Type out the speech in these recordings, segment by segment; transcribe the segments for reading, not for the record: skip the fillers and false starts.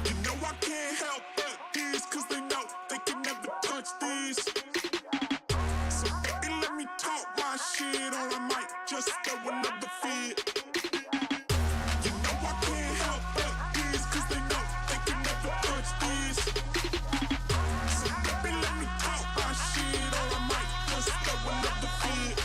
You know I can't help but these, cause they know they can never touch these. So baby, let me talk my shit, or I might just throw another fit. You know I can't help but these, cause they know they can never touch these. So baby, let me talk my shit, or I might just throw another fit.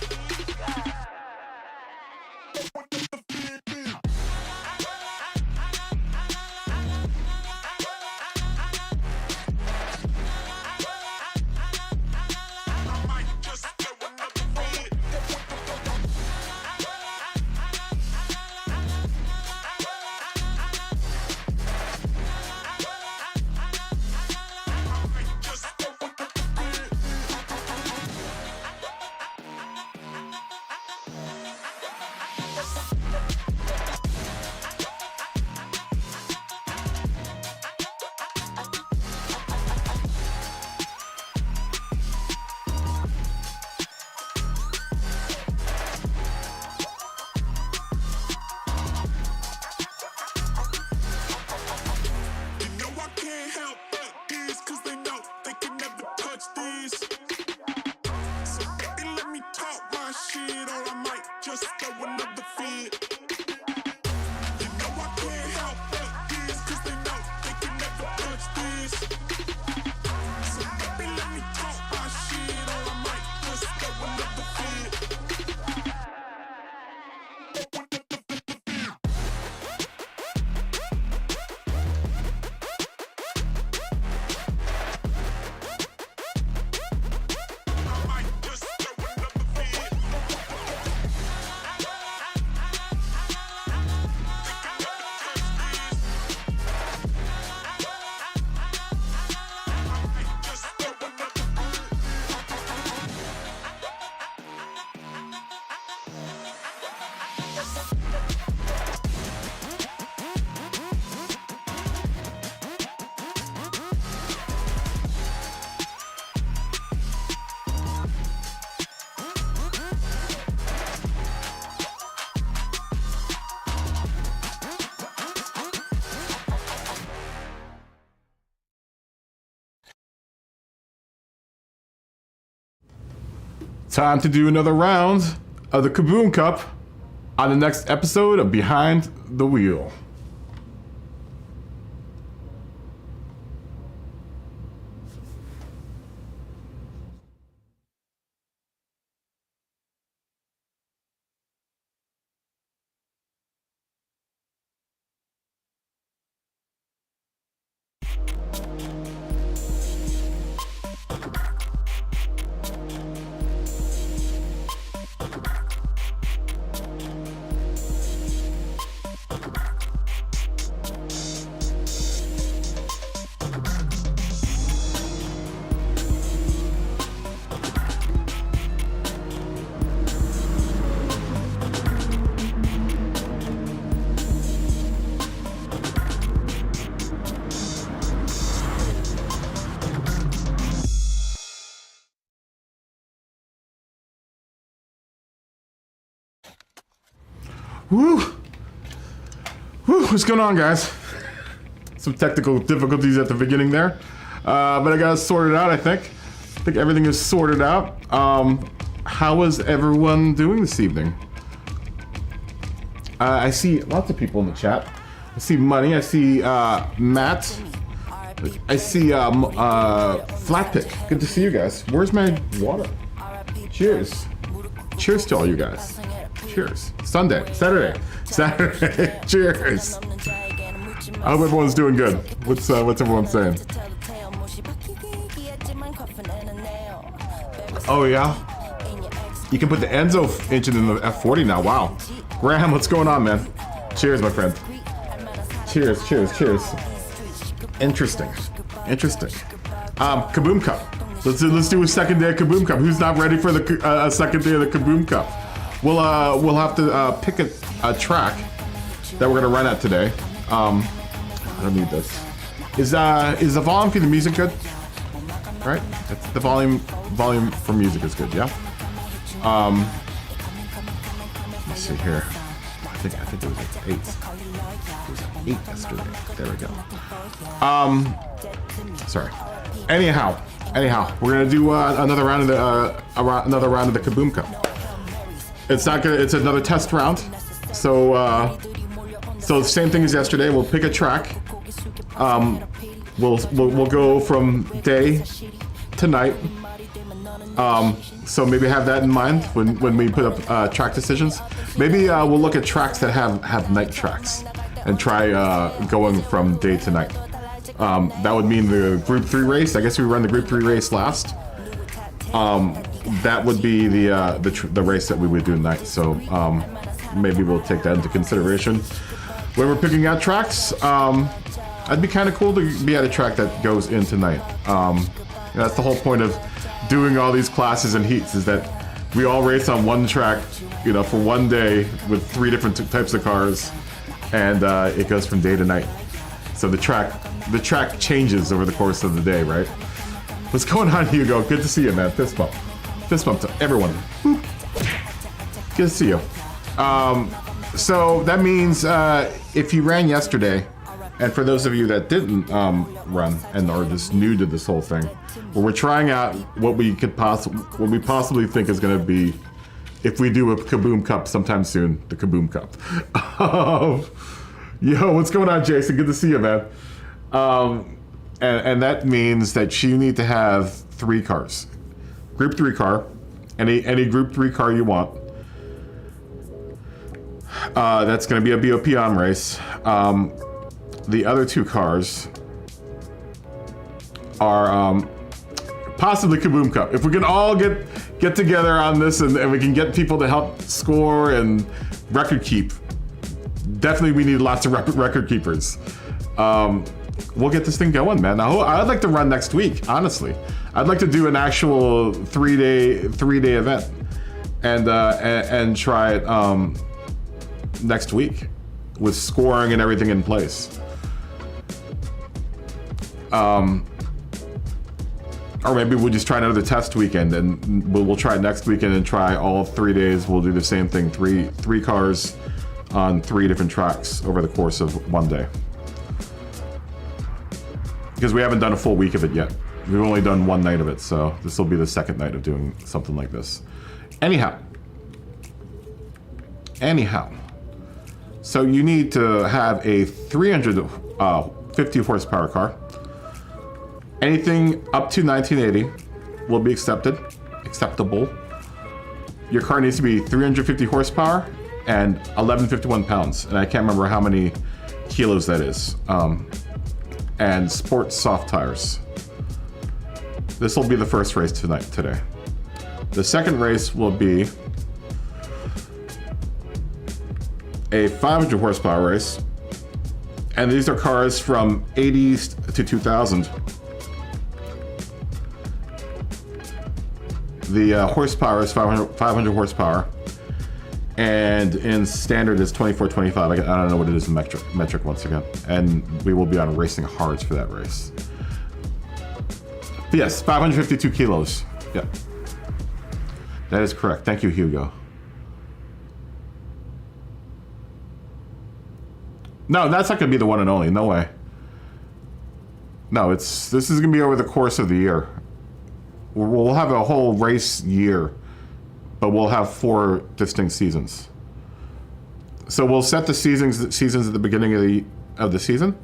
Time to do another round of the KaBoom Cup on the next episode of Behind the Wheel. Woo! Woo! What's going on, guys? Some technical difficulties at the beginning there, but I got it sorted out. I think everything is sorted out. How is everyone doing this evening? I see lots of people in the chat. I see Money. I see Matt. I see Flatpick. Good to see you guys. Where's my water? Cheers. Cheers to all you guys. Cheers. Saturday. Cheers. I hope everyone's doing good. What's everyone saying? Oh yeah. You can put the Enzo engine in the F40 now. Wow. Graham, what's going on, man? Cheers, my friend. Cheers. Interesting. KaBoom Cup. Let's do a second day of KaBoom Cup. Who's not ready for the second day of the KaBoom Cup? We'll have to pick a track that we're gonna run at today. I don't need this. Is the volume for the music good? Right? It's the volume for music is good, yeah? Let's see here. think it was like 8. It was 8 yesterday. There we go. Sorry. Anyhow, we're gonna do another round of the KaBoom Cup. It's not gonna. It's another test round. So the same thing as yesterday. We'll pick a track. We'll go from day to night. So maybe have that in mind when we put up track decisions. Maybe we'll look at tracks that have night tracks and try going from day to night. That would mean the Group 3 race. I guess we run the Group 3 race last. That would be the race that we would do tonight. So maybe we'll take that into consideration when we're picking out tracks. It'd be kind of cool to be at a track that goes in tonight. That's the whole point of doing all these classes and heats, is that we all race on one track, you know, for one day with 3 different types of cars, and it goes from day to night. So the track changes over the course of the day, right? What's going on, Hugo? Good to see you, man. Fist bump to everyone. Woo. Good to see you. So that means if you ran yesterday, and for those of you that didn't run and are just new to this whole thing, well, we're trying out what we possibly think is going to be, if we do a KaBoom Cup sometime soon, the KaBoom Cup. Yo, what's going on, Jason? Good to see you, man. And that means that you need to have 3 cars. Group 3 car, any Group 3 car you want. That's going to be a BOP on race. The other 2 cars are possibly KaBoom Cup. If we can all get together on this and we can get people to help score and record keep, definitely we need lots of record keepers. We'll get this thing going, man. I'd like to run next week, honestly. I'd like to do an actual 3-day event and try it next week with scoring and everything in place. Or maybe we'll just try another test weekend, and we'll try next weekend and try all 3 days. We'll do the same thing, three cars on 3 different tracks over the course of one day. Because we haven't done a full week of it yet. We've only done one night of it, so this will be the second night of doing something like this. Anyhow. So you need to have a 350 horsepower car. Anything up to 1980 will be acceptable. Your car needs to be 350 horsepower and 1151 pounds. And I can't remember how many kilos that is. And sports soft tires. This will be the first race today. The second race will be a 500 horsepower race. And these are cars from 80s to 2000. The horsepower is 500 horsepower, and in standard is 2425. I don't know what it is in metric once again. And we will be on racing hards for that race. But yes, 552 kilos. Yeah, that is correct. Thank you, Hugo. No, that's not gonna be the one and only. No way. No, this is gonna be over the course of the year. We'll have a whole race year, but we'll have 4 distinct seasons. So we'll set the seasons at the beginning of the season,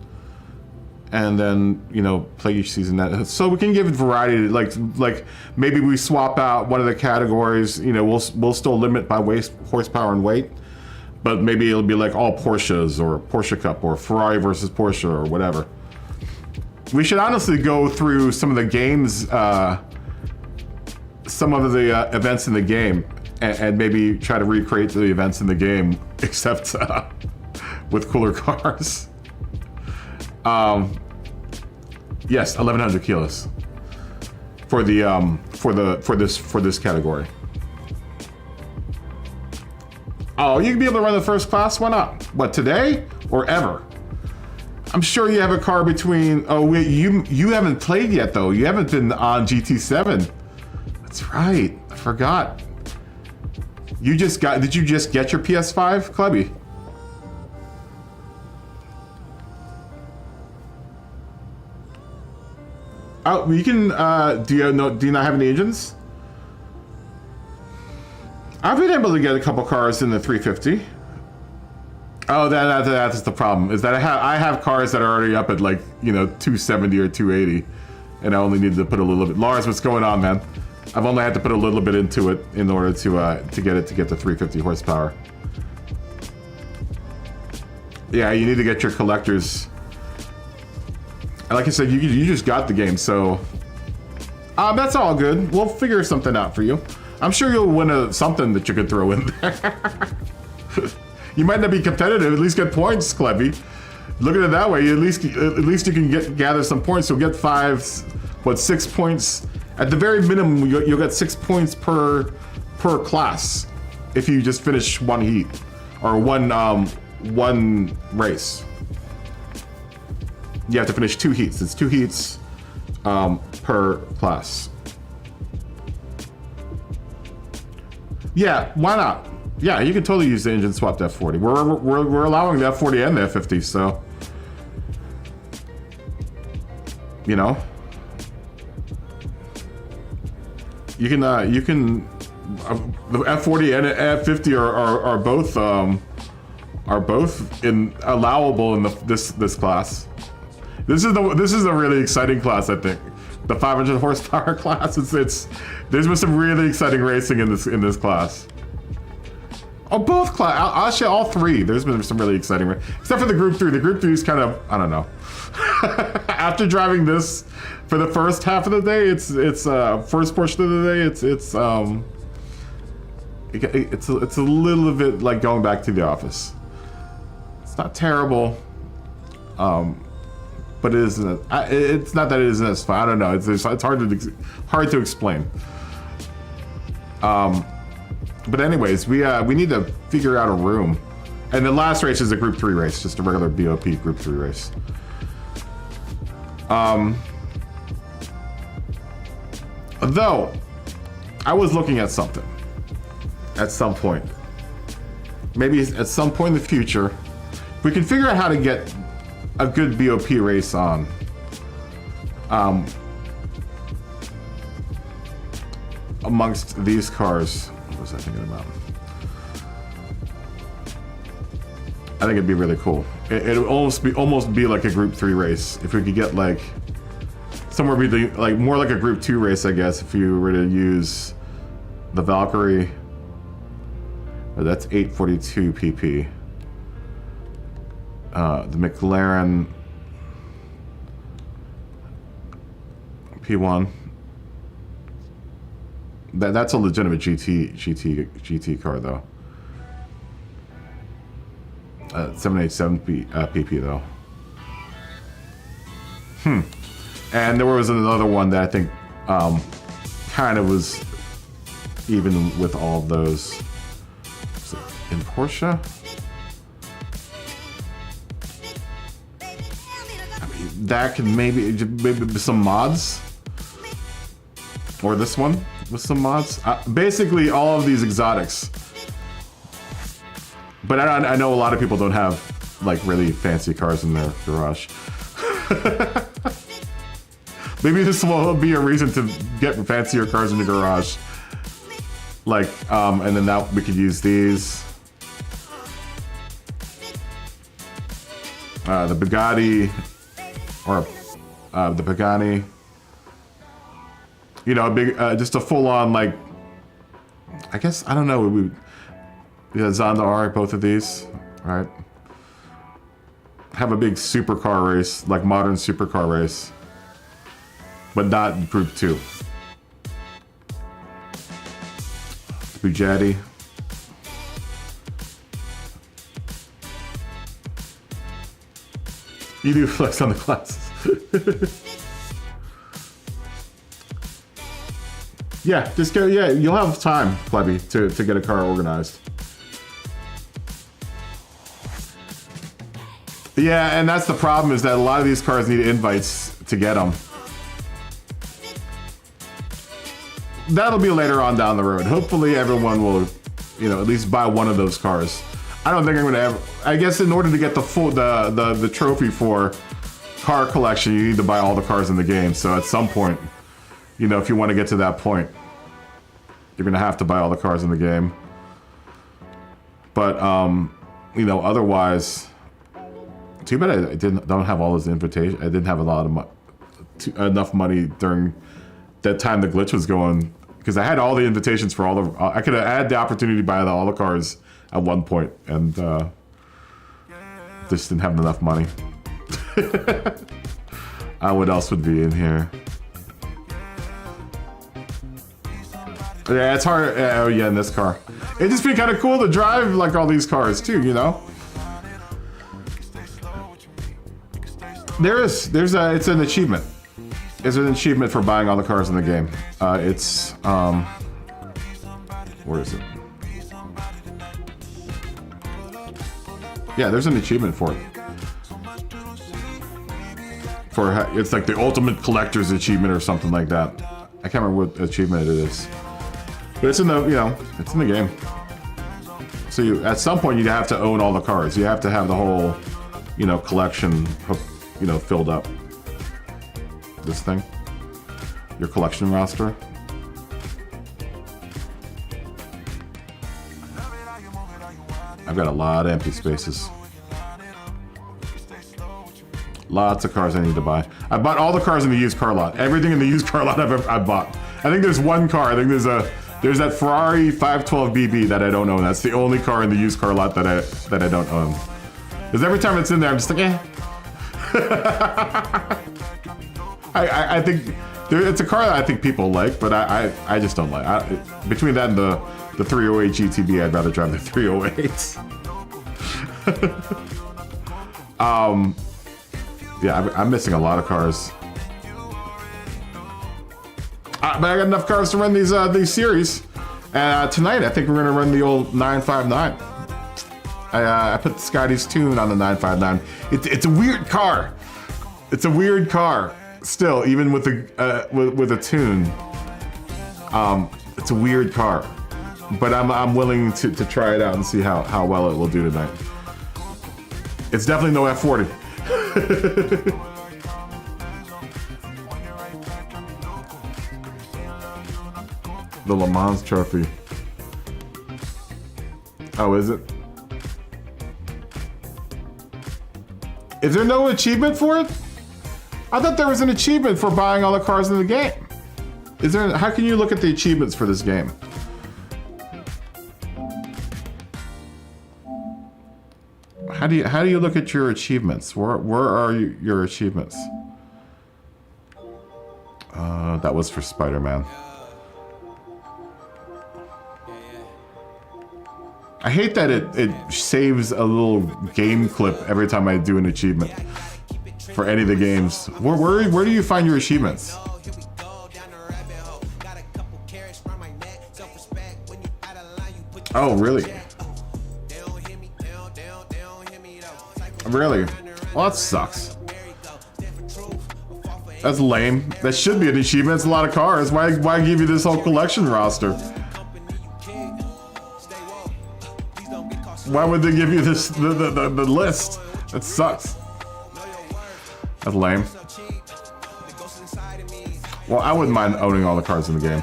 and then, you know, play each season. So we can give it variety. Like maybe we swap out one of the categories. You know, we'll still limit by horsepower and weight, but maybe it'll be like all Porsches or Porsche Cup or Ferrari versus Porsche or whatever. We should honestly go through some of the games. Some of the events in the game, and maybe try to recreate the events in the game, except with cooler cars. Yes, 1100 kilos for this category. Oh, you can be able to run the first class? Why not? What, today or ever? I'm sure you have a car between. Oh, wait, you haven't played yet though. You haven't been on GT7. That's right. I forgot. Did you just get your PS5, Clubby? Oh, you can. Do you not have any engines? I've been able to get a couple cars in the 350. Oh, that's the problem. Is that I have cars that are already up at like 270 or 280, and I only needed to put a little bit. Lars, what's going on, man? I've only had to put a little bit into it in order to get the 350 horsepower. Yeah, you need to get your collectors. Like I said, you just got the game, so that's all good. We'll figure something out for you. I'm sure you'll win something that you could throw in there. You might not be competitive, at least get points, Clevy. Look at it that way. At least you can gather some points. You'll get 6 points at the very minimum. You'll get 6 points per class if you just finish one heat or one race. You have to finish 2 heats. It's 2 heats per class. Yeah, why not? Yeah, you can totally use the engine swapped F40. We're allowing the F40 and the F50, so you can the F40 and F50 are both allowable in this class. This is a really exciting class, I think. The 500 horsepower class. There's been some really exciting racing in this class. Oh, both class. Actually, all 3. There's been some really exciting, except for the Group 3. The Group 3 is kind of, I don't know. After driving this for the first half of the day, it's first portion of the day, it's a little bit like going back to the office. It's not terrible, but it isn't. It's not that it isn't as fun. I don't know. It's hard to explain. But anyways, we need to figure out a room. And the last race is a Group 3 race, just a regular BOP Group 3 race. Though, I was looking at something at some point. Maybe at some point in the future, we can figure out how to get a good BOP race on. Amongst these cars. What was I thinking about? I think it'd be really cool. It would almost be like a Group 3 race if we could get like somewhere between, like more like a Group 2 race, I guess, if you were to use the Valkyrie. Oh, that's 842 pp. The McLaren P1. That's a legitimate GT car though. 787 pp though. And there was another one that I think kind of was even with all of those. In Porsche? I mean, that could maybe be some mods. Or this one with some mods. Basically all of these exotics. But I know a lot of people don't have like really fancy cars in their garage. Maybe this will be a reason to get fancier cars in the garage. Like, and then that we could use these. The Bugatti, or the Pagani. You know, a big, just a full-on like. I guess I don't know. Zonda R, both of these, right? Have a big supercar race, like modern supercar race, but not Group 2. Bugatti. You do flex on the classes. Yeah, just go. Yeah, you'll have time, Plebby, to get a car organized. Yeah, and that's the problem, is that a lot of these cars need invites to get them. That'll be later on down the road. Hopefully everyone will, you know, at least buy one of those cars. I don't think I'm gonna ever, I guess in order to get the full, the trophy for car collection, you need to buy all the cars in the game. So at some point, you know, if you want to get to that point, you're gonna have to buy all the cars in the game. But you know, otherwise, too bad I don't have all those invitations. I didn't have a lot of enough money during that time the glitch was going, because I had all the invitations for all the. I could have had the opportunity to buy all the cars at one point, and just didn't have enough money. What else would be in here? Yeah, it's hard. Oh yeah, in this car. It'd just be kind of cool to drive like all these cars too, you know? It's an achievement. It's an achievement for buying all the cars in the game. Where is it? Yeah, there's an achievement for it. It's like the ultimate collector's achievement or something like that. I can't remember what achievement it is. But it's in the, you know, it's in the game. So at some point you have to own all the cars. You have to have the whole, you know, collection, you know, filled up. This thing, your collection roster. I've got a lot of empty spaces. Lots of cars I need to buy. I bought all the cars in the used car lot. Everything in the used car lot I've bought. I think there's one car. I think there's that Ferrari 512 BB that I don't own. That's the only car in the used car lot that I don't own. Because every time it's in there, I'm just like, eh. I think it's a car that I think people like, but I just don't like. Between that and the 308 GTB, I'd rather drive the 308. Yeah, I'm missing a lot of cars. But I got enough cars to run these series. And tonight, I think we're gonna run the old 959. I put Scotty's tune on the 959. It's a weird car. It's a weird car. Still, even with a tune, it's a weird car. But I'm willing to try it out and see how well it will do tonight. It's definitely no F40. The Le Mans trophy. Oh, is it? Is there no achievement for it? I thought there was an achievement for buying all the cars in the game. Is there? How can you look at the achievements for this game? How do you look at your achievements? Where are your achievements? That was for Spider-Man. I hate that it saves a little game clip every time I do an achievement for any of the games. Where do you find your achievements? Oh, really? Really? Well, that sucks. That's lame. That should be an achievement. It's a lot of cars. Why give you this whole collection roster? Why would they give you this the list? That sucks. That's lame. Well, I wouldn't mind owning all the cars in the game.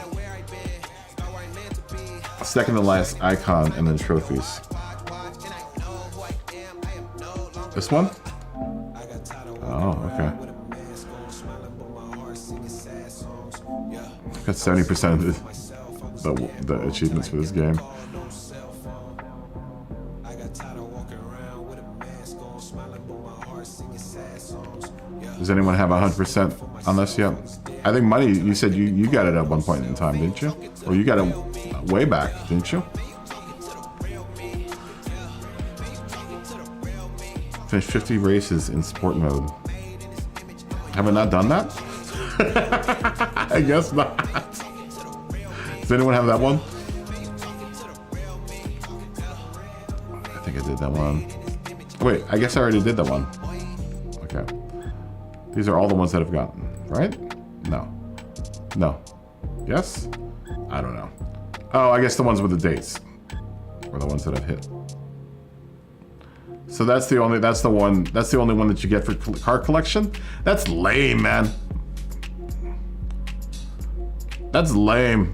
Second to last icon and then trophies. This one? Oh, okay. Got 70% of the achievements for this game. Does anyone have 100% on this yet? I think Money, you said you got it at one point in time, didn't you? Or you got it way back, didn't you? Finished 50 races in sport mode. Have I not done that? I guess not. Does anyone have that one? I think I did that one. Wait, I guess I already did that one. Okay. These are all the ones that I've gotten, right? No. No. Yes? I don't know. Oh, I guess the ones with the dates were the ones that I've hit. So that's the only one that you get for car collection. That's lame, man. That's lame.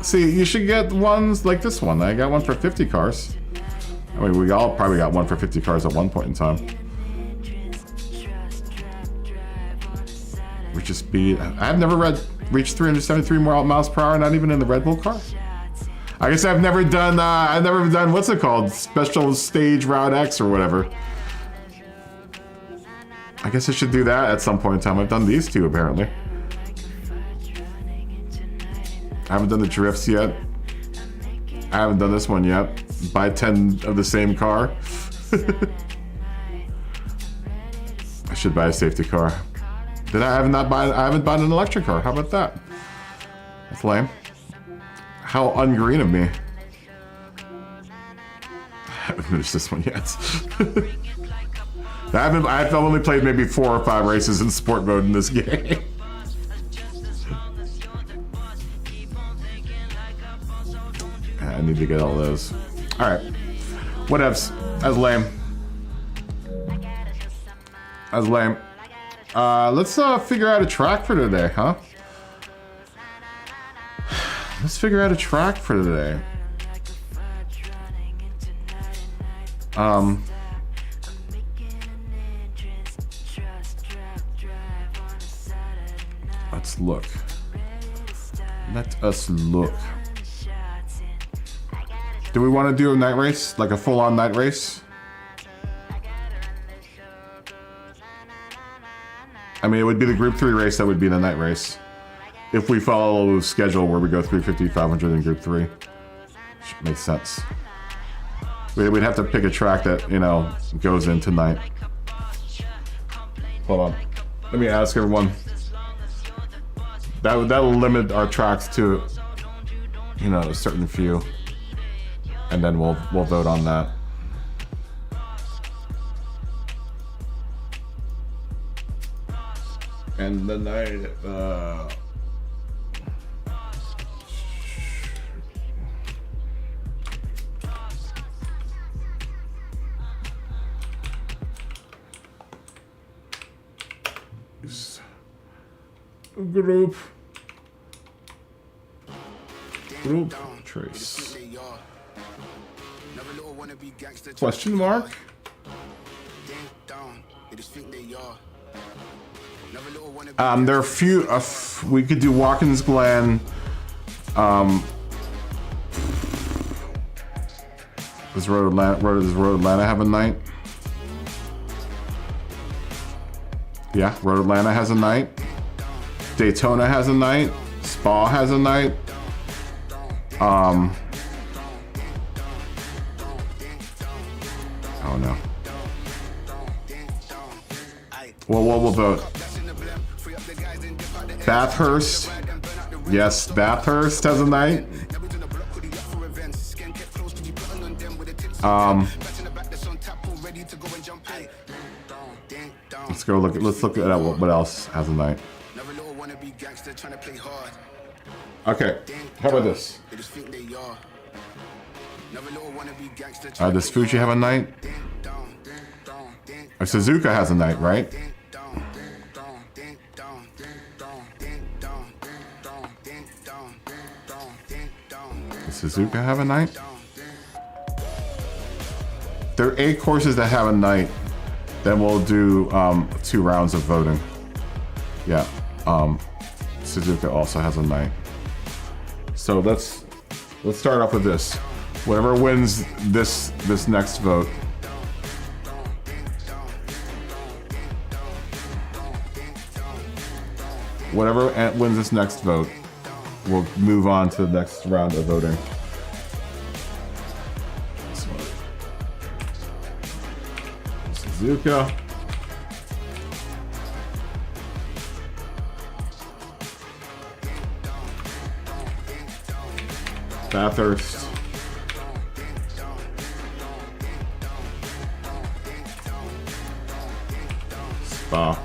See, you should get ones like this one. I got one for 50 cars. I mean, we all probably got one for 50 cars at one point in time. Which is speed. I've never reached 373 miles per hour, not even in the Red Bull car. I guess I've never done what's it called? Special stage Route X or whatever. I guess I should do that at some point in time. I've done these two apparently. I haven't done the drifts yet. I haven't done this one yet. Buy 10 of the same car. I should buy a safety car. I haven't bought an electric car. How about that? That's lame. How ungreen of me. I haven't finished this one yet. I've only played maybe 4 or 5 races in sport mode in this game. I need to get all those. Alright. Whatevs. That's lame. That's lame. Let's figure out a track for today, huh? Let's figure out a track for today. Let's look. Let us look. Do we want to do a night race? Like a full-on night race? I mean, it would be the Group 3 race that would be the night race. If we follow the schedule where we go 350, 500 in Group 3. Which makes sense. We'd have to pick a track that, you know, goes in tonight. Hold on. Let me ask everyone. That'll limit our tracks to, you know, a certain few. And then we'll vote on that. And the night, group trace. Question mark? There are a few. We could do Watkins Glen. Does Road Atlanta have a night? Yeah, Road Atlanta has a night. Daytona has a night. Spa has a night. Oh no. Well, we'll vote. Bathurst. Yes, Bathurst has a night. Let's look at what else has a night. Okay, how about this? Does Fuji have a night? Suzuka has a night, right? Does Suzuka have a night? There are 8 courses that have a night. Then we'll do 2 rounds of voting. Yeah, Suzuka also has a night. So let's start off with this. Whatever wins this next vote. Whatever wins this next vote, we'll move on to the next round of voting. Suzuka. Bathurst. Spa.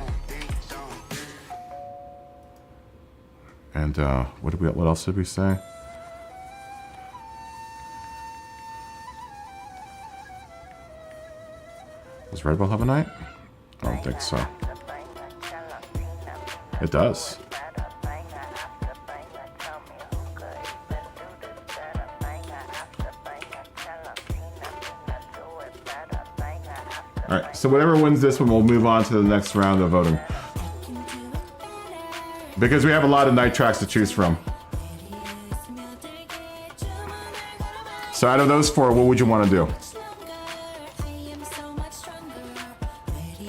And what else did we say? Does Red Bull have a night? I don't think so. It does. Alright, so whatever wins this one, we'll move on to the next round of voting. Because we have a lot of night tracks to choose from. So out of those four, what would you want to do?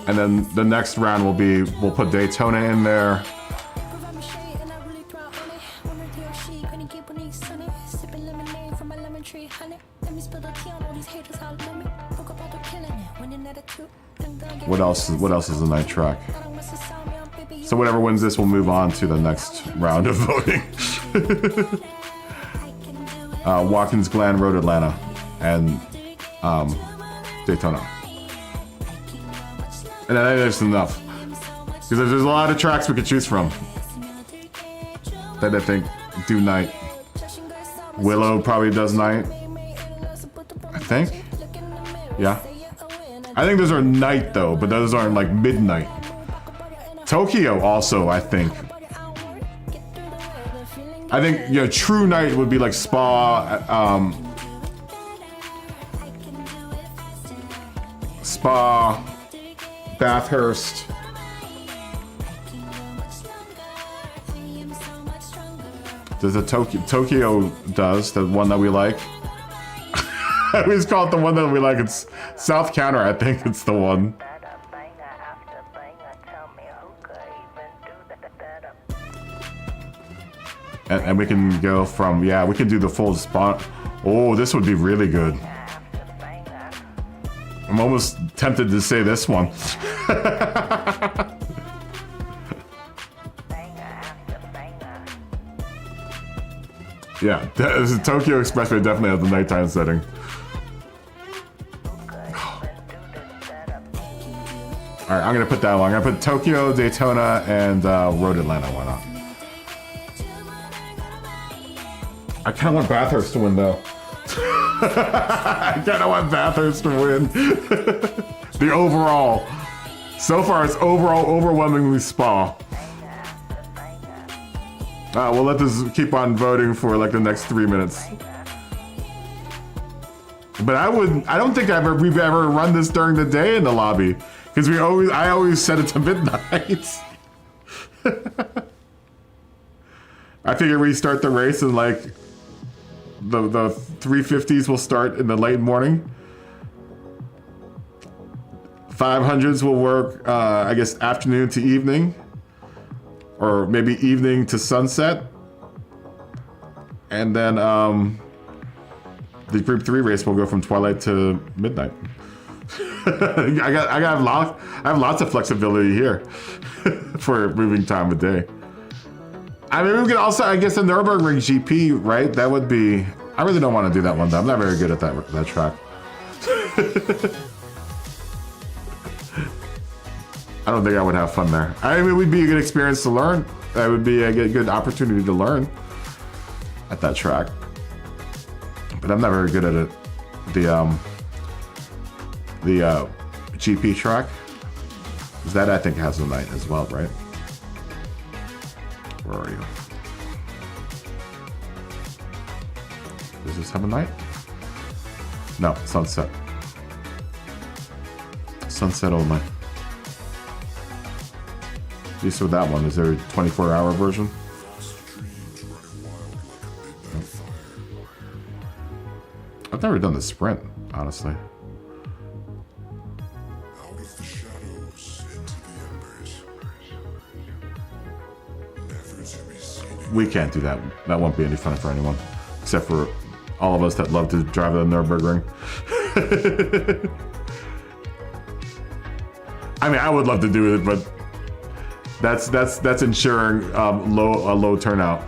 And then the next round will be, we'll put Daytona in there. What else is a night track? So whatever wins this will move on to the next round of voting. Watkins Glen, Road Atlanta, and Daytona. And I think there's enough. Because there's a lot of tracks we could choose from that I think do night. Willow probably does night. I think. Yeah. I think those are night though, but those aren't like midnight. Tokyo also, I think. I think, you know, true night would be like Spa, Bathurst. There's a Tokyo does, the one that we like. I always call it the one that we like. It's South Counter, I think it's the one. And we can go from, yeah, we can do the full spot. Oh, this would be really good. I'm almost tempted to say this one. Yeah, the Tokyo Expressway definitely has the nighttime setting. Alright, I'm gonna put that one. I'm gonna put Tokyo, Daytona, and Road Atlanta. Why not? I kind of want Bathurst to win, though. I kind of want Bathurst to win. The overall. So far, it's overall overwhelmingly Spa. We'll let this keep on voting for like the next 3 minutes. But I don't think we've ever run this during the day in the lobby. Because I always set it to midnight. I figure we start the race and like the 350s will start in the late morning. 500s will work, I guess, afternoon to evening. Or maybe evening to sunset. And then the Group 3 race will go from twilight to midnight. I have lots of flexibility here for moving time of day. I mean, we could also, I guess, the Nürburgring GP, right? That would be. I really don't want to do that one though. I'm not very good at that track. I don't think I would have fun there. I mean, it would be a good experience to learn. That would be a good opportunity to learn at that track. But I'm not very good at it. The GP track, that I think has a night as well, right? Where are you? Does this have a night? No, sunset. Sunset only. At least with that one, is there a 24-hour version? I've never done the sprint, honestly. We can't do that. That won't be any fun for anyone, except for all of us that love to drive the Nürburgring. I mean, I would love to do it, but that's ensuring a low turnout.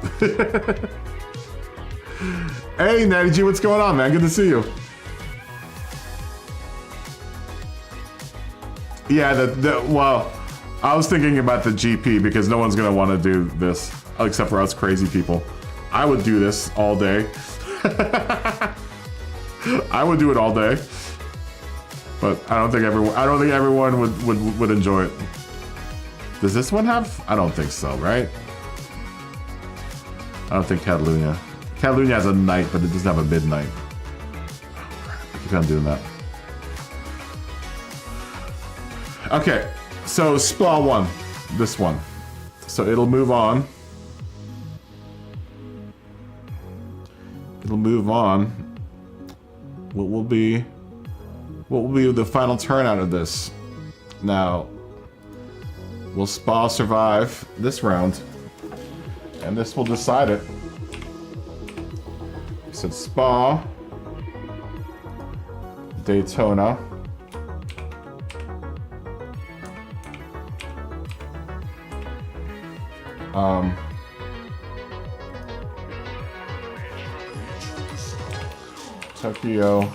Hey, Natty G, what's going on, man? Good to see you. Yeah, well, I was thinking about the GP because no one's gonna want to do this except for us crazy people. I would do this all day. I would do it all day. But I don't think everyone would enjoy it. Does this one have? I don't think so, right? I don't think Catalunya. Catalunya has a night, but it doesn't have a midnight. I keep on doing that. Okay, so Spa 1, this one. So it'll move on. It'll move on. What will be the final turn out of this? Now, will Spa survive this round? And this will decide it. We said Spa, Daytona, Tokyo,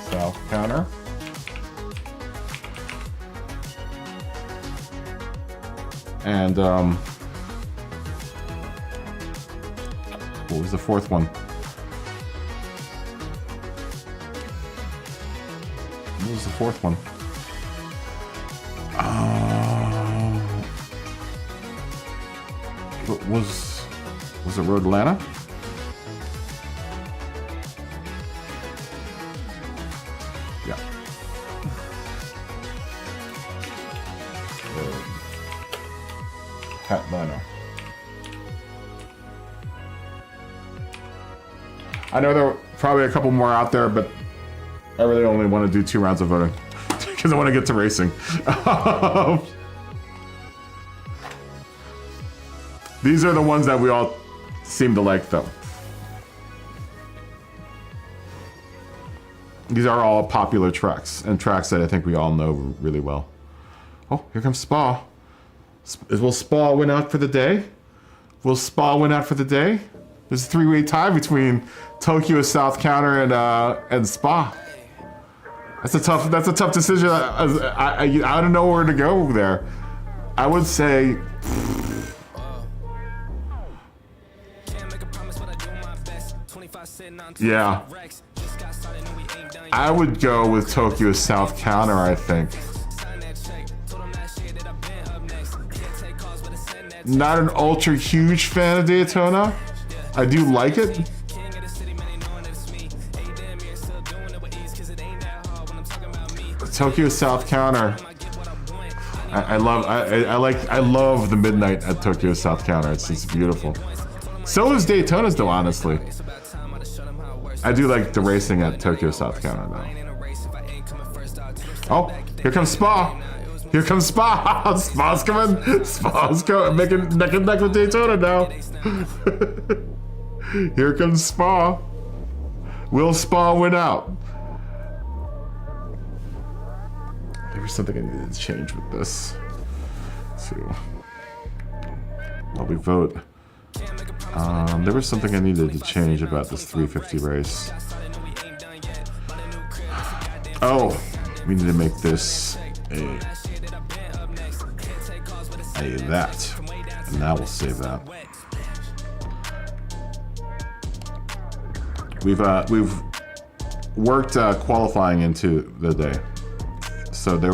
South Counter, and what was the fourth one? What was the fourth one? Was it Road Atlanta? Yeah. Atlanta. I know there are probably a couple more out there, but I really only want to do 2 rounds of voting because I want to get to racing. These are the ones that we all seem to like, though. These are all popular tracks, and tracks that I think we all know really well. Oh, here comes Spa. Will Spa win out for the day? Will Spa win out for the day? There's a 3-way tie between Tokyo, South Counter, and Spa. That's a tough decision. I don't know where to go there. I would say. Yeah. I would go with Tokyo South Counter, I think. Not an ultra huge fan of Daytona. I do like it. Tokyo South Counter. I love the midnight at Tokyo South Counter. It's just beautiful. So is Daytona's though, honestly. I do like the racing at Tokyo South Counter though. Oh, here comes Spa. Here comes Spa. Spa's coming. Spa's going, making neck and neck with Daytona now. Here comes Spa. Will Spa win out? There was something I needed to change with this. So, while we vote. There was something I needed to change about this 350 race. Oh, we need to make this a that. And now we'll save that. We've worked qualifying into the day. So there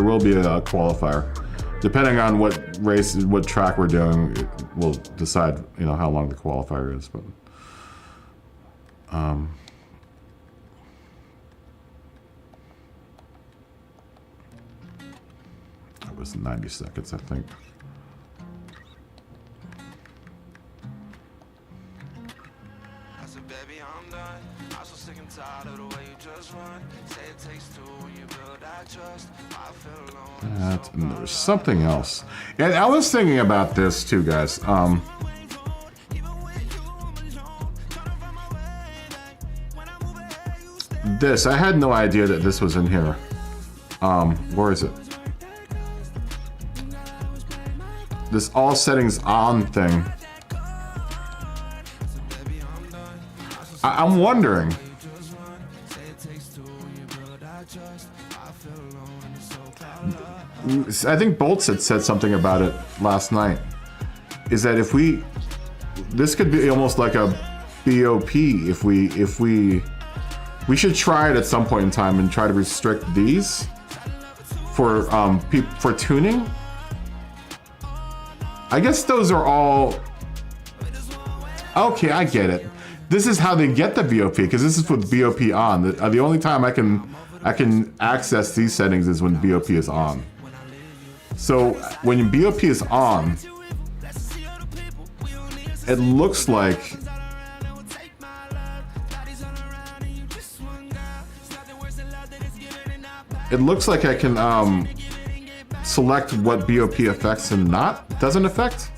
will be a qualifier. Depending on what track we're doing, we'll decide, how long the qualifier is. But it was 90 seconds, I think. I said, baby, I'm done. I'm so sick and tired of the way you just run. Say it takes two when you build that trust. I feel alone. And there was something else. And I was thinking about this too, guys. This, I had no idea that this was in here. Where is it? This all settings on thing. I'm wondering. I think Bolts had said something about it last night. Is that if this could be almost like a BOP if we We should try it at some point in time and try to restrict these for tuning. I guess those are all... Okay, I get it. This is how they get the BOP, because this is with BOP on. The only time I can access these settings is when BOP is on. So when BOP is on, it looks like I can select what BOP affects and doesn't affect.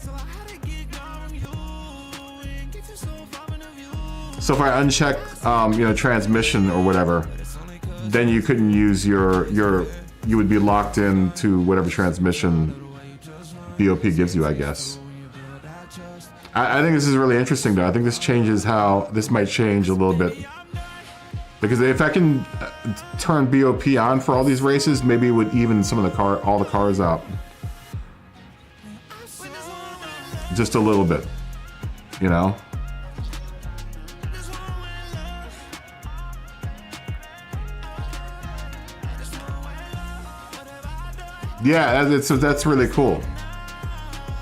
So if I uncheck, you know, transmission or whatever, then you couldn't use you would be locked into whatever transmission BOP gives you, I guess. I think this is really interesting though. I think this changes how, this might change a little bit. Because if I can turn BOP on for all these races, maybe it would even some of all the cars out. Just a little bit, you know? Yeah, that's really cool.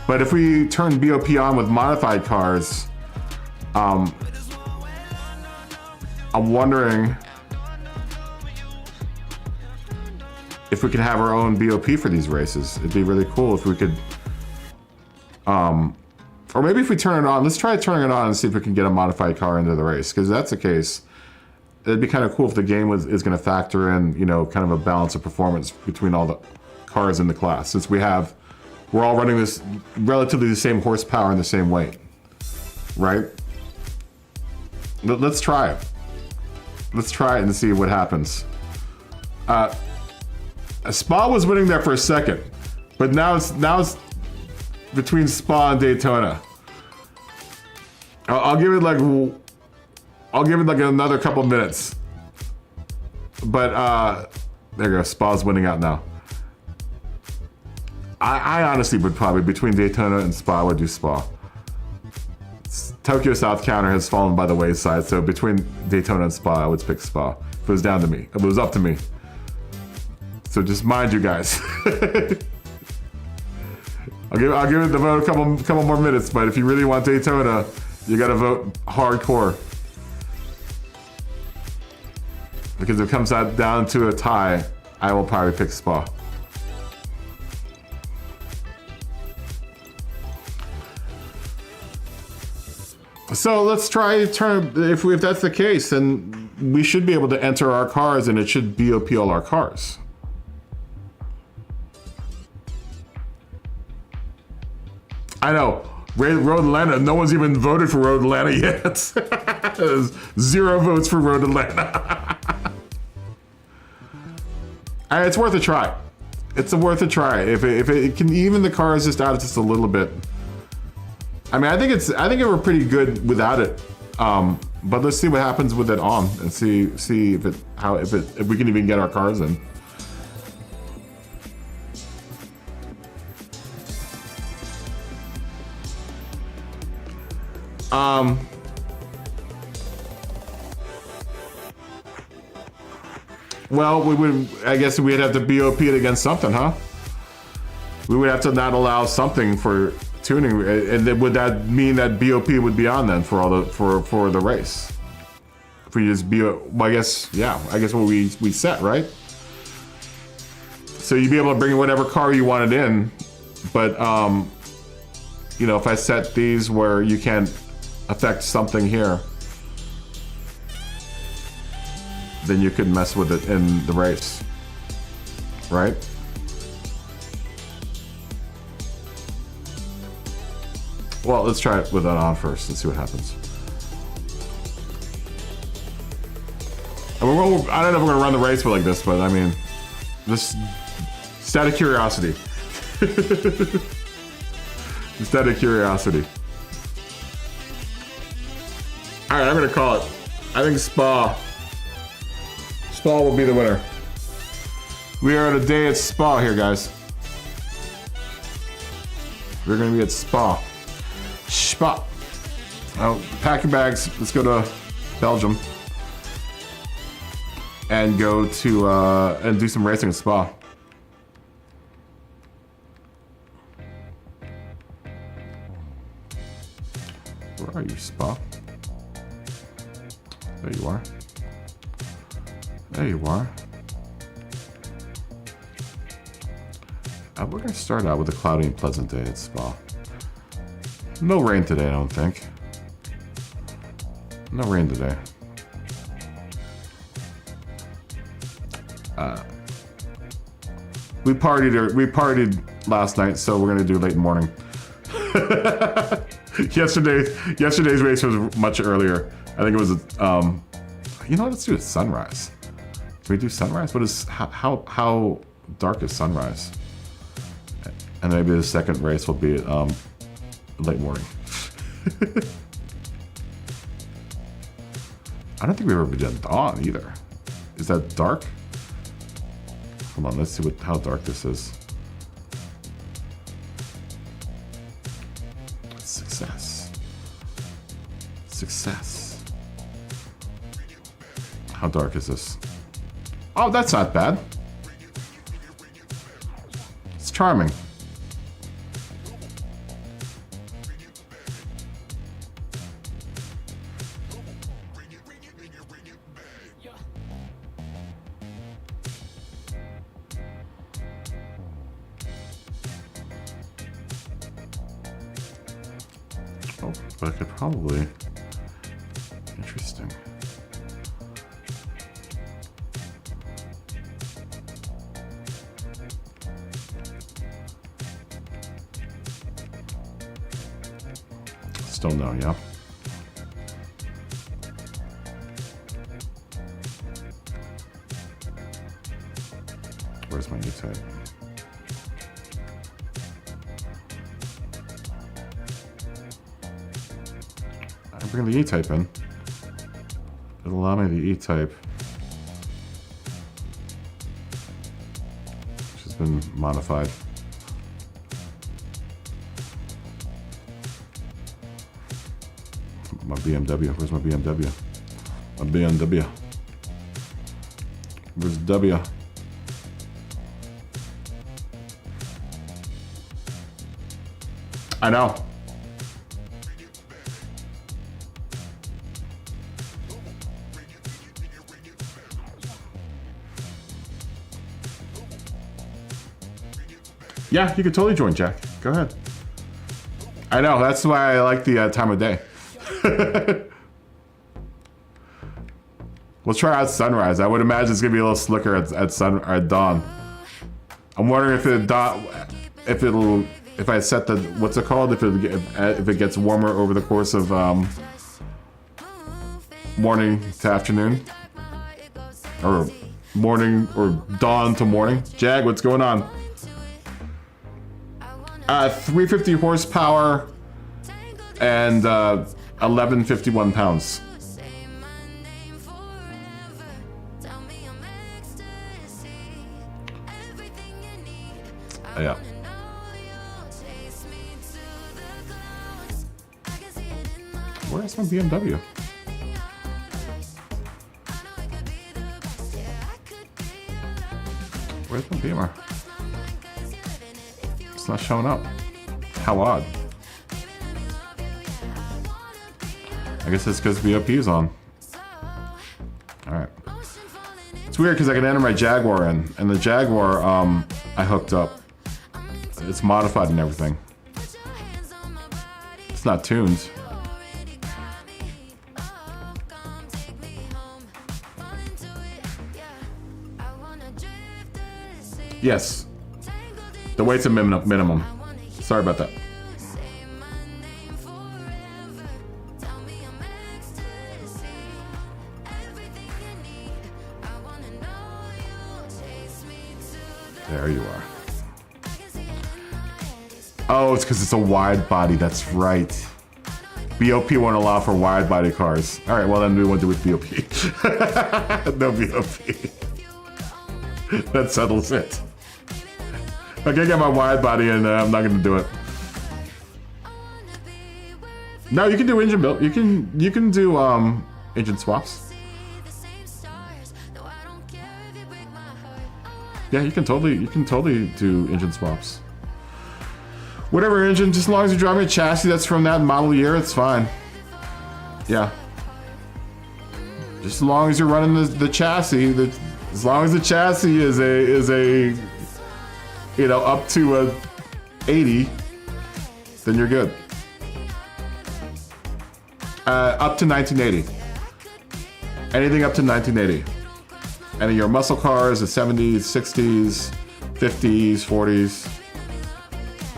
But if we turn BOP on with modified cars, I'm wondering if we could have our own BOP for these races. It'd be really cool if we could, or maybe if we turn it on, let's try turning it on and see if we can get a modified car into the race. Because if that's the case, it'd be kind of cool if the game is going to factor in, you know, kind of a balance of performance between all the cars in the class, since we're all running this relatively the same horsepower and the same weight, right? Let's try it. Let's try it and see what happens. Spa was winning there for a second, but now it's between Spa and Daytona. I'll give it like another couple minutes. But there you go. Spa's winning out now. I honestly would probably, between Daytona and Spa, I would do Spa. Tokyo South Counter has fallen by the wayside, so between Daytona and Spa, I would pick Spa. If it was down to me, if it was up to me. So just mind you guys. I'll give it the vote a couple more minutes, but if you really want Daytona, you gotta vote hardcore. Because if it comes down to a tie, I will probably pick Spa. So let's try turn, if that's the case, then we should be able to enter our cars and it should BOP all our cars. I know, Road Atlanta, no one's even voted for Road Atlanta yet. There's 0 votes for Road Atlanta. It's worth a try. It's worth a try. If it can even the cars just out just a little bit. I mean, I think it were pretty good without it. But let's see what happens with it on and see if we can even get our cars in. Well, I guess we'd have to BOP it against something, huh? We would have to not allow something for tuning, and then would that mean that BOP would be on then for the race? If we just well, I guess, yeah, I guess what we set, right? So you'd be able to bring whatever car you wanted in, but you know, if I set these where you can't affect something here, then you could mess with it in the race, right? Well, let's try it with that on first and see what happens. I don't know if we're gonna run the race like this, but I mean, just out of curiosity. Just out of curiosity. All right, I'm gonna call it. I think Spa will be the winner. We are at a day at Spa here, guys. We're gonna be at Spa. Spa. Oh, pack your bags. Let's go to Belgium. and go to and do some racing at Spa. Where are you, Spa? There you are. There you are. We're gonna start out with a cloudy and pleasant day at Spa. No rain today, I don't think. No rain today. We partied last night, so we're gonna do late morning. Yesterday's race was much earlier. I think it was you know what, let's do a sunrise. Can we do sunrise? What is how dark is sunrise? And maybe the second race will be late morning. I don't think we've ever done dawn either. Is that dark? Hold on, let's see how dark this is. Success. Success. How dark is this? Oh, that's not bad. It's charming. Oh, but I could probably... Interesting. Still no, yeah. Where's my E-type? I'm bringing the E-type in. It'll allow me the E-type, which has been modified. My BMW. Where's my BMW? My BMW. Where's W? I know. Yeah, you could totally join, Jack. Go ahead. I know, that's why I like the time of day. We'll try out sunrise. I would imagine it's gonna be a little slicker at dawn. I'm wondering if I set the, what's it called? If it gets warmer over the course of morning to afternoon, or morning or dawn to morning. Jag, what's going on? 350 horsepower and 1151 pounds. Yeah. Where's my BMW? Where's my Beamer? It's not showing up. How odd. I guess it's because VOP is on. Alright. It's weird because I can enter my Jaguar in, and the Jaguar I hooked up. It's modified and everything. It's not tuned. Yes. The weight's a minimum. Sorry about that. There you are. Oh, it's because it's a wide body. That's right. BOP won't allow for wide body cars. All right, well then we won't do it with BOP. No BOP. That settles it. If I can't get my wide body in, I'm not gonna do it. No, you can do engine build. You can do engine swaps. Yeah, you can totally do engine swaps. Whatever engine, just as long as you're driving a chassis that's from that model year, it's fine. Yeah. Just as long as you're running the chassis, as long as the chassis is a you know, up to a 80, then you're good. Up to 1980. Anything up to 1980. Any of your muscle cars, the 70s, 60s, 50s, 40s.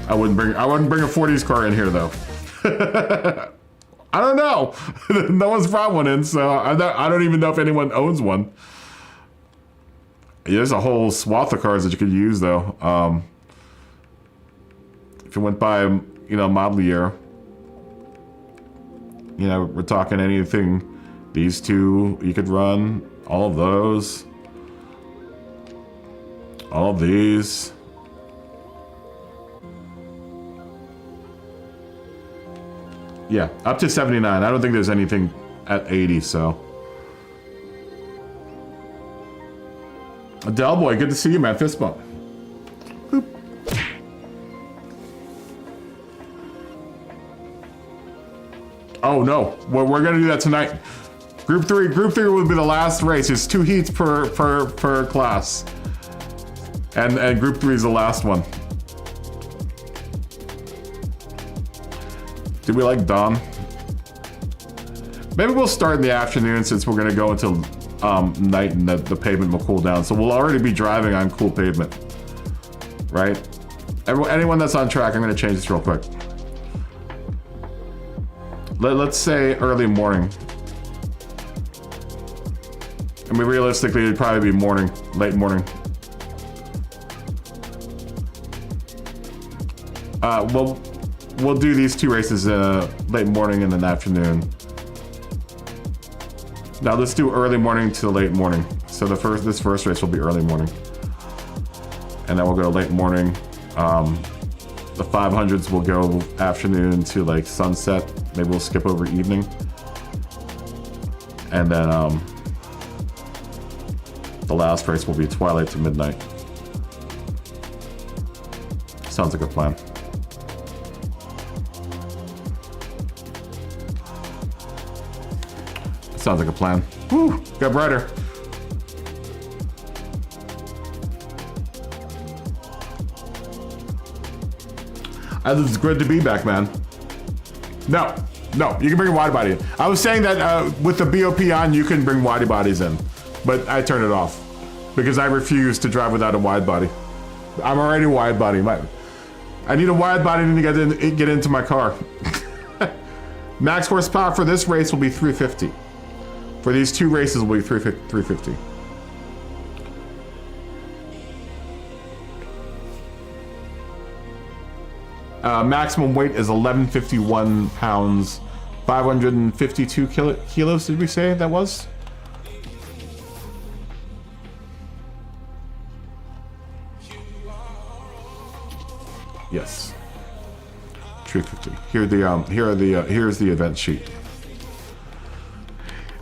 I wouldn't bring a 40s car in here though. I don't know. No one's brought one in, so I don't even know if anyone owns one. There's a whole swath of cars that you could use though. If you went by, you know, model year, you know, we're talking anything. These two you could run. All of those. All of these. Yeah, up to 79. I don't think there's anything at 80, so. Del Boy, good to see you, man. Fist bump. Boop. Oh no, we're gonna do that tonight. Group three will be the last race. It's 2 heats per class. And group 3 is the last one. Do we like Dom? Maybe we'll start in the afternoon since we're gonna go until night and the pavement will cool down. So we'll already be driving on cool pavement, right? Anyone that's on track, I'm gonna change this real quick. Let's say early morning. I mean, realistically, it'd probably be morning, late morning. We'll do these 2 races late morning and then afternoon. Now let's do early morning to late morning. So this first race will be early morning, and then we'll go to late morning. The 500s will go afternoon to like sunset. Maybe we'll skip over evening, and then the last race will be twilight to midnight. Sounds like a plan. Sounds like a plan. Woo! Got brighter. It's good to be back, man. No, you can bring a wide body in. I was saying that with the BOP on, you can bring wide bodies in, but I turned it off because I refuse to drive without a wide body. I'm already a wide body. I need a wide body to get into my car. Max horsepower for this race will be 350. For these 2 races will be 350. Maximum weight is 1151 pounds, 552 kilos, did we say that was? Yes. 350. Here's the event sheet.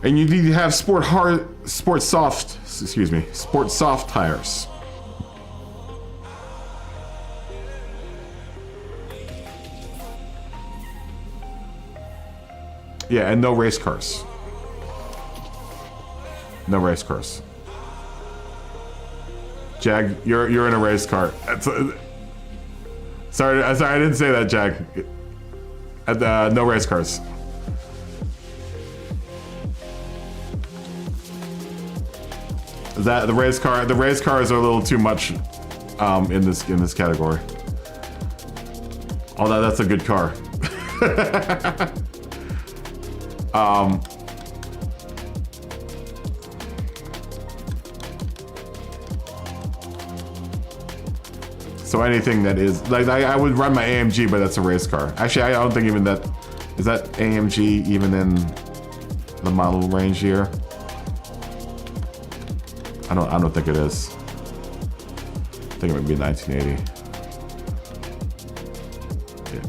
And you need to have sport soft tires. Yeah, and no race cars. No race cars. Jag, you're in a race car. Sorry, I didn't say that, Jag. No race cars. The race cars are a little too much in this category. Although that's a good car. So anything that is like I would run my AMG, but that's a race car. Actually, I don't think even that is that AMG even in the model range year. I don't think it is. I think it would be 1980. Yeah.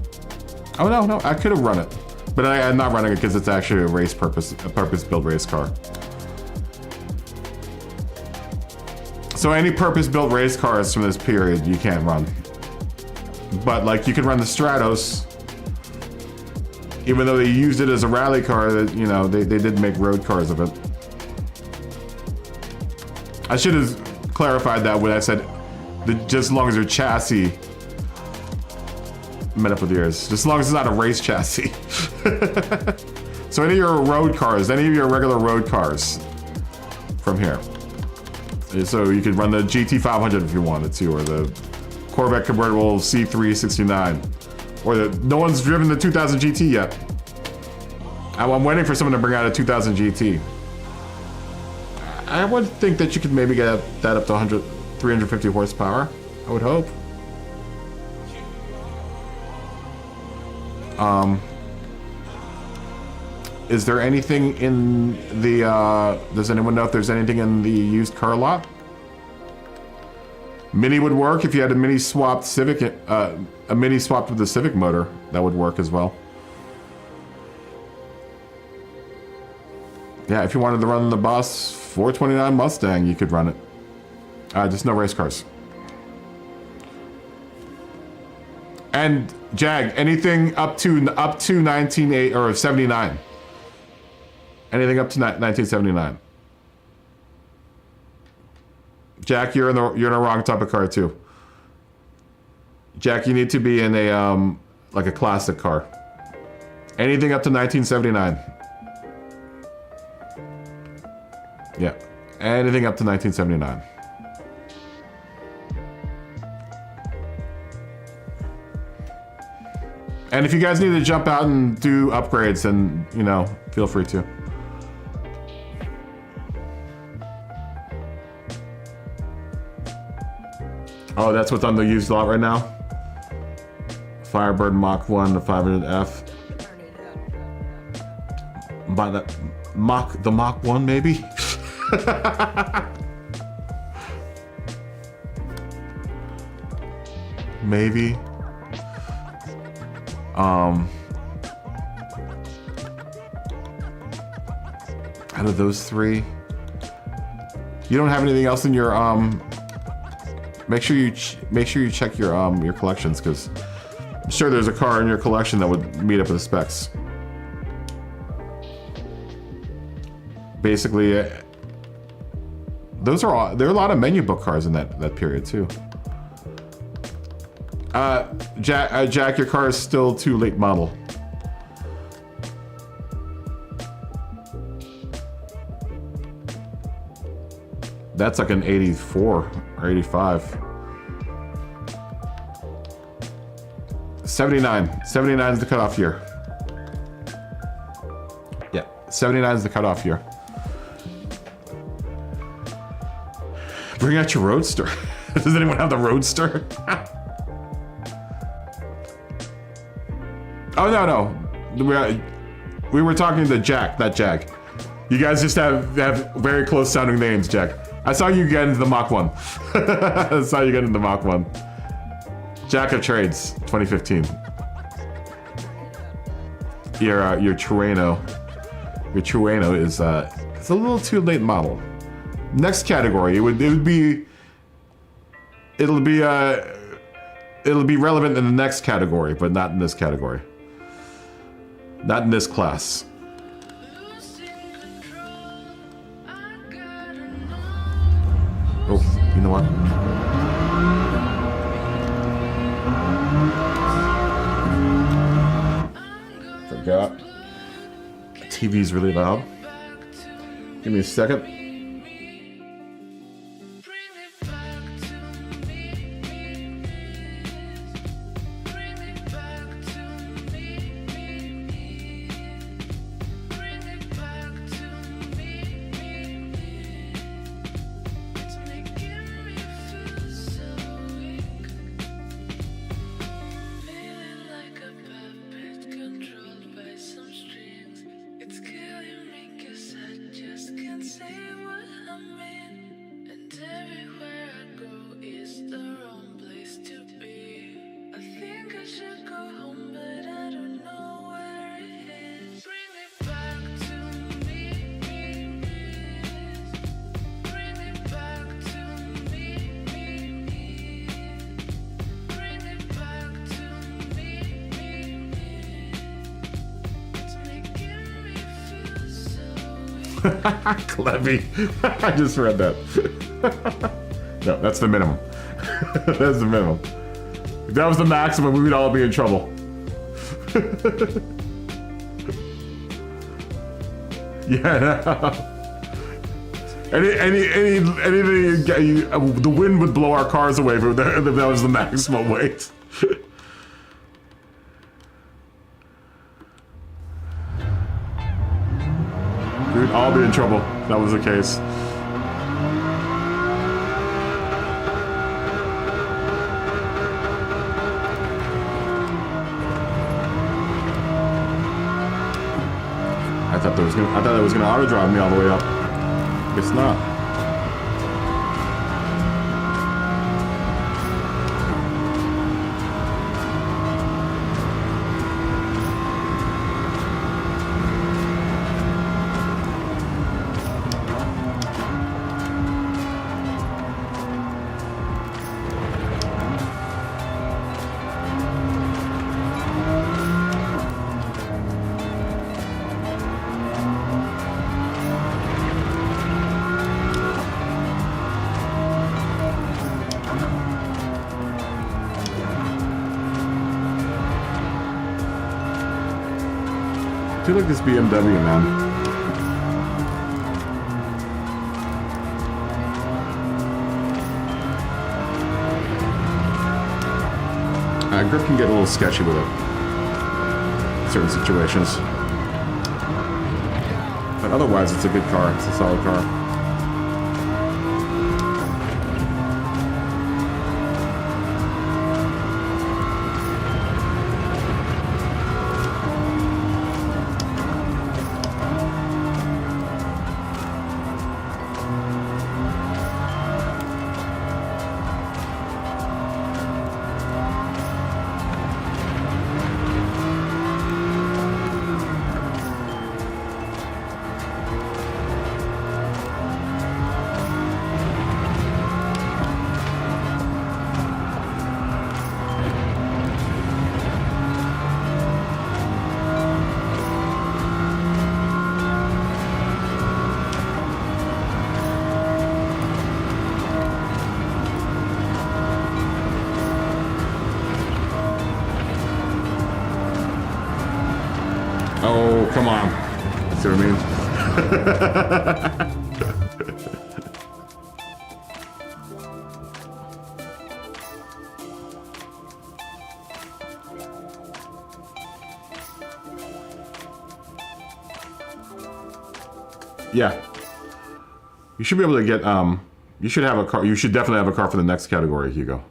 Oh no, I could have run it, but I'm not running it because it's actually a purpose-built race car. So any purpose-built race cars from this period you can't run. But like you can run the Stratos, even though they used it as a rally car, that you know they did make road cars of it. I should have clarified that when I said just as long as your chassis met up with yours, just as long as it's not a race chassis. So any of your road cars, any of your regular road cars from here. So you could run the GT500 if you wanted to, or the Corvette convertible C369, or no one's driven the 2000 GT yet. I'm waiting for someone to bring out a 2000 GT. I would think that you could maybe get that up to 350 horsepower. I would hope. Is there anything in the, does anyone know if there's anything in the used car lot? Mini would work if you had a mini swapped Civic, a mini swapped with the Civic motor. That would work as well. Yeah, if you wanted to run the Boss 429 Mustang, you could run it. Just no race cars. And Jag, anything up to 1980 or 79. Anything up to 1979. Jack, you're in the wrong type of car too. Jack, you need to be in a like a classic car. Anything up to 1979. Yeah, anything up to 1979. And if you guys need to jump out and do upgrades, then you know, feel free to. Oh, that's what's on the used lot right now? Firebird Mach 1, the 500F. By the Mach 1 maybe? Maybe. Out of those three, you don't have anything else in your Make sure you check your collections, because I'm sure there's a car in your collection that would meet up with the specs. Basically, there are a lot of menu book cars in that period too. Jack, your car is still too late model. That's like an 84 or 85. 79. 79 is the cutoff year. Yeah, 79 is the cutoff year. Bring out your Roadster. Does anyone have the Roadster? Oh, no. We were talking to Jack, not Jag. You guys just have very close sounding names, Jack. I saw you get into the Mach 1. I saw you get into the Mach 1. Jack of Trades, 2015. Your Turismo. Your Turismo is it's a little too late model. Next category, it'll be relevant in the next category, but not in this category. Not in this class. Oh, you know what? Forgot. The TV's really loud. Give me a second. Clevy. I just read that. No, that's the minimum. That's the minimum. If that was the maximum, we would all be in trouble. Yeah. No. Anything, the wind would blow our cars away if that was the maximum weight. We'd all be in trouble if that was the case. I thought it was gonna auto drive me all the way up. It's not. I feel like this BMW, man. Grip can get a little sketchy with it. Certain situations. But otherwise, it's a good car. It's a solid car. Oh, come on. See what I mean? Yeah. You should be able to get, you should have a car. You should definitely have a car for the next category, Hugo.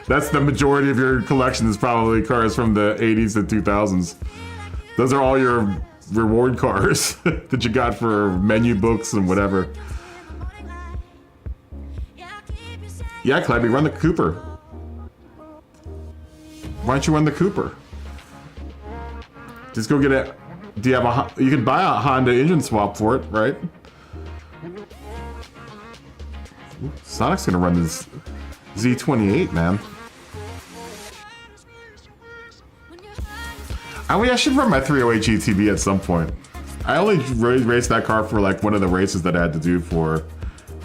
That's the majority of your collection is probably cars from the 80s and 2000s. Those are all your reward cars that you got for menu books and whatever. Yeah, Clebby, run the Cooper. Why don't you run the Cooper? Just go get it. Do you have a? You can buy a Honda engine swap for it, right? Ooh, Sonic's gonna run this Z28, man. I should run my 308 GTB at some point. I only raced that car for like one of the races that I had to do for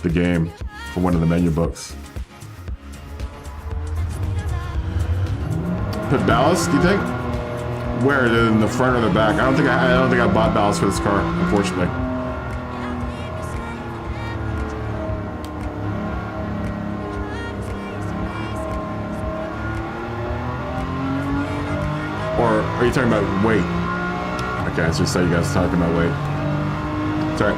the game, for one of the menu books. Put ballast, do you think? Where, in the front or the back? I don't think I bought ballast for this car, unfortunately. Or are you talking about weight? Okay, I just saw you guys talking about weight. Sorry.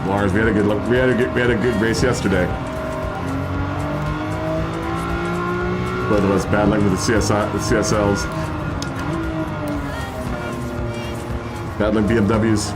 Lars, we had a good race yesterday. Both of us battling with the CSLs. Battling BMWs.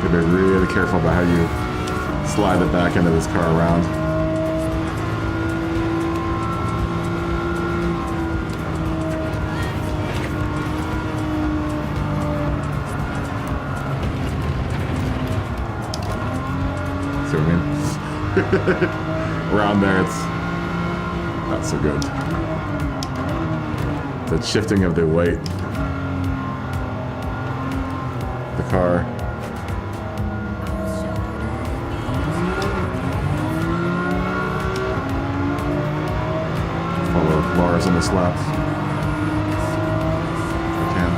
Gotta be really careful about how you slide the back end of this car around. See what I mean? Around there, it's not so good. The shifting of the weight. The car. Follow bars on the slaps. If I can.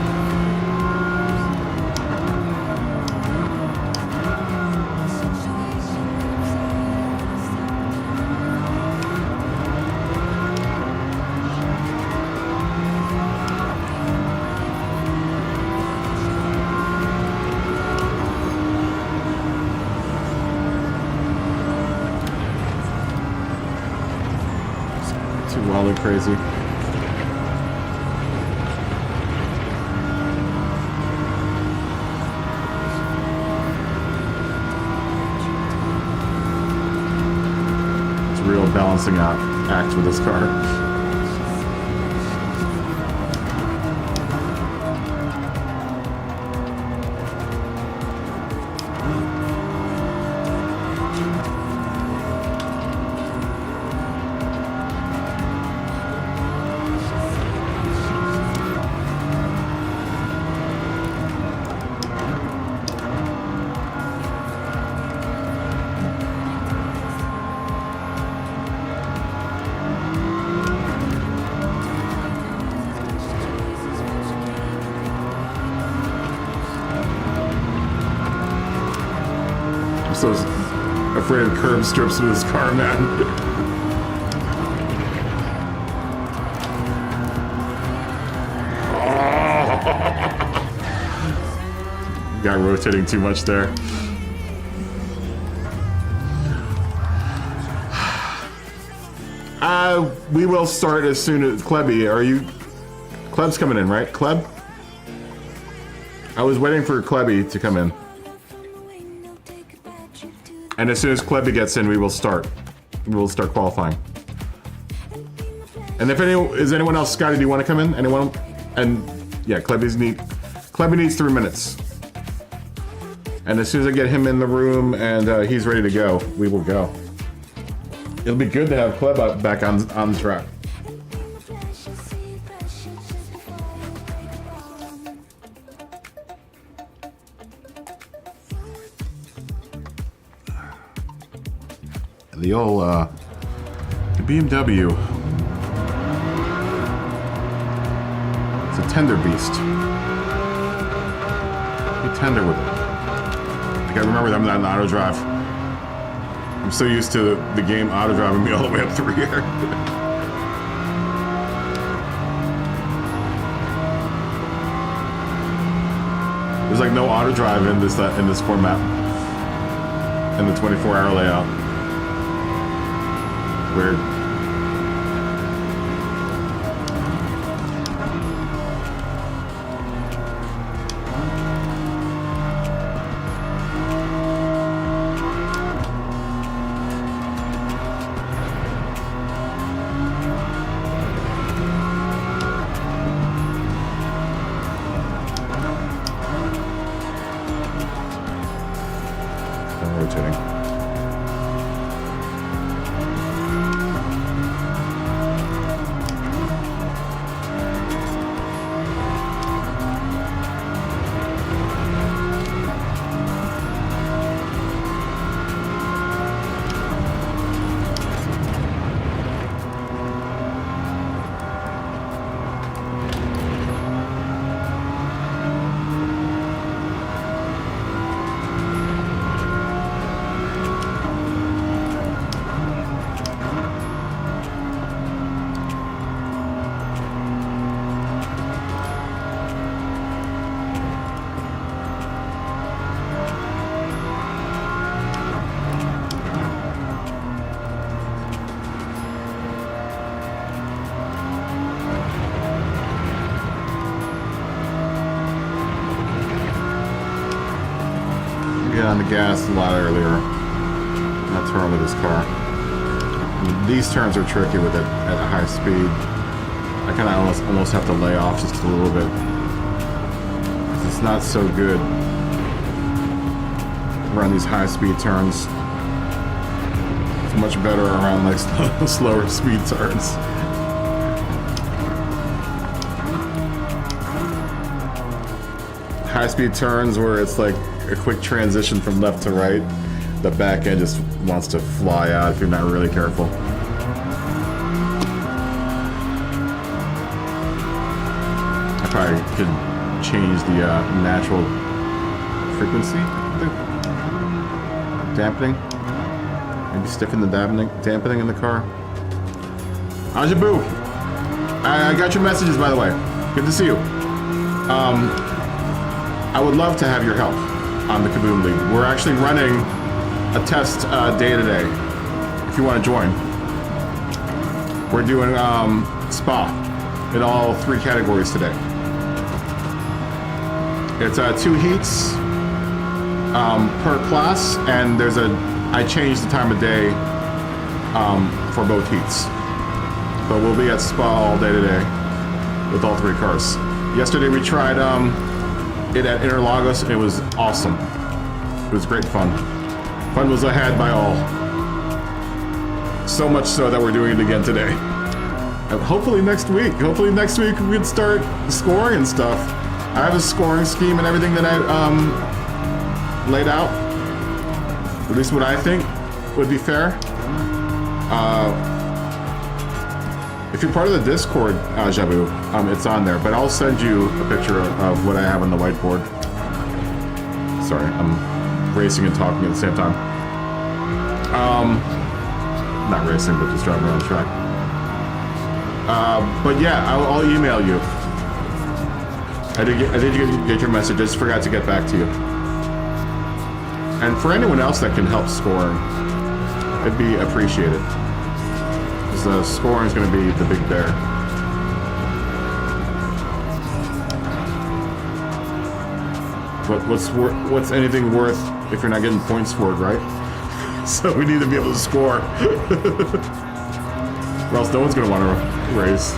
Wild and crazy. It's a real balancing act with this car. So afraid of curb strips with this car, man. Got rotating too much there. We will start as soon as Klebby. Are you? Kleb's coming in, right? Kleb? I was waiting for Klebby to come in. And as soon as Klebby gets in, we will start. We will start qualifying. And if is anyone else, Scotty, do you want to come in? Anyone? And yeah, Klebby needs 3 minutes. And as soon as I get him in the room and he's ready to go, we will go. It'll be good to have Kleb back on the track. The old the BMW. It's a tender beast. Be tender with it. I gotta remember that I'm not in auto drive. I'm so used to the game auto driving me all the way up through here. There's like no auto drive in this format. In the 24-hour layout. Weird. I'm rotating. get on the gas a lot earlier. Not turn with this car. These turns are tricky with it at a high speed. I kind of almost have to lay off just a little bit. It's not so good around these high speed turns. It's much better around like slower speed turns. High speed turns where it's like a quick transition from left to right. The back end just wants to fly out if you're not really careful. I probably could change the natural frequency, dampening. Maybe stiffen the dampening in the car. Ajabu! I got your messages, by the way. Good to see you. I would love to have your help on the KaBoom League. We're actually running a test day today, if you want to join. We're doing Spa in all 3 categories today. It's 2 heats per class, and I changed the time of day for both heats. But we'll be at Spa all day today with all 3 cars. Yesterday we tried it at Interlagos, and it was awesome. It was great fun. Fun was had by all. So much so that we're doing it again today. And hopefully next week we can start scoring and stuff. I have a scoring scheme and everything that I laid out. At least what I think would be fair. If you're part of the Discord, Jabu, it's on there, but I'll send you a picture of what I have on the whiteboard. Sorry, I'm racing and talking at the same time. Not racing, but just driving around the track. But yeah, I'll email you. I did get your message. I just forgot to get back to you. And for anyone else that can help scoring, it'd be appreciated. Because the scoring is going to be the big bear. But what's anything worth if you're not getting points for it, right? So we need to be able to score. Or else no one's going to want to race.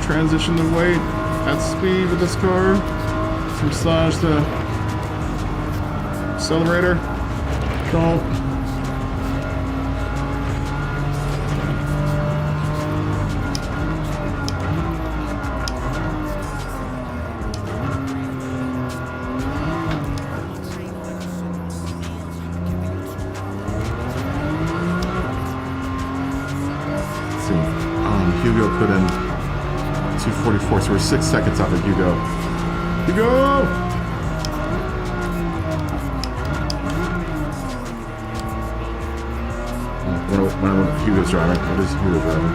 Transition the weight at speed with this car from massage to accelerator. Don't. Let's see. Hugo put in 2:44, so we're 6 seconds off of Hugo. Hugo! When Hugo's driving. What is Hugo driving?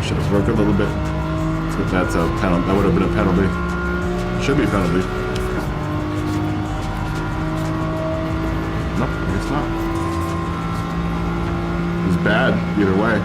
Should have broke a little bit. That's a penalty. That would have been a penalty. Should be a penalty. Nope, I guess not. It was bad either way.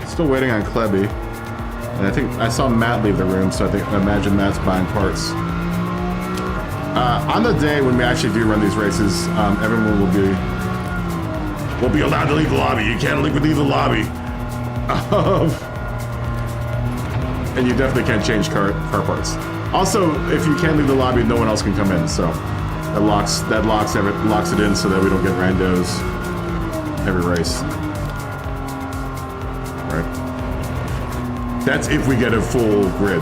Still waiting on Klebby, and I think I saw Matt leave the room, so I imagine Matt's buying parts. On the day when we actually do run these races, everyone will Won't be allowed to leave the lobby. You can't leave the lobby. And you definitely can't change car parts. Also, if you can't leave the lobby, no one else can come in. So that locks it in so that we don't get randos every race. Right. That's if we get a full grid.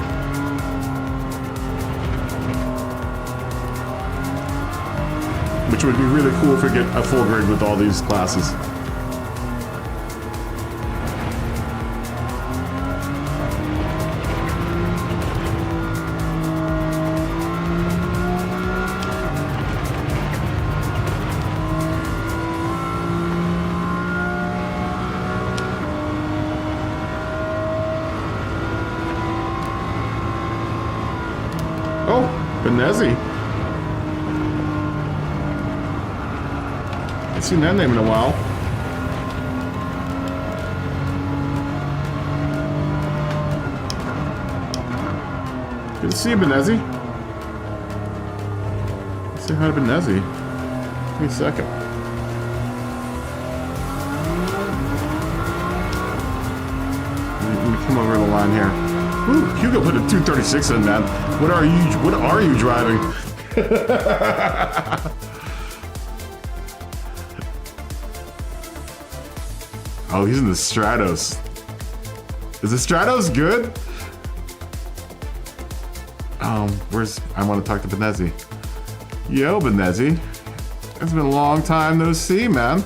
Which would be really cool if we get a full grid with all these classes. Oh, Benezzi. I've seen that name in a while. Good to see you, Benezzi. Say hi to Benezzi. Give me a second. Let me come over the line here. Woo, Hugo put a 236 in, man. What are you driving? Oh, he's in the Stratos. Is the Stratos good? I want to talk to Benezzi. Yo, Benezzi. It's been a long time no see, man.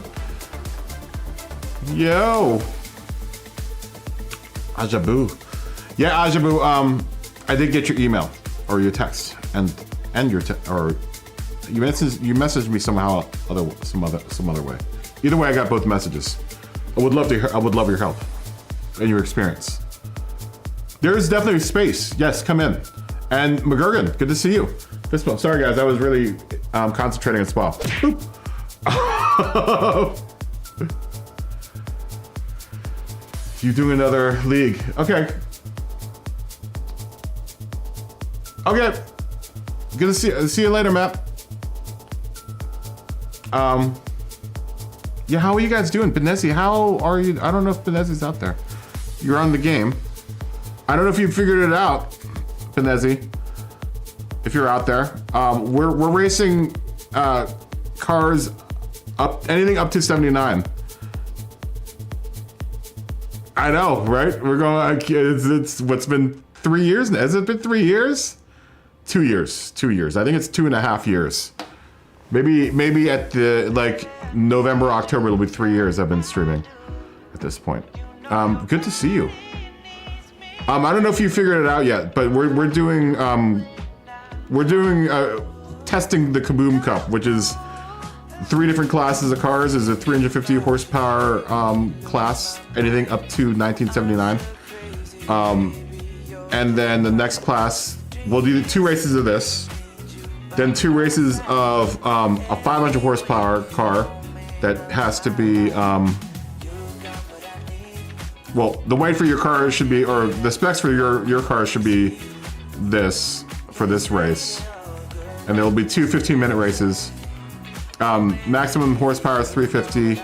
Yo. Ajabu. Yeah, Ajabu, I did get your email or your text and your you messaged me somehow some other way. Either way, I got both messages. I would love your help and your experience. There is definitely space. Yes, come in. And McGurgan, good to see you. Sorry guys, I was really concentrating on spa. You doing another league? Okay. Okay. Good to see you later, Matt. Yeah, how are you guys doing? Benezzi, how are you? I don't know if Benezzi's out there. You're on the game. I don't know if you figured it out, Benezzi. If you're out there. We're racing cars anything up to 79. I know, right? We're going, it's what's been 3 years now. Has it been 3 years? 2 years. 2 years. I think it's 2.5 years. Maybe at the November, October, it'll be 3 years I've been streaming at this point. Good to see you. I don't know if you figured it out yet, but we're doing testing the KaBoom Cup, which is 3 different classes of cars. There's a 350 horsepower class, anything up to 1979. And then the next class, we'll do 2 races of this. Then 2 races of a 500 horsepower car that has to be, well, the weight for your car should be, or the specs for your car should be this, for this race. And there will be 2 15-minute races. Maximum horsepower is 350,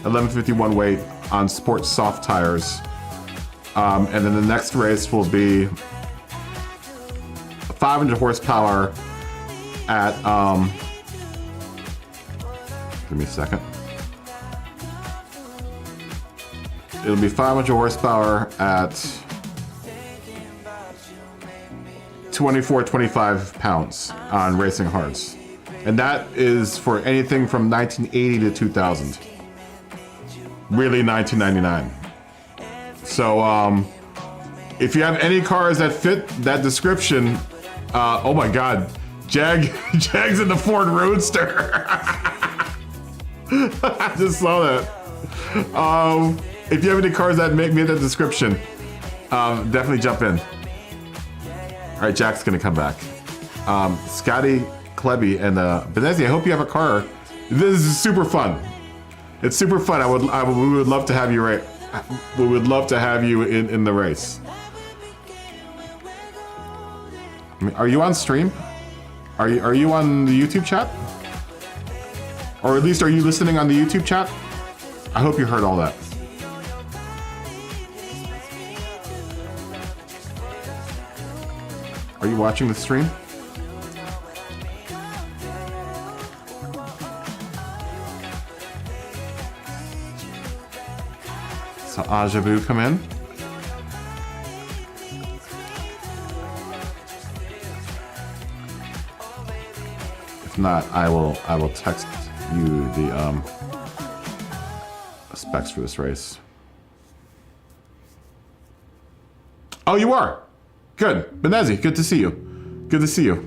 1151 weight on sport soft tires. And then the next race will be 500 horsepower at, give me a second. It'll be 500 horsepower at 25 pounds on racing hards. And that is for anything from 1980 to 2000. Really 1999. So if you have any cars that fit that description, oh my God, Jag's in the Ford Roadster. I just saw that. If you have any cars that meet that description, definitely jump in. All right, Jack's gonna come back. Scotty, Klebby, and Benezzi, I hope you have a car. This is super fun. It's super fun. We would love to have you we would love to have you in the race. I mean, are you on stream? Are you on the YouTube chat? Or at least are you listening on the YouTube chat? I hope you heard all that. Are you watching the stream? So Ajabu come in. If not, I will text you the specs for this race. Oh, you are? Good. Benezi, good to see you. Good to see you.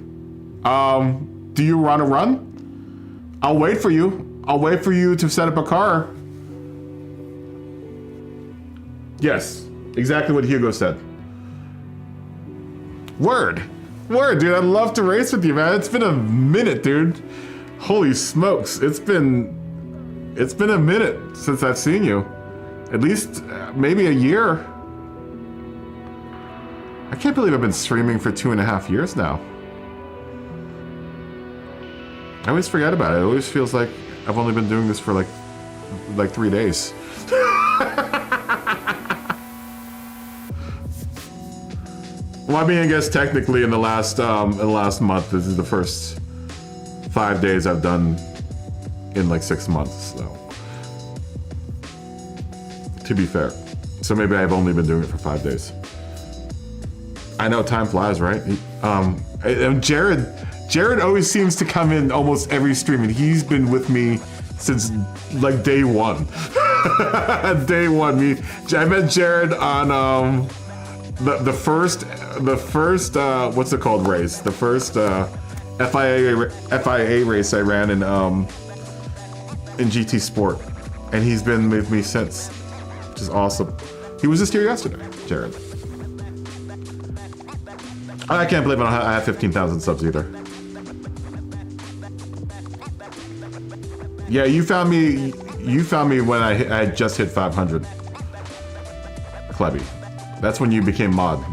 Do you want to run? I'll wait for you. I'll wait for you to set up a car. Yes, exactly what Hugo said. Word, dude. I'd love to race with you, man. It's been a minute, dude. Holy smokes, it's been a minute since I've seen you. At least maybe a year. I can't believe I've been streaming for 2.5 years now. I always forget about it. It always feels like I've only been doing this for like 3 days. Well, I mean, I guess technically in the last month, this is the first 5 days I've done in like 6 months. So, to be fair, so maybe I've only been doing it for 5 days. I know time flies, right? And Jared always seems to come in almost every stream, and he's been with me since like day one. Day one. I met Jared on the first what's it called race? The first FIA race I ran in GT Sport, and he's been with me since, which is awesome. He was just here yesterday, Jared. I can't believe I have 15,000 subs either. Yeah, you found me when I had just hit 500. Klebby. That's when you became mod.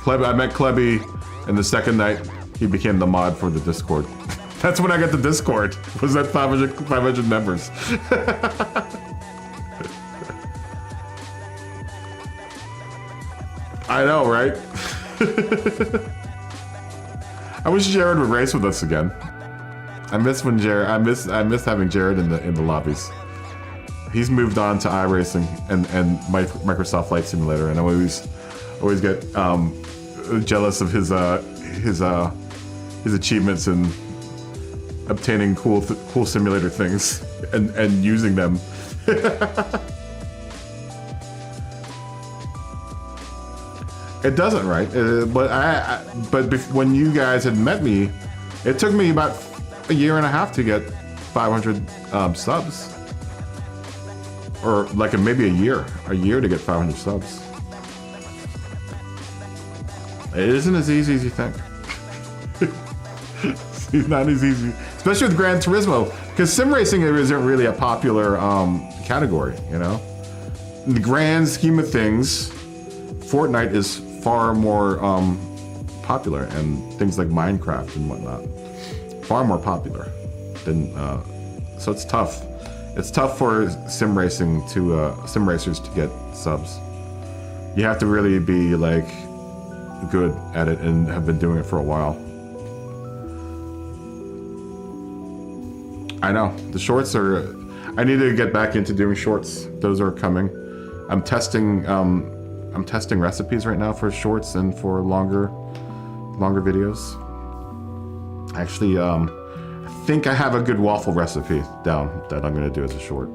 I met Klebby, and the second night he became the mod for the Discord. That's when I got the Discord. Was at 500 members. I know, right? I wish Jared would race with us again. I miss having Jared in the lobbies. He's moved on to iRacing and Microsoft Flight Simulator, and I always get jealous of his achievements in obtaining cool simulator things and using them. It doesn't, right? But when you guys had met me, it took me about 1.5 years to get 500 subs, or like maybe a year to get 500 subs. It isn't as easy as you think. It's not as easy, especially with Gran Turismo, because sim racing isn't really a popular category. You know, in the grand scheme of things, Fortnite is far more popular, and things like Minecraft and whatnot, far more popular than. So it's tough. It's tough for sim racers to get subs. You have to really be like good at it and have been doing it for a while. I know the shorts are. I need to get back into doing shorts. Those are coming. I'm testing recipes right now for shorts and for longer videos. Actually, I think I have a good waffle recipe down that I'm gonna do as a short.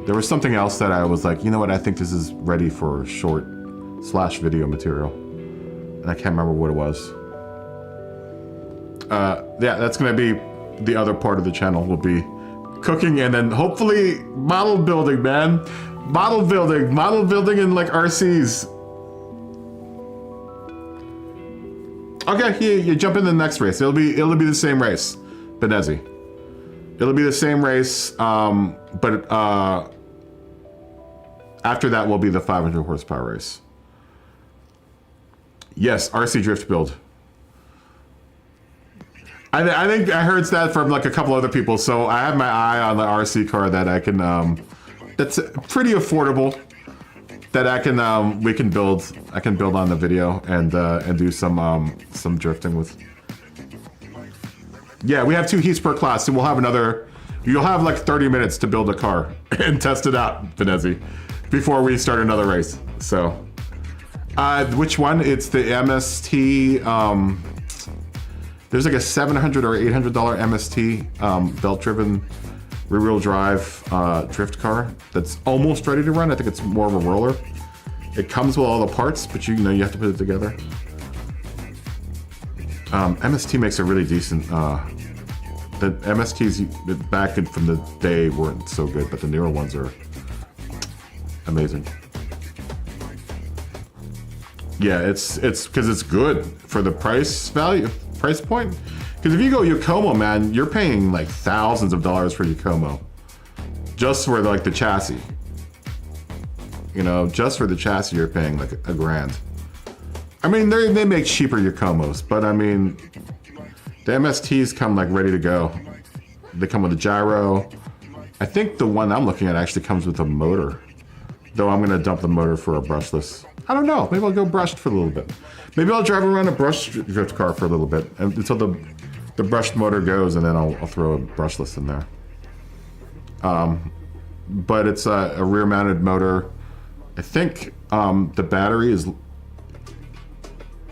There was something else that I was like, you know what? I think this is ready for short / video material, and I can't remember what it was. Yeah, that's gonna be the other part of the channel. Will be cooking, and then hopefully model building, man. Model building in like RCs. Okay, you jump into the next race. It'll be the same race, Benezi. It'll be the same race, but after that will be the 500 horsepower race. Yes, RC drift build. I think I heard that from like a couple other people, so I have my eye on the RC car that I can, that's pretty affordable, that I can, we can build, I can build on the video and do some drifting with. Yeah, we have 2 heats per class, so we'll have another, you'll have like 30 minutes to build a car and test it out, Vanezzi, before we start another race, so. Which one? It's the MST, there's like a $700 or $800 MST belt-driven rear-wheel drive drift car that's almost ready to run. I think it's more of a roller. It comes with all the parts, but you know you have to put it together. MST makes a really decent. The MSTs back from the day weren't so good, but the newer ones are amazing. Yeah, it's because it's good for the price point. Because if you go Yokomo, man, you're paying like thousands of dollars for Yokomo, just for like the chassis. You know, just for the chassis, you're paying like a grand. I mean, they make cheaper Yokomos, but I mean, the MSTs come like ready to go. They come with a gyro. I think the one I'm looking at actually comes with a motor, though I'm gonna dump the motor for a brushless. I don't know, maybe I'll go brushed for a little bit. Maybe I'll drive around a brushed drift car for a little bit until the brushed motor goes, and then I'll throw a brushless in there. But it's a rear-mounted motor. I think the battery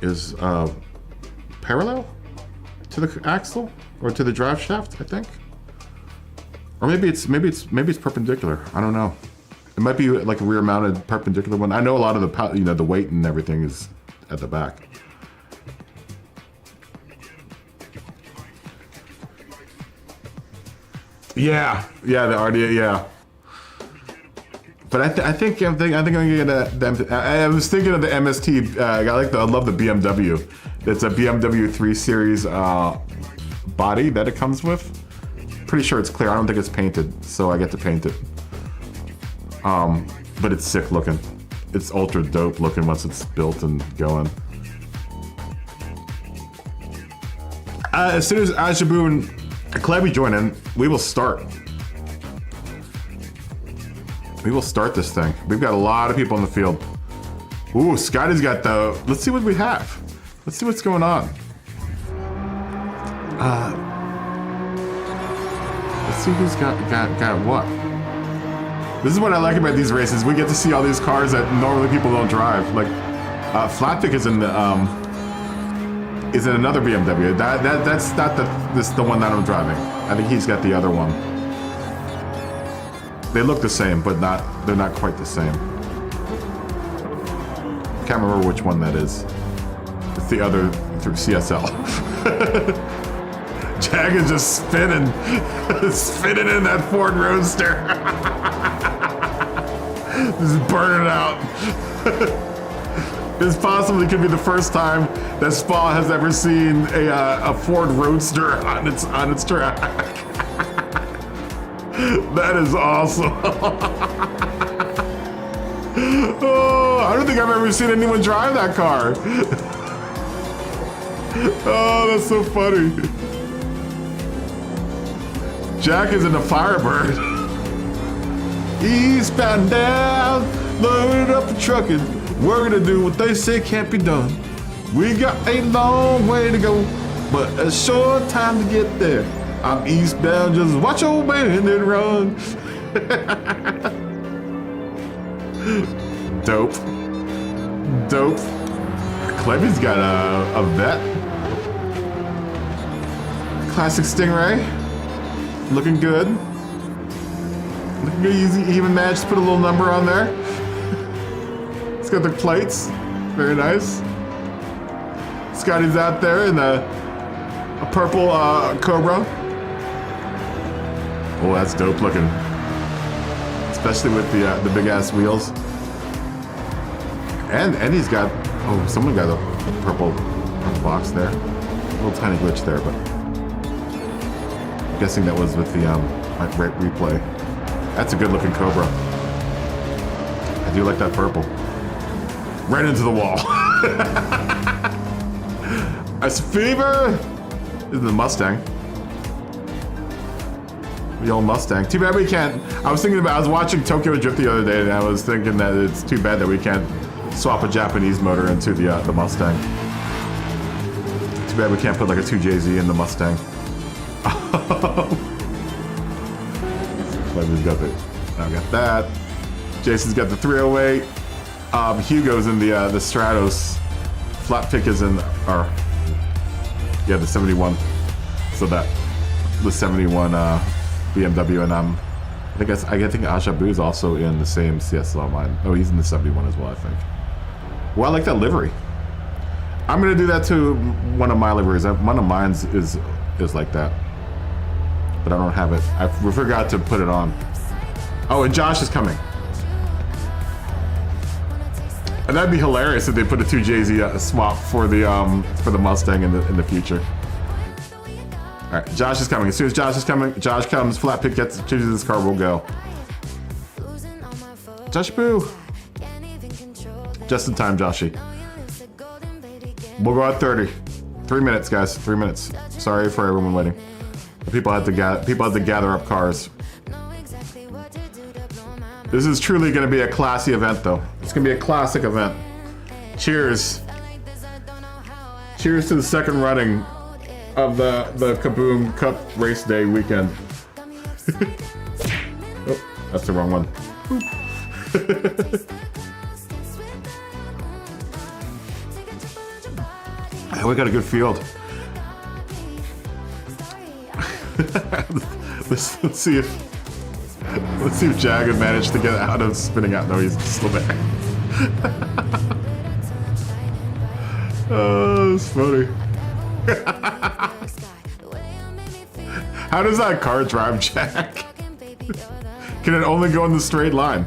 is parallel to the axle or to the drive shaft, I think. Or maybe it's perpendicular. I don't know. It might be like a rear-mounted perpendicular one. I know a lot of the the weight and everything is at the back. Yeah, the RDA, yeah. But I think I'm gonna get I was thinking of the MST. I love the BMW. It's a BMW 3 Series body that it comes with. Pretty sure it's clear. I don't think it's painted, so I get to paint it. But it's sick looking. It's ultra dope looking once it's built and going. As soon as Ajabu and Klebby join in, we will start. We will start this thing. We've got a lot of people in the field. Ooh, Scotty's got the. Let's see what we have. Let's see what's going on. Let's see who's got what. This is what I like about these races. We get to see all these cars that normally people don't drive. Like, Flatpick is in another BMW. That's not the one that I'm driving. I think he's got the other one. They look the same, but they're not quite the same. Can't remember which one that is. It's the other through CSL. Jag is just spinning in that Ford Roadster. Just burning out. This possibly could be the first time that Spa has ever seen a Ford Roadster on its track. That is awesome. Oh, I don't think I've ever seen anyone drive that car. Oh, that's so funny. Jack is in the Firebird. Eastbound down, loaded up for trucking. We're gonna do what they say can't be done. We got a long way to go, but a short time to get there. I'm eastbound, just watch old bandit run. Dope. Clebby's got a vet. Classic Stingray. Looking good. Looking good. He even managed to put a little number on there. It's got the plates. Very nice. Scotty's out there in a purple Cobra. Oh, that's dope looking. Especially with the big ass wheels. And he's got, oh, someone got a purple box there. A little tiny glitch there, but I'm guessing that was with the replay. That's a good looking Cobra. I do like that purple. Right into the wall. That's fever. This is the Mustang. The old Mustang. Too bad we can't. I was watching Tokyo Drift the other day, and I was thinking that it's too bad that we can't swap a Japanese motor into the Mustang. Too bad we can't put like a 2JZ in the Mustang. We've got I got that. Jason's got the 308. Hugo's in the Stratos. Flat pick is in the 71. So that the 71 BMW, and I think Ashabu is also in the same CSL line. Oh, he's in the 71 as well, I think. Well, I like that livery. I'm gonna do that to one of my liveries. One of mine's is like that, but I don't have it. I forgot to put it on. Oh, and Josh is coming. And that'd be hilarious if they put a 2JZ swap for the Mustang in the future. All right, Josh is coming. As soon as Josh comes, Flat Pick chooses this car, we'll go. Josh Boo. Just in time, Joshy. We'll go at 30. 3 minutes, guys. 3 minutes. Sorry for everyone waiting. People had to gather up cars. This is truly going to be a classy event, though. It's going to be a classic event. Cheers. Cheers to the second running of the KaBoom Cup race day weekend. Oh, that's the wrong one. We got a good field. Let's see if Jag had managed to get out of spinning out. No, he's still there. Oh, it's funny. How does that car drive, Jag? Can it only go in the straight line?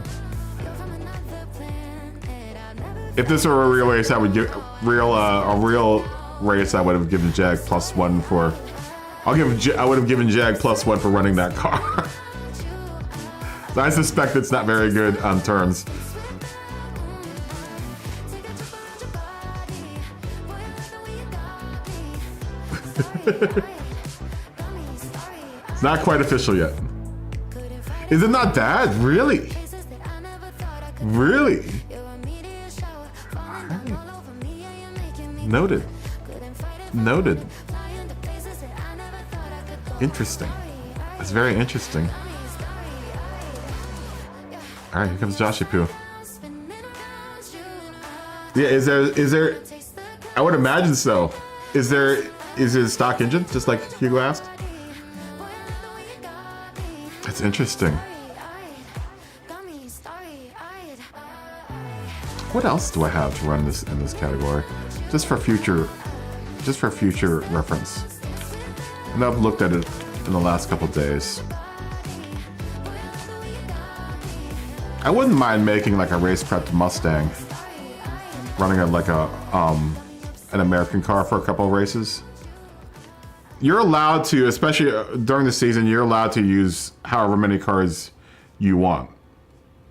If this were a real race, I would give a real race. I would have given Jag +1 for. I would have given Jag +1 for running that car. I suspect it's not very good on turns. It's not quite official yet. Is it not that? Really? Really? Right. Noted. Noted. Interesting. It's very interesting. All right, here comes Joshy Poo. Yeah, is there? I would imagine so. Is it a stock engine, just like Hugo asked? That's interesting. What else do I have to run this in this category? Just for future reference. And I've looked at it in the last couple days. I wouldn't mind making like a race prepped Mustang, running it like an American car for a couple of races. You're allowed to, especially during the season, you're allowed to use however many cars you want,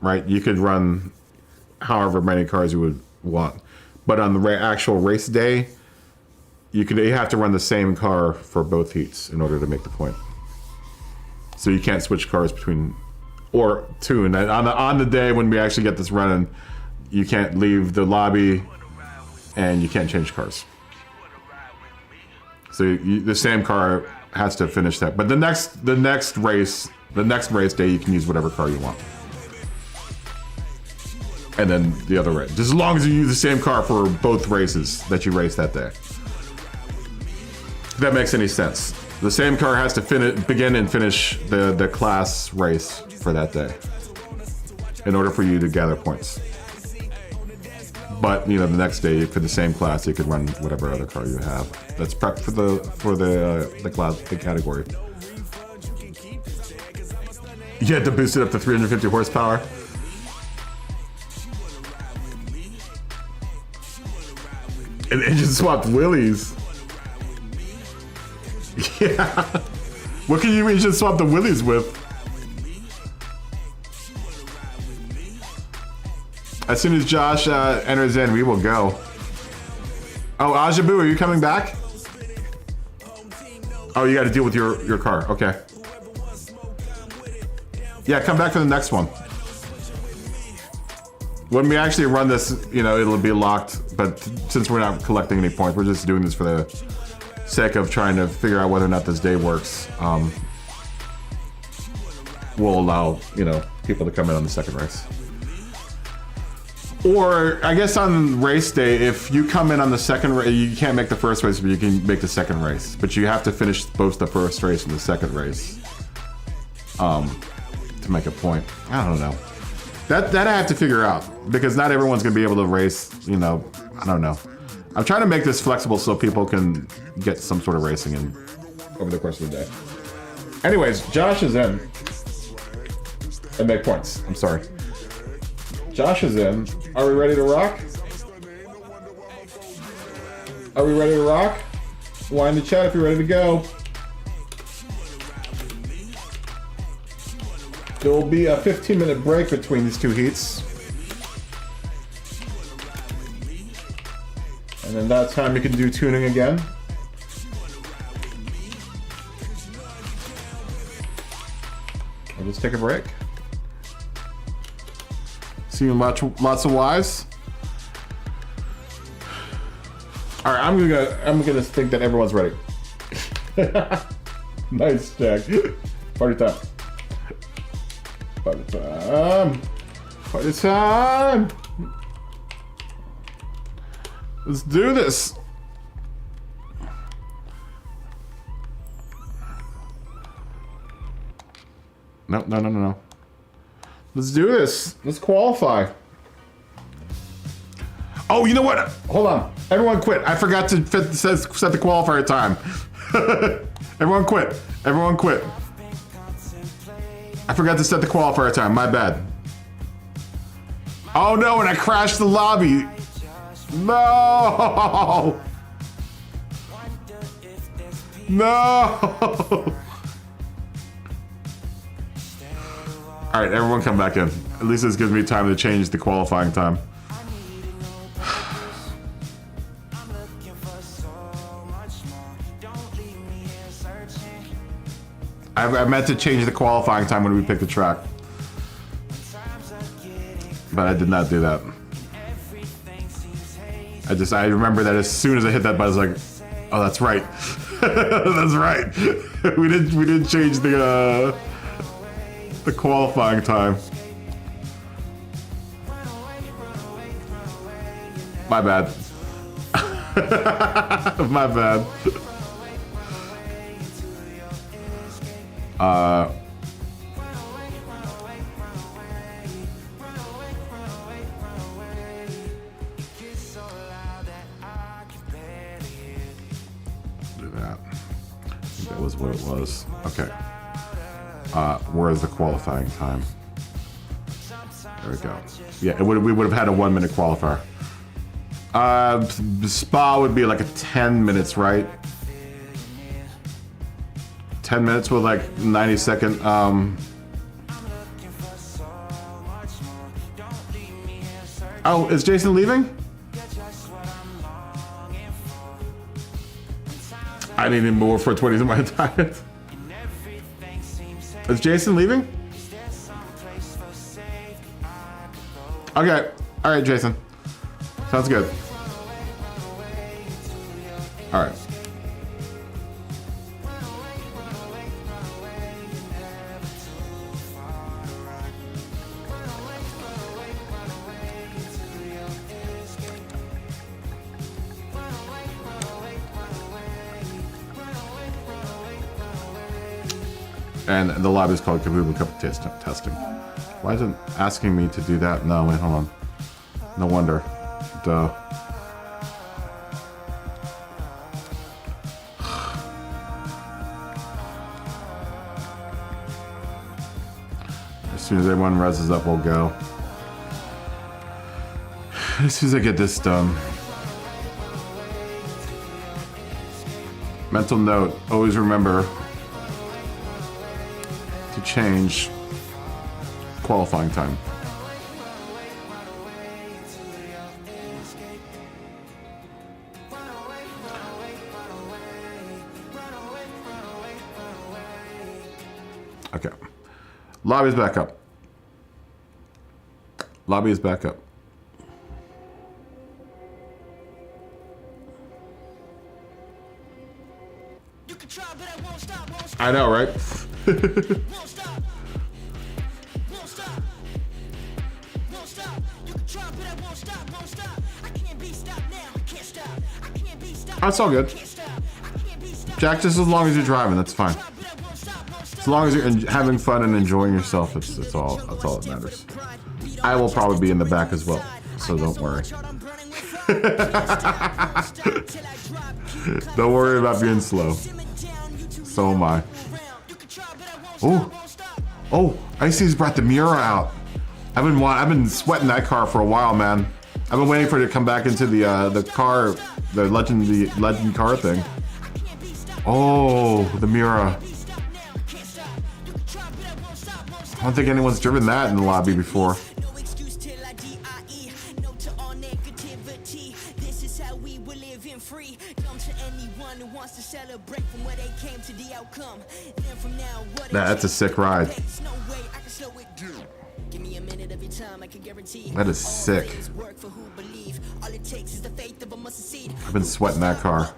right? You could run however many cars you would want, but on the actual race day, you have to run the same car for both heats in order to make the point. So you can't switch cars between. Or tune on the day when we actually get this running, you can't leave the lobby, and you can't change cars. So the same car has to finish that. But the next race day, you can use whatever car you want. And then the other race, just as long as you use the same car for both races that you race that day. If that makes any sense. The same car has to begin and finish the class race for that day in order for you to gather points. But the next day for the same class, you could run whatever other car you have that's prepped for the category. You had to boost it up to 350 horsepower. And engine swapped Willys. Yeah. What can you engine swap the Willys with? As soon as Josh enters in, we will go. Oh, Ajabu, are you coming back? Oh, you got to deal with your car. Okay. Yeah, come back for the next one. When we actually run this, you know, it'll be locked. But since we're not collecting any points, we're just doing this for the sake of trying to figure out whether or not this day works. We'll allow, you know, people to come in on the second race. Or, I guess on race day, if you come in on the second race, you can't make the first race, but you can make the second race. But you have to finish both the first race and the second race to make a point. I don't know. That I have to figure out, because not everyone's going to be able to race, you know, I don't know. I'm trying to make this flexible so people can get some sort of racing in over the course of the day. Anyways, Josh is in. And make points. I'm sorry. Josh is in. Are we ready to rock? Are we ready to rock? Why in the chat if you're ready to go. There will be a 15-minute break between these two heats. And then that time you can do tuning again. I'll just take a break. Seeing lots of Ys. All right, I'm gonna think that everyone's ready. Nice, Jack. Party time. Party time. Party time. Let's do this. No. Let's do this. Let's qualify. Oh, you know what? Hold on. Everyone quit. I forgot to set the qualifier time. Everyone quit. Everyone quit. I forgot to set the qualifier time. My bad. Oh no, and I crashed the lobby. No! No! All right, everyone come back in. At least this gives me time to change the qualifying time. I meant to change the qualifying time when we picked the track. But I did not do that. I remember that as soon as I hit that button, I was like, oh, that's right. That's right. We didn't change the qualifying time. My bad. My bad. Do that. I think that was what it was. Okay. Where's the qualifying time? There we go. Yeah, we would have had a 1 minute qualifier. Spa would be like a 10 minutes, right? 10 minutes with like 90-second. Oh, is Jason leaving? I need him more for 20 of my time. Is Jason leaving? Okay. All right, Jason. Sounds good. All right. And the lobby is called KaBoom Cup testing. Why is it asking me to do that? No, wait, hold on. No wonder. Duh. As soon as everyone reses up, we'll go. As soon as I get this done. Mental note, always remember to change qualifying time. Lobby's back up. Lobby is back up. I know, right? That's all good. Jack, just as long as you're driving, that's fine. As long as you're having fun and enjoying yourself, that's all that matters. I will probably be in the back as well, so don't worry. Don't worry about being slow. So am I. Oh, Icy's brought the Miura out. I've been sweating that car for a while, man. I've been waiting for it to come back into the car, the legend car thing. Oh, the Miura. I don't think anyone's driven that in the lobby before. That's a sick ride. That is sick. I've been sweating that car.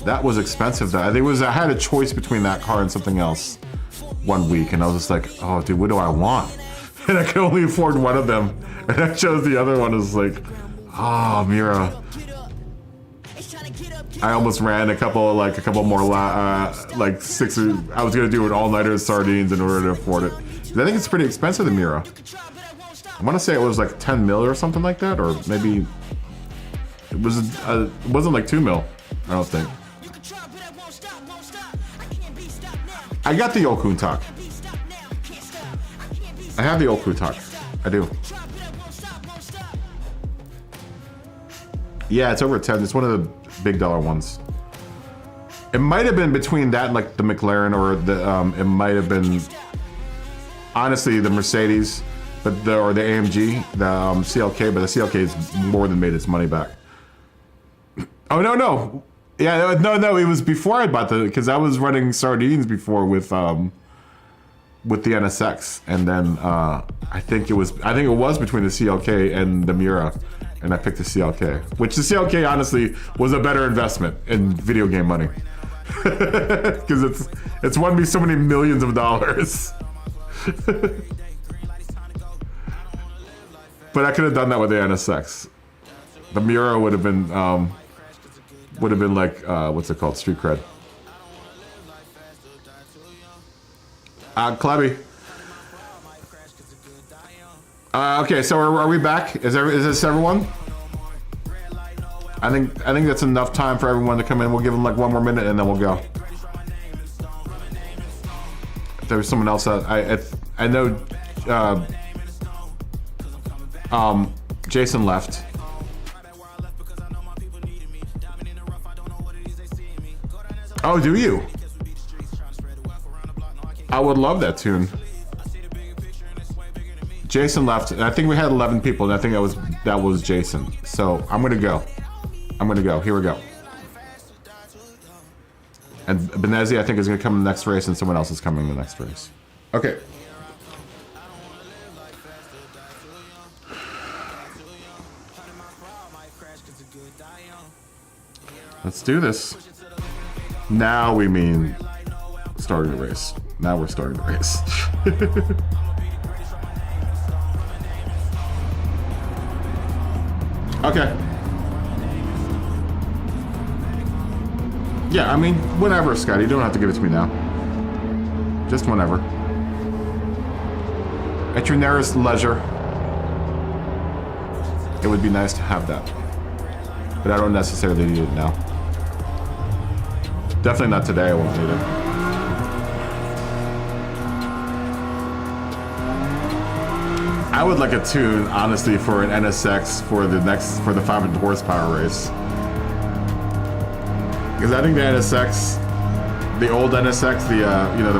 That was expensive though. I think I had a choice between that car and something else one week, and I was just like, oh dude, what do I want? And I could only afford one of them, and I chose the other one. As like, oh, Miura. I almost ran a couple more like 6. I was gonna do an all-nighter sardines in order to afford it. I think it's pretty expensive, the Miura. I want to say it was like 10 mil or something like that, or maybe it wasn't like 2 mil. I don't think. I got the old Countach. I have the old Countach. I do. Yeah, it's over 10. It's one of the big dollar ones. It might have been between that and like the McLaren, or it might have been honestly the Mercedes, or the AMG, the CLK, but the CLK has more than made its money back. Oh no. Yeah, no, it was before I bought because I was running sardines before with the NSX, and then I think it was between the CLK and the Miura, and I picked the CLK, which the CLK honestly was a better investment in video game money, because it's won me so many millions of dollars. But I could have done that with the NSX. The Miura would have been like what's it called? Street cred. Clabby. Okay, so are we back? Is this everyone? I think that's enough time for everyone to come in. We'll give them like 1 more minute and then we'll go. If there was someone else I know. Jason left. Oh, do you? I would love that tune. Jason left, and I think we had 11 people, and I think that was Jason. So I'm gonna go. Here we go. And Benezi, I think, is gonna come in the next race, and someone else is coming in the next race. Okay. Let's do this. Now we mean starting the race. Now we're starting the race. Okay. Yeah, I mean, whenever, Scotty. You don't have to give it to me now. Just whenever. At your nearest leisure. It would be nice to have that. But I don't necessarily need it now. Definitely not today, I won't need it. I would like a tune, honestly, for an NSX for the 500 horsepower race. Because I think the NSX, the old NSX, the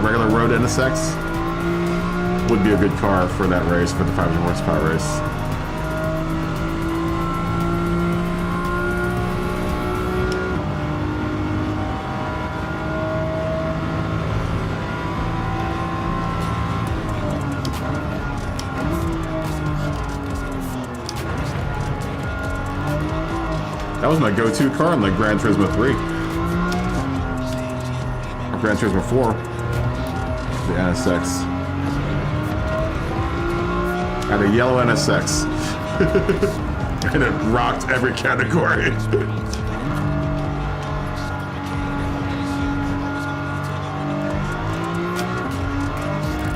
regular road NSX, would be a good car for that race, for the 500 horsepower race. That was my go-to car in like Gran Turismo 3. Or Gran Turismo 4. The NSX. I had a yellow NSX. And it rocked every category.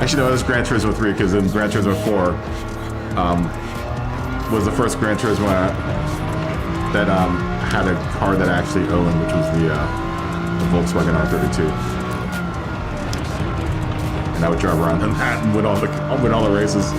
Actually, no, it was Gran Turismo 3 because in Gran Turismo 4 was the first Gran Turismo that had a car that I actually owned, which was the Volkswagen R32. And I would drive around in that and win all the races.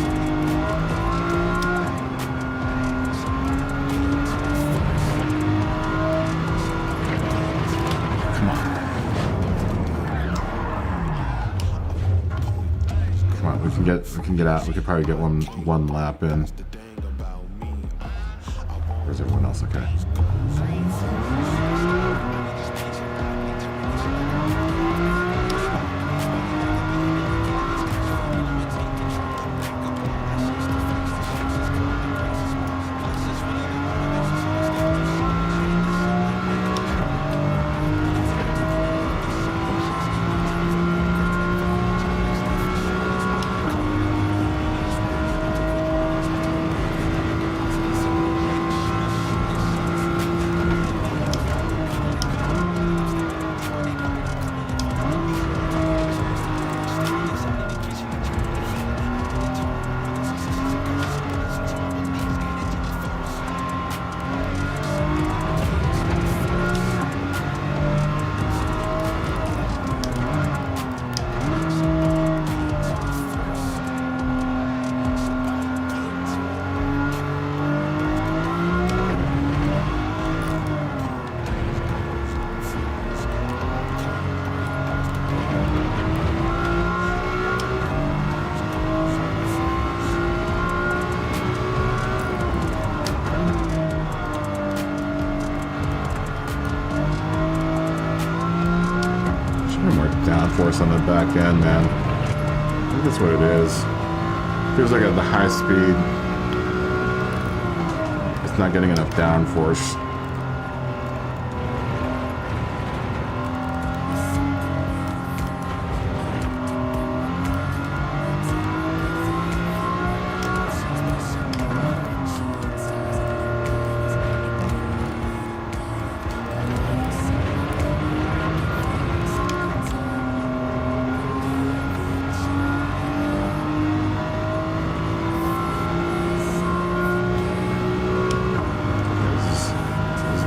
We can get out. We could probably get one lap in. Where's everyone else? Okay. Downforce on the back end, man. I think that's what it is. Feels like at the high speed, it's not getting enough downforce.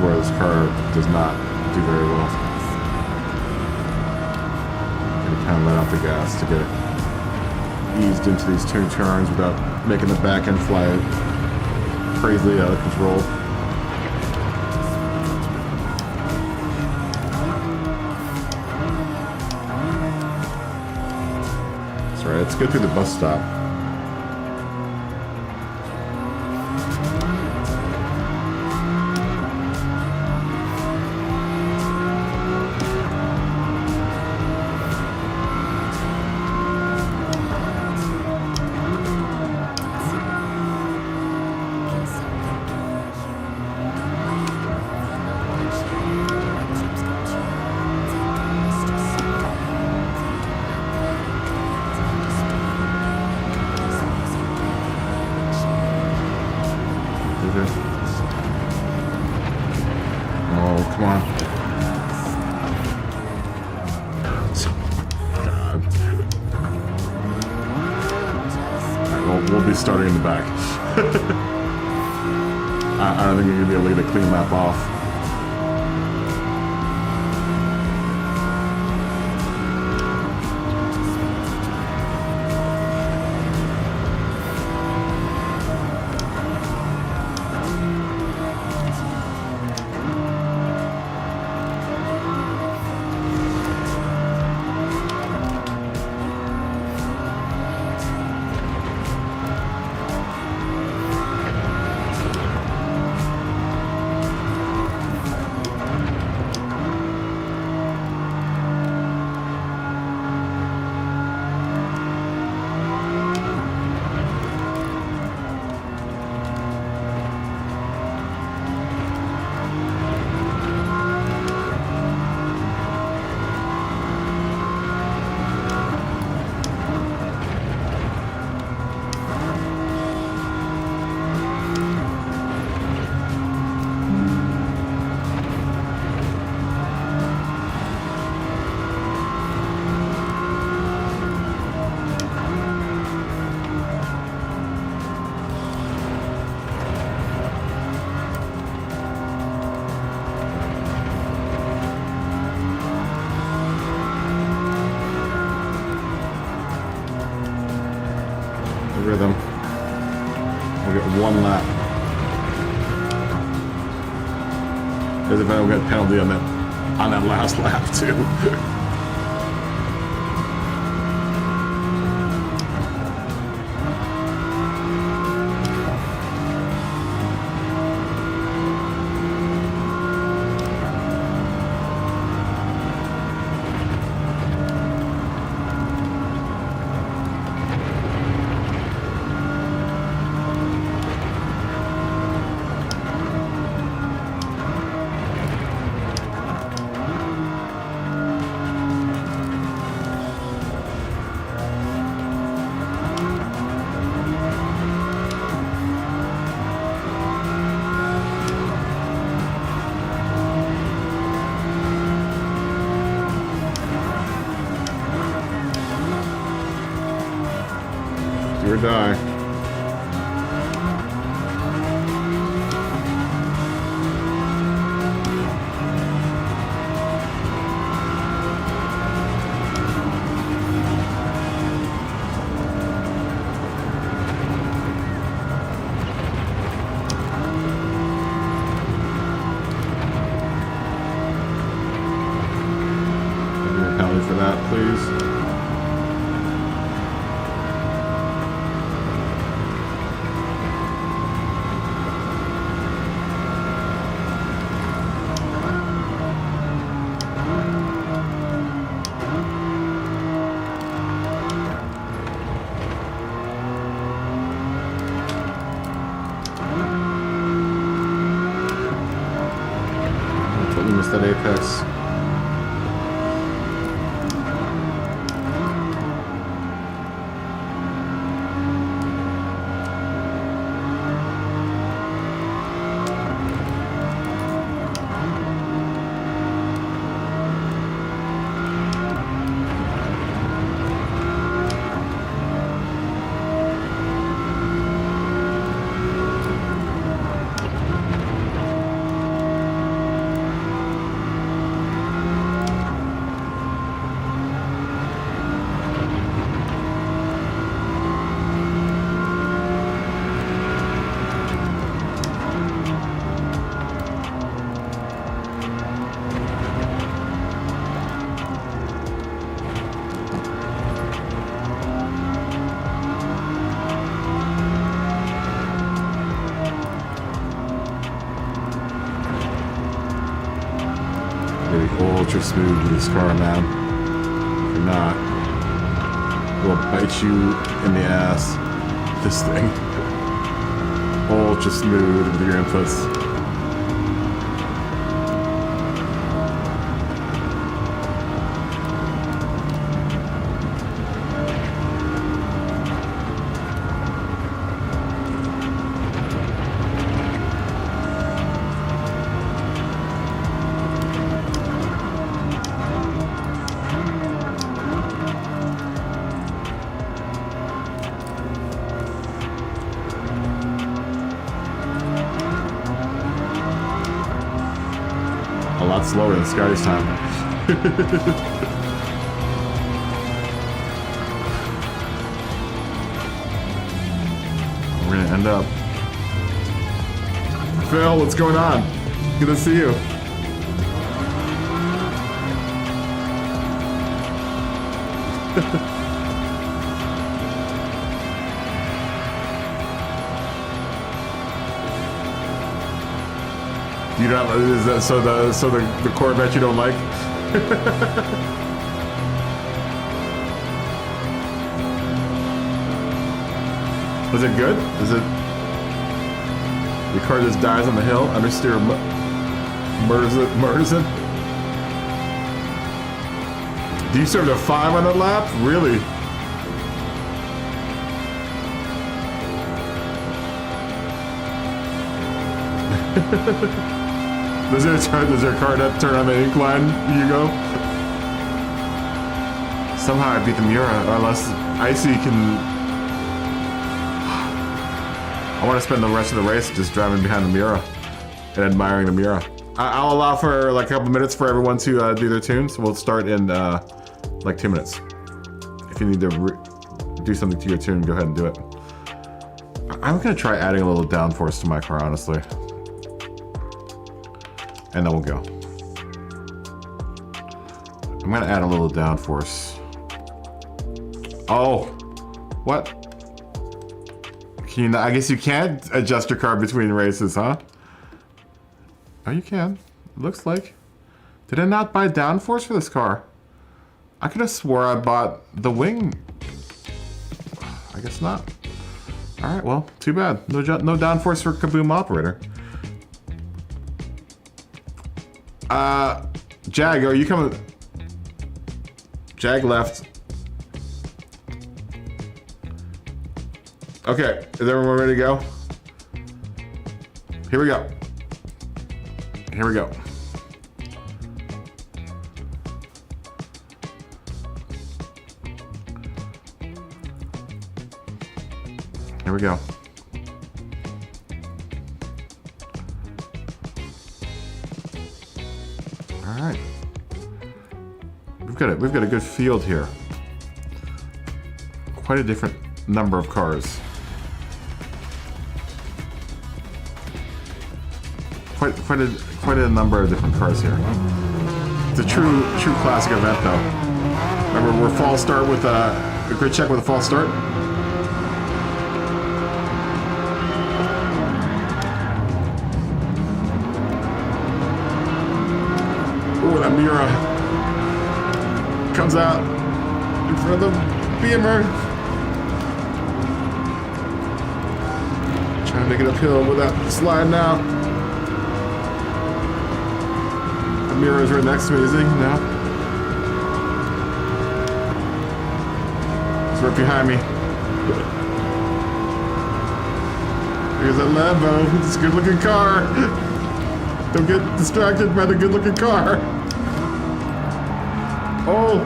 Where this car does not do very well. Gonna kind of let out the gas to get eased into these two turns without making the back end fly crazily out of control. That's right, let's go through the bus stop. Oh, come on. God. Alright, we'll be starting in the back. I don't think you're going to be able to get a clean lap off. We'll get 1 lap. Because if I don't get a penalty on that last lap too. Do or die. Give me a penalty for that, please. That apex. Ultra smooth with this car, man. If you're not, it will bite you in the ass. This thing. Ultra smooth with your inputs. A lot slower than Sky's time. We're gonna end up. Phil, what's going on? Good to see you. You don't. Is that so? The Corvette you don't like? Was it good? Is it? The car just dies on the hill. Understeer murders it. Do you serve a 5 on that lap? Really? Does their car not turn on the incline? You go. Somehow I beat the Miura, or unless Icy can. I want to spend the rest of the race just driving behind the Miura and admiring the Miura. I'll allow for like a couple minutes for everyone to do their tunes. We'll start in like 2 minutes. If you need to do something to your tune, go ahead and do it. I'm gonna try adding a little downforce to my car, honestly. And then we'll go. I'm gonna add a little downforce. Oh, what? Can you not, I guess you can't adjust your car between races, huh? Oh, you can. It looks like. Did I not buy downforce for this car? I could have swore I bought the wing. I guess not. All right, well, too bad. No downforce for Kaboom Operator. Jag, are you coming? Jag left. Okay, is everyone ready to go? Here we go. Here we go. Here we go. All right. We've got a good field here. Quite a different number of cars. Quite a number of different cars here. It's a true classic event though. Remember, we're false start with a grid check with a false start. Oh, that Miura comes out in front of the Beamer. Trying to make it uphill without sliding out. The Miura's right next to me, is he? No. He's right behind me. Here's that Lambo. It's a good looking car. Don't get distracted by the good looking car. Oh!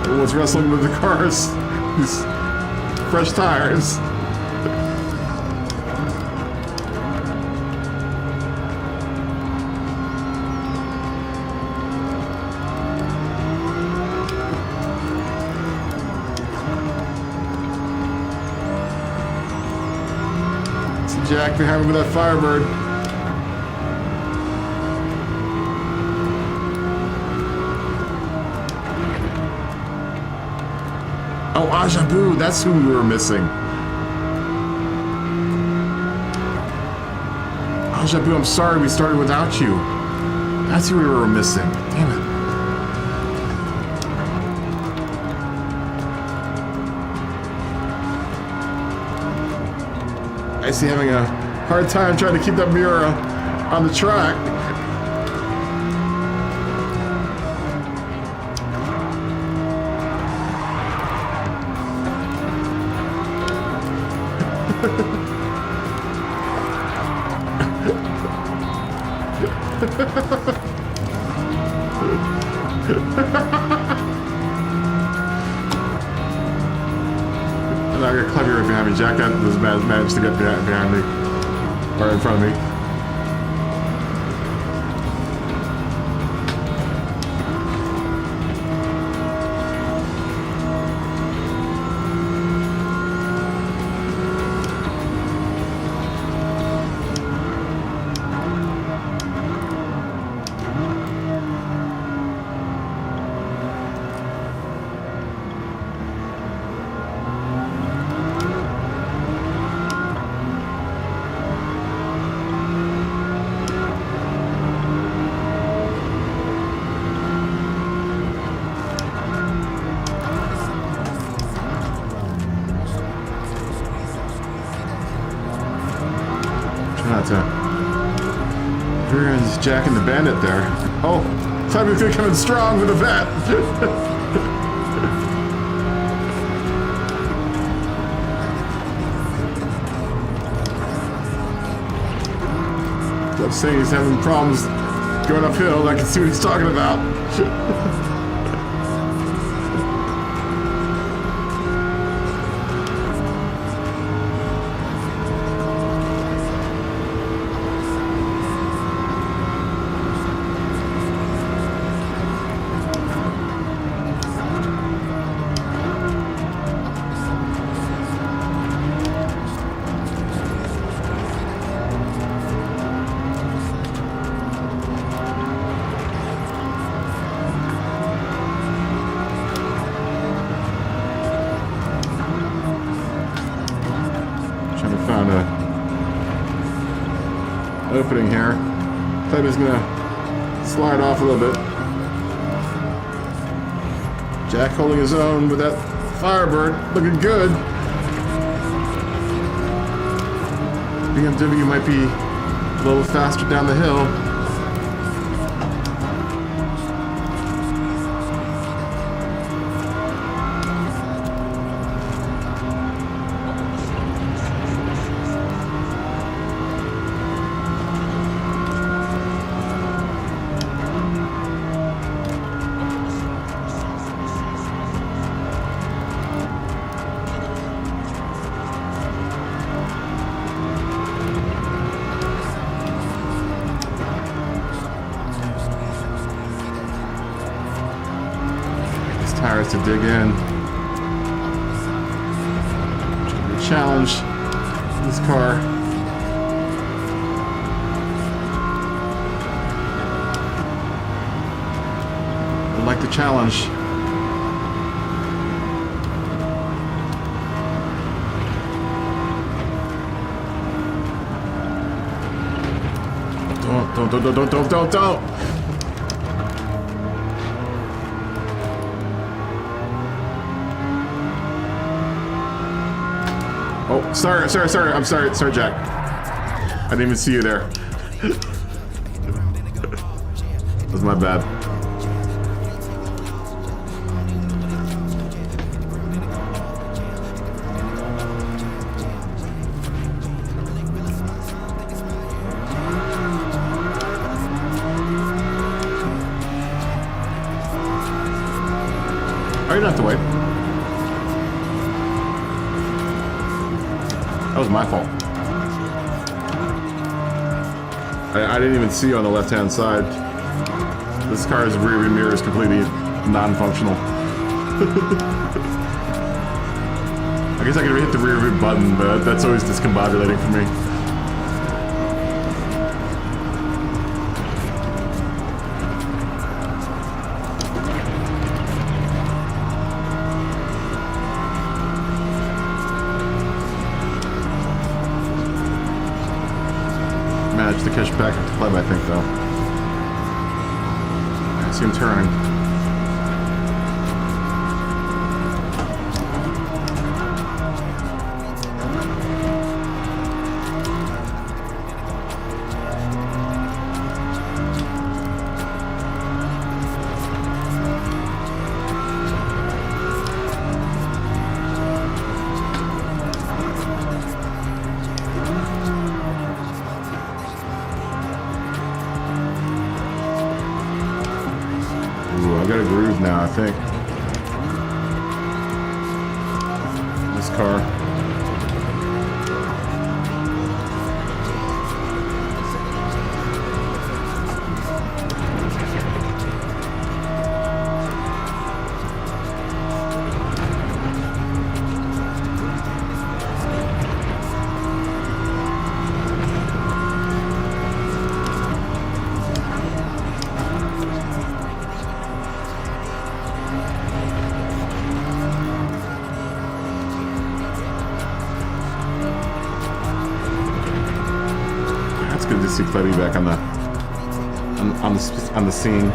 Everyone's wrestling with the cars. These fresh tires. Jack behind me with that Firebird. Oh, Ajabu, that's who we were missing. Ajabu, I'm sorry we started without you. That's who we were missing. Damn it. I see having a hard time trying to keep that Miura on the track. I got Clevy right behind me. Jack has managed to get behind me, or in front of me. Jack and the Bandit there. Oh, thought we were coming strong with a vet. I'm saying he's having problems going uphill. I can see what he's talking about. opening here. Clayton's gonna slide off a little bit. Jack holding his own with that Firebird, looking good. BMW might be a little faster down the hill. Tires to dig in. Challenge this car. I like the challenge. Don't. Oh, sorry. I'm sorry, Jack. I didn't even see you there. That was my bad. Oh, you don't have to wait. That was my fault. I didn't even see you on the left-hand side. This car's rear mirror is completely non-functional. I guess I could hit the rear view button, but that's always discombobulating for me. Managed to catch back up to Pleb, I think, though. I see him turning. I got a groove now, I think. This car. It's good to see Clebby back on the scene.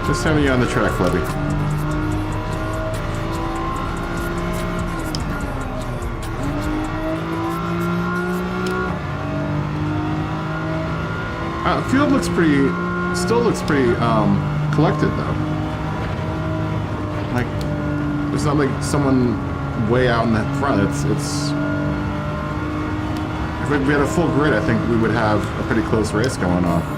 Just having you on the track, Clebby. Field looks pretty, still looks pretty collected though. Like, there's not like someone way out in the front. It's if we had a full grid, I think we would have a pretty close race going on.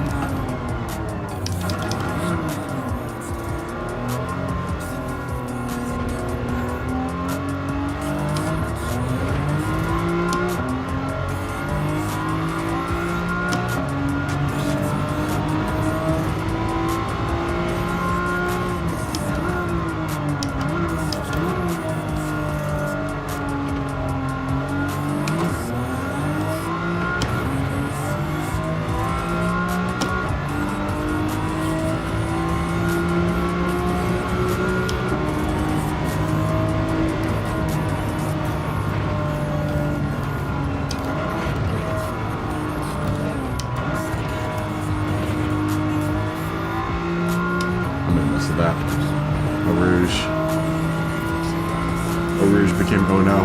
Oh no.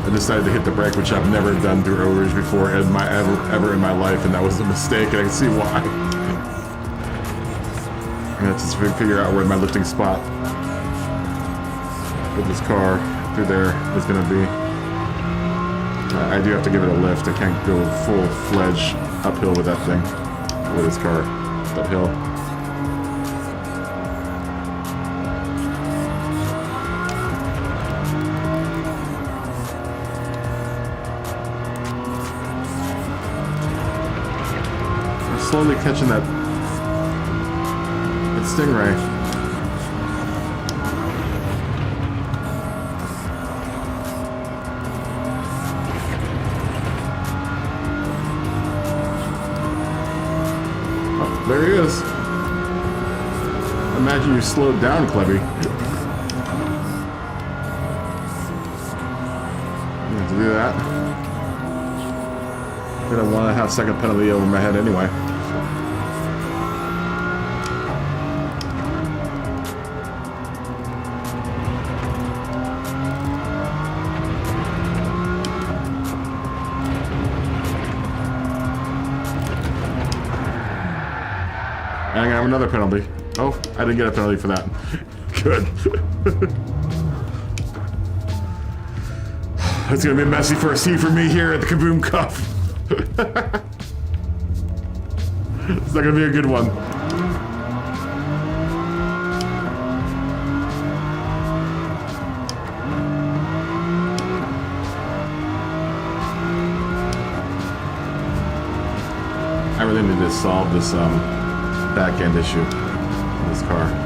I decided to hit the brake, which I've never done through Eau Rouge before ever in my life, and that was a mistake, and I can see why. I have to figure out where my lifting spot with this car through there is going to be. I do have to give it a lift. I can't go full-fledged uphill with that thing, with this car, that hill. I'm slowly catching that Stingray. There he is. Imagine you slowed down, Clebby. You have to do that. Got a 1.5 second penalty over my head anyway. And I'm gonna have another penalty. Oh, I didn't get a penalty for that. Good. It's gonna be a messy first heat for me here at the KaBoom Cup. It's not gonna be a good one. I really need to solve this back end issue in this car.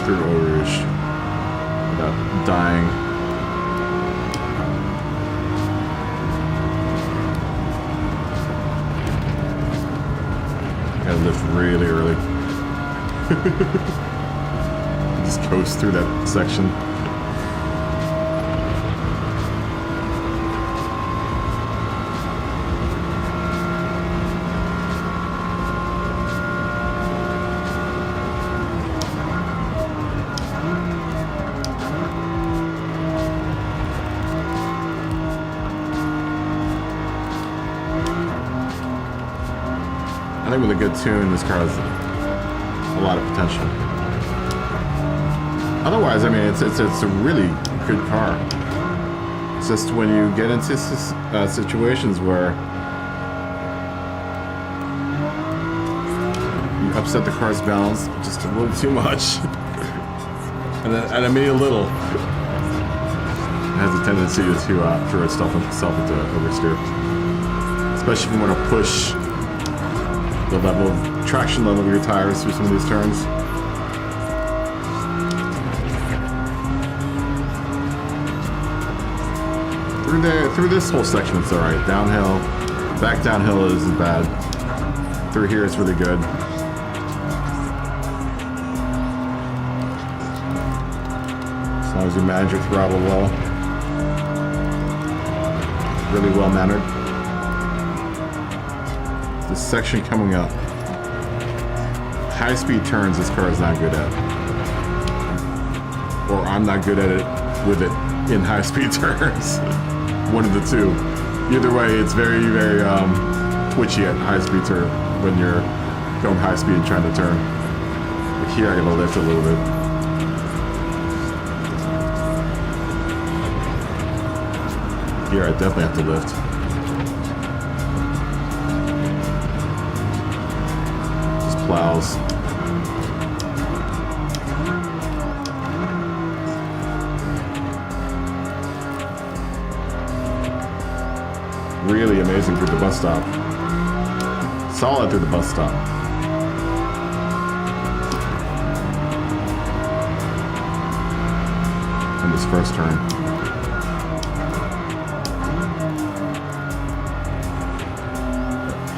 Through Eau Rouge without dying. Gotta lift really early. Just coast through that section. I think with a good tune, this car has a lot of potential. Otherwise, I mean, it's a really good car. It's just when you get into situations where you upset the car's balance just a little too much, and I mean a little, it has a tendency to throw itself into oversteer, especially if you want to push the level of traction level of your tires through some of these turns. Through this whole section it's alright. Downhill, back downhill isn't bad. Through here it's really good. As long as you manage your throttle well. Really well mannered. This section coming up. High-speed turns this car is not good at. Or I'm not good at it with it in high-speed turns. One of the two. Either way, it's very, very twitchy at high-speed turn when you're going high-speed and trying to turn. Like here I gotta lift a little bit. Here I definitely have to lift. Plows. really amazing through the bus stop. Solid through the bus stop. In this first turn.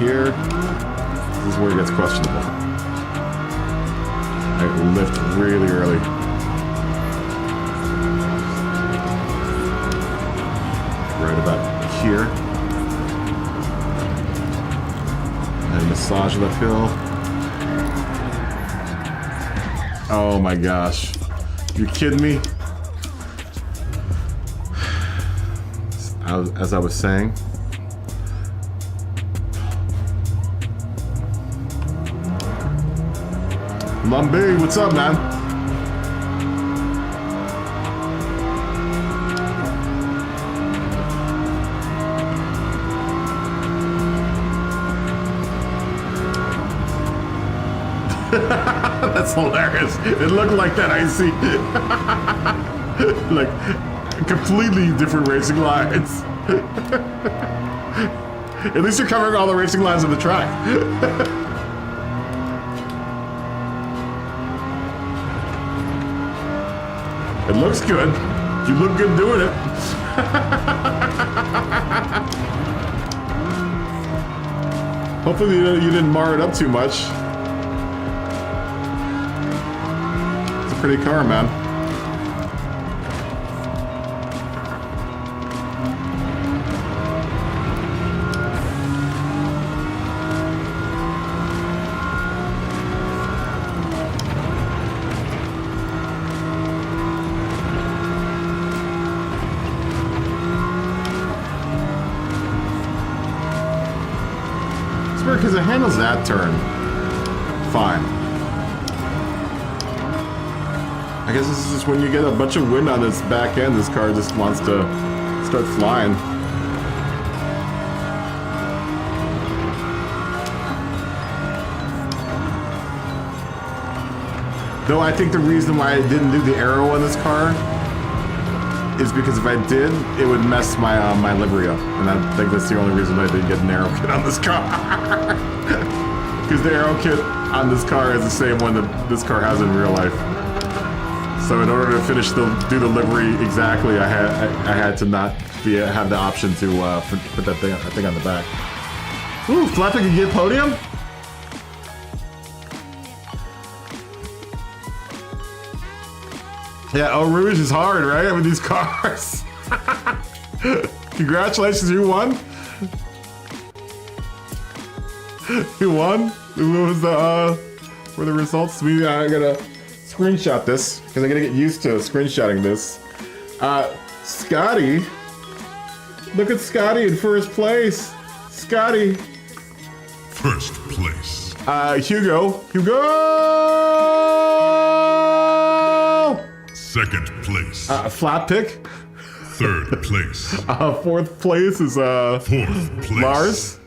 Here, this is where it gets questionable. I lift really early. Right about here. And massage it uphill. Oh my gosh. You kidding me? As I was saying. Lumby, what's up, man? That's hilarious. It looked like that IC. Like completely different racing lines. At least you're covering all the racing lines of the track. It looks good. You look good doing it. Hopefully you didn't mar it up too much. It's a pretty car, man. Because it handles that turn fine. I guess this is just when you get a bunch of wind on its back end, this car just wants to start flying. Though I think the reason why I didn't do the aero on this car is because if I did, it would mess my my livery up, and I think that's the only reason I didn't get an aero kit on this car. Because the aero kit on this car is the same one that this car has in real life. So in order to do the livery exactly, I had to not have the option to put that thing on the back. Ooh, Flappy can get podium. Yeah, Eau Rouge is hard, right? With these cars. Congratulations, you won. You won. What was were the results? I gotta screenshot this because I gotta get used to screenshotting this. Scotty, look at Scotty in first place. Scotty. First place. Hugo. Second place. Flat pick. Third place. Fourth place is Fourth place. Lars.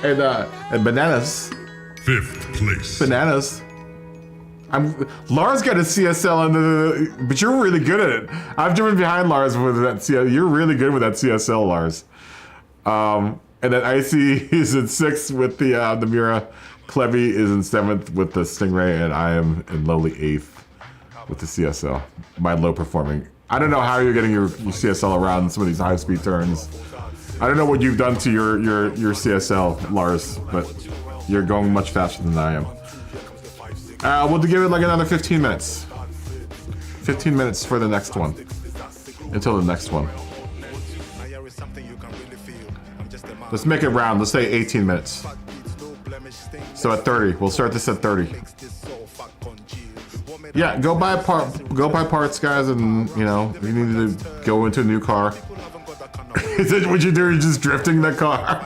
And Bananas. Fifth place. Bananas. Lars got a CSL but you're really good at it. I've driven behind Lars with that CSL. You're really good with that CSL, Lars. And then IC is in 6th with the Miura. Clevy is in 7th with the Stingray, and I am in lowly 8th with the CSL. My low performing. I don't know how you're getting your CSL around some of these high speed turns. I don't know what you've done to your CSL, Lars, but you're going much faster than I am. We'll give it like another 15 minutes. 15 minutes for the next one. Until the next one. Let's make it round. Let's say 18 minutes. So at 30. We'll start this at 30. Yeah, go buy parts, guys, and you know, you need to go into a new car. Is it what you do? You're just drifting the car.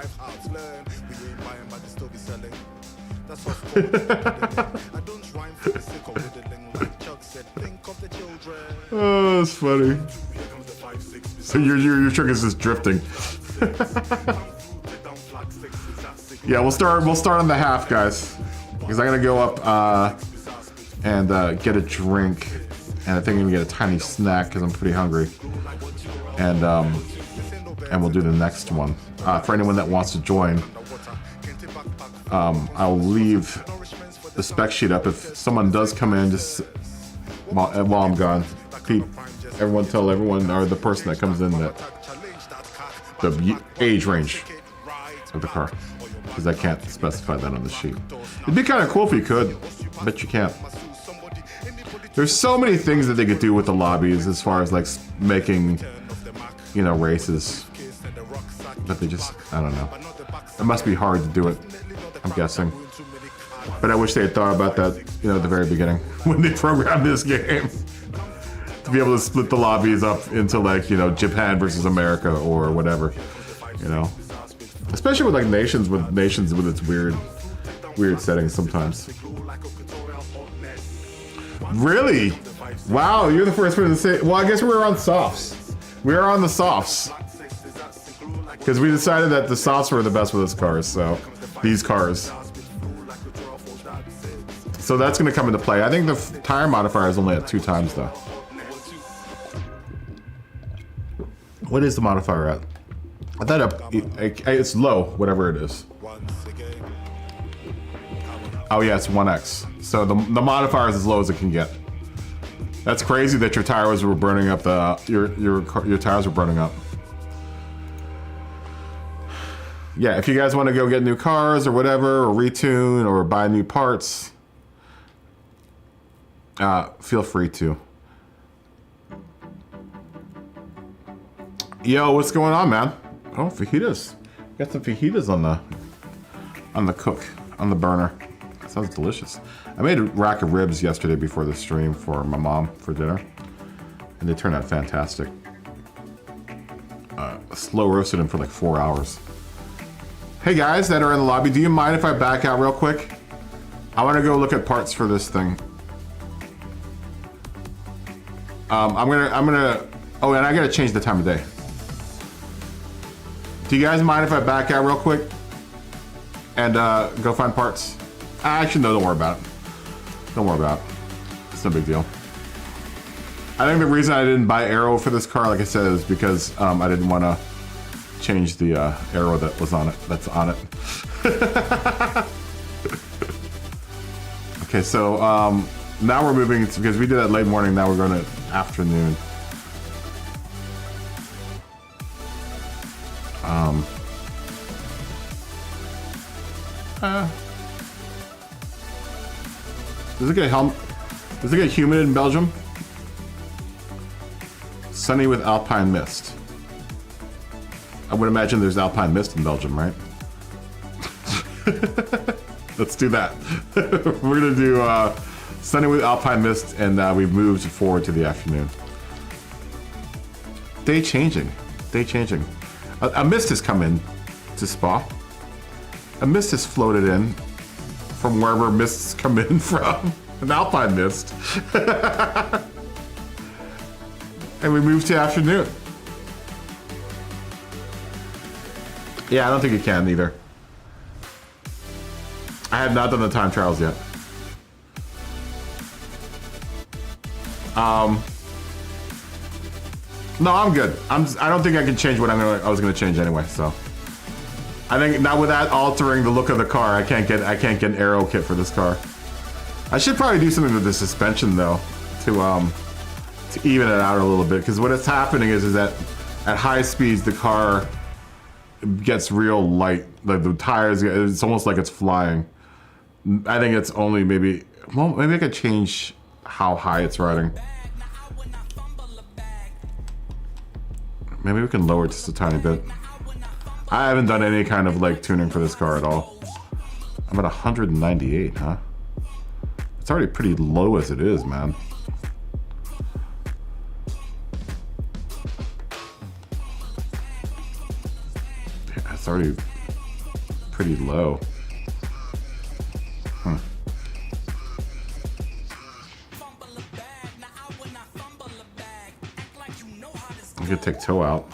Oh, that's funny. So your truck is just drifting. Yeah, we'll start on the half, guys, because I'm gonna go up and get a drink, and I think I'm gonna get a tiny snack because I'm pretty hungry. And and we'll do the next one. For anyone that wants to join, I'll leave the spec sheet up. If someone does come in, just while I'm gone, tell everyone, or the person that comes in, that the age range of the car, because I can't specify that on the sheet. It'd be kind of cool if you could, but you can't. There's so many things that they could do with the lobbies as far as like making, you know, races, but they just, I don't know. It must be hard to do it, I'm guessing. But I wish they had thought about that, you know, at the very beginning when they programmed this game. To be able to split the lobbies up into like, you know, Japan versus America or whatever, you know. Especially with like nations with its weird settings sometimes. Really? Wow, you're the first person to say. Well, I guess we were on softs. We are on the softs because we decided that the softs were the best with this cars. So these cars. So that's going to come into play. I think the tire modifier is only at 2 times though. What is the modifier at? I thought it's low, whatever it is. Oh yeah, it's 1x. So the modifier is as low as it can get. That's crazy that your tires were burning up. Your tires were burning up. Yeah, if you guys want to go get new cars or whatever, or retune or buy new parts, feel free to. Yo, what's going on, man? Oh, fajitas. Got some fajitas on the burner. Sounds delicious. I made a rack of ribs yesterday before the stream for my mom for dinner, and they turned out fantastic. Slow roasted them for like 4 hours. Hey guys that are in the lobby, do you mind if I back out real quick? I want to go look at parts for this thing. I'm gonna. Oh, and I gotta change the time of day. Do you guys mind if I back out real quick and go find parts? Actually, no, don't worry about it. Don't worry about it. It's no big deal. I think the reason I didn't buy arrow for this car, like I said, is because I didn't want to change the arrow that was on it. That's on it. Okay, so now we're moving because we did that late morning. Now we're going to afternoon. Does it get humid in Belgium? Sunny with alpine mist. I would imagine there's alpine mist in Belgium, right? Let's do that. We're gonna do sunny with alpine mist, and we've moved forward to the afternoon. Day changing. A mist has come in to Spa. A mist has floated in from wherever mists come in from. An alpine mist. And we moved to afternoon. Yeah, I don't think you can either. I have not done the time trials yet. No, I'm good. I don't think I can change what I was gonna change anyway, so. I think now with that altering the look of the car, I can't get an aero kit for this car. I should probably do something with the suspension though, to even it out a little bit, because what is happening is that at high speeds the car gets real light. Like the tires, it's almost like it's flying. I think it's only maybe I could change how high it's riding. Maybe we can lower it just a tiny bit. I haven't done any kind of like tuning for this car at all. I'm at 198, huh? It's already pretty low as it is, man. Yeah, it's already pretty low. I'm gonna take toe out.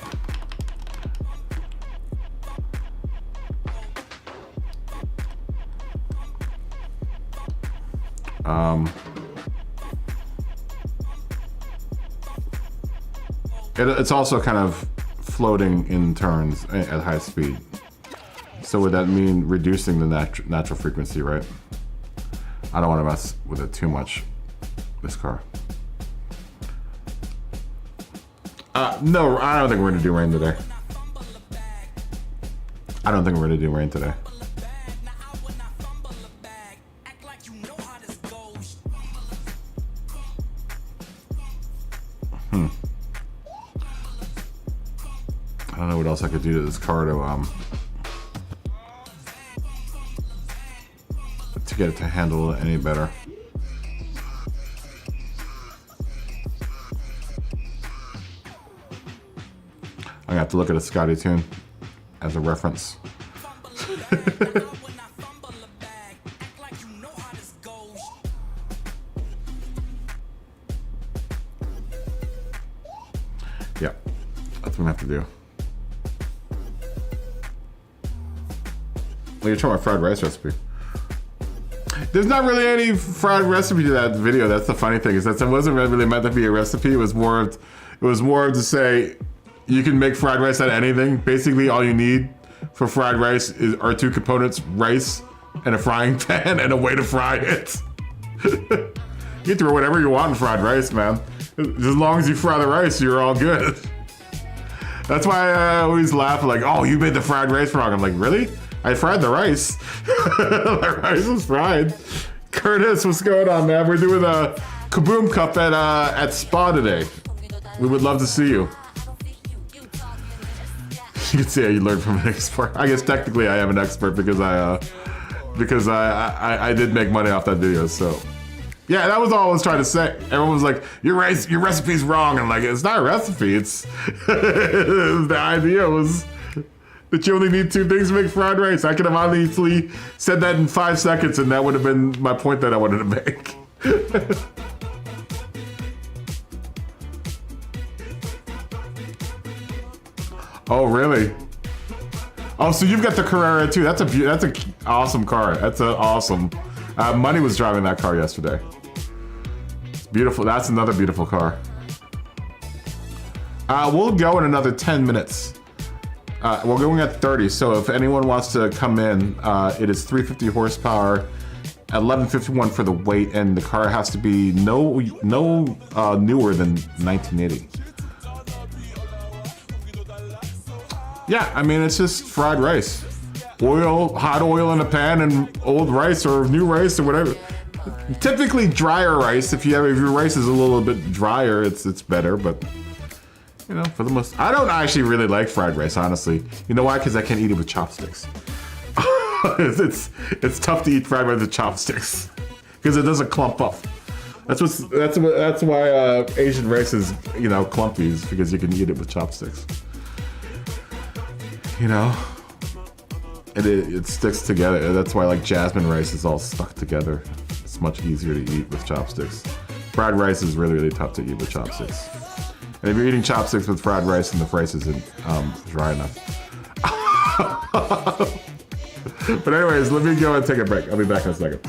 It's also kind of floating in turns at high speed. So would that mean reducing the natural frequency, right? I don't want to mess with it too much, this car. No, I don't think we're gonna do rain today. I don't think we're gonna do rain today. I don't know what else I could do to this car to get it to handle it any better. I'm gonna have to look at a Scotty tune as a reference. Yeah, that's what I'm gonna have to do. Well, you're trying my fried rice recipe. There's not really any fried recipe to that video. That's the funny thing, is that it wasn't really meant to be a recipe. It was more of to say you can make fried rice out of anything. Basically, all you need for fried rice are two components: rice and a frying pan and a way to fry it. You can throw whatever you want in fried rice, man. As long as you fry the rice, you're all good. That's why I always laugh like, "Oh, you made the fried rice wrong." I'm like, really? I fried the rice. The rice was fried. Curtis, what's going on, man? We're doing a KaBoom Cup at Spa today. We would love to see you. You can see how you learned from an expert. I guess technically I am an expert because I did make money off that video. So yeah, that was all I was trying to say. Everyone was like, your recipe's wrong. I'm like, it's not a recipe. It's the idea was that you only need two things to make fried rice. I could have obviously said that in 5 seconds and that would have been my point that I wanted to make. Oh, really? Oh, so you've got the Carrera too. That's a awesome car. That's an awesome. Money was driving that car yesterday. It's beautiful. That's another beautiful car. We'll go in another 10 minutes. We're going at 30, so if anyone wants to come in, it is 350 horsepower, 1151 for the weight, and the car has to be no newer than 1980. Yeah, I mean, it's just fried rice. Hot oil in a pan, and old rice or new rice or whatever. Typically drier rice. If your rice is a little bit drier, it's better, but you know, for the most, I don't actually really like fried rice, honestly. You know why? Because I can't eat it with chopsticks. It's tough to eat fried rice with chopsticks because it doesn't clump up. That's why Asian rice is, you know, clumpy, is because you can eat it with chopsticks. You know, it sticks together. That's why like jasmine rice is all stuck together. It's much easier to eat with chopsticks. Fried rice is really, really tough to eat with chopsticks. And if you're eating chopsticks with fried rice and the rice isn't dry enough. But anyways, let me go and take a break. I'll be back in a second.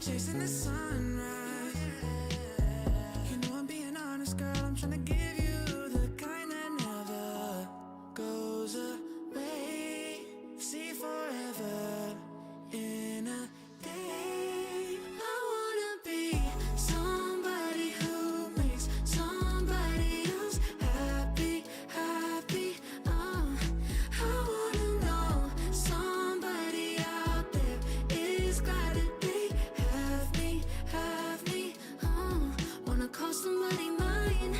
chasing the sunrise. You know I'm being honest, girl. I'm trying to give you the kind that never goes away. See forever in a day. I wanna be somebody who makes somebody else happy, happy. I wanna know somebody out there is glad that they have me, have me. Wanna call somebody mine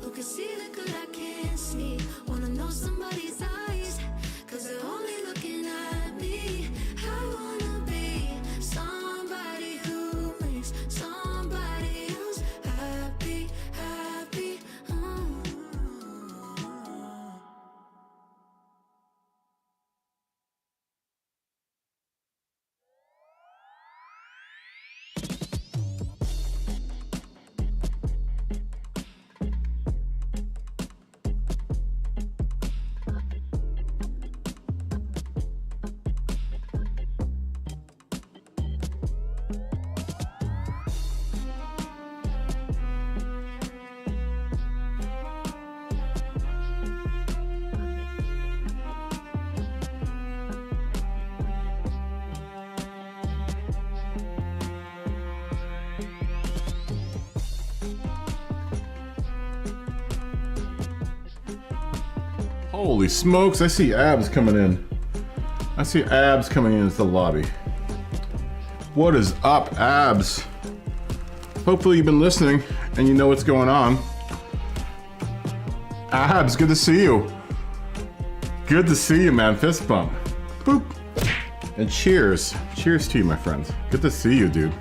who can see the good I can't see. Wanna know somebody's eyes, 'cause they're only looking at me. I wanna be somebody who makes somebody else happy, happy. Holy smokes, I see abs coming in. I see abs coming into the lobby. What is up, abs? Hopefully you've been listening and you know what's going on. Abs, good to see you. Good to see you, man. Fist bump. Boop. And cheers. Cheers to you, my friends. Good to see you, dude.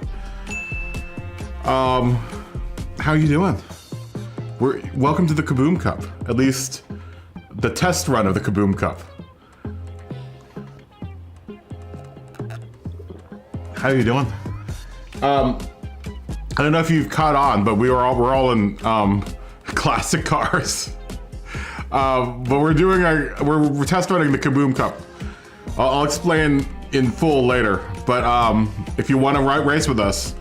How you doing? Welcome to the KaBoom Cup. At least the test run of the KaBoom Cup. How you doing? I don't know if you've caught on, but we're all in classic cars. But we're test running the KaBoom Cup. I'll explain in full later. But if you want to race with us,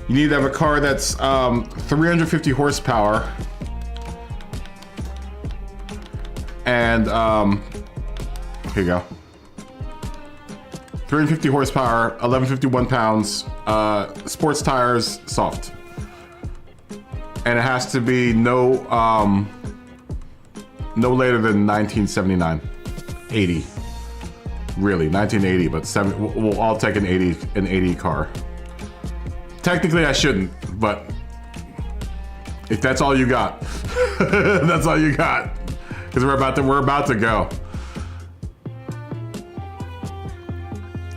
you need to have a car that's 350 horsepower. And here you go. 350 horsepower, 1151 pounds, sports tires, soft. And it has to be no later than 1979, 80. Really, 1980, but we'll all take an 80 car. Technically, I shouldn't, but if that's all you got, that's all you got. Because we're about to go.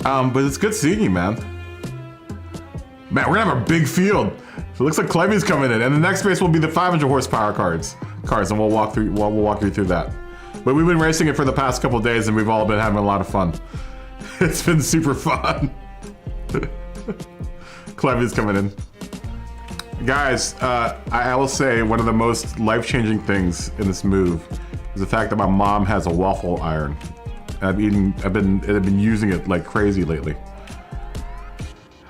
But it's good seeing you, man. Man, we're gonna have a big field. So it looks like Clemmy's coming in, and the next race will be the 500 horsepower cars, and we'll walk you through that. But we've been racing it for the past couple of days, and we've all been having a lot of fun. It's been super fun. Clemmy's coming in. Guys, I will say one of the most life-changing things in this move is the fact that my mom has a waffle iron. I've been using it like crazy lately.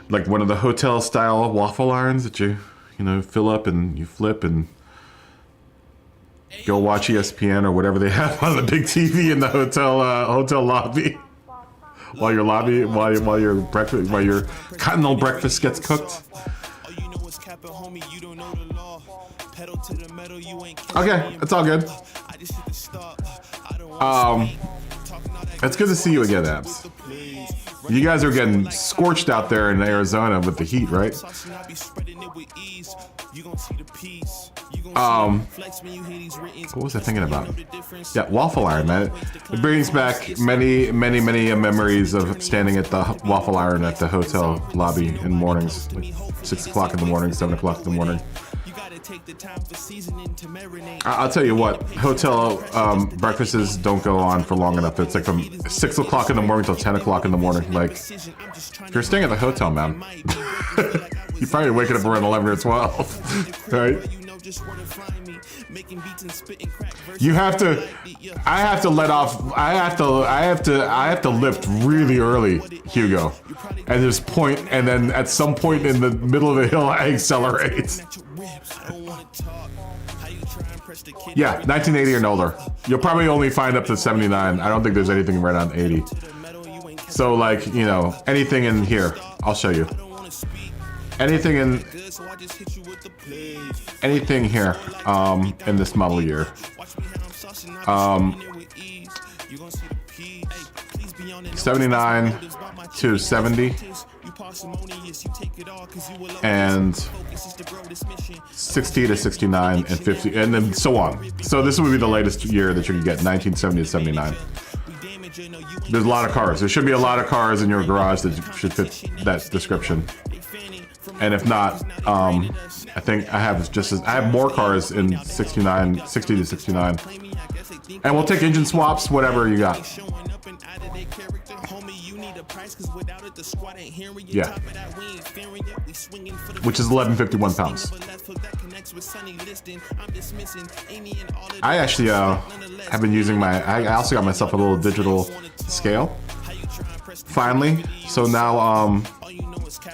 Like one of the hotel style waffle irons that you fill up and you flip and go watch ESPN or whatever they have on the big TV in the hotel lobby. While your continental breakfast gets cooked. Okay, it's all good. It's good to see you again, Abs. You guys are getting scorched out there in Arizona with the heat, right? What was I thinking about? Yeah, waffle iron, man. It brings back many memories of standing at the waffle iron at the hotel lobby in mornings, like 6 o'clock in the morning, 7 o'clock in the morning. I'll tell you what, hotel breakfasts don't go on for long enough. It's like from 6 o'clock in the morning till 10 o'clock in the morning. Like, if you're staying at the hotel, man, you're probably waking up around 11 or 12, right? You have to. I have to let off. I have to lift really early, Hugo. At this point, and then at some point in the middle of the hill, I accelerate. Yeah, 1980 and older. You'll probably only find up to 79. I don't think there's anything right on 80. So like, you know, anything in here, I'll show you. Anything here, in this model year. 79 to 70. And 60 to 69 and 50, and then so on. So this would be the latest year that you can get, 1970 to 79. There's a lot of cars. There should be a lot of cars in your garage that should fit that description. And if not, I think I have more cars in 60 to 69. And we'll take engine swaps, whatever you got. Yeah. Which is 1151 pounds. I actually have been using I also got myself a little digital scale. Finally. So now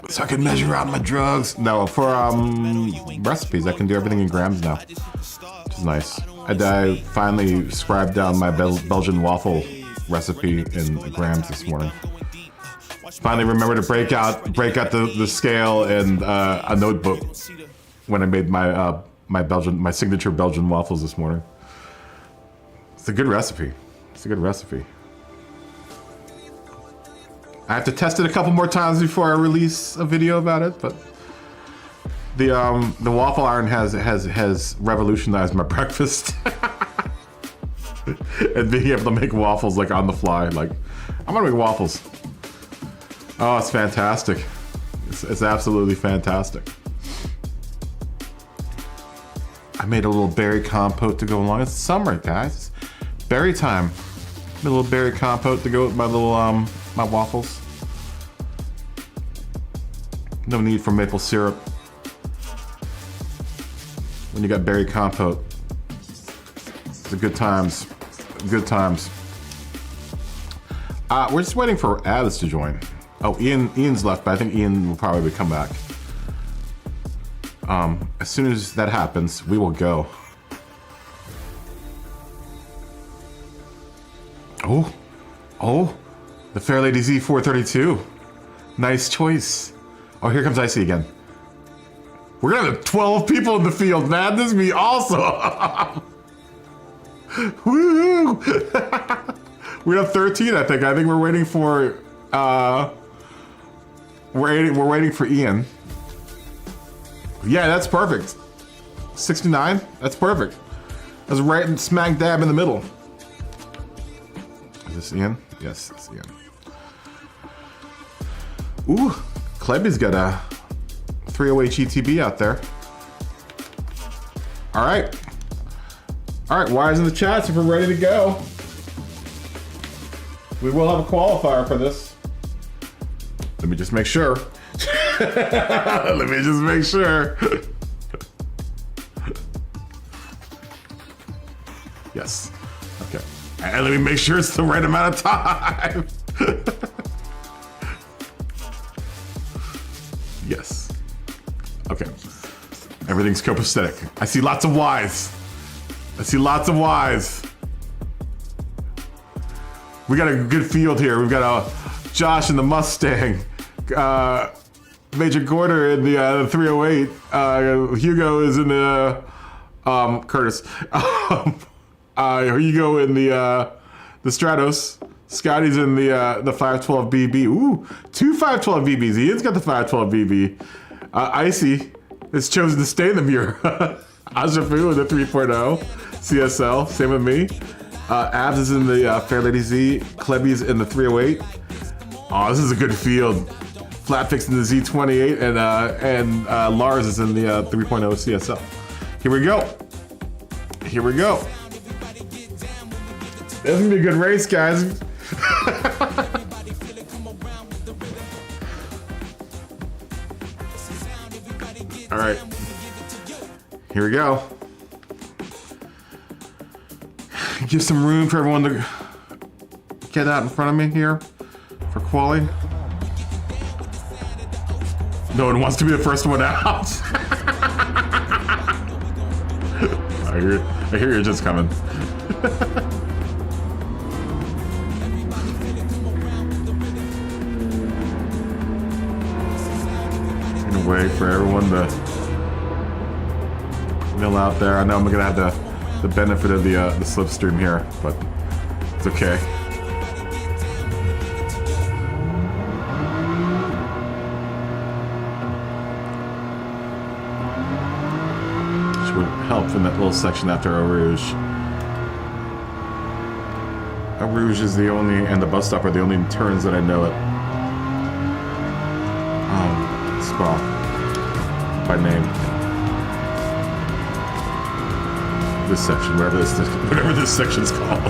so I can measure out my drugs. No, for recipes, I can do everything in grams now. Which is nice. I finally scribed down my Belgian waffle recipe in grams this morning. Finally remember to break out the scale and a notebook when I made my signature Belgian waffles this morning. It's a good recipe. I have to test it a couple more times before I release a video about it, but the waffle iron has revolutionized my breakfast. And being able to make waffles like on the fly, like I'm gonna make waffles. Oh, it's fantastic. It's absolutely fantastic. I made a little berry compote to go along. It's summer, guys. It's berry time. Made a little berry compote to go with my little my waffles. No need for maple syrup when you got berry compote. It's a good times. Good times. We're just waiting for Abs to join. Oh, Ian's left, but I think Ian will probably come back. As soon as that happens, we will go. Oh, the Fairlady Z432. Nice choice. Oh, here comes Icy again. We're gonna have 12 people in the field, man. This would be awesome. Woo! We're gonna have 13, I think. I think we're waiting for we're waiting for Ian. Yeah, that's perfect. 69, that's perfect. That's right smack dab in the middle. Is this Ian? Yes, it's Ian. Ooh, Kleby's got a 308 GTB out there. All right, wires in the chat if we're ready to go. We will have a qualifier for this. Let me just make sure. Let me just make sure. Yes. Okay. And let me make sure it's the right amount of time. Yes. Okay. Everything's copacetic. I see lots of Ys. We got a good field here. We've got a Josh in the Mustang, Major Gorder in the 308. Hugo is in the Curtis. Hugo in the Stratos. Scotty's in the 512 BB. Ooh, two 512 BBs. Ian's got the 512 BB. Icy has chosen to stay in the mirror. Ajafu in the 3.0 CSL. Same with me. Abs is in the Fairlady Z. Kleby's in the 308. Oh, this is a good field. Flatfix in the Z28, and Lars is in the 3.0 CSL. Here we go. This is gonna be a good race, guys. All right. Here we go. Give some room for everyone to get out in front of me here for quali. No one wants to be the first one out. I hear you're just coming. Gonna wait for everyone to mill out there. I know I'm gonna have the benefit of the slipstream here, but it's okay. Which would help in that little section after Eau Rouge. Eau Rouge is the only, and the bus stop are the only turns that I know it. Spa by name. This section, whatever this section's called.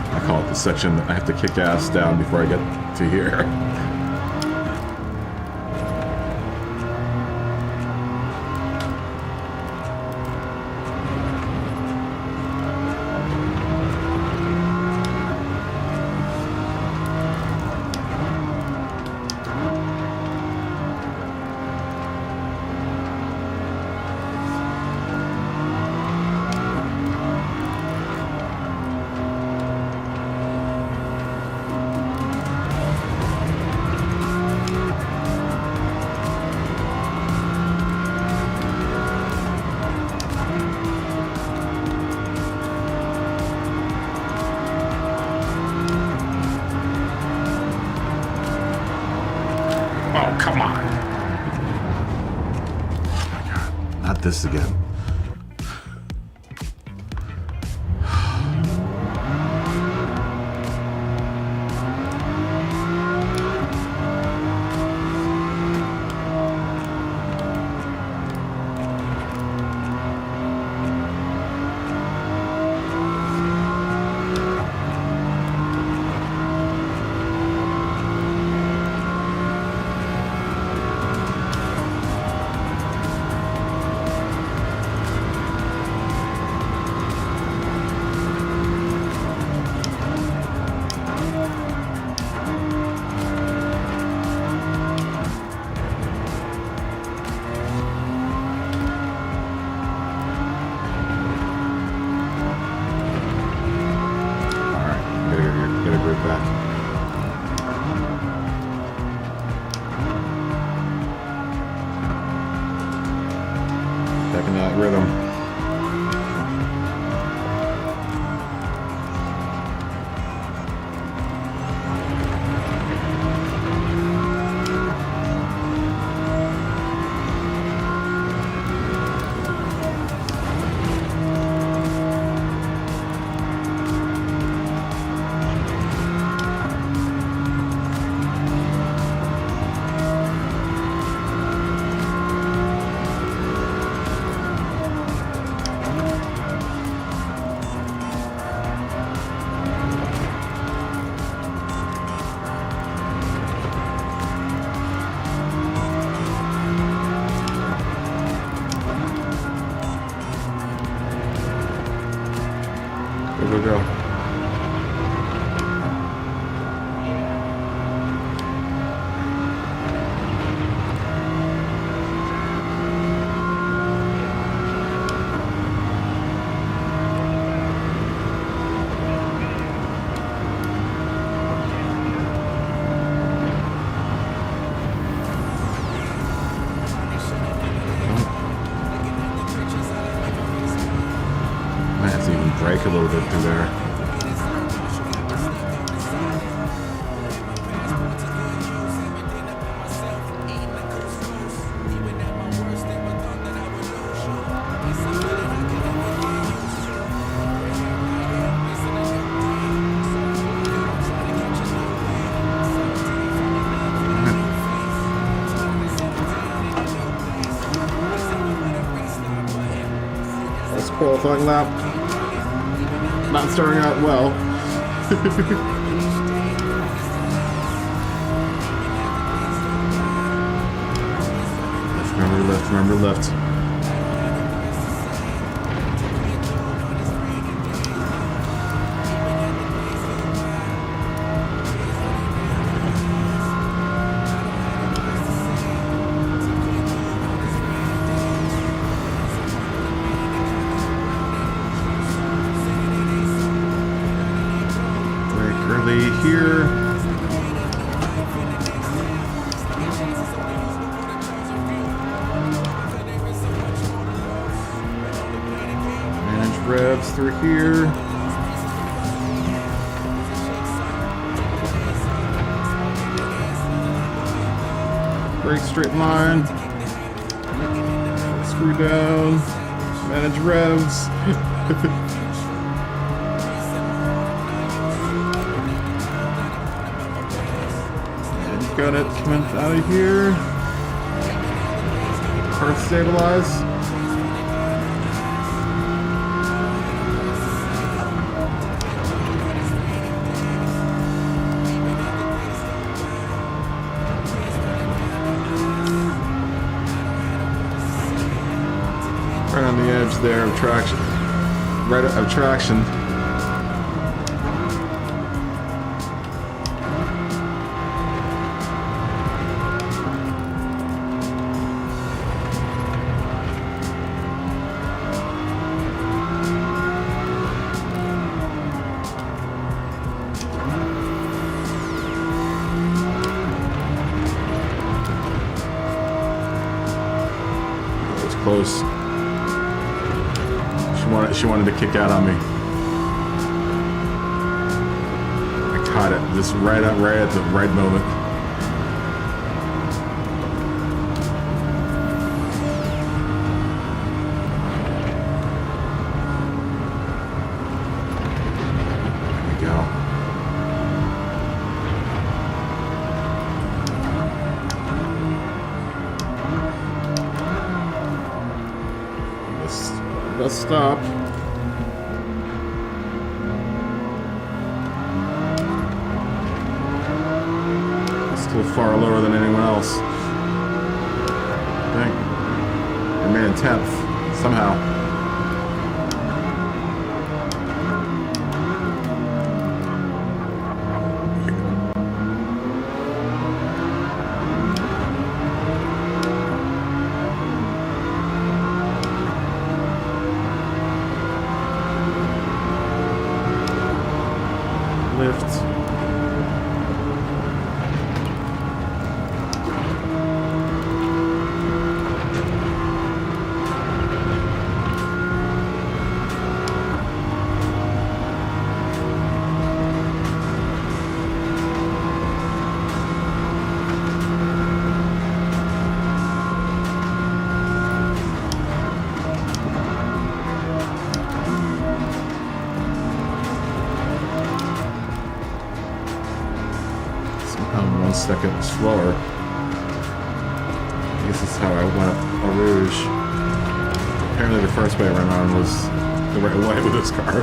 I call it the section that I have to kick ass down before I get to here. Oh, come on. Oh my God, not this again. Brake a little bit through there. That's qualifying lap. Not starting out well. Remember lift. Brake early here. Revs through here. Brake straight line. Screw down. Manage revs. And you got it coming out of here. Car stabilize. Right on the edge there of traction. Right of traction. That was close. She wanted to kick out on me. I caught it just right at the right moment. There we go. Let's stop. Still far lower than anyone else. I think I made in 10th somehow. Lift. I'm 1 second slower. I guess that's how I went up Eau Rouge. Apparently the first way I ran on was the right way with this car.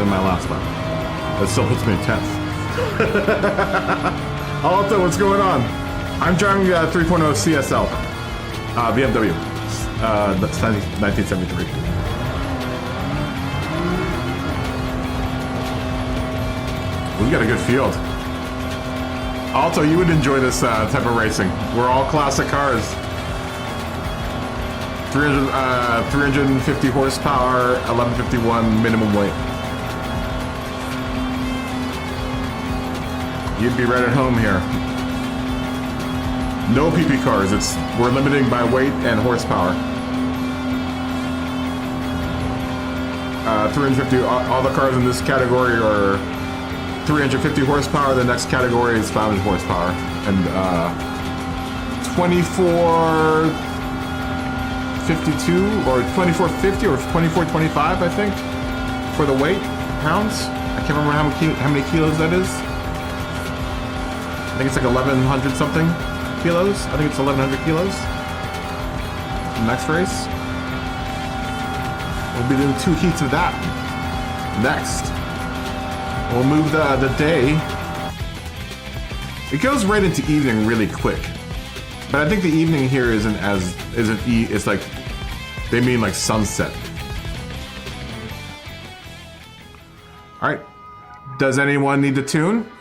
than my last lap. That still puts me in 10th. Alto, what's going on? I'm driving 3.0 CSL. BMW. That's 1973. We got a good field. Alto, you would enjoy this type of racing. We're all classic cars. 350 horsepower, 1151 minimum weight. You'd be right at home here. No PP cars. We're limiting by weight and horsepower. 350. All the cars in this category are 350 horsepower. The next category is 500 horsepower, and 2452 or 2450 or 2425, I think, for the weight pounds. I can't remember how many kilos that is. I think it's like 1100 something kilos. I think it's 1100 kilos. Next race, we'll be doing 2 heats of that. Next, we'll move the day. It goes right into evening really quick, but I think the evening here it's like they mean like sunset. All right. Does anyone need to tune?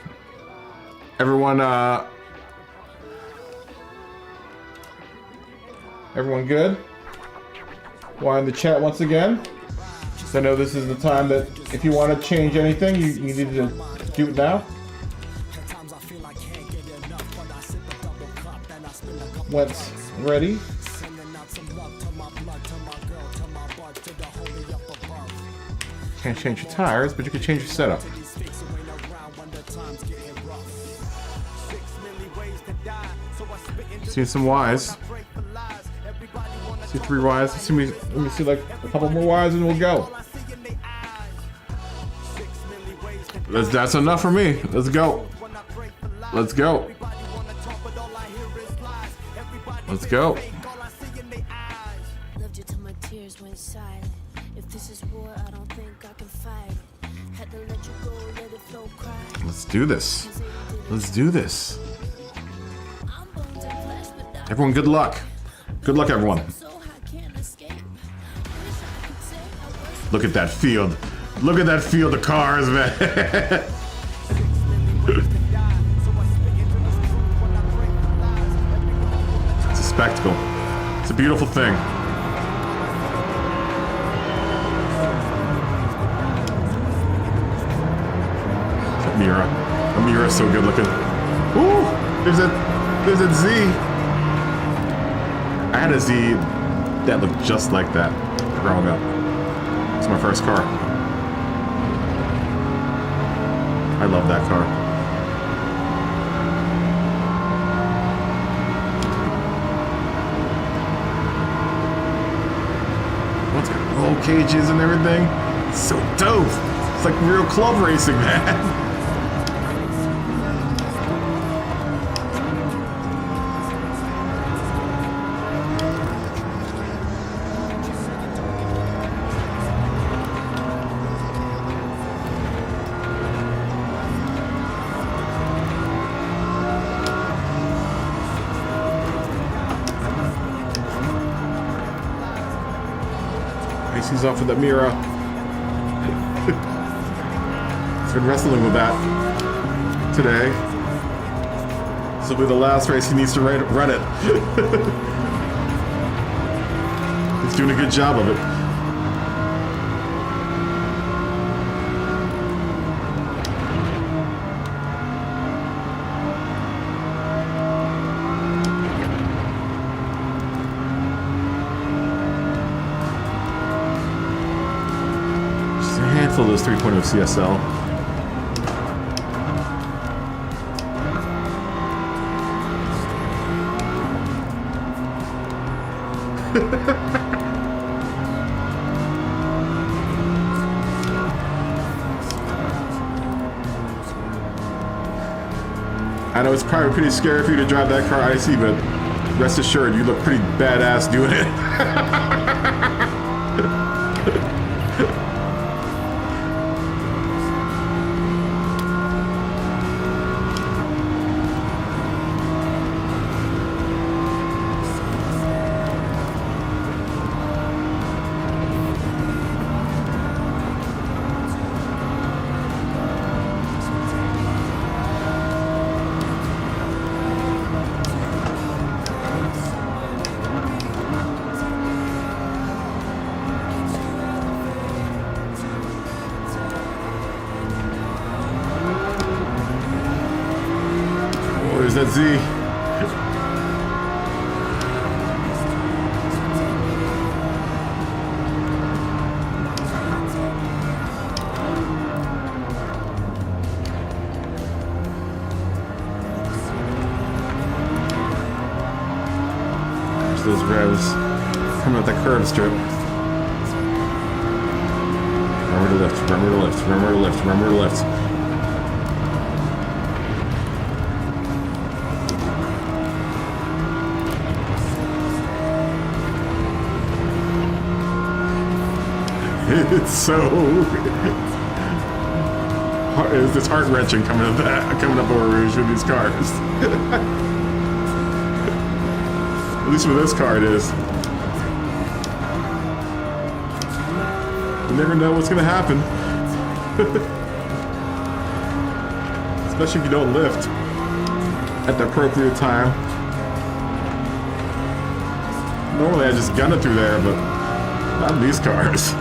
Everyone good? Why in the chat once again? So I know this is the time that if you want to change anything, you need to do it now. Wentz ready. Can't change your tires, but you can change your setup. See some Ys. See 3 Ys. Let me see like a couple more Ys and we'll go. That's enough for me. Let's go. Let's go. Let's go. Let's do this. Let's do this. Everyone, good luck. Good luck, everyone. Look at that field. Look at that field of cars, man. It's a spectacle. It's a beautiful thing. That Mira. The Mira is so good looking. Ooh, there's a Z. I had a Z that looked just like that growing up. It's my first car. I love that car. It's got roll cages and everything. It's so dope. It's like real club racing, man. He's off with that Mira. He's been wrestling with that today. This will be the last race he needs to run it. He's doing a good job of it. Those 3.0 CSL. I know it's probably pretty scary for you to drive that car icy, but rest assured, you look pretty badass doing it. There's that Z. There's those revs coming up that curve strip. Remember to lift, remember to lift, remember to lift, remember to lift. It's so it's heart-wrenching coming up over Rouge with these cars. At least with this car it is. You never know what's gonna happen. Especially if you don't lift at the appropriate time. Normally I just gun it through there, but not in these cars.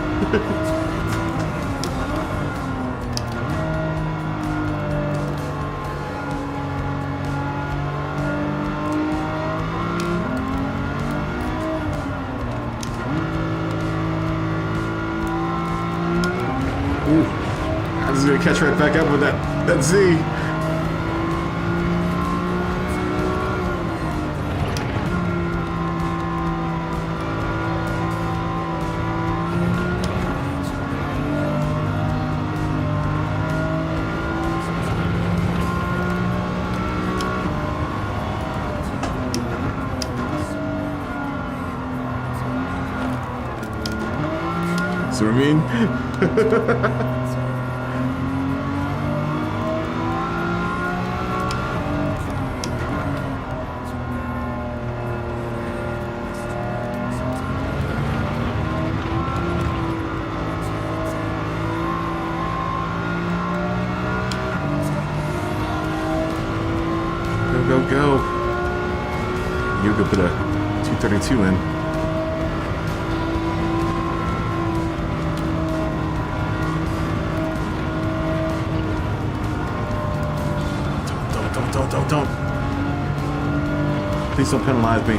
Ooh, I was gonna catch right back up with that Z. See what I mean? Go, go, go. You go put a 232 in. Don't. Please don't penalize me.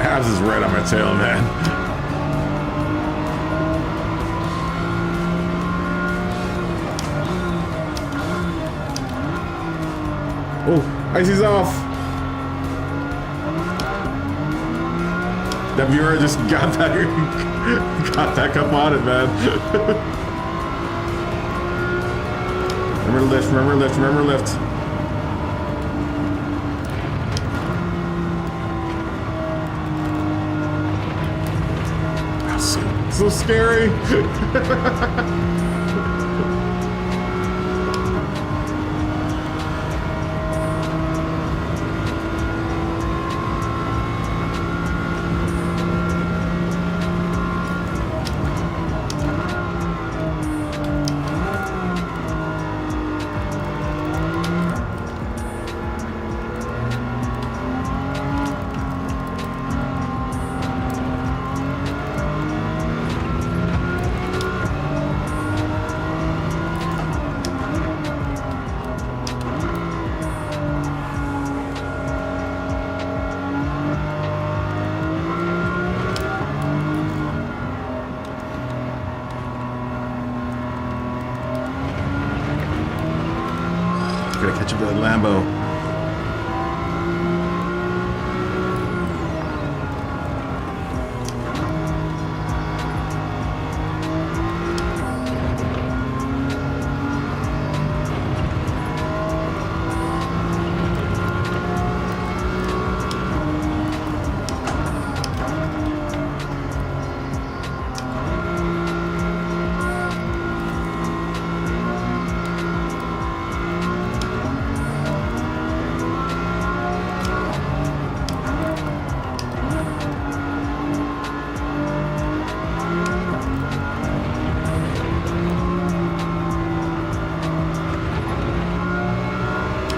Abs is right on my tail, man. Oh, Icy's off. That viewer just got back up on it, man. Remember to lift, remember to lift, remember to lift. That's so scary. Gotta catch up to that Lambo.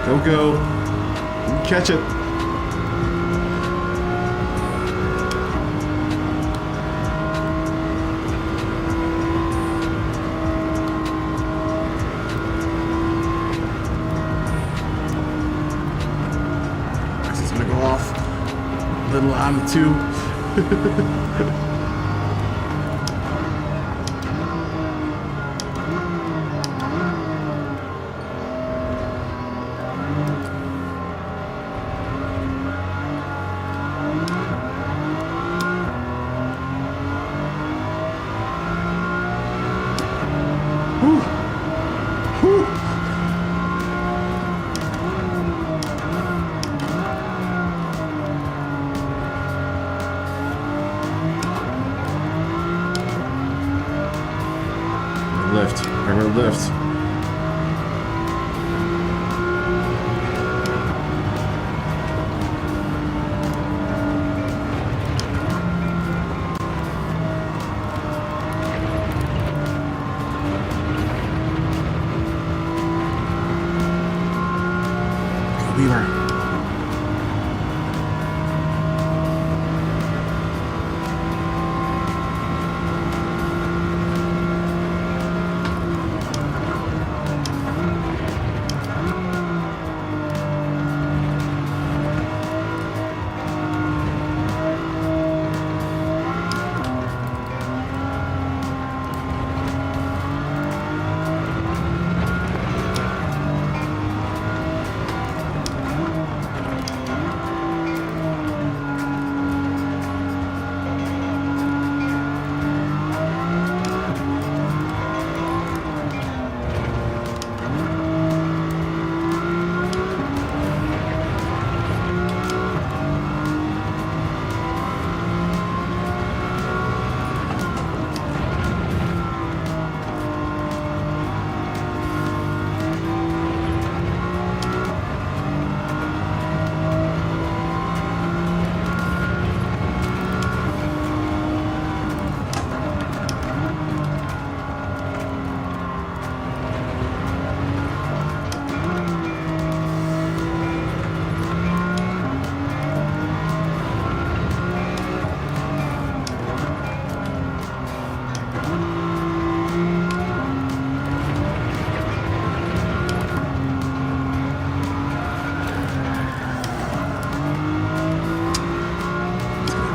Go, go. Catch it. This is gonna go off. Little on the two. Lift. Remember lift. Go Beaver.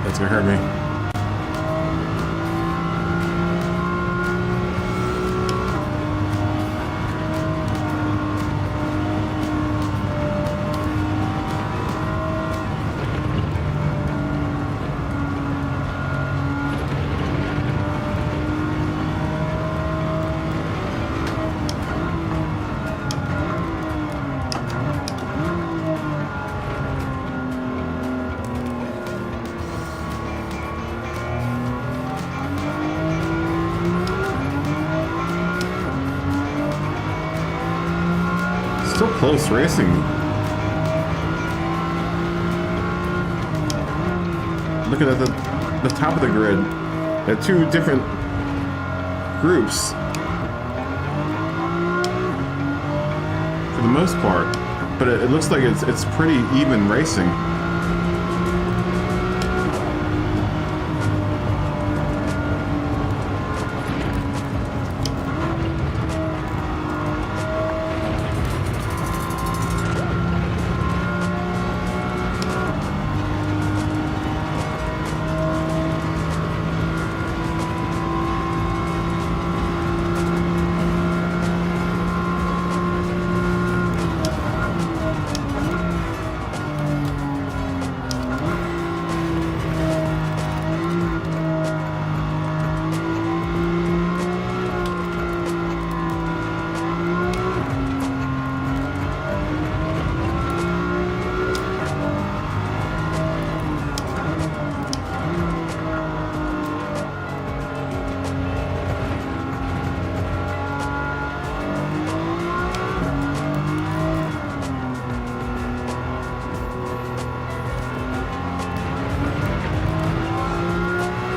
That's gonna hurt me. Still close racing. Looking at the top of the grid, there are two different groups for the most part, but it looks like it's pretty even racing.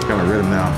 Got my rhythm now.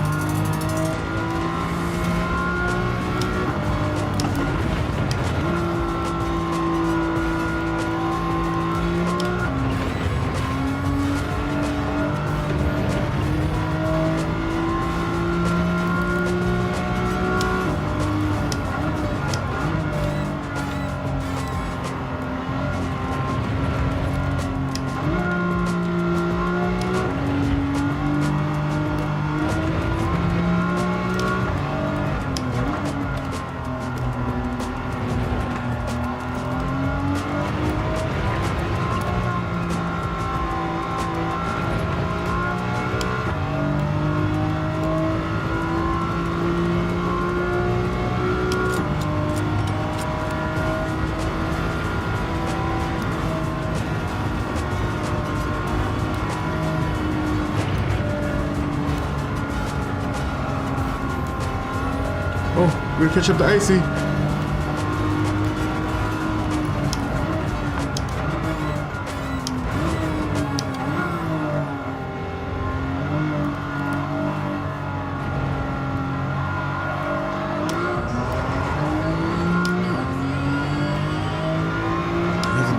gonna catch up to Icy.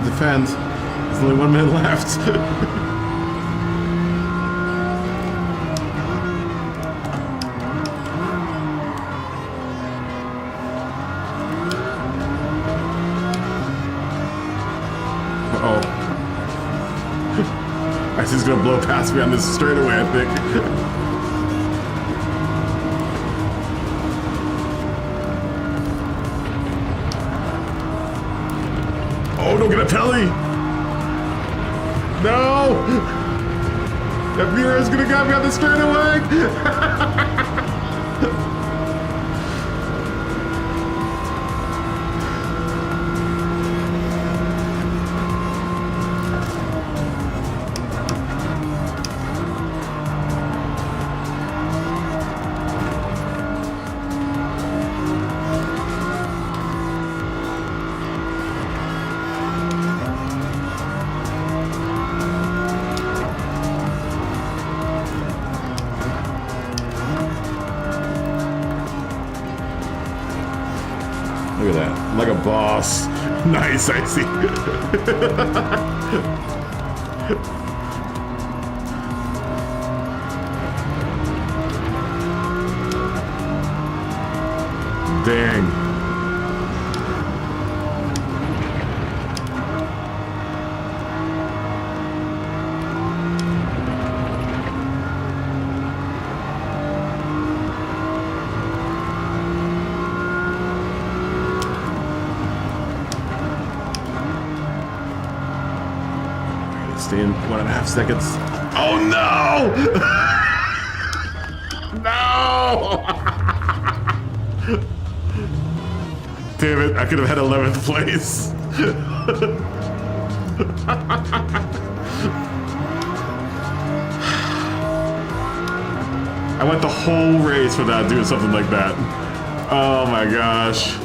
Defend. There's only 1 minute left. Uh-oh. Icy's gonna blow past me on this straightaway, I think. Oh, don't get a penalty! No! That Mira's gonna got me on the straightaway! Look at that, like a boss. Nice, Icy. Dang. Stay in 1.5 seconds. Oh no! No! Damn it, I could have had 11th place. I went the whole race without doing something like that. Oh my gosh.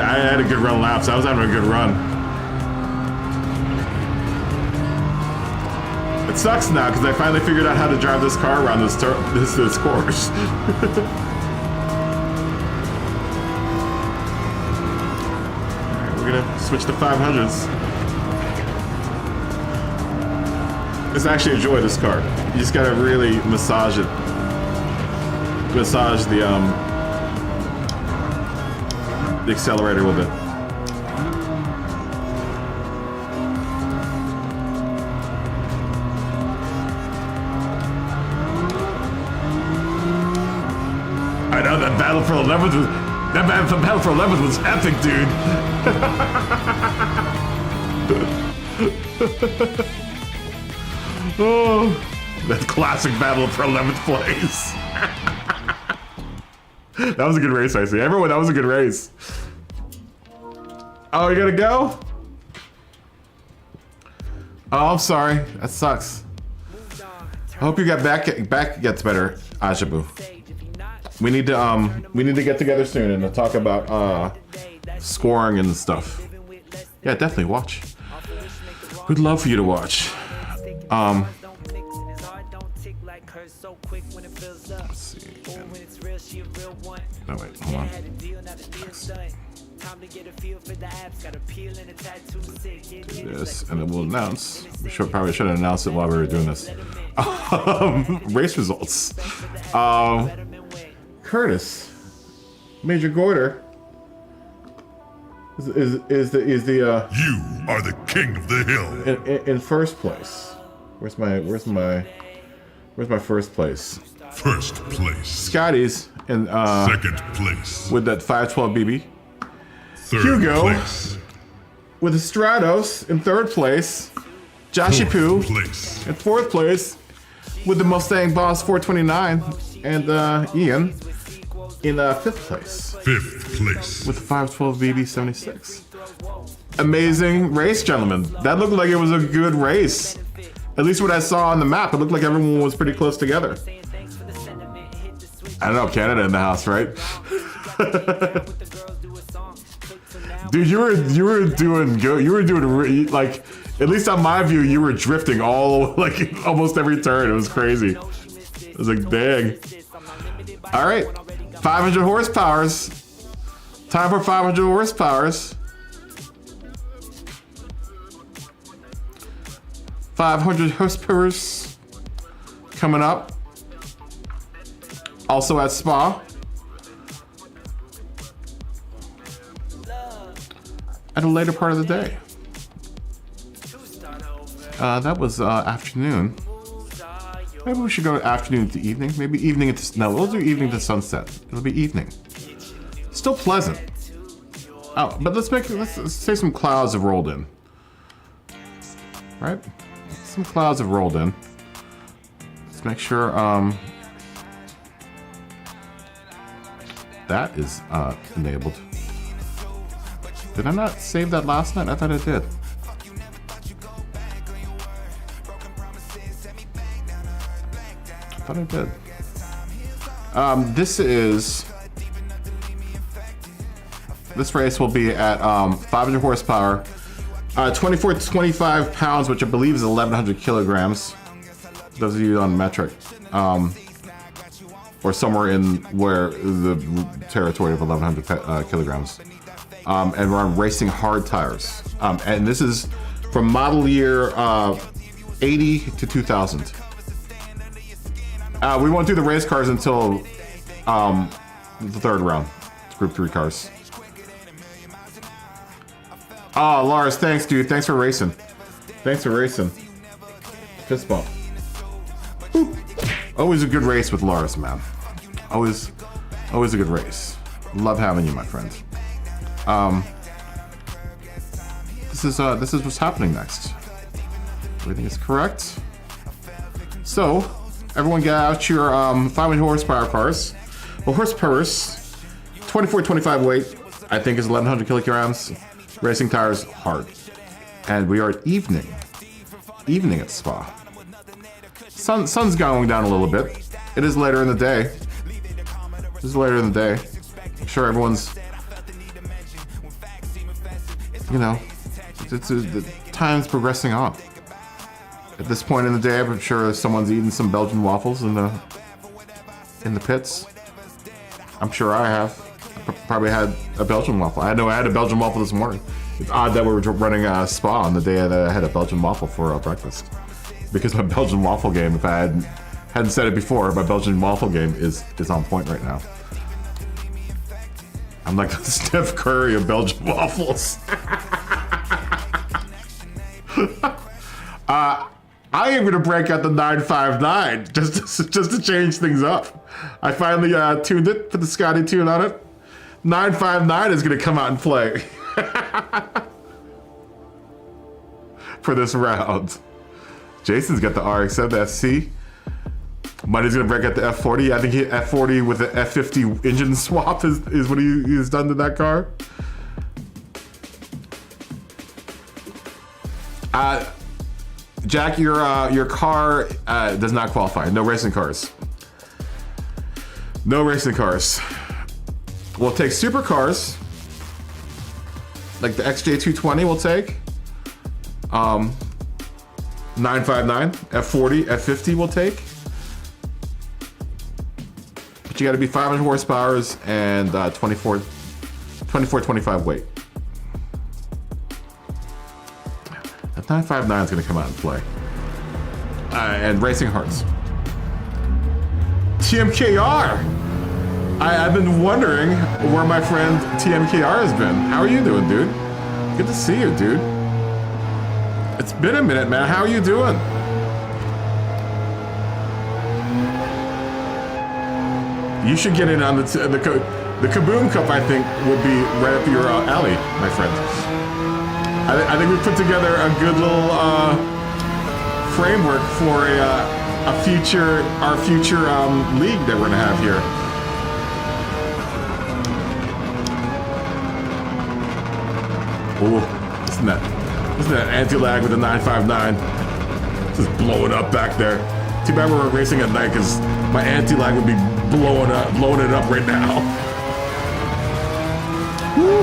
I had a good run laps. I was having a good run. It sucks now because I finally figured out how to drive this car around this course. Alright, we're gonna switch to 500s. It's actually a joy, this car. You just gotta really massage it. Massage the accelerator a little bit. I know that battle for 11th was battle for 11th was epic, dude. Oh, that classic battle for 11th place. That was a good race, I see. Everyone, that was a good race. Oh, you gotta go? Oh, I'm sorry. That sucks. I hope you got back gets better, Ajabu. We need to get together soon and talk about scoring and stuff. Yeah, definitely watch. We'd love for you to watch. Let's see. No, wait, hold on. Do this, and then we'll announce. We probably should have announced it while we were doing this. Race results. Curtis, Major Gorder, is the You are the king of the hill. in first place. Where's my first place? First place. Scotty's in Second place. with that 512 BB. Third Hugo place. with the Stratos in third place. Joshy Poo Fourth place. in fourth place with the Mustang Boss 429, and Ian in fifth place Fifth place. with the 512 BB 76. Amazing race, gentlemen. That looked like it was a good race. At least what I saw on the map, it looked like everyone was pretty close together. I don't know, Canada in the house, right? Dude, you were doing good. You were doing like, at least on my view, you were drifting all like almost every turn. It was crazy. It was like, dang. All right, 500 horsepowers. Time for 500 horsepowers. 500 horsepowers coming up. Also at Spa. At a later part of the day. That was afternoon. Maybe we should go afternoon to evening. Maybe evening into, no, we'll do evening to sunset. It'll be evening. Still pleasant. Oh, but let's say some clouds have rolled in. Right? Some clouds have rolled in. Let's make sure, that is, enabled. Did I not save that last night? I thought I did. I thought I did. This race will be at 500 horsepower, 24 to 25 pounds, which I believe is 1,100 kilograms. Those of you on metric, or somewhere in where the territory of 1,100 kilograms. And we're on racing hard tires. And this is from model year 80 to 2000. We won't do the race cars until the third round. It's Group 3 cars. Oh, Lars, thanks, dude. Thanks for racing. Thanks for racing. Fist bump. Boop. Always a good race with Lars, man. Always a good race. Love having you, my friend. This is what's happening next. Everything is correct. So, everyone get out your 500 horsepower cars. Well, horsepowers, 24-25 weight, I think is 1,100 kilograms. Racing tires, hard. And we are at evening. Evening at Spa. Sun's going down a little bit. It is later in the day. It is later in the day. I'm sure everyone's, you know, the time's progressing on. At this point in the day, I'm sure someone's eating some Belgian waffles in the pits. I'm sure I have. I probably had a Belgian waffle. I know I had a Belgian waffle this morning. It's odd that we were running a Spa on the day that I had a Belgian waffle for breakfast. Because my Belgian waffle game, if I hadn't said it before, my Belgian waffle game is on point right now. I'm like the Steph Curry of Belgian waffles. I am gonna break out the 959 just to change things up. I finally tuned it, put the Scotty tune on it. 959 is gonna come out and play for this round. Jason's got the RX-7 SC. Money's gonna break out the F40. I think he F40 with the F50 engine swap is what he's done to that car. Jack, your car does not qualify. No racing cars. No racing cars. We'll take supercars, like the XJ220 we'll take. 959, F40, F50 we'll take. But you gotta be 500 horsepower and 24-25 weight. That 959 is gonna come out and play. And racing hearts. TMKR! I've been wondering where my friend TMKR has been. How are you doing, dude? Good to see you, dude. It's been a minute, man. How are you doing? You should get in on the KaBoom Cup, I think, would be right up your alley, my friend. I think we put together a good little framework for our future league that we're gonna have here. Ooh, isn't that anti-lag with the 959? Just blowing up back there. Too bad we're racing at night because my anti-lag would be blowing it up right now. Woo.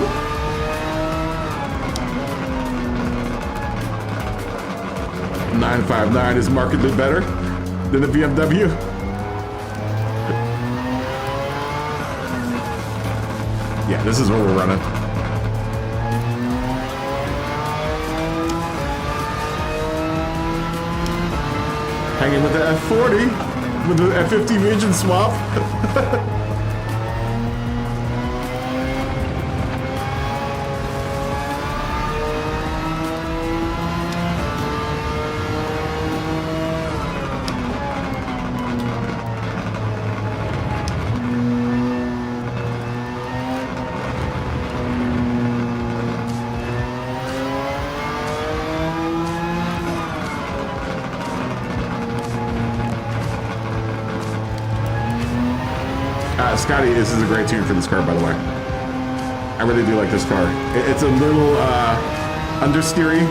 .959 is markedly better than the BMW. Yeah, this is what we're running. Hanging with the F40 with the F50 engine swap. Scotty, this is a great tune for this car, by the way. I really do like this car. It's a little understeery,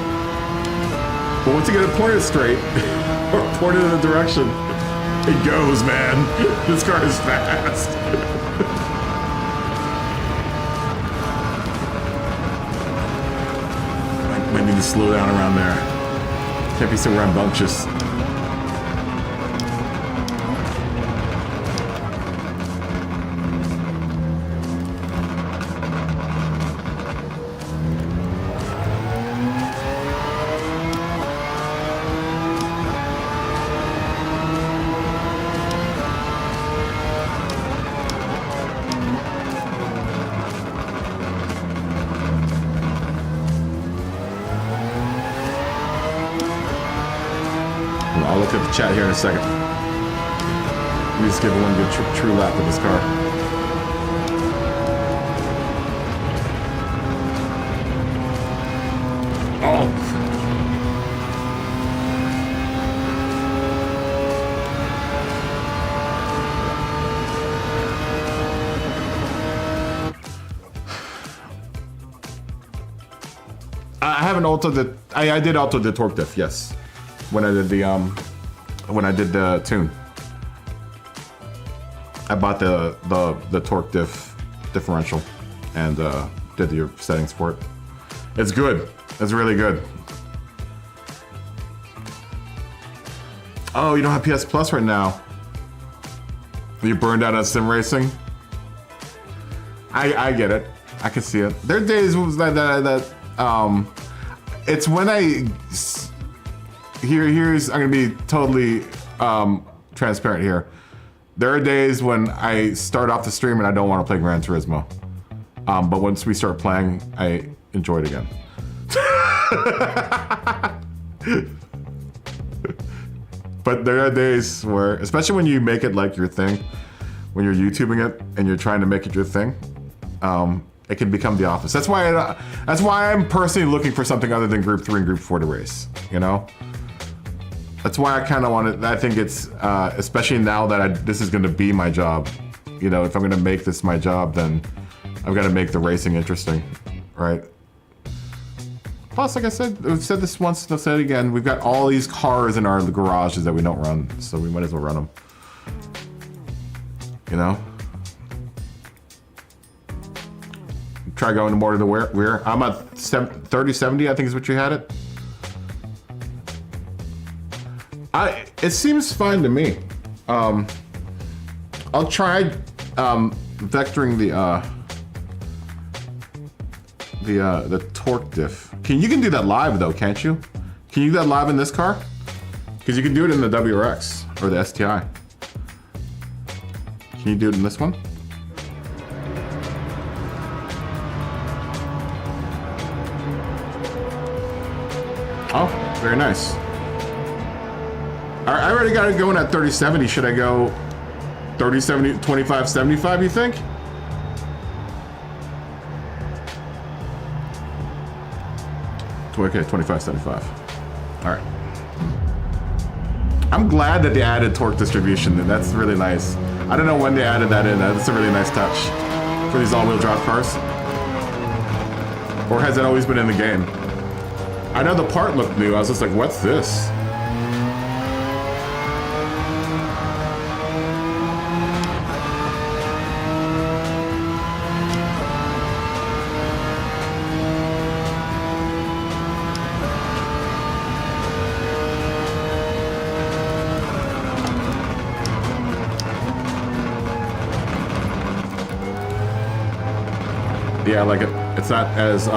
but once you get it pointed straight or pointed in a direction, it goes, man. This car is fast. Might need to slow down around there. Can't be so rambunctious. I'll look at the chat here in a second. Let me just give one good true lap of this car. Oh! I haven't altered the. I did alter the torque diff, yes. When I did the tune, I bought the torque differential and did the settings for it. It's good. It's really good. Oh, you don't have PS Plus right now. You burned out on sim racing. I get it. I can see it. There are days that it's when here's I'm gonna be totally transparent here. There are days when I start off the stream and I don't want to play Gran Turismo, but once we start playing, I enjoy it again. But there are days where, especially when you make it like your thing, when you're YouTubing it and you're trying to make it your thing, it can become the opposite. That's why I'm personally looking for something other than Group 3 and Group 4 to race. You know. That's why I kind of want to. I think it's especially now that this is going to be my job. You know, if I'm going to make this my job, then I've got to make the racing interesting, right? Plus, like I said, I've said this once, I'll say it again. We've got all these cars in our garages that we don't run, so we might as well run them. You know. Try going more to the rear. I'm at 3070, I think is what you had it. It seems fine to me. I'll try vectoring the torque diff. You can do that live though, can't you? Can you do that live in this car? Because you can do it in the WRX or the STI. Can you do it in this one? Oh, very nice. I already got it going at 3070. Should I go 3070, 2575, you think? Okay, 2575. All right. I'm glad that they added torque distribution. That's really nice. I don't know when they added that in. That's a really nice touch for these all-wheel drive cars. Or has it always been in the game? I know the part looked new. I was just like, what's this? Yeah, I like it. It's not as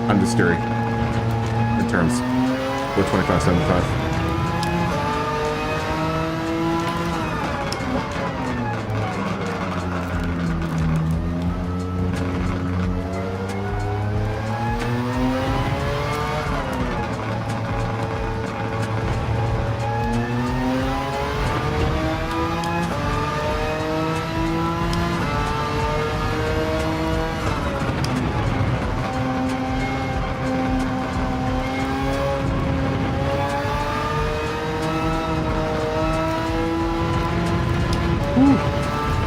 understeery in terms with 2575.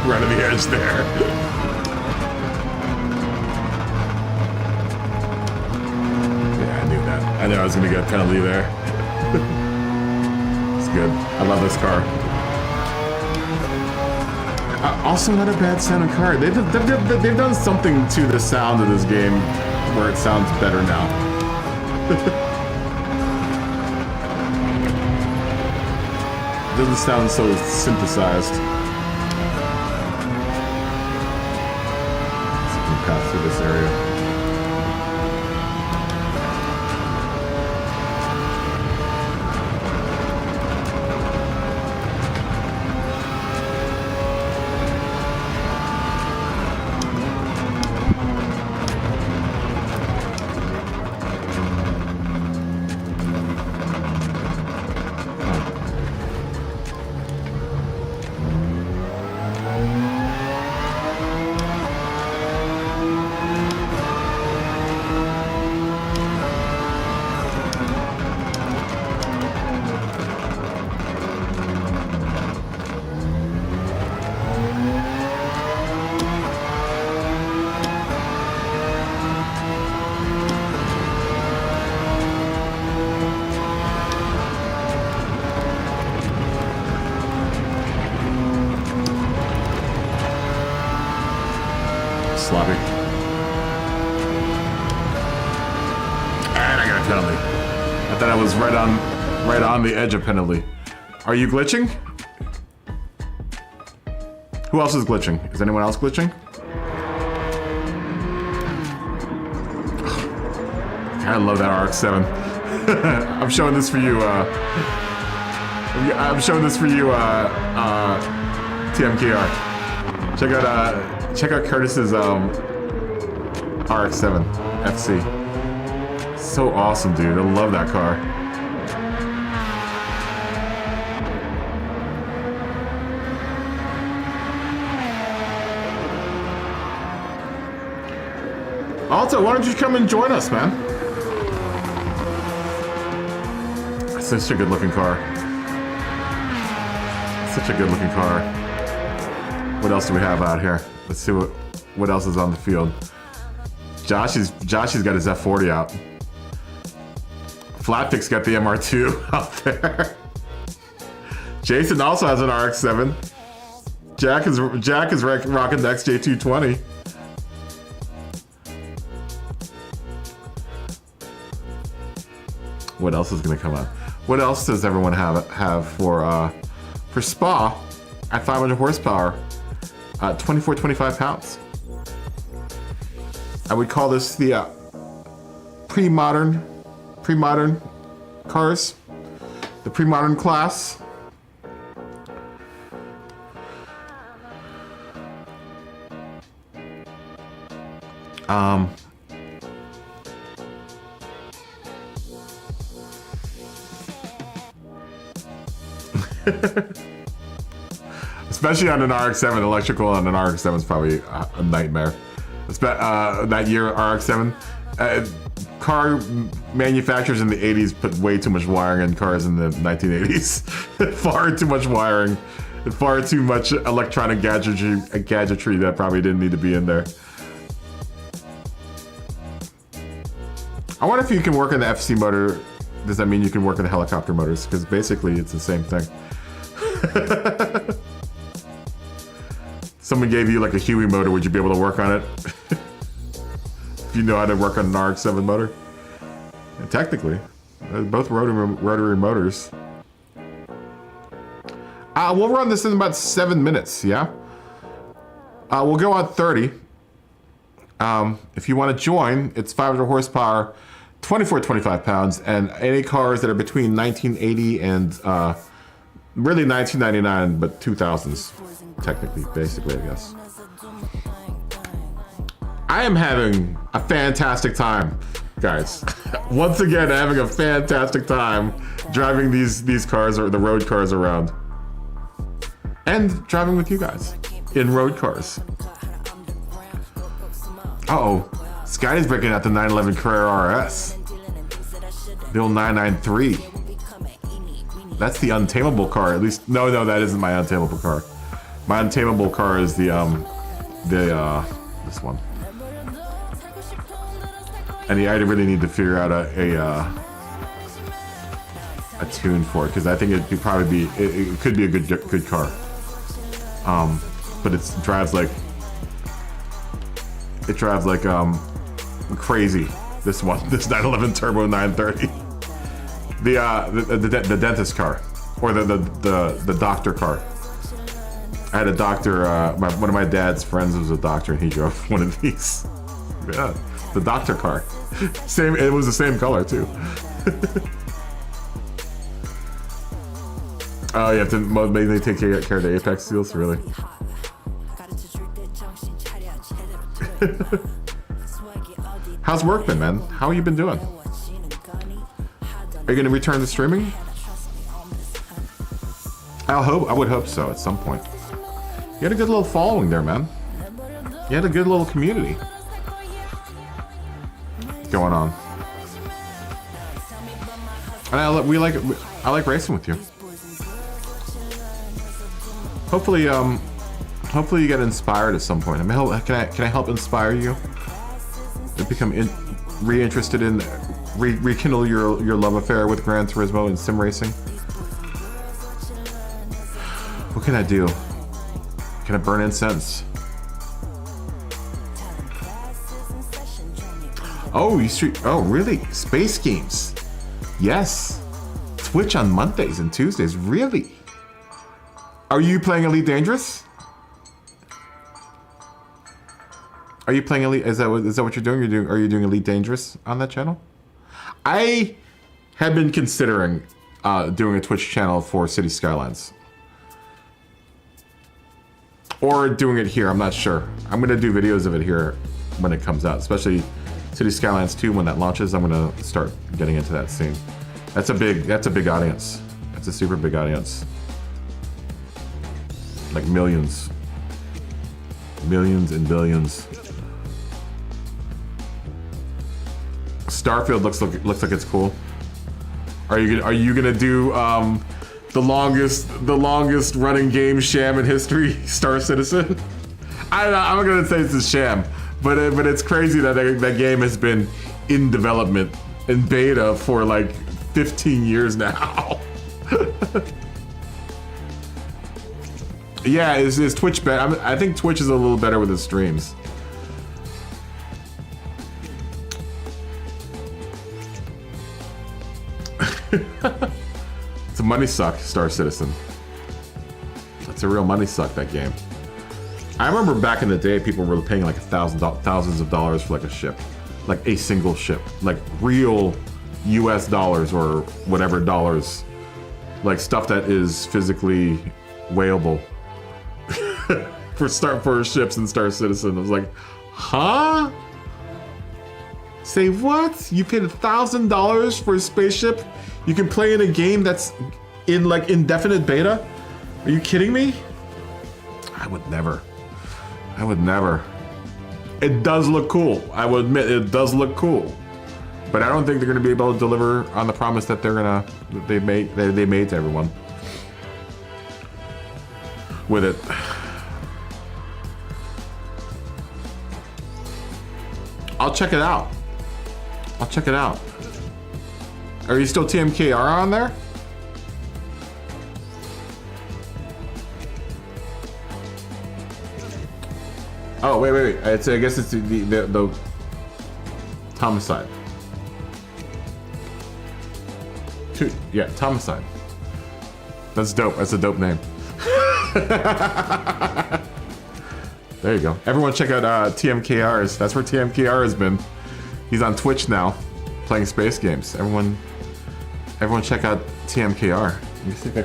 Right on the edge there. Yeah, I knew that. I knew I was going to get a penalty there. It's good. I love this car. Also, not a bad sounding car. They've done something to the sound of this game where it sounds better now. It doesn't sound so synthesized. Pass through this area. Sloppy. And I got a penalty. I thought I was right on the edge of penalty. Are you glitching? Who else is glitching? Is anyone else glitching? I love that RX-7. I'm showing this for you. I'm showing this for you, TMKR. Check out Curtis's RX-7 FC. So awesome, dude. I love that car. Alto, why don't you come and join us, man? Such a good looking car. Such a good looking car. What else do we have out here? Let's see what else is on the field. Joshy's got his F40 out. Flatpick's got the MR2 out there. Jason also has an RX-7. Jack is rocking the XJ220. What else is gonna come out? What else does everyone have for Spa at 500 horsepower, 24, 25 pounds? I would call this the pre-modern cars, the pre-modern class. Especially on an RX-7, electrical on an RX-7 is probably a nightmare. That year RX-7, car manufacturers in the 80s put way too much wiring in cars in the 1980s. Far too much wiring, and far too much electronic gadgetry that probably didn't need to be in there. I wonder if you can work on the FC motor. Does that mean you can work on the helicopter motors? Because basically it's the same thing. Someone gave you like a Huey motor, would you be able to work on it? If you know how to work on an RX-7 motor? And technically, they're both rotary motors. We'll run this in about 7 minutes, yeah? We'll go on 30. If you want to join, it's 500 horsepower, 25 pounds, and any cars that are between 1980 and really 1999, but 2000s, technically, basically, I guess. I am having a fantastic time, guys. Once again, having a fantastic time driving these cars, or the road cars, around. And driving with you guys in road cars. Uh-oh, Scotty's breaking out the 911 Carrera RS. The old 993. That's the untamable car, at least. No, that isn't my untamable car. My untamable car is this one. And I really need to figure out a tune for it, because I think it could be a good car. But it drives like crazy. This 911 Turbo 930. The dentist car, or the doctor car. I had a doctor. One of my dad's friends was a doctor, and he drove one of these. Yeah, the doctor car. Same. It was the same color too. Oh, you have to mainly take care of the apex seals, really. How's work been, man? How have you been doing? Are you gonna return to streaming? I would hope so at some point. You had a good little following there, man. You had a good little community going on. And I like racing with you. Hopefully you get inspired at some point. I mean, can I help inspire you to become reinterested in, rekindle your love affair with Gran Turismo and sim racing? What can I do? Can I burn incense? Oh, oh, really? Space games? Yes. Twitch on Mondays and Tuesdays. Really? Are you playing Elite Dangerous? Are you playing Elite? Is that what you're doing? Are you doing Elite Dangerous on that channel? I have been considering doing a Twitch channel for City Skylines, or doing it here. I'm not sure. I'm gonna do videos of it here when it comes out, especially City Skylines 2 when that launches. I'm gonna start getting into that scene. That's a big audience. That's a super big audience. Like millions and billions. Starfield looks like it's cool. Are you gonna do the longest running game sham in history, Star Citizen? I'm not gonna say it's a sham, but it's crazy that that game has been in development, in beta, for like 15 years now. Yeah, is Twitch better? I think Twitch is a little better with the streams. It's a money suck, Star Citizen. It's a real money suck, that game. I remember back in the day, people were paying like thousands of dollars for like a ship, like a single ship, like real US dollars or whatever dollars, like stuff that is physically weighable. for ships in Star Citizen. I was like, huh? Say what? You paid $1,000 for a spaceship? You can play in a game that's in like indefinite beta? Are you kidding me? I would never. It does look cool. I will admit, it does look cool. But I don't think they're gonna be able to deliver on the promise that they made to everyone with it. I'll check it out. Are you still TMKR on there? Oh, wait. I guess it's the Homicide. Yeah, Homicide. That's dope. That's a dope name. There you go. Everyone check out TMKR's. That's where TMKR has been. He's on Twitch now, playing space games. Everyone check out TMKR. Let me see if I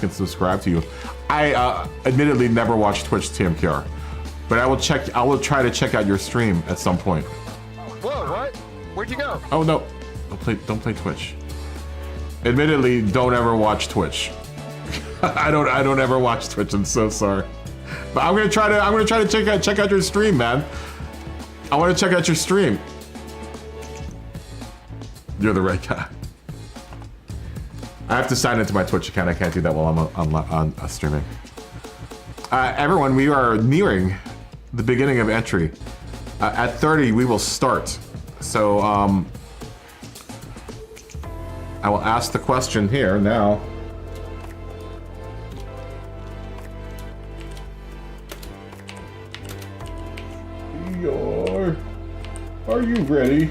can subscribe to you. I admittedly never watch Twitch TMKR, but I will try to check out your stream at some point. Whoa, what? Where'd you go? Oh no, don't play Twitch. Admittedly, don't ever watch Twitch. I don't ever watch Twitch. I'm so sorry, but I'm gonna try to check out your stream, man. I want to check out your stream. You're the right guy. I have to sign into my Twitch account. I can't do that while I'm on streaming. Everyone, we are nearing the beginning of entry. At 30, we will start. So I will ask the question here now. Are you ready?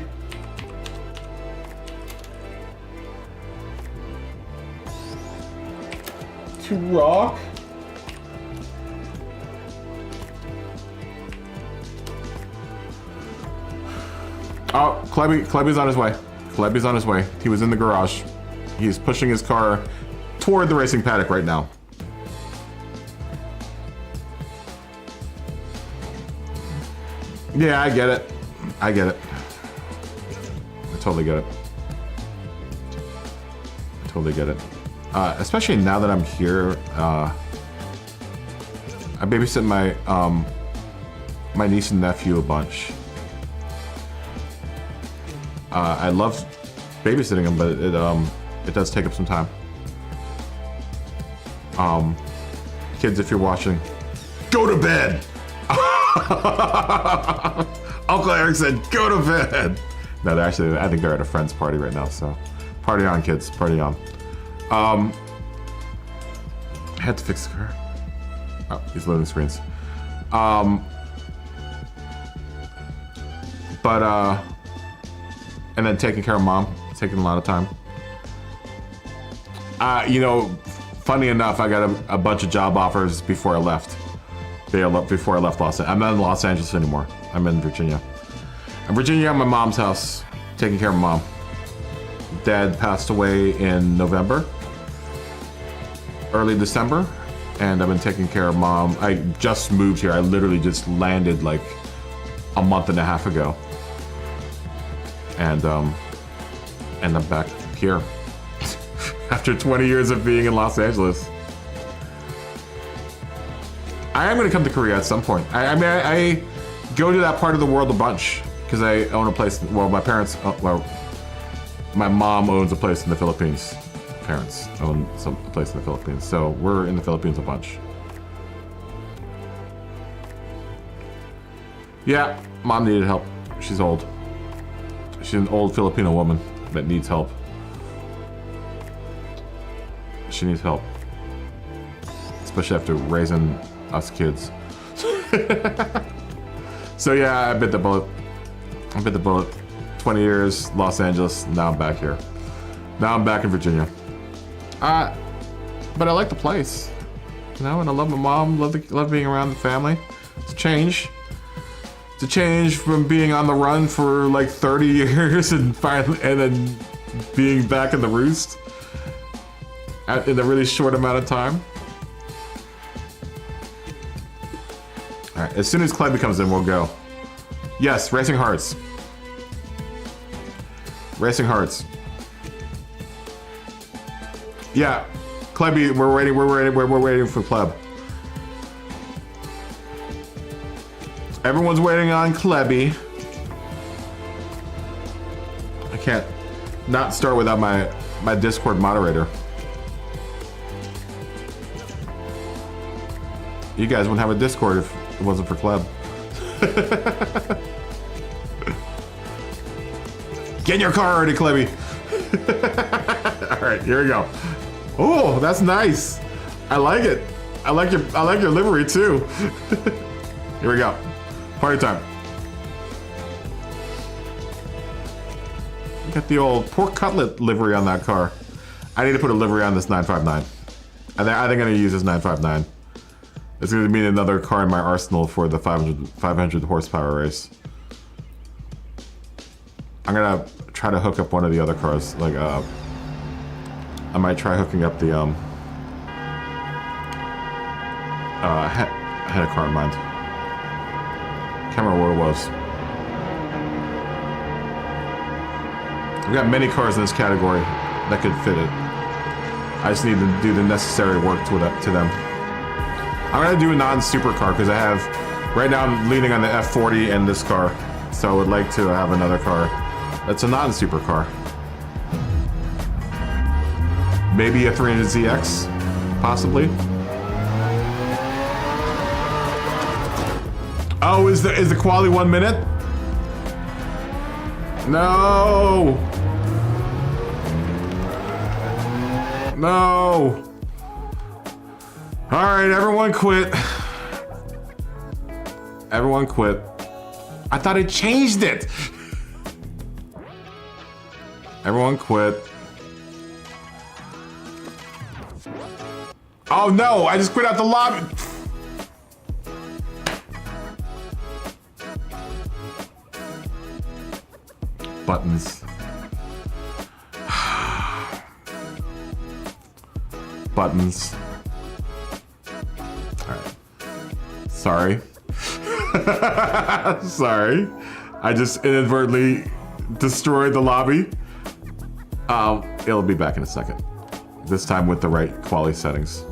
To rock? Oh, Kleby's on his way. Kleby's on his way. He was in the garage. He's pushing his car toward the racing paddock right now. Yeah, I get it. I get it. I totally get it. I totally get it. Especially now that I'm here, I babysit my my niece and nephew a bunch. I love babysitting them, but it does take up some time. Kids, if you're watching, go to bed. Uncle Eric said, "Go to bed." No, they're actually, I think they're at a friend's party right now. So, party on, kids, party on. I had to fix the car. Oh, these loading screens. And then taking care of mom, taking a lot of time. You know, funny enough, I got a bunch of job offers before I left. Before I left Los Angeles. I'm not in Los Angeles anymore. I'm in Virginia. In Virginia, at my mom's house, taking care of mom. Dad passed away in November, early December, and I've been taking care of mom. I just moved here. I literally just landed like a month and a half ago. And I'm back here after 20 years of being in Los Angeles. I am going to come to Korea at some point. I mean, I go to that part of the world a bunch because I own a place. Well, my parents, my mom owns a place in the Philippines. Parents own a place in the Philippines. So we're in the Philippines a bunch. Yeah, mom needed help. She's old. She's an old Filipino woman that needs help. She needs help. Especially after raising us kids. So yeah, I bit the bullet. 20 years, Los Angeles, now I'm back here. Now I'm back in Virginia. But I like the place. You know, and I love my mom, love being around the family. It's a change. To change from being on the run for like 30 years and then being back in the roost in a really short amount of time. All right, as soon as Kleby comes in, we'll go. Yes, Racing Hearts. Racing Hearts. Yeah, Kleby, we're waiting for Kleb. Everyone's waiting on Kleby. I can't not start without my Discord moderator. You guys wouldn't have a Discord if it wasn't for Kleb. Get in your car already, Kleby. All right, here we go. Oh, that's nice. I like it. I like your livery too. Here we go. Party time. Got the old pork cutlet livery on that car. I need to put a livery on this 959. I think I'm gonna use this 959. It's gonna be another car in my arsenal for the 500 horsepower race. I'm gonna try to hook up one of the other cars. Like, I might try hooking up the, I had a car in mind. Can't remember what it was. We got many cars in this category that could fit it. I just need to do the necessary work to them. I'm gonna do a non-supercar because I have, right now I'm leaning on the F40 and this car. So I would like to have another car that's a non-supercar. Maybe a 300ZX, possibly. Oh, is the quali 1 minute? No! No! Alright, everyone quit. Everyone quit. I thought it changed it! Everyone quit. Oh no, I just quit out the lobby! Buttons. Buttons. Alright. Sorry. Sorry. I just inadvertently destroyed the lobby. It'll be back in a second. This time with the right quality settings.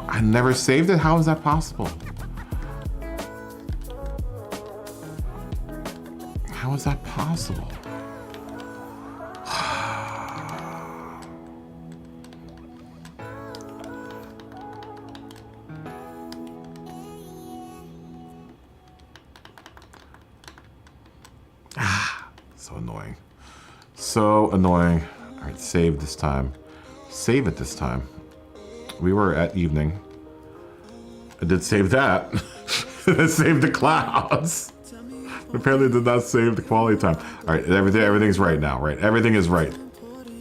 I never saved it? How is that possible? How is that possible? So annoying. So annoying. All right, save this time. Save it this time. We were at evening. I did save that. I saved the clouds. Apparently did not save the quality time. All right, everything's right now, right? Everything is right.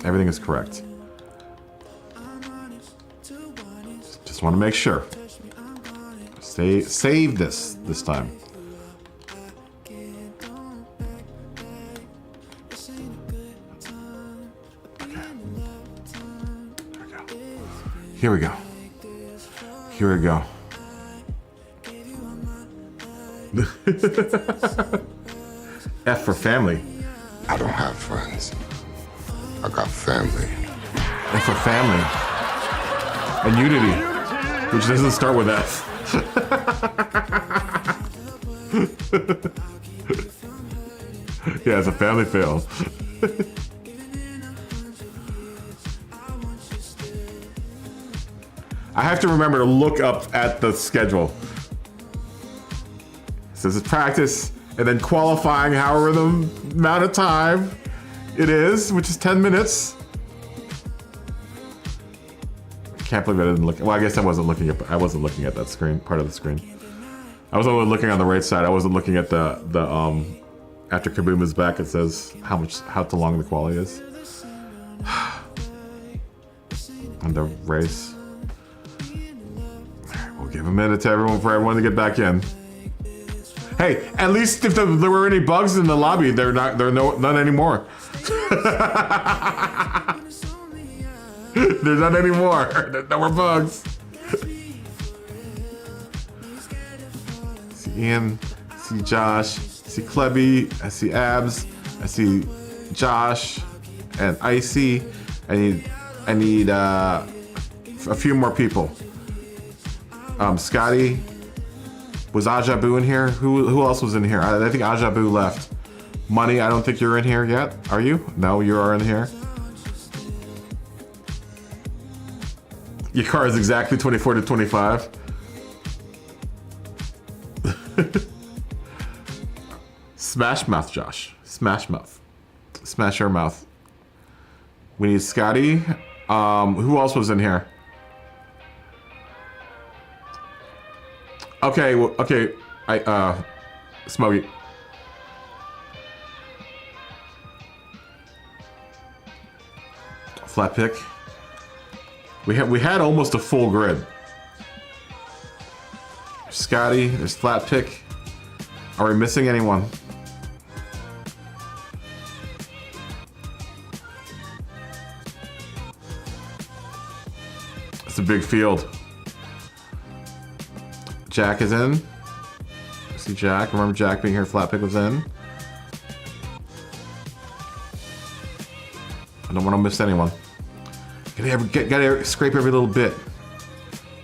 Everything is correct. Just want to make sure. Save this time. Here we go. Here we go. F for family. I don't have friends. I got family. F for family. And unity, which doesn't start with F. Yeah, it's a family fail. I have to remember to look up at the schedule. It says it's practice and then qualifying however the amount of time it is, which is 10 minutes. I can't believe I didn't look. Well, I guess I wasn't looking at that screen, part of the screen. I was only looking on the right side. I wasn't looking at the after KaBoom is back, it says how long the quality is. And the race. We'll give a minute to for everyone to get back in. Hey, at least if there were any bugs in the lobby, none anymore. There's none anymore. There's no more bugs. See Ian, see Josh, see Klebby, I see Abs, I see Josh and Icy. I need a few more people. Scotty. Was Ajabu in here? Who else was in here? I think Ajabu left. Money, I don't think you're in here yet. Are you? No, you are in here. Your car is exactly 24 to 25. Smash mouth, Josh. Smash mouth. Smash your mouth. We need Scotty. Who else was in here? Okay, well, okay. Smokey. Flat pick. We had almost a full grid. Scotty, there's Flat Pick. Are we missing anyone? It's a big field. Jack is in. I see Jack. Remember Jack being here. Flat Pick was in. I don't want to miss anyone. Gotta scrape every little bit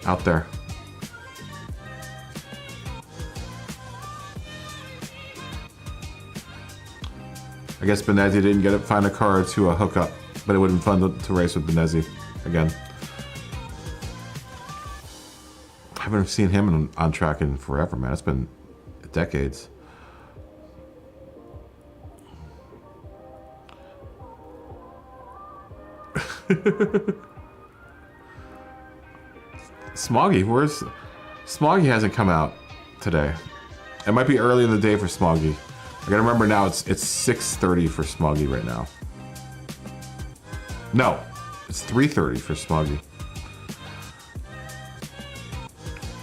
out there. I guess Benezzi didn't find a car to hook up, but it would have been fun to race with Benezzi again. I haven't seen him on track in forever, man. It's been decades. Smoggy, Smoggy hasn't come out today. It might be early in the day for Smoggy. I gotta remember now it's 6:30 for Smoggy right now. No, it's 3:30 for Smoggy.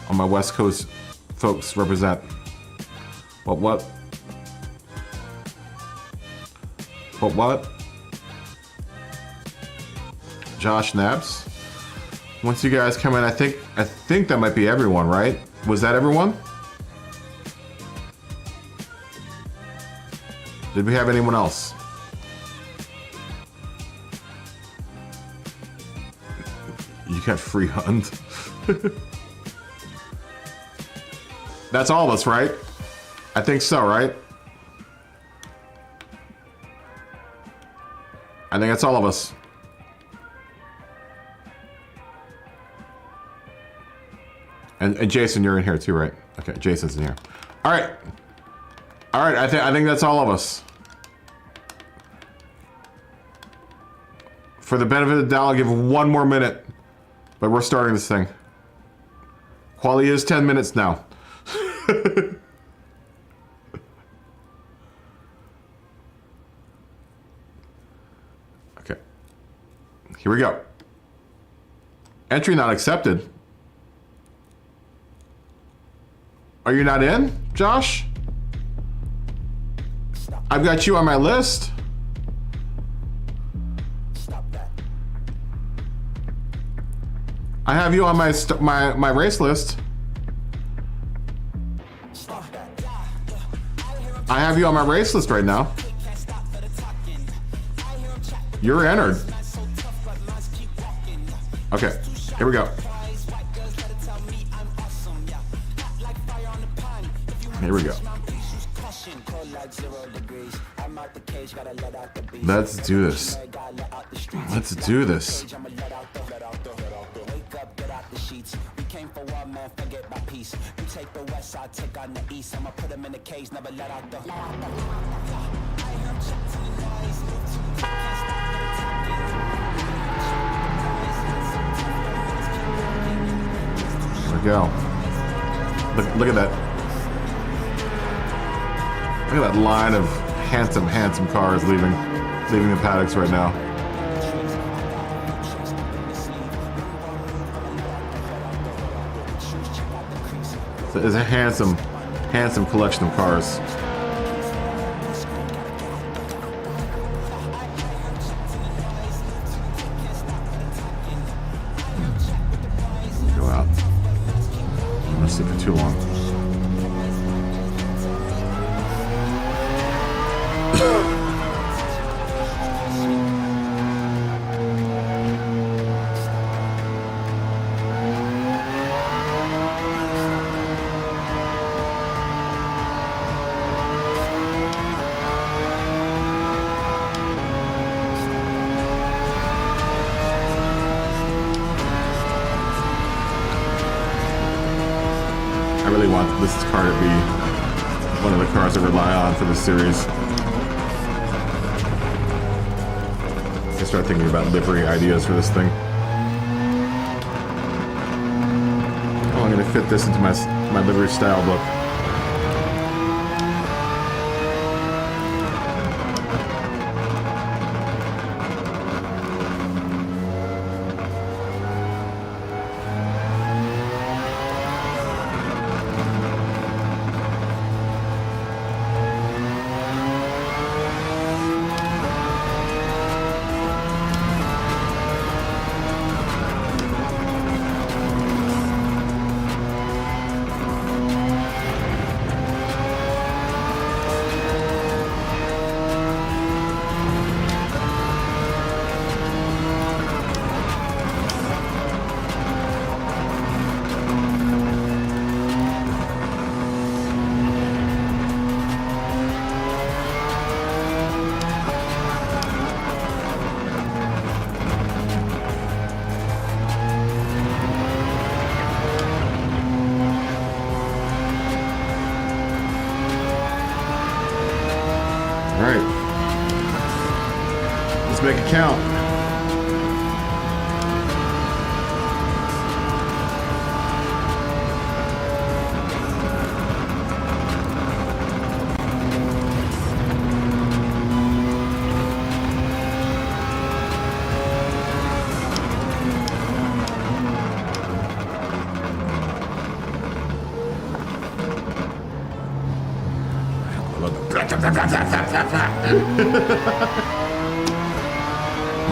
On my West Coast folks represent. What? Josh Naps. Once you guys come in, I think that might be everyone, right? Was that everyone? Did we have anyone else? You got free hunt. That's all of us, right? I think so, right? I think that's all of us. And Jason, you're in here too, right? Okay, Jason's in here. All right. All right, I think that's all of us. For the benefit of the doubt, I'll give one more minute. But we're starting this thing. Quali is 10 minutes now. Okay. Here we go. Entry not accepted. Are you not in, Josh? I've got you on my list. I have you on my race list. I have you on my race list right now. You're entered. Okay, here we go. Here we go. Let's do this. Let's do this. There we go. Look at that. Look at that line of handsome cars leaving the paddocks right now. So it's a handsome collection of cars. Go out. I'm gonna sit for too long. I really want this car to be one of the cars I rely on for this series. I start thinking about livery ideas for this thing. Oh, I'm gonna fit this into my livery style book. count.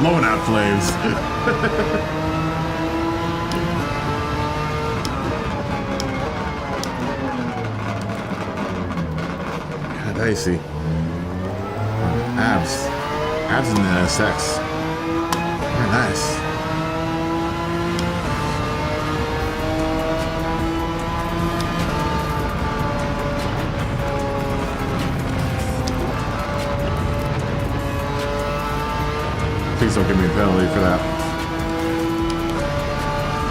Blowing out flames. God, icy. Abs in the NSX. Very nice. Please don't give me a penalty for that.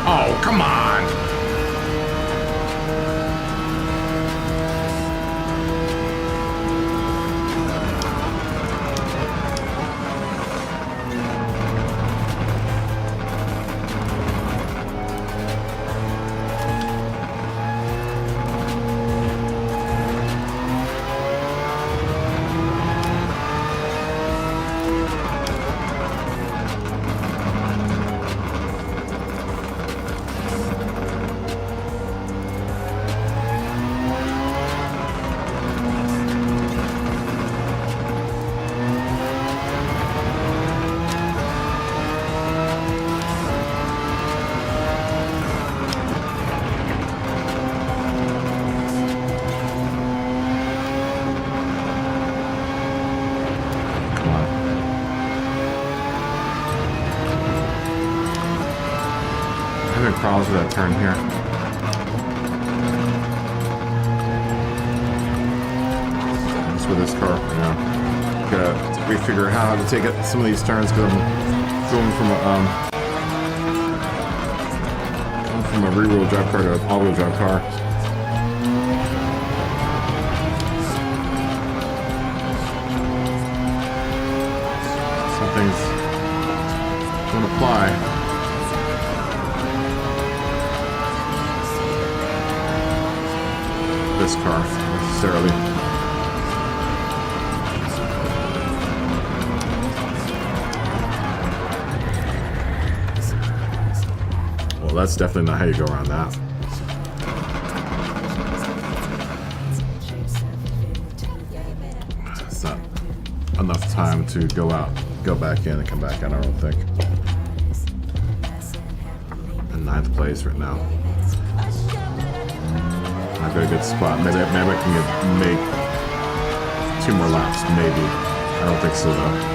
Oh, come on! Problems with that turn here. Just with this car, you know. Gotta refigure how to take it some of these turns because I'm going from a rear-wheel drive car to an all-wheel drive car. Some things don't apply. This car necessarily. Well, that's definitely not how you go around that. It's not enough time to go back in and come back out, I don't think. In 9th place right now. I've got a good spot. Maybe I can make 2 more laps, maybe. I don't think so, though.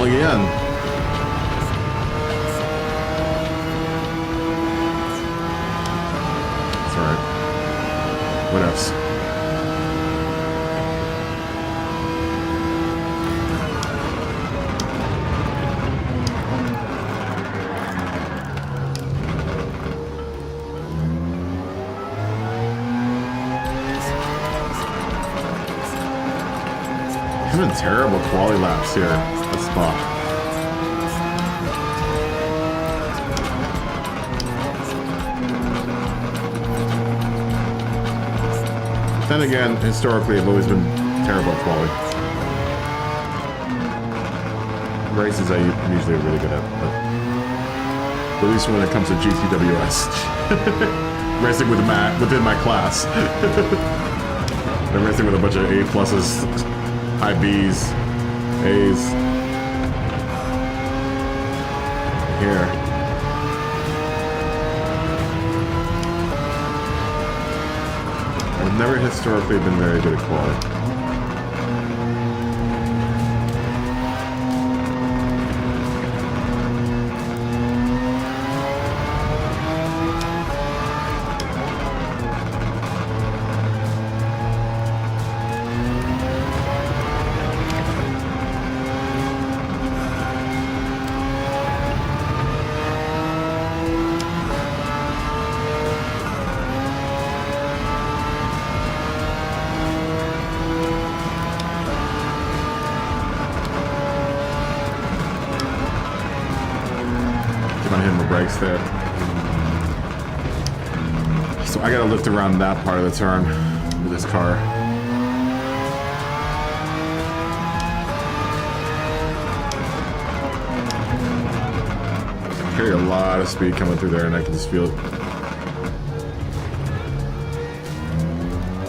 Again. That's alright. What else? Having terrible quality laps here. That spot. Then again, historically, I've always been terrible at quality. Races I'm usually really good at, but at least when it comes to GTWS. Racing within my class. I'm racing with a bunch of A+, high B's, A's. Here. I've never historically been very good at quality. Brakes there. So I gotta lift around that part of the turn with this car. I carry a lot of speed coming through there and I can just feel it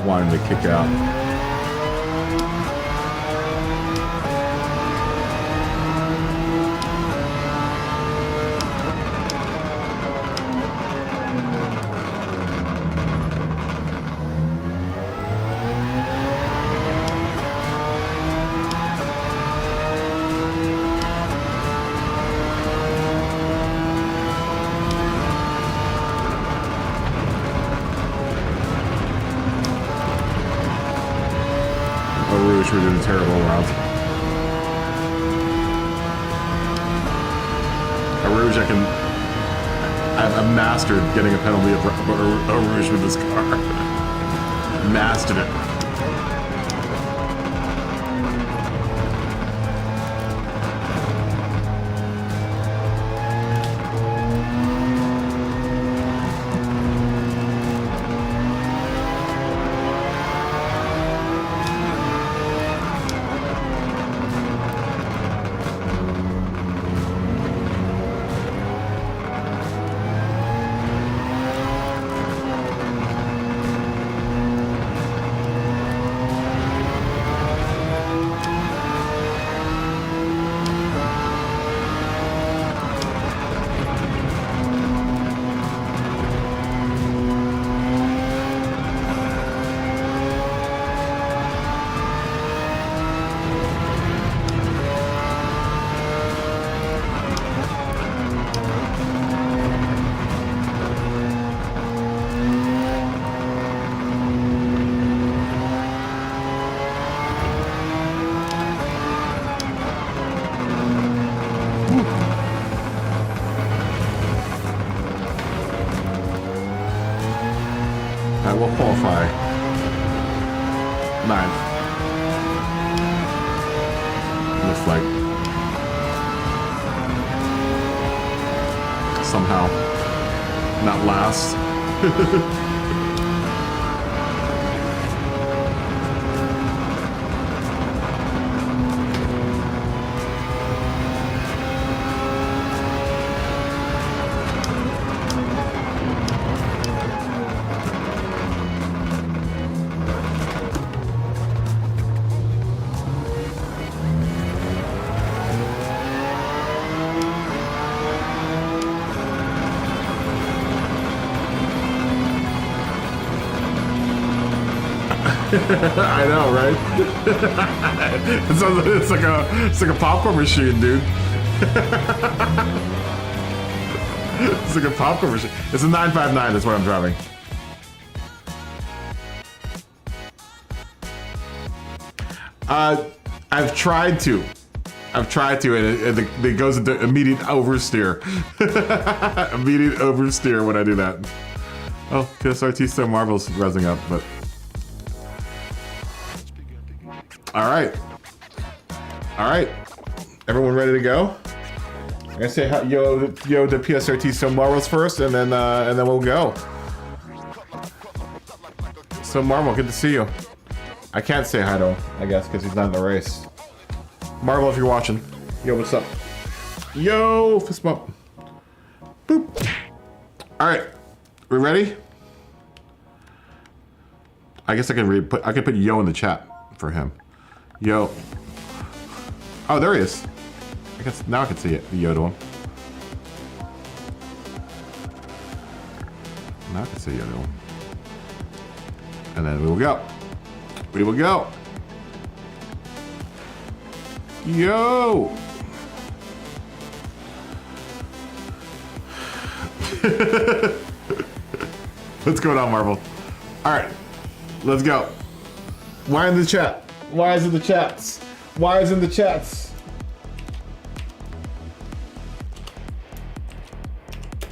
wanting to kick out. We're doing terrible rounds. A Rouge, I've mastered getting a penalty of a Rouge with this car. Mastered it. I will qualify 9th. Looks like. Somehow. Not last. I know, right? It's like a popcorn machine, dude. It's like a popcorn machine. It's a 959. That's what I'm driving. I've tried to, and it goes into immediate oversteer. Immediate oversteer when I do that. Oh, PSRT so marvelous rising up, but. All right. Everyone ready to go? I'm gonna say hi, yo to PSRT so marvelous first, and then we'll go. So Marvel, good to see you. I can't say hi to him, I guess, because he's not in the race. Marvel, if you're watching, yo, what's up? Yo, fist bump. Boop. All right, we ready? I guess I can put yo in the chat for him. Yo. Oh, there he is. I guess now I can see it. Yo to him. Now I can see yo to him. And then we will go. We will go. Yo! What's going on, Marvel? Alright, let's go. Why in the chat? Why is in the chats? Why is in the chats?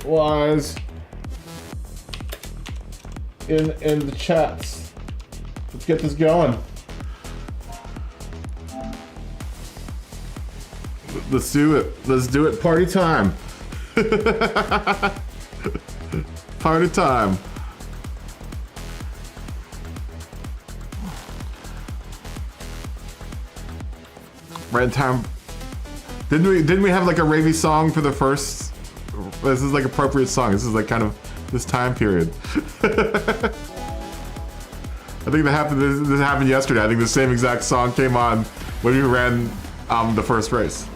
Why is in the chats? Let's get this going. Let's do it. Let's do it. Party time. Party time. Red time. Didn't we have like a ravey song for the first? This is like appropriate song. This is like kind of this time period. I think that happened. This happened yesterday. I think the same exact song came on when we ran the first race.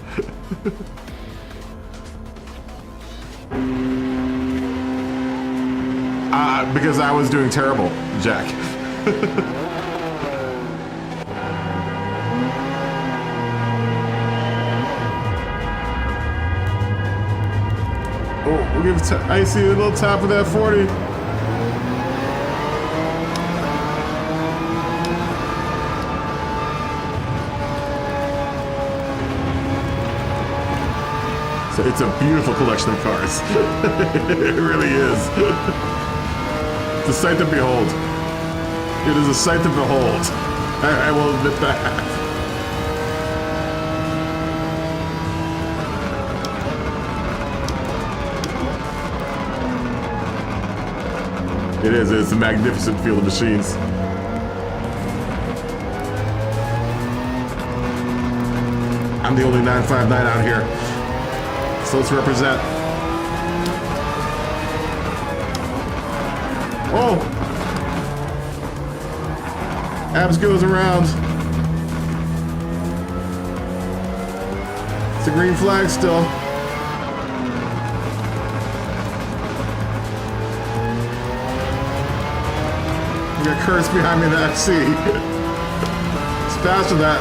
Because I was doing terrible, Jack. Oh, we'll give I see a little tap of that 40. So it's a beautiful collection of cars. It really is. It's a sight to behold. It is a sight to behold. I will admit that. It is. It's a magnificent field of machines. I'm the only 959 out here. So let's represent. Oh! Abs goes around. It's a green flag still. You got Kurtz behind me in the FC. It's faster than that.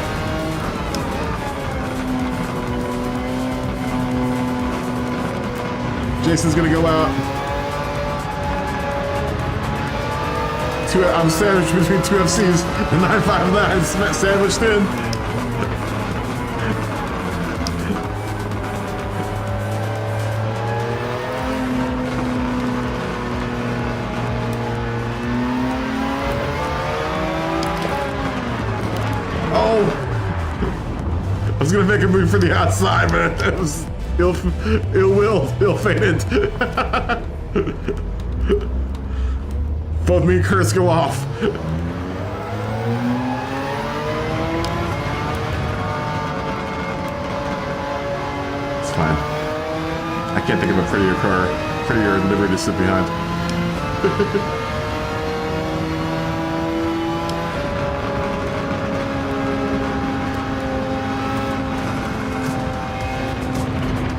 Jason's gonna go out. I'm sandwiched between two FCs. The 959 sandwiched in. Oh! I was gonna make a move for the outside, but it was ill-fated. Both me and Kurtz go off. It's fine. I can't think of a prettier car, prettier livery to sit behind.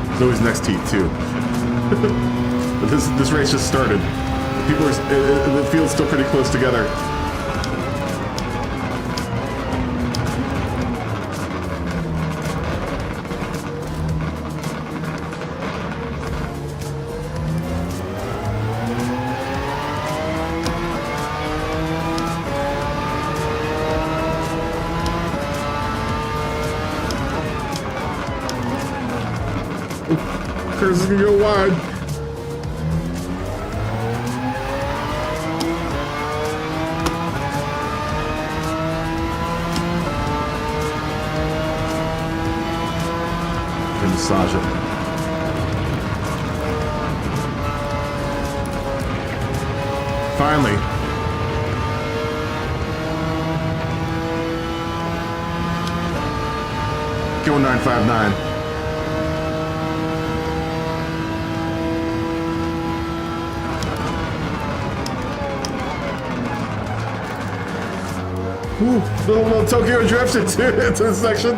There's always next heat too. But this race just started. People are, the field's still pretty close together. Curtis is gonna go wide. Massage it. Finally. Go 959. Ooh, little Tokyo drift into this section.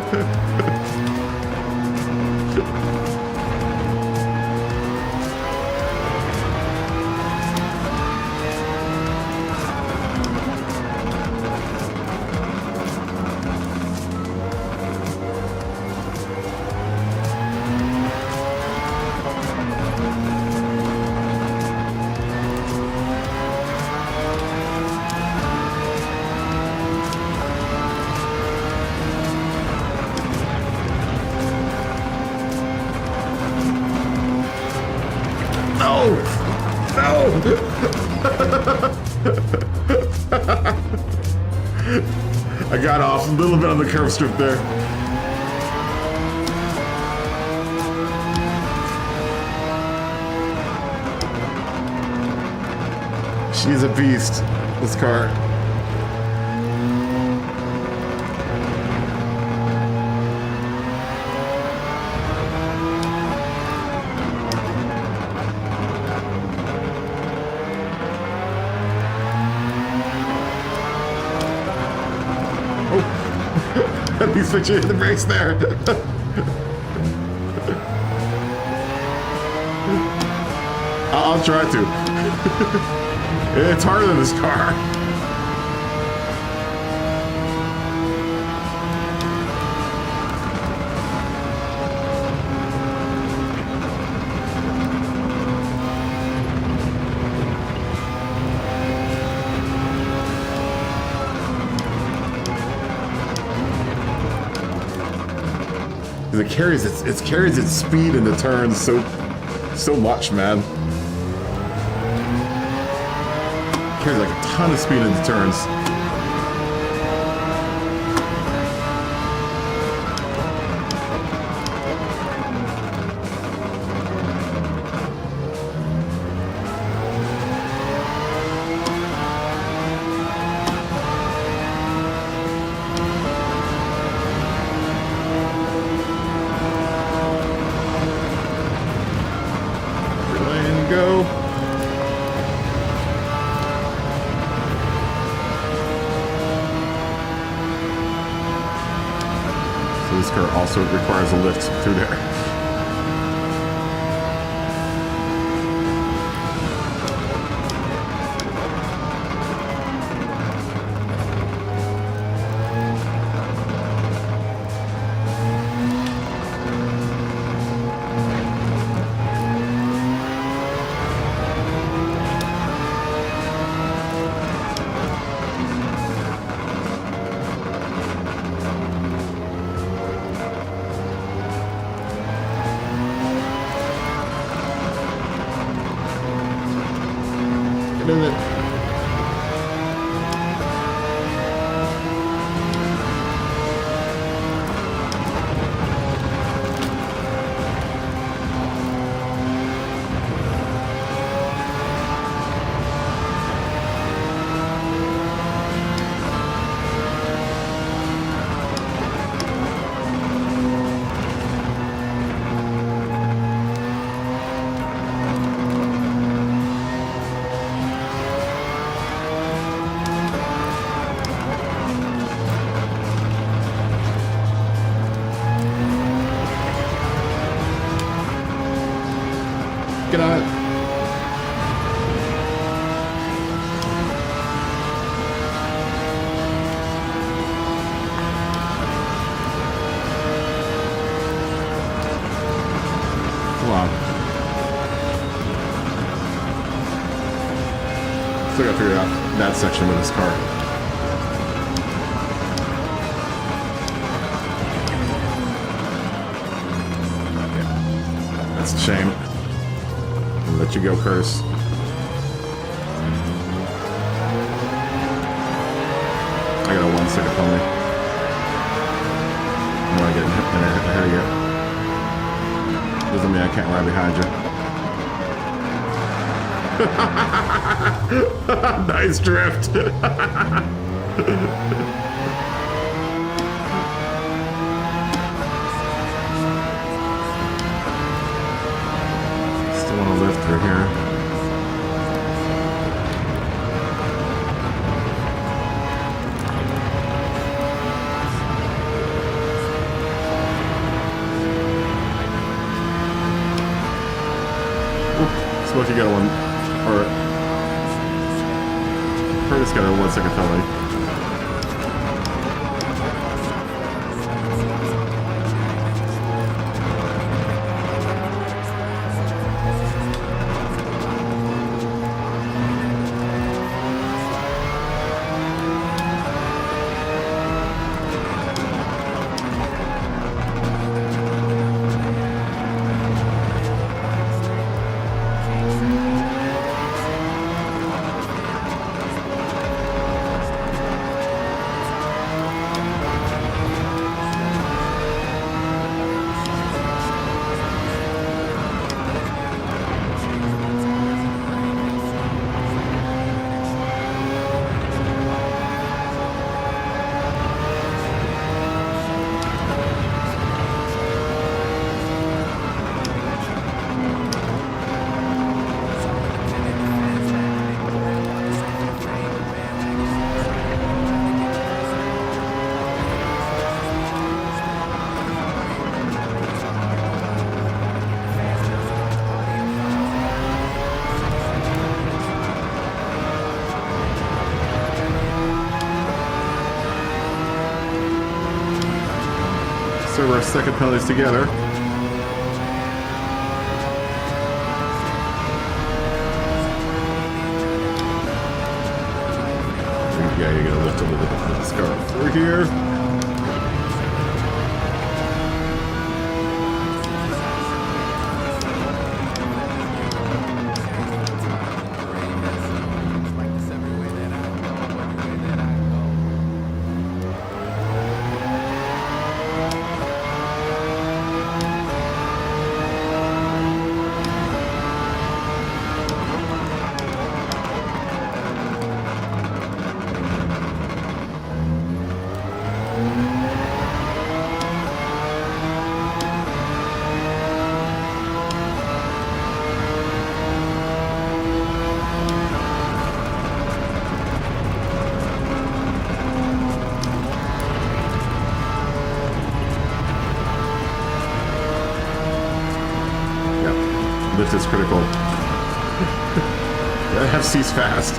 I got off a little bit on the curb strip there. She's a beast, this car. Oh, he's switching the brakes there. I'll try to. It's harder than this car. It carries its speed in the turns so much, man. Carries like a ton of speed in the turns. This car also requires a lift through there. Get on it. Come on. Still gotta figure out that section with this car. Yeah. That's a shame. Let you go, Curse. I got a 1 second penalty. I'm gonna get ahead of you. Doesn't mean I can't ride behind you. Nice drift. Still want to lift through here. Smokey got a 1, or Curtis got a 1 second penalty. serve our second penalties together. Yeah, you're gonna lift a little bit of this car through here. Lift is critical. FC's fast.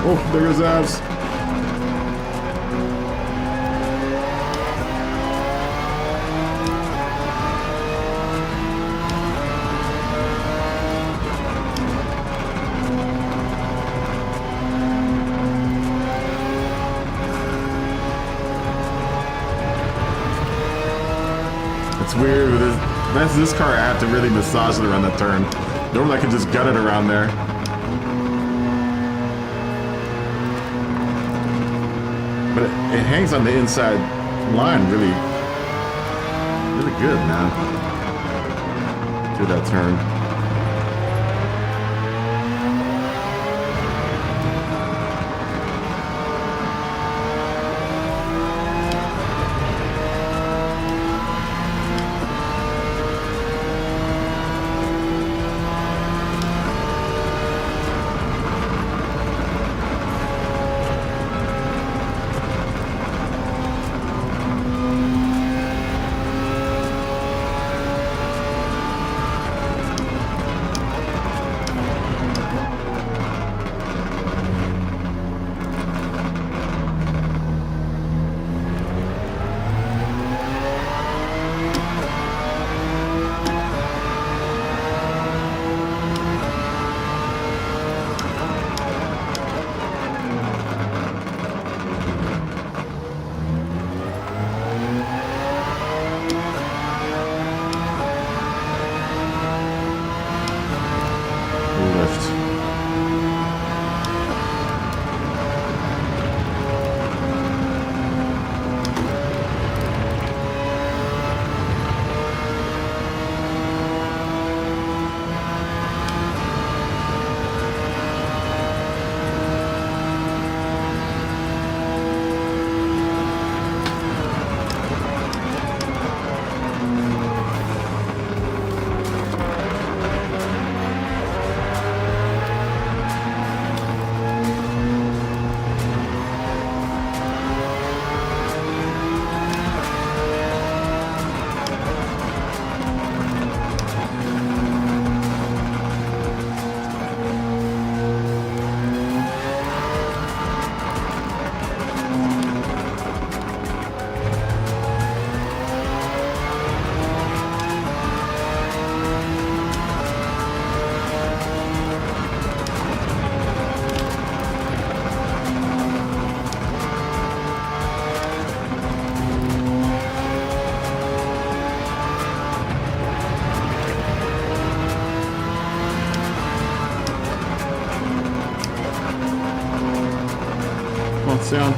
Oh, there goes Abs. It's weird with this car. I have to really massage it around that turn. Normally I can just gut it around there. But it hangs on the inside line really good, man. To that turn. Down.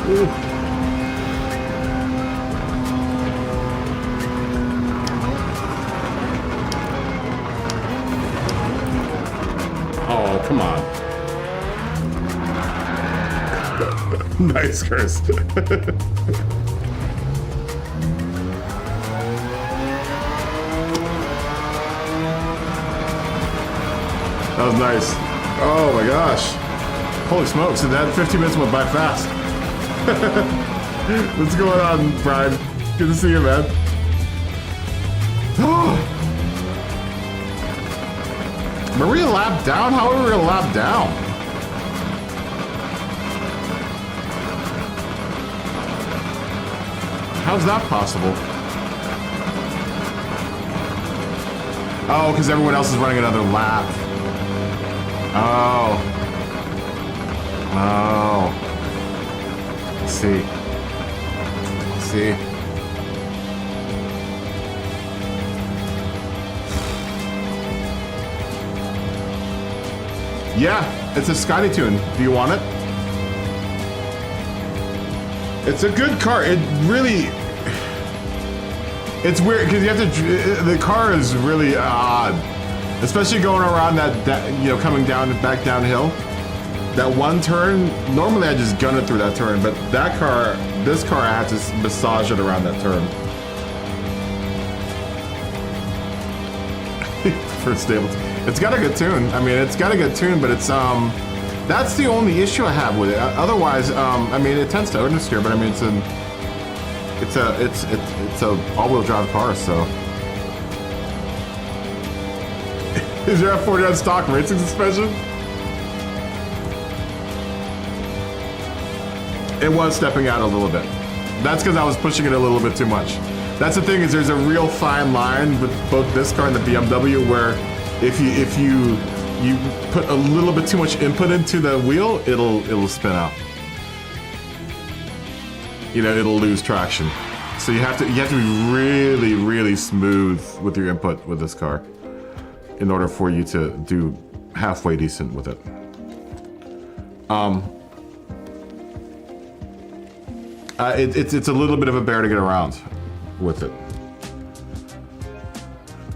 Oh, come on. Nice curse. That was nice. Oh my gosh. Holy smokes, and that 15 minutes went by fast. What's going on, Brian? Good to see you, man. Were we a lap down? How are we a lap down? How's that possible? Oh, because everyone else is running another lap. Oh. Oh. Let's see. Let's see. Yeah, it's a Scotty tune. Do you want it? It's a good car. It really... It's weird because you have to... The car is really odd. Especially going around that you know, coming down back downhill. That one turn, normally I just gun it through that turn, but that car, this car, I had to massage it around that turn. For stable. It's got a good tune. I mean, it's got a good tune, but it's that's the only issue I have with it. Otherwise, I mean, it tends to understeer, but I mean, it's a all-wheel drive car, so. Is your F40 on stock racing suspension? It was stepping out a little bit. That's because I was pushing it a little bit too much. That's the thing, is there's a real fine line with both this car and the BMW where if you put a little bit too much input into the wheel, it'll spin out. You know, it'll lose traction. So you have to be really, really smooth with your input with this car in order for you to do halfway decent with it. It's a little bit of a bear to get around with it.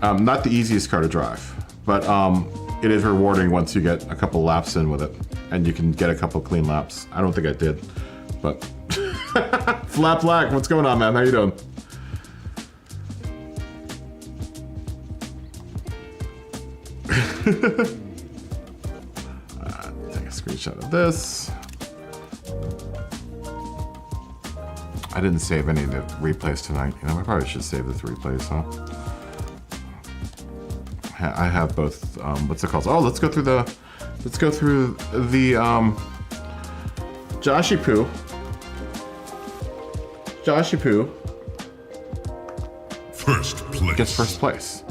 Not the easiest car to drive, but it is rewarding once you get a couple laps in with it, and you can get a couple clean laps. I don't think I did, but Flap Black, what's going on, man? How you doing? Take a screenshot of this. I didn't save any of the replays tonight. You know, I probably should save the replays, huh? I have both. What's it called? Oh, let's go through the Joshy Poo. First place. Gets first place.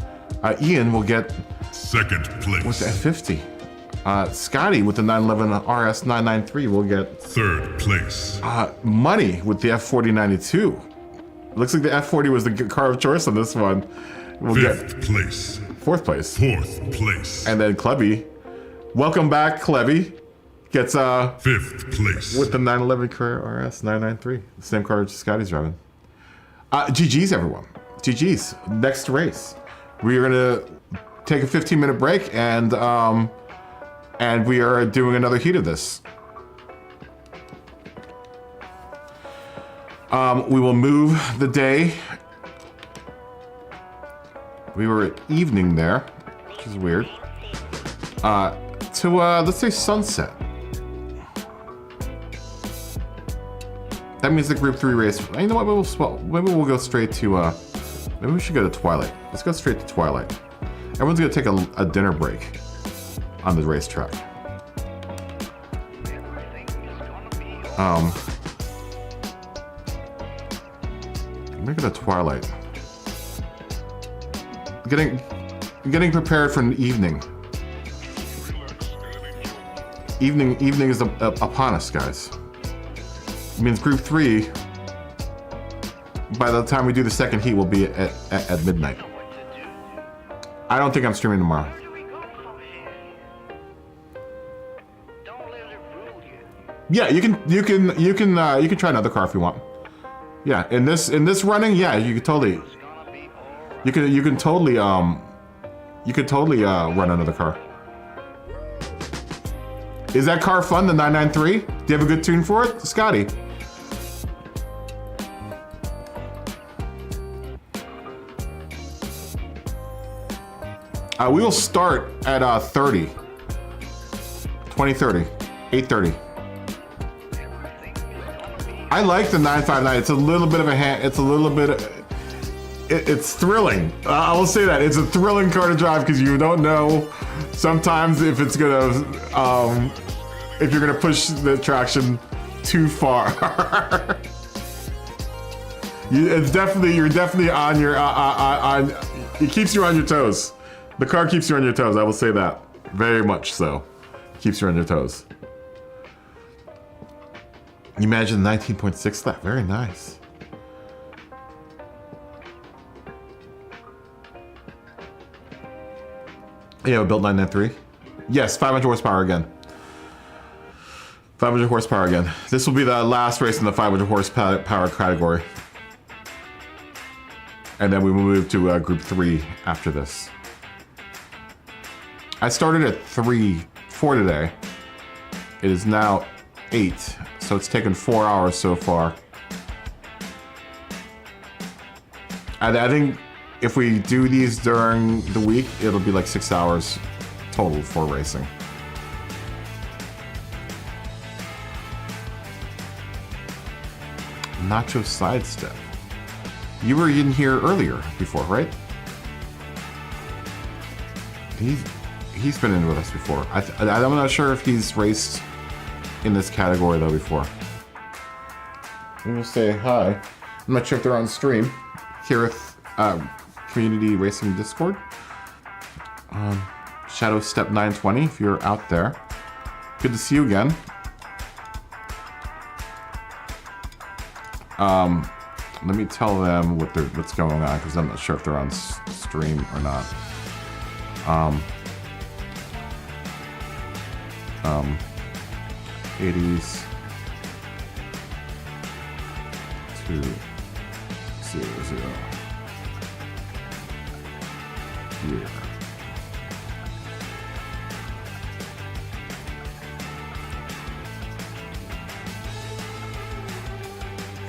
Ian will get Second place. with the F50. Scotty with the 911 RS 993 will get Third place. Money with the F4092. Looks like the F40 was the car of choice on this one. We'll Fifth get place. fourth place. Fourth place. And then Klebby, welcome back, Klebby, gets Fifth place. with the 911 Carrera RS 993, the same car Scotty's driving. GG's everyone. GG's. Next race, we're gonna take a 15-minute break and we are doing another heat of this. We will move the day. We were at evening there, which is weird. To let's say sunset. That means the Group 3 race. You know what? Maybe we'll go straight to. Maybe we should go to Twilight. Let's go straight to Twilight. Everyone's gonna take a dinner break on the racetrack. Make it a Twilight. Getting prepared for an evening. Evening is upon us, guys. It means Group 3, by the time we do the second heat, will be at midnight. I don't think I'm streaming tomorrow. Yeah, you can try another car if you want. Yeah, in this running, yeah, you could totally run another car. Is that car fun, the 993? Do you have a good tune for it, Scotty? We will start at 30. 2030. 8:30. I like the 959. It's a little bit of a it's thrilling. I will say that. It's a thrilling car to drive because you don't know sometimes if it's gonna, if you're gonna push the traction too far. You're definitely on your, it keeps you on your toes. The car keeps you on your toes, I will say that. Very much so. Keeps you on your toes. You imagine 19.6 lap, very nice. Yeah, built 993. Yes, 500 horsepower again. 500 horsepower again. This will be the last race in the 500 horsepower category. And then we will move to group 3 after this. I started at 4 today. It is now 8, so it's taken 4 hours so far. I think if we do these during the week, it'll be like 6 hours total for racing. Nacho sidestep. You were in here earlier before, right? He's been in with us before. I'm not sure if he's raced in this category though before. We will say hi. I'm not sure if they're on stream here with Community Racing Discord. Shadow Step 920 if you're out there. Good to see you again. Let me tell them what's going on because I'm not sure if they're on stream or not. 80s 200. Yeah.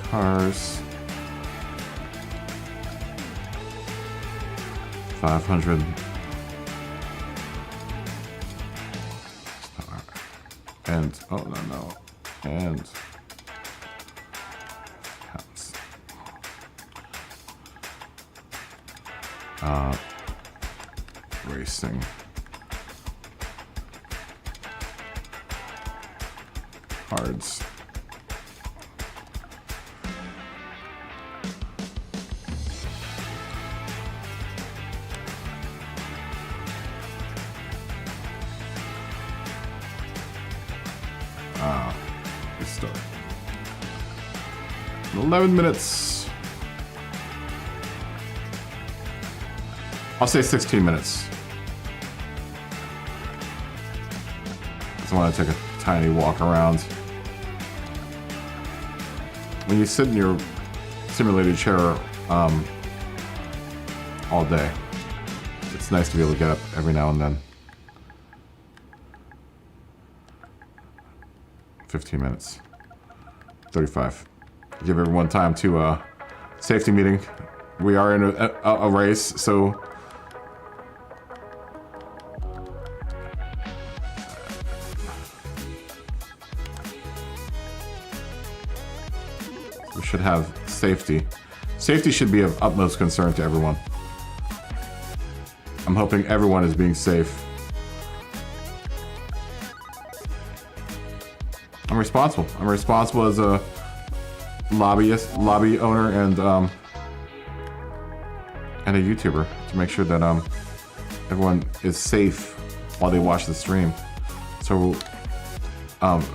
Cars. 500. And oh no. And counts. Racing. Cards. Let's start. 11 minutes. I'll say 16 minutes. I want to take a tiny walk around. When you sit in your simulated chair all day, it's nice to be able to get up every now and then. 15 minutes. 35. Give everyone time to safety meeting. We are in a race, so we should have safety. Safety should be of utmost concern to everyone. I'm hoping everyone is being safe. I'm responsible. I'm responsible as a lobby owner and a YouTuber to make sure that everyone is safe while they watch the stream. So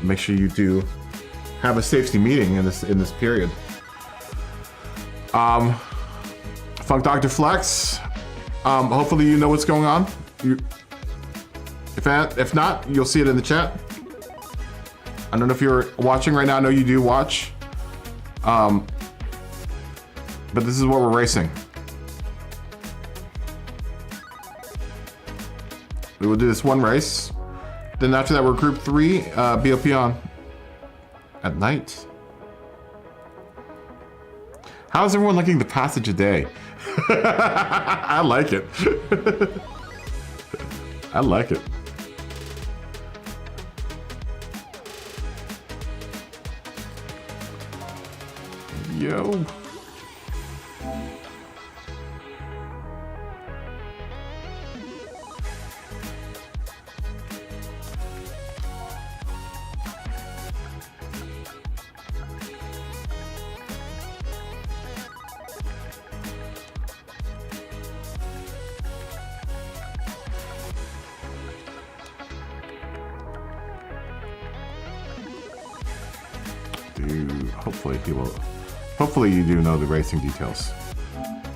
make sure you do have a safety meeting in this period. Funk Dr. Flex. Hopefully you know what's going on. If not, you'll see it in the chat. I don't know if you're watching right now. I know you do watch. But this is what we're racing. We will do this one race. Then after that, we're Group 3, BOP on. At night. How's everyone liking the passage of day? I like it. I like it. Yo. Dude, hopefully you do know the racing details.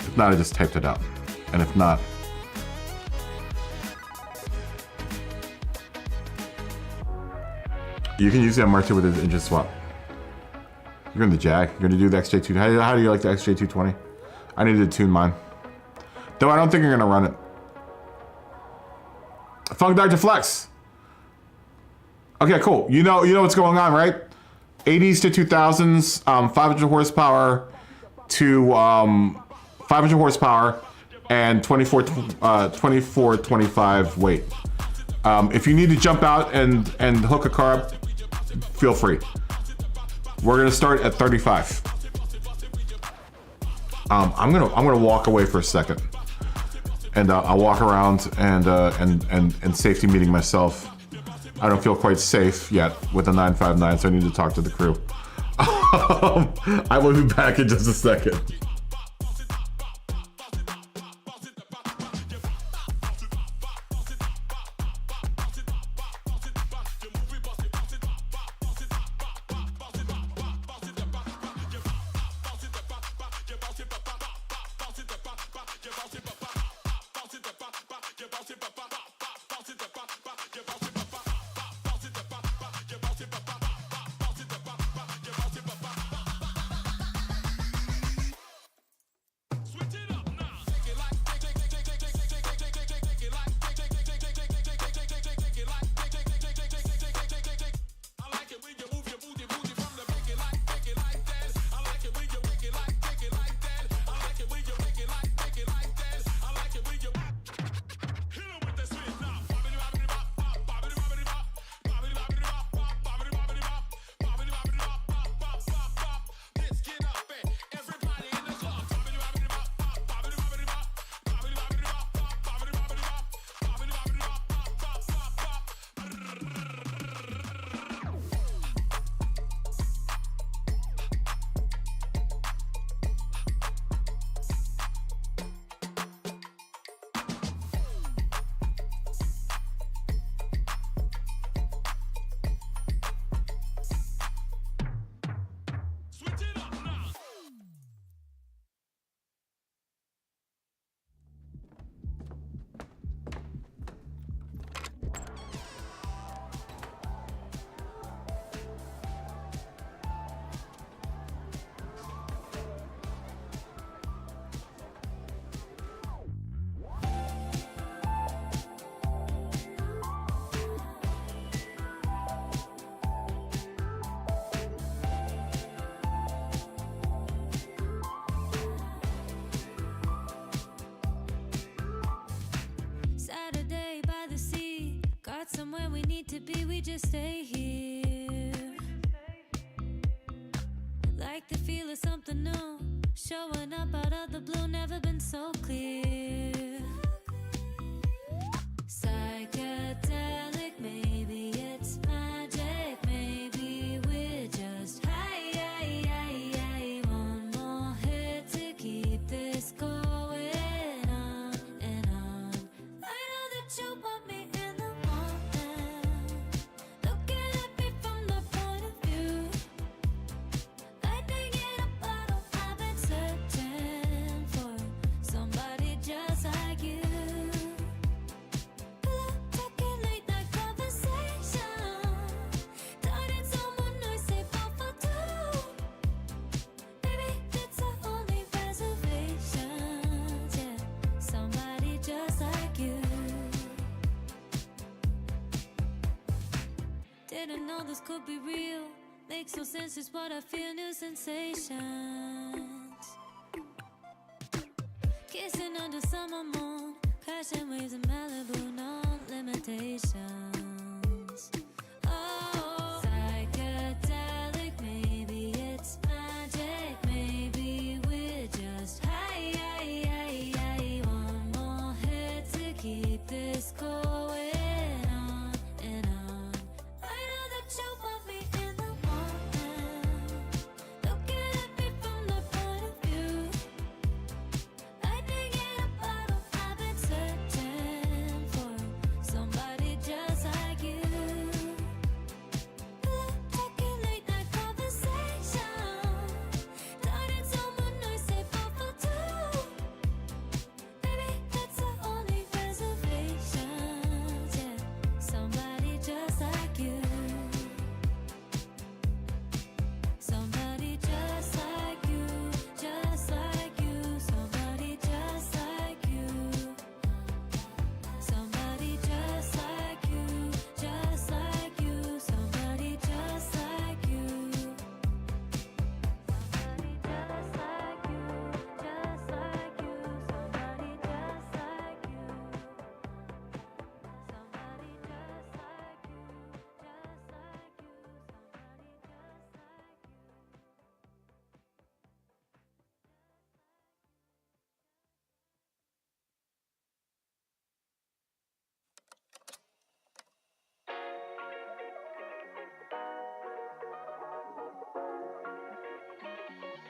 If not, I just typed it out. And if not, you can use the MR2 with an engine swap. You're in the Jag. You're gonna do the XJ2. How do you like the XJ220? I need to tune mine. Though I don't think you're gonna run it. Funk Dr. Flex. Okay, cool. You know what's going on, right? 80s to 2000s, 500 horsepower to 500 horsepower and 24-25 weight. If you need to jump out and hook a car up, feel free. We're gonna start at 35. I'm gonna walk away for a second, and I'll walk around and safety meeting myself. I don't feel quite safe yet with the 959, so I need to talk to the crew. I will be back in just a second. Somewhere we need to be, we just stay here. Like the feel of something new, showing up out of the blue, never been so clear. Psychedelic, maybe it's magic, maybe we're just high. One more hit to keep this going on and on. I know that you want me. Just Didn't know this could be real. Makes no sense, just what I feel, new sensations. Kissing under summer moon, crashing waves in Malibu, no limitations. Oh, psychedelic, maybe it's magic, maybe we're just high. One more hit to keep this going on and on. I know that you want me in the morning, looking at me from the point of view. Lightning in a bottle, I've been searching for somebody just like you. Talking late night conversation, turning someone nice, say both for two. Baby, that's the only reservations, yeah. Somebody just like you. Somebody just like you, just like you. Somebody just like you. Somebody just like you, just like you. Somebody just like you. Somebody just like you, just like you. Somebody just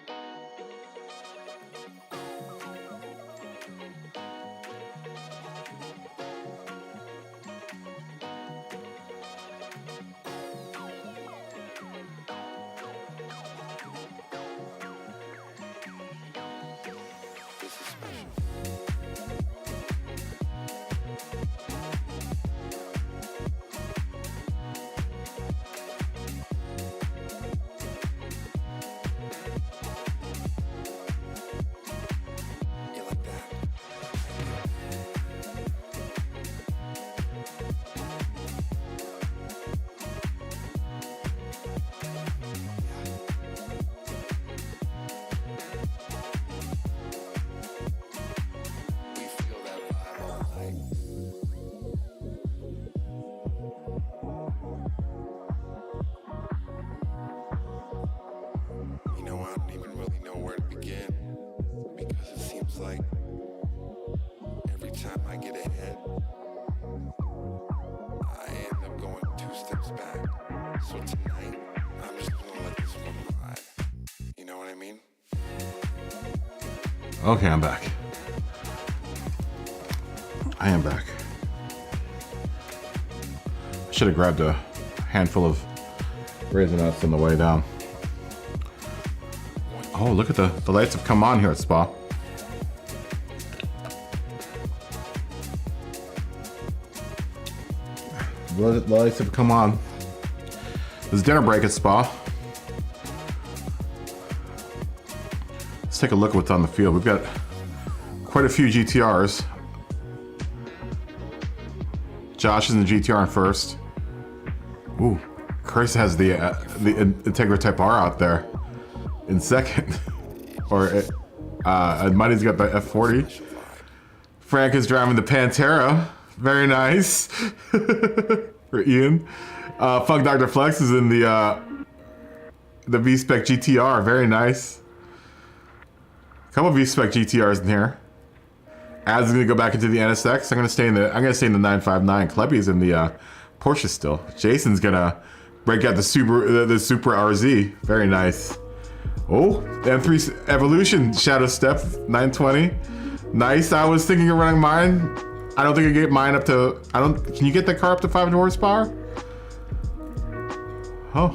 like you. Somebody just like you, just like you. You like that? We feel that vibe all night. You know, I don't even really know where to begin, because it seems like every time I get ahead, I end up going 2 steps back. So tonight, I'm just gonna let this one ride. You know what I mean? Okay, I'm back. I am back. I should have grabbed a handful of raisin nuts on the way down. Oh, look at the lights have come on here at Spa. The lights have come on. There's dinner break at Spa. Let's take a look at what's on the field. We've got quite a few GTRs. Josh is in the GTR in first. Ooh, Chris has the Integra Type R out there in second. Or Money's got the F40. Frank is driving the Pantera. Very nice. For Ian. Funk Dr. Flex is in the V-Spec GTR. Very nice. A couple V-Spec GTRs in here. Ad's gonna go back into the NSX. I'm gonna stay in the 959. Klebby's in the Porsche still. Jason's gonna break out the Super RZ. Very nice. Oh, the M3 Evolution Shadow Step 920. Nice. I was thinking of running mine. I don't think I can get mine up to. Can you get that car up to 500 horsepower? Oh.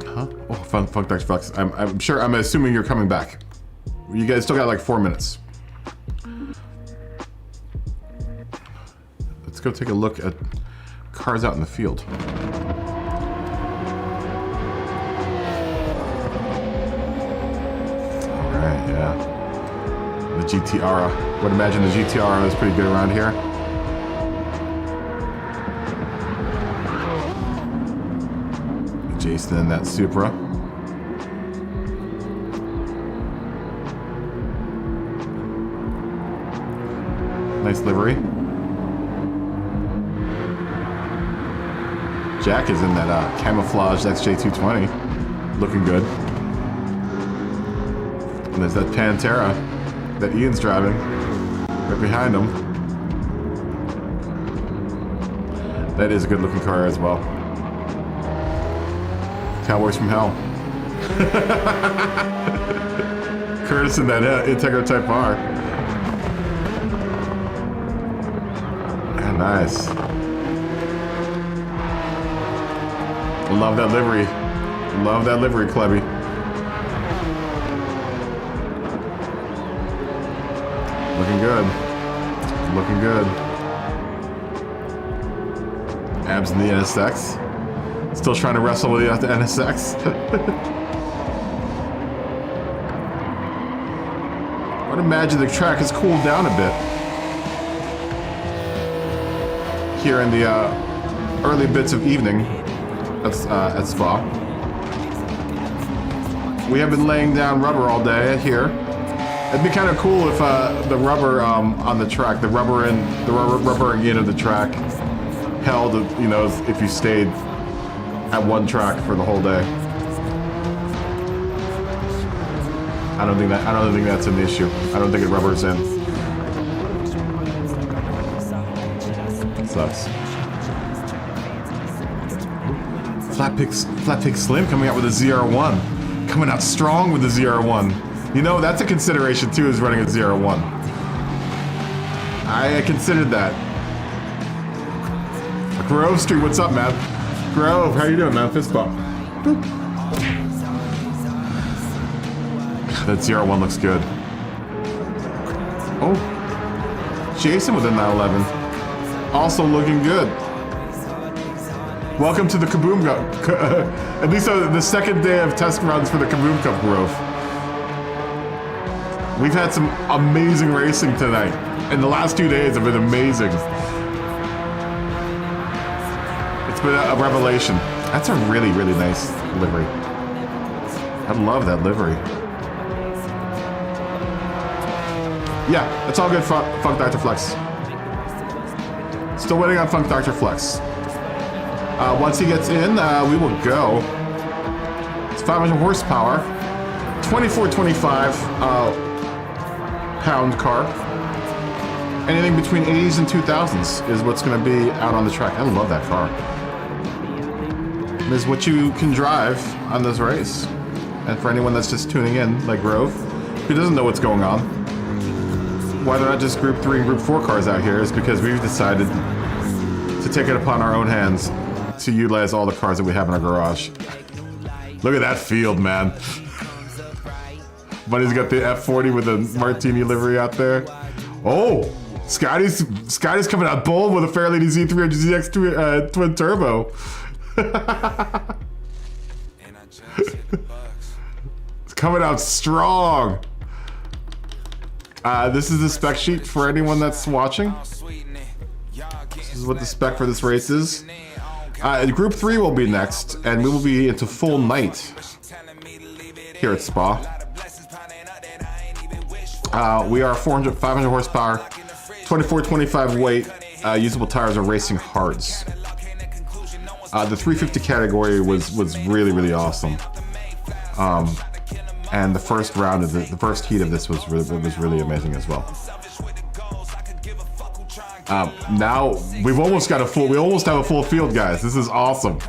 Huh? Oh, Funk Dr. Flex. I'm sure. I'm assuming you're coming back. You guys still got like 4 minutes. Let's go take a look at cars out in the field. Alright, yeah. The GTR. Would imagine the GTR is pretty good around here. Jason in that Supra. Nice livery. Jack is in that camouflage XJ220. Looking good. And there's that Pantera that Ian's driving right behind him. That is a good looking car as well. Cowboys from Hell. Curtis in that Integra Type R. Nice. Love that livery. Love that livery, Clebby. Looking good. Looking good. Abs in the NSX. Still trying to wrestle with the NSX. I'd imagine the track has cooled down a bit here in the early bits of evening at Spa. We have been laying down rubber all day here. It'd be kind of cool if the rubber on the track, the rubbering in of the track held, you know, if you stayed at one track for the whole day. I don't think that's an issue. I don't think it rubbers in. Sucks. Flat Pig Slim coming out with a ZR1. Coming out strong with the ZR1. You know, that's a consideration too, is running a ZR1. I considered that. Grove Street, what's up, man? Grove, how you doing, man? Fist bump. Boop. That ZR1 looks good. Oh. Jason with a 911. Also looking good. Welcome to the KaBoom Cup. At least the second day of test runs for the KaBoom Cup, Grove. We've had some amazing racing tonight. And the last 2 days have been amazing. It's been a revelation. That's a really, really nice livery. I love that livery. Yeah, it's all good, Funk Dr. Flex. Still waiting on Funk Dr. Flex. Once he gets in, we will go. It's 500 horsepower, 2425 pound car. Anything between 80s and 2000s is what's going to be out on the track. I love that car. This is what you can drive on this race. And for anyone that's just tuning in, like Grove, who doesn't know what's going on, why they're not just Group 3 and Group 4 cars out here is because we've decided to take it upon our own hands to utilize all the cars that we have in our garage. Look at that field, man. Buddy's got the F40 with the Martini livery out there. Oh, Scotty's coming out bold with a Fairlady Z300 ZX twin turbo. It's coming out strong. This is the spec sheet for anyone that's watching. This is what the spec for this race is. Group 3 will be next, and we will be into full night here at Spa. We are 500 horsepower, 2425 weight. Usable tires are racing hards. The 350 category was really, really awesome. And the first round of the first heat of this was really amazing as well. Now we almost have a full field, guys. This is awesome.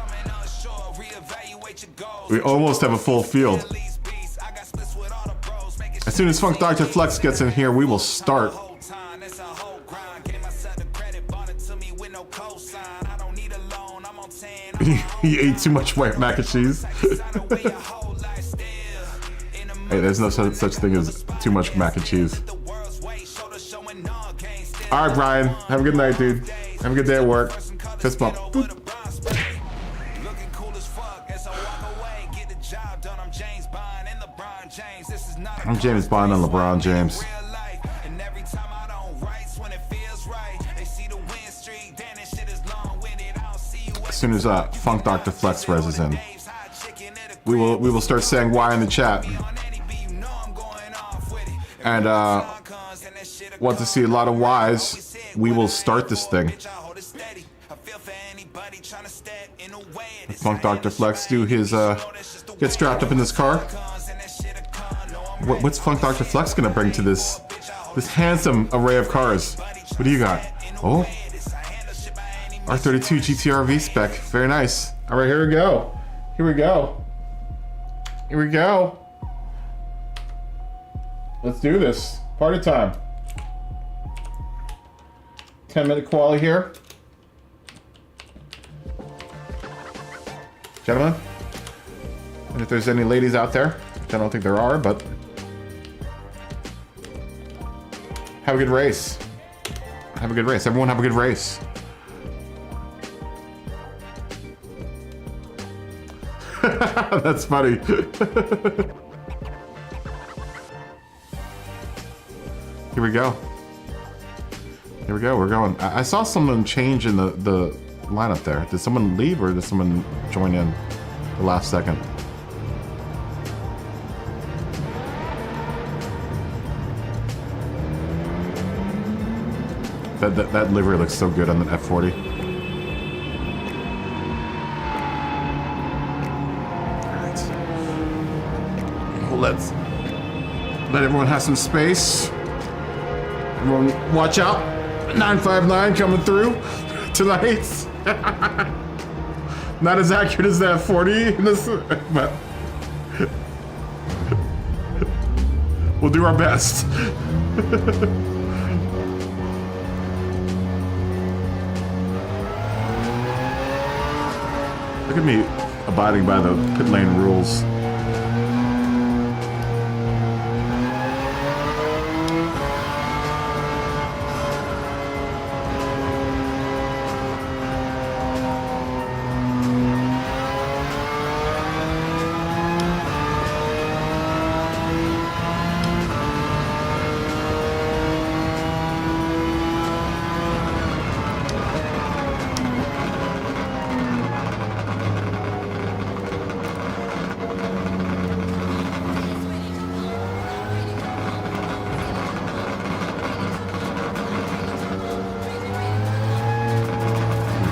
We almost have a full field. As soon as Funk Dr. Flex gets in here, we will start. He ate too much white mac and cheese. Hey, there's no such thing as too much mac and cheese. All right, Brian. Have a good night, dude. Have a good day at work. Fist bump. Boop. I'm James Bond and LeBron James. As soon as Funk Dr. Flex Res is in, we will start saying why in the chat. And want to see a lot of whys. We will start this thing. Funk Dr. Flex do his get strapped up in this car. What's Funk Dr. Flex gonna bring to this handsome array of cars? What do you got? Oh, R32 GTR V spec, very nice. All right, here we go. Here we go. Here we go. Let's do this. Party time. 10-minute quali here. Gentlemen, and if there's any ladies out there, which I don't think there are, but have a good race. Have a good race. Everyone have a good race. That's funny. Here we go. Here we go. We're going. I saw someone change in the lineup there. Did someone leave or did someone join in the last second? That livery looks so good on the F40. Alright. Well, let's let everyone have some space. Everyone watch out. 959 coming through tonight. Not as accurate as that 40 in this, but we'll do our best. Look at me abiding by the pit lane rules.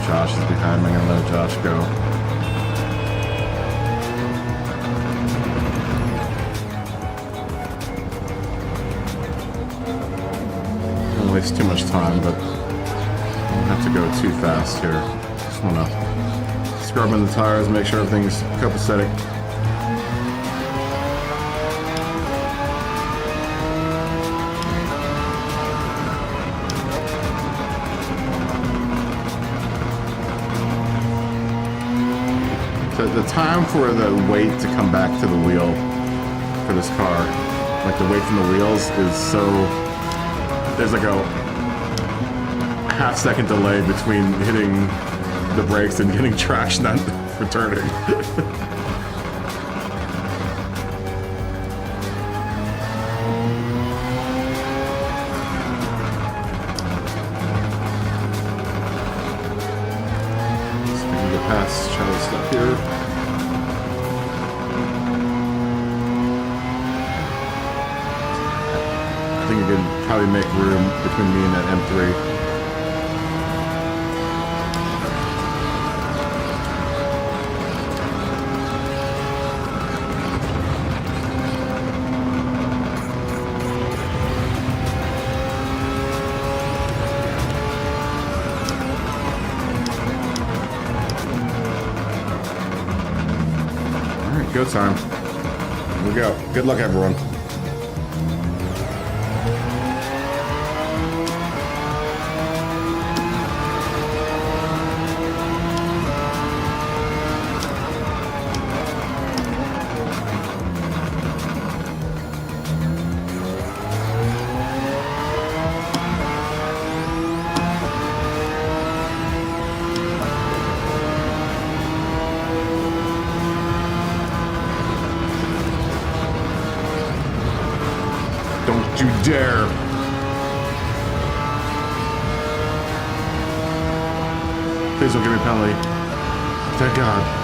Josh is behind me. I'm gonna let Josh go. Don't waste too much time, but I don't have to go too fast here. Just wanna scrub in the tires, make sure everything's copacetic. The time for the weight to come back to the wheel for this car, like the weight from the wheels is so, there's like a half-second delay between hitting the brakes and getting traction on returning. So we can get past Charlie's stuff here. I think you can probably make room between me and that M3. All right, go time. Here we go. Good luck, everyone. Don't you dare. Please don't give me a penalty. thank God.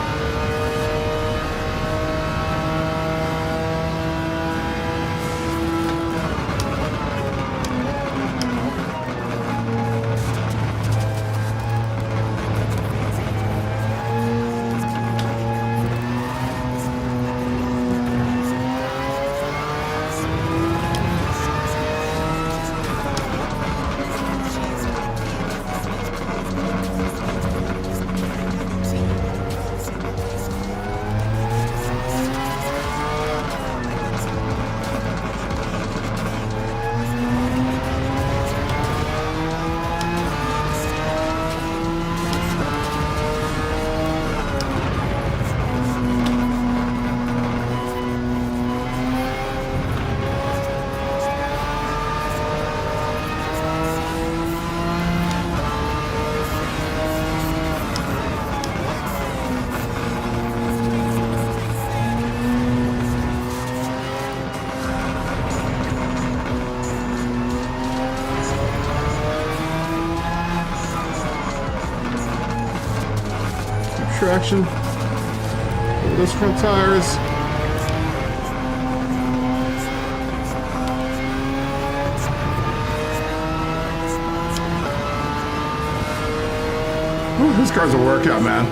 Traction over those front tires. Whew, this car's a workout, man.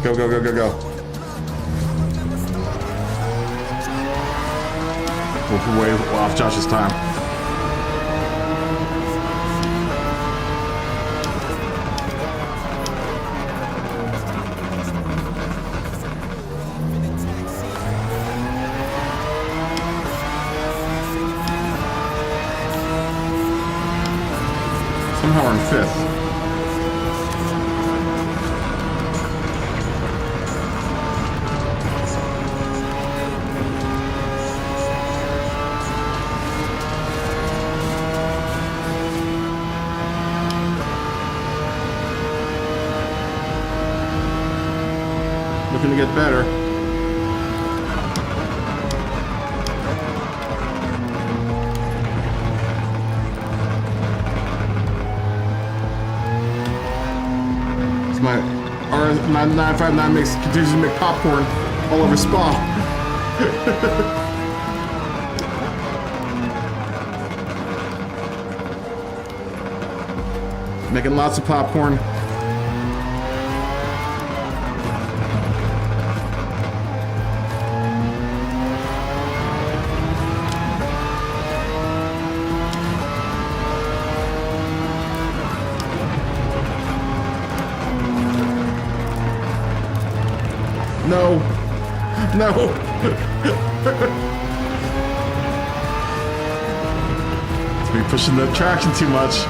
Go, go, go, go, go. We're way off Josh's time. Somehow we're in 5th. Looking to get better. It's my R959 continues to make popcorn all over Spa. Making lots of popcorn. No. No. It's me pushing the traction too much.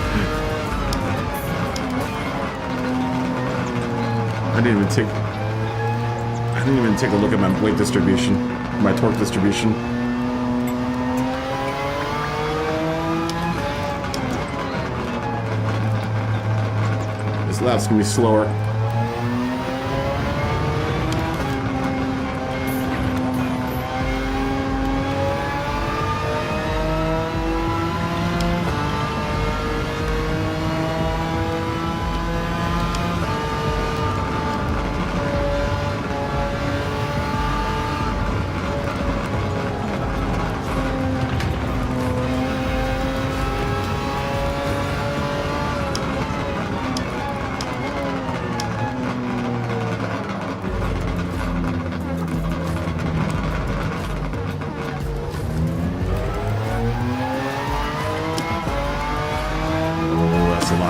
I didn't even take a look at my weight distribution, my torque distribution. This lap's gonna be slower.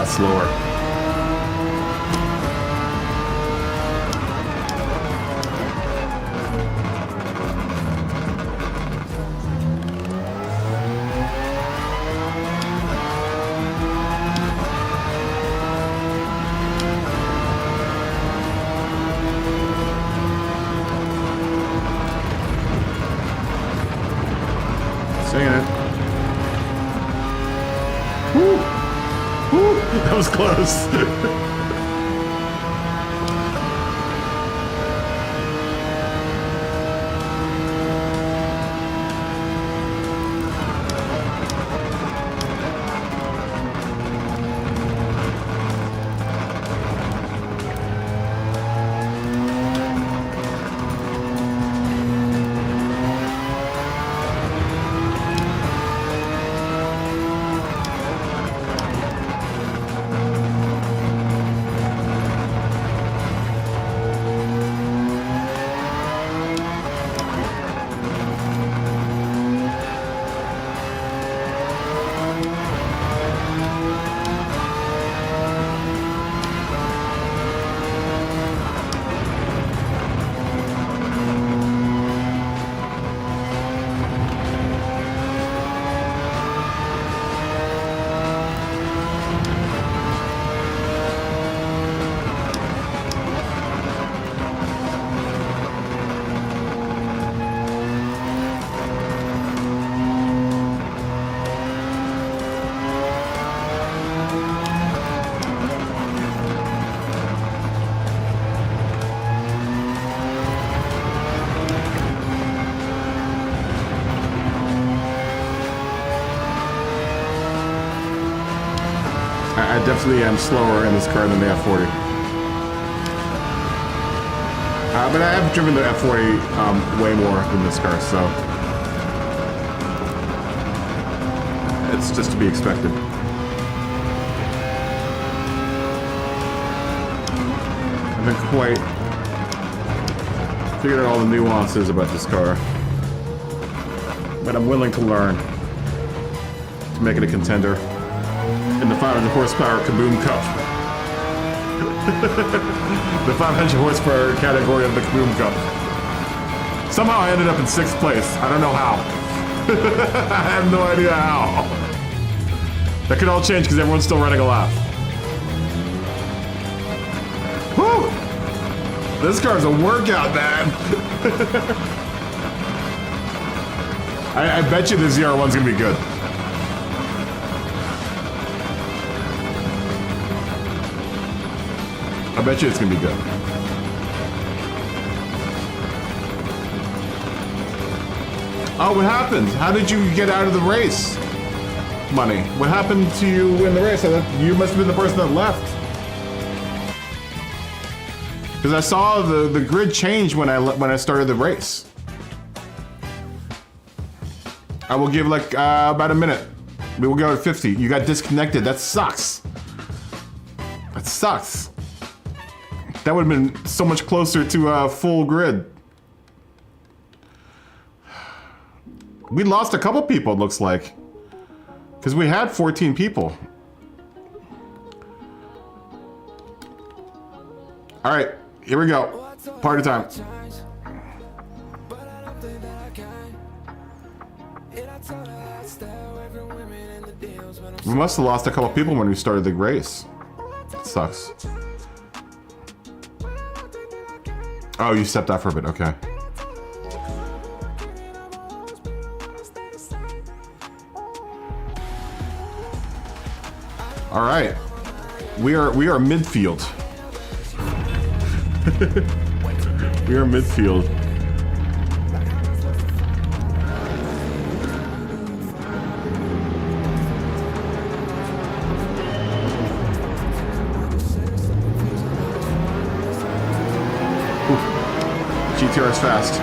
Slower. Saying it. That was close. I definitely am slower in this car than the F40. But I have driven the F40 way more than this car, so it's just to be expected. I haven't quite figured out all the nuances about this car, but I'm willing to learn to make it a contender in the 500 horsepower KaBoom Cup. The 500 horsepower category of the KaBoom Cup. Somehow I ended up in 6th place. I don't know how. I have no idea how. That could all change because everyone's still running a lap. Woo! This car's a workout, man. I bet you the ZR1's gonna be good. I bet you it's gonna be good. Oh, what happened? How did you get out of the race? Money. What happened to you in the race? You must have been the person that left. Because I saw the grid change when I started the race. I will give like about a minute. We will go at 50. You got disconnected. That sucks. That sucks. That would have been so much closer to a full grid. We lost a couple people, it looks like. Because we had 14 people. All right, here we go. Party time. We must have lost a couple people when we started the race. It sucks. Oh, you stepped out for a bit, okay. All right, we are midfield. We are midfield. GTR is fast.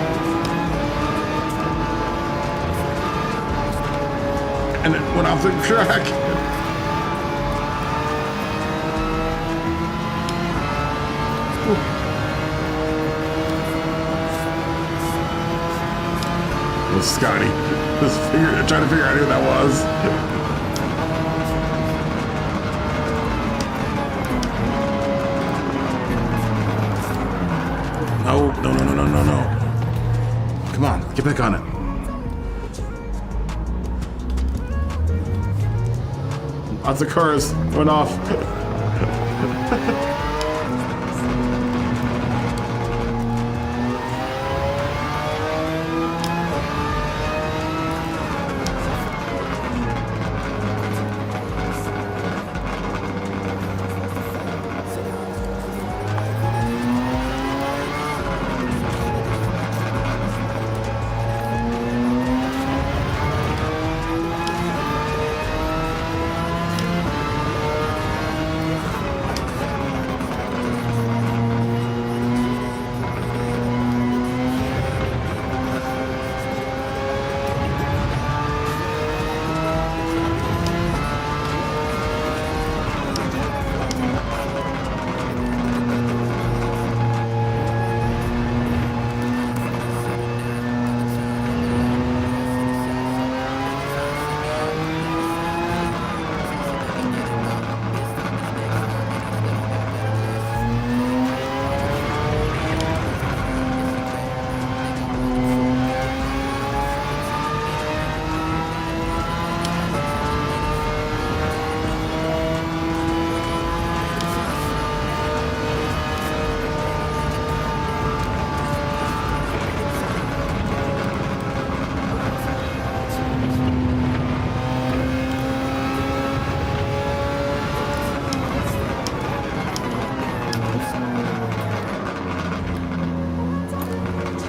And it went off the track. It was Scotty. Just trying to figure out who that was. No. Come on, get back on it. Lots of cars went off.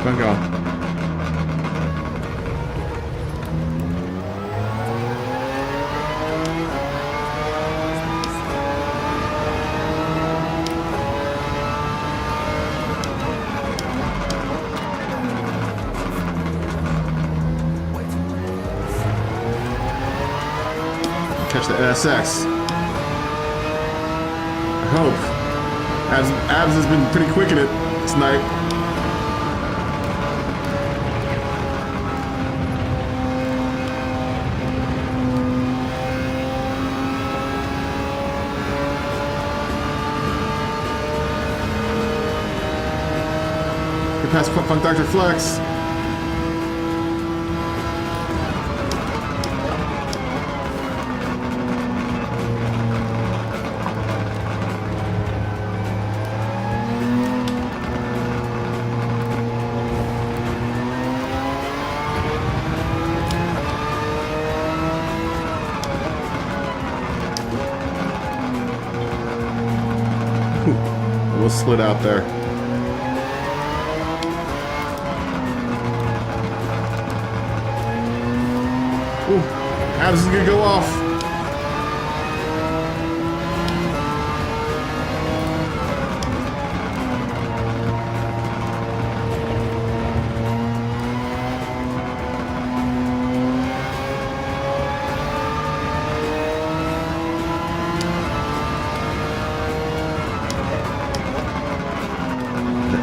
Keep on going. Catch the NSX. I hope. Abs has been pretty quick at it tonight. Get past Funk Dr. Flex. Almost slid out there. Ooh, Abs is gonna go off.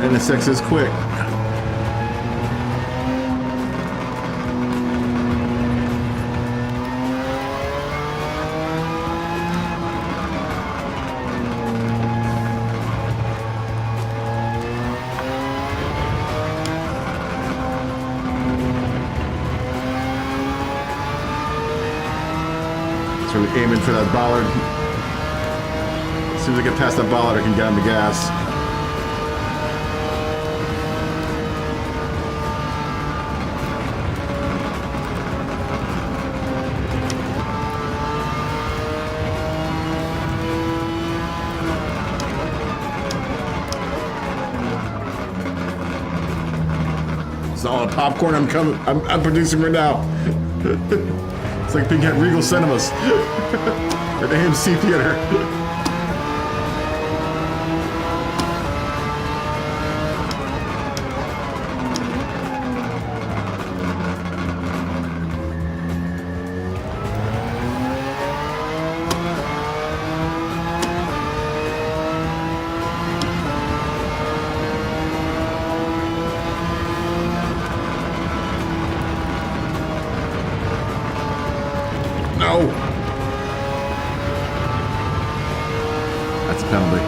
NSX is quick. It's really aiming for that bollard. As soon as I get past that bollard, I can get on the gas. It's all the popcorn I'm producing right now. It's like being at Regal Cinemas or the AMC Theater. No! That's a penalty.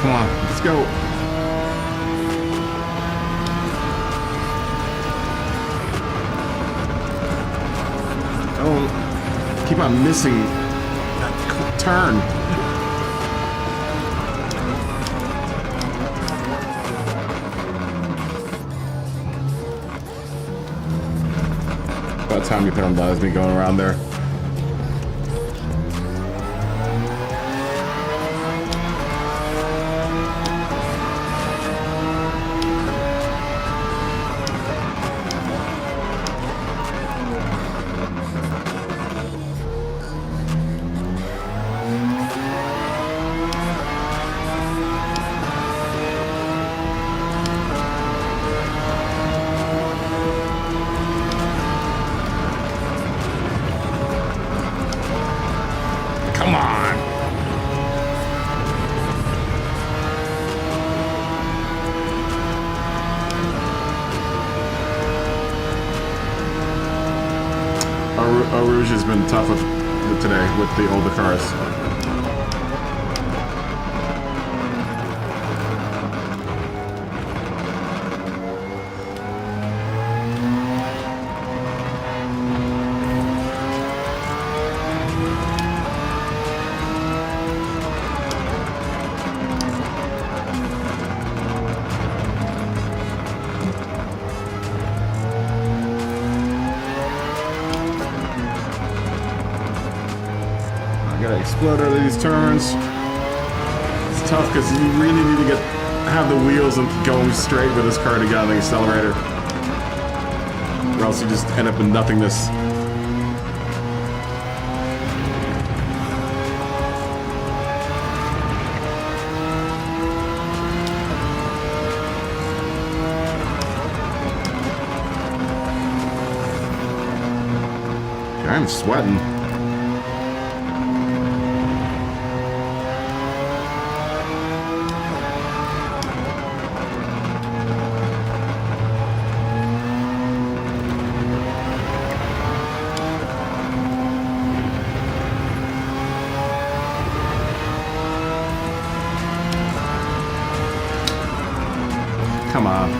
Come on, let's go. Oh, keep on missing that turn. by the time you penalize me going around there. Come on! Eau Rouge has been tough today with the older cars. Explode out of these turns. It's tough because you really need to have the wheels going straight with this car to get on the accelerator, or else you just end up in nothingness. I'm sweating. Come on.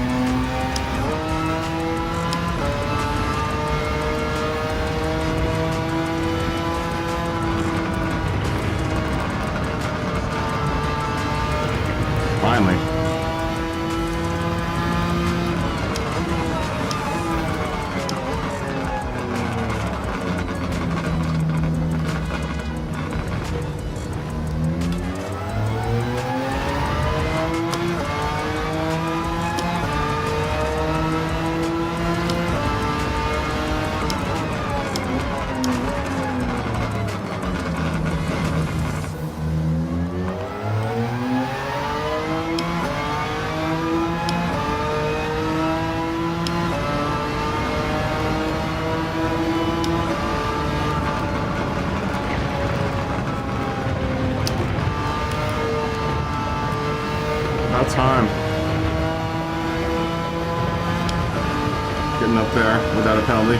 Finally. Time. Getting up there without a penalty.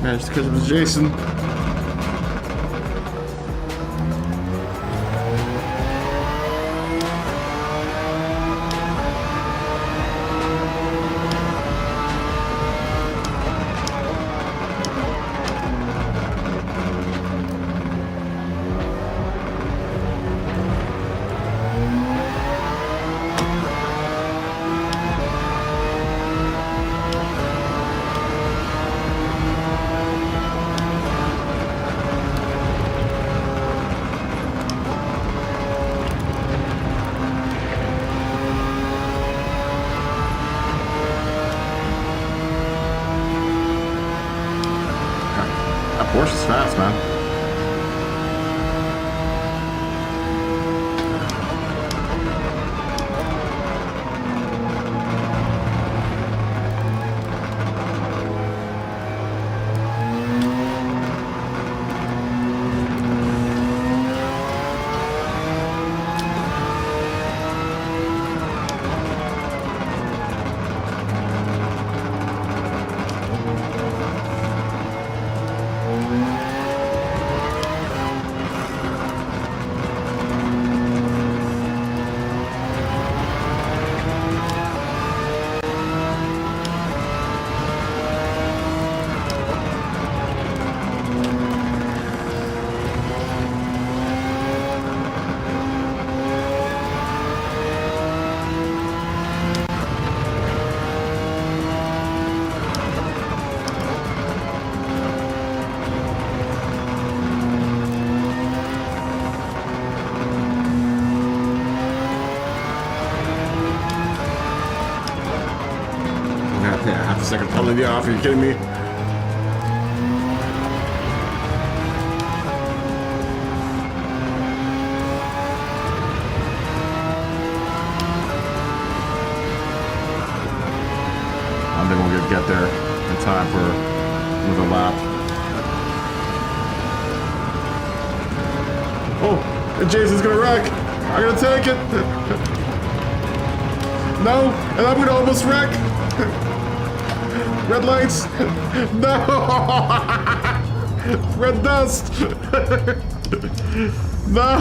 Yeah, just because it was Jason. Porsche is fast, man. Half a second pulling you off. Are you kidding me? I don't think we're gonna get there in time for another lap. Oh, and Jason's gonna wreck. I'm gonna take it. No, and I'm gonna almost wreck. Red lights! No! Red dust! No!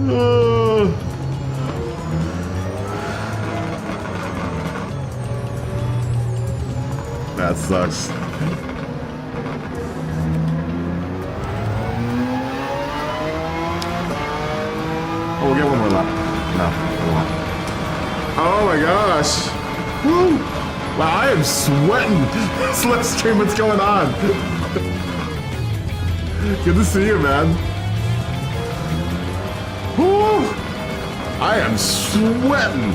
Oh. That sucks. Oh, we'll get one more lap. No, we won't. Oh my gosh! Woo! Wow, I am sweating! Slipstream, what's going on? Good to see you, man. Woo! I am sweating!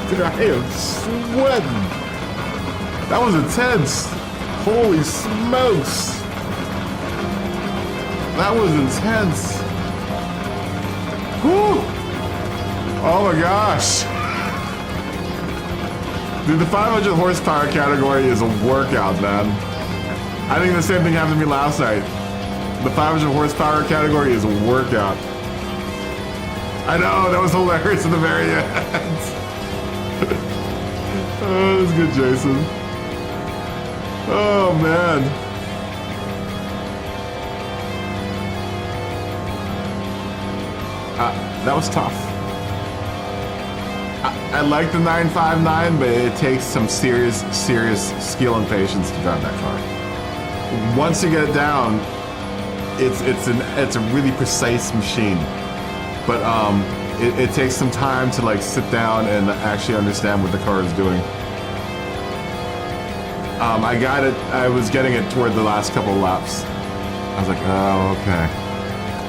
Dude, I am sweating! That was intense! Holy smokes! That was intense! Woo! Oh my gosh. Dude, the 500 horsepower category is a workout, man. I think the same thing happened to me last night. The 500 horsepower category is a workout. I know, that was hilarious at the very end. Oh, that was good, Jason. Oh, man. That was tough. I like the 959, but it takes some serious skill and patience to drive that car. Once you get it down, it's a really precise machine. But it takes some time to like sit down and actually understand what the car is doing. I was getting it toward the last couple of laps. I was like, oh, okay.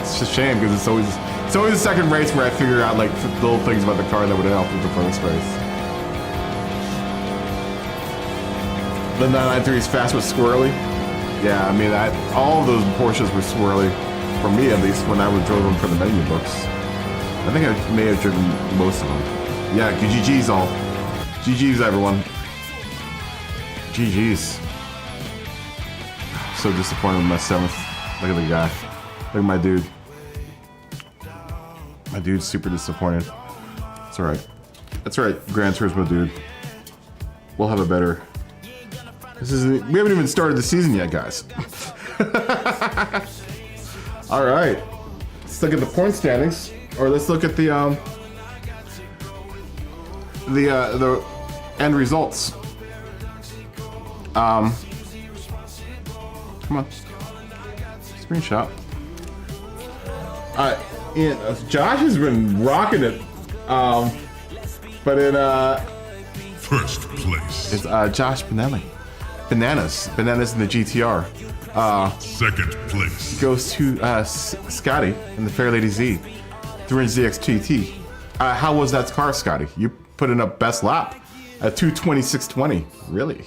It's just a shame because it's always the second race where I figure out like little things about the car that would help with the first race. The 993 is fast but squirrely. Yeah, I mean, all of those Porsches were squirrely, for me at least, when I drove them for the menu books. I think I may have driven most of them. Yeah, GG's all. GG's everyone. GG's. So disappointed with my 7th. Look at the guy. Look at my dude. My dude's super disappointed. It's alright. That's alright, Gran Turismo dude. we'll have a better. We haven't even started the season yet, guys. All right, let's look at the point standings, or let's look at the end results. Come on, screenshot. Josh has been rocking it, but in First place. it's Josh Bananas in the GTR. Second place. Goes to Scotty in the Fairlady Z, 300ZX GT. How was that car, Scotty? You put in a best lap at 2:26.20. Really?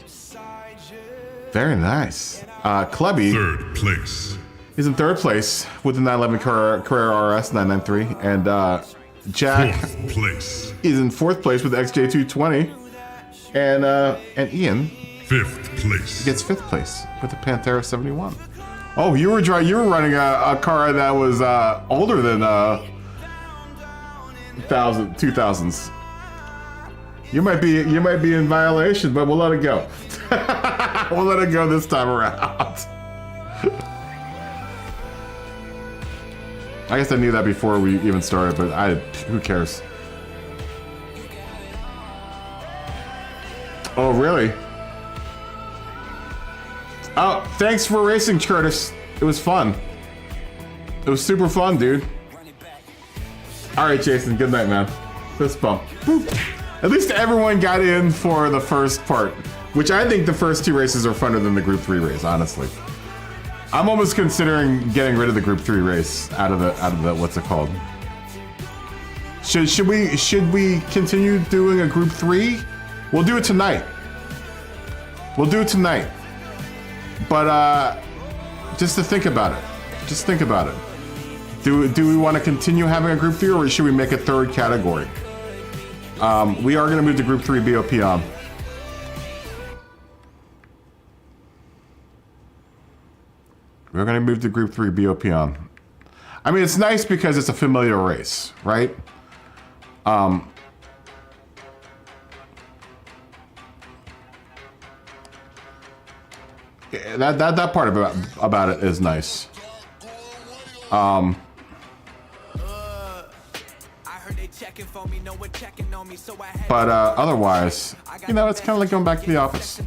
Very nice. Clubby. Third place. He's in third place with the 911 Carrera RS 993, and Jack Fourth place. is in fourth place with the XJ220, and Ian Fifth place. gets fifth place with the Panthera 71. Oh, you were running a car that was older than 2000s. You might be in violation, but we'll let it go. We'll let it go this time around. I guess I knew that before we even started, but who cares? Oh, really? Oh, thanks for racing, Curtis. It was fun. It was super fun, dude. All right, Jason, good night, man. Fist bump. Boop. At least everyone got in for the first part, which I think the first two races are funner than the Group 3 race, honestly. I'm almost considering getting rid of the Group 3 race out of the what's it called? Should we continue doing a Group 3? We'll do it tonight. But just to think about it. Do we want to continue having a Group 3, or should we make a third category? We are going to move to Group 3 BOP on. We're going to move to Group 3 BOP on. I mean, it's nice because it's a familiar race, right? That part about it is nice. But otherwise, you know, it's kind of like going back to the office.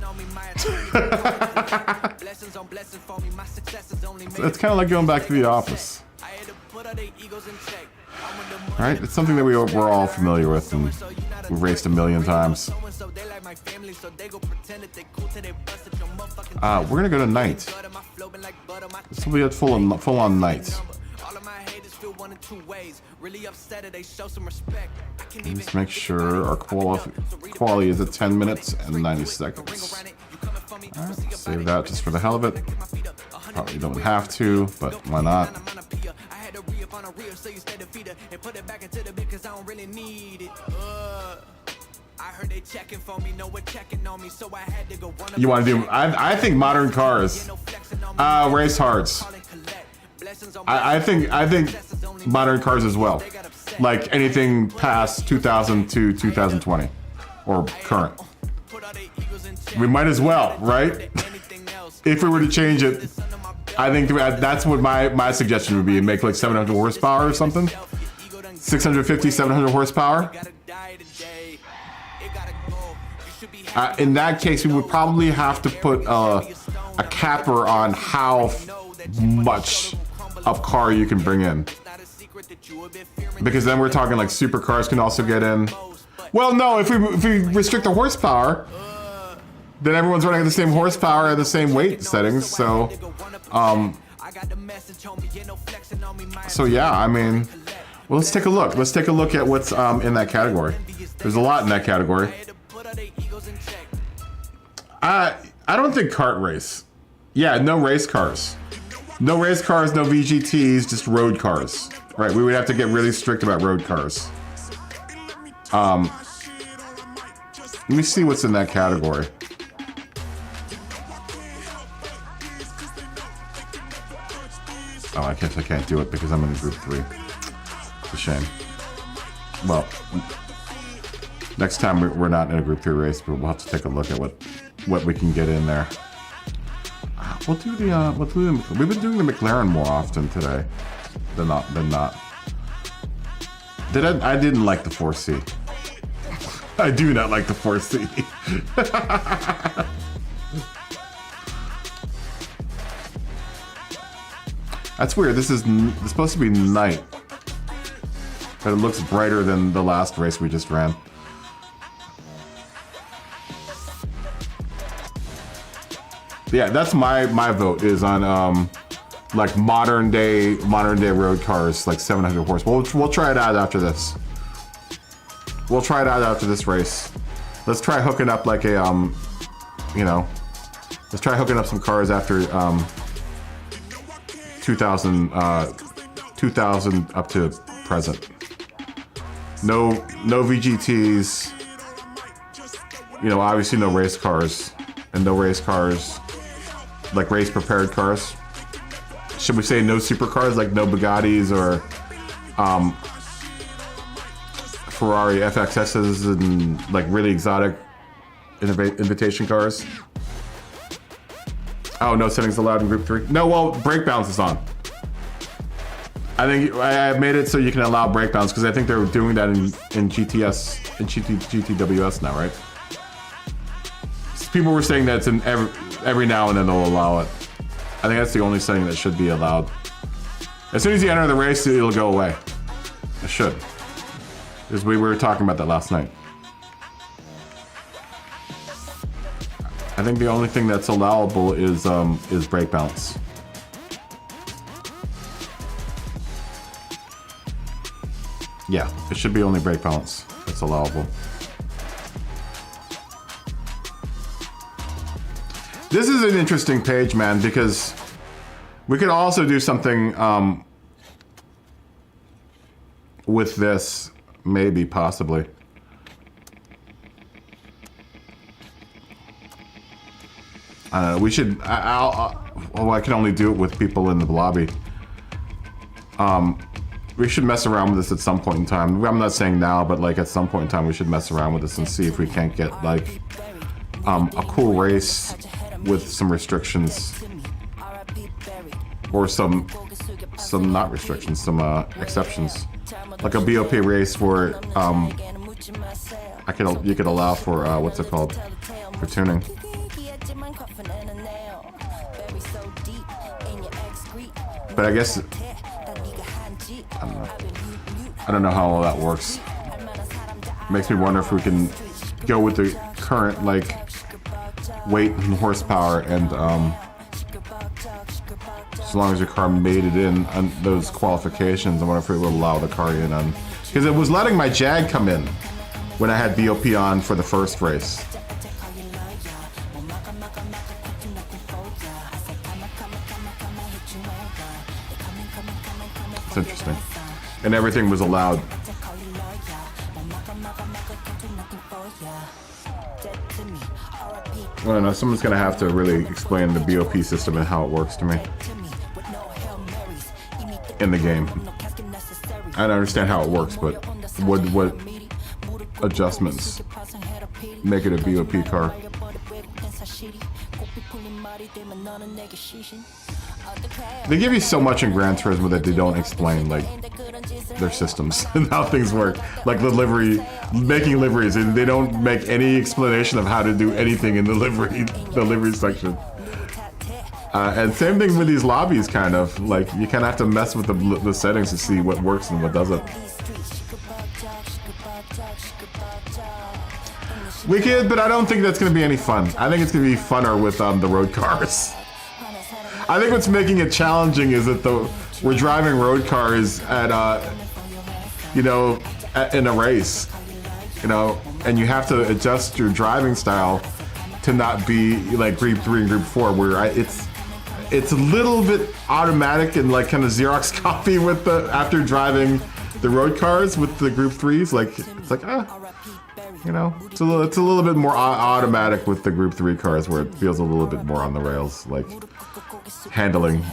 It's kind of like going back to the office. Right? It's something that we're all familiar with and we've raced a million times. We're gonna go to night. This will be a full-on night. Let's make sure our quality is at 10 minutes and 90 seconds. Alright, save that just for the hell of it. Probably don't have to, but why not? You want to do? I think modern cars, race hearts. I think modern cars as well. Like anything past 2000 to 2020 or current. We might as well, right? If we were to change it, I think that's what my suggestion would be. Make like 700 horsepower or something. 650, 700 horsepower. In that case, we would probably have to put a capper on how much of car you can bring in. Because then we're talking like supercars can also get in. Well, no, if we restrict the horsepower, then everyone's running at the same horsepower and the same weight settings. So yeah, I mean, well, let's take a look. Let's take a look at what's in that category. There's a lot in that category. I don't think kart race. Yeah, no race cars. No race cars, no VGTs, just road cars. Right, we would have to get really strict about road cars. Let me see what's in that category. Oh, I guess I can't do it because I'm in Group 3. It's a shame. Well, Next time we're not in a Group 3 race, but we'll have to take a look at what we can get in there. We'll do the we've been doing the McLaren more often today than not. I didn't like the 4C. I do not like the 4C. That's weird. This is it's supposed to be night, but it looks brighter than the last race we just ran. Yeah, that's my vote is on like modern day road cars, like 700 horse. We'll try it out after this. We'll try it out after this race. Let's try hooking up like a you know, let's try hooking up some cars after 2000 up to present. No VGTs. You know, obviously no race cars, and no race cars like race prepared cars. Should we say no supercars, like no Bugattis or Ferrari FXSs and like really exotic invitation cars? Oh, no settings allowed in Group 3. No, well, brake bounce is on. I think I made it so you can allow brake bounce because I think they're doing that in GTS and GTWS now, right? People were saying that it's in every now and then they'll allow it. I think that's the only setting that should be allowed. As soon as you enter the race, it'll go away. It should. Because we were talking about that last night. I think the only thing that's allowable is brake bounce. Yeah, it should be only brake bounce that's allowable. This is an interesting page, man, because we could also do something with this, maybe, possibly. I don't know, we should, well, I can only do it with people in the lobby. We should mess around with this at some point in time. I'm not saying now, but like at some point in time, we should mess around with this and see if we can't get like a cool race with some restrictions, or some not restrictions, some exceptions, like a BOP race where you could allow for what's it called, for tuning. But I guess I don't know how all that works. Makes me wonder if we can go with the current like weight and horsepower, and as long as your car made it in on those qualifications, I wonder if it would allow the car in on, because it was letting my Jag come in when I had BOP on for the first race. It's interesting. And everything was allowed. I don't know, someone's gonna have to really explain the BOP system and how it works to me in the game. I don't understand how it works, but what adjustments make it a BOP car? They give you so much in Gran Turismo that they don't explain like their systems and how things work, like the livery, making liveries, and they don't make any explanation of how to do anything in the livery section. And same thing with these lobbies, kind of like you kind of have to mess with the settings to see what works and what doesn't. We could, but I don't think that's going to be any fun. I think it's going to be funner with the road cars. I think what's making it challenging is that we're driving road cars at you know, in a race, you know, and you have to adjust your driving style to not be like Group 3 and Group 4, where it's a little bit automatic and like kind of Xerox copy with the after driving the road cars with the Group 3s. Like it's like you know, it's a little bit more automatic with the Group 3 cars, where it feels a little bit more on the rails, like handling.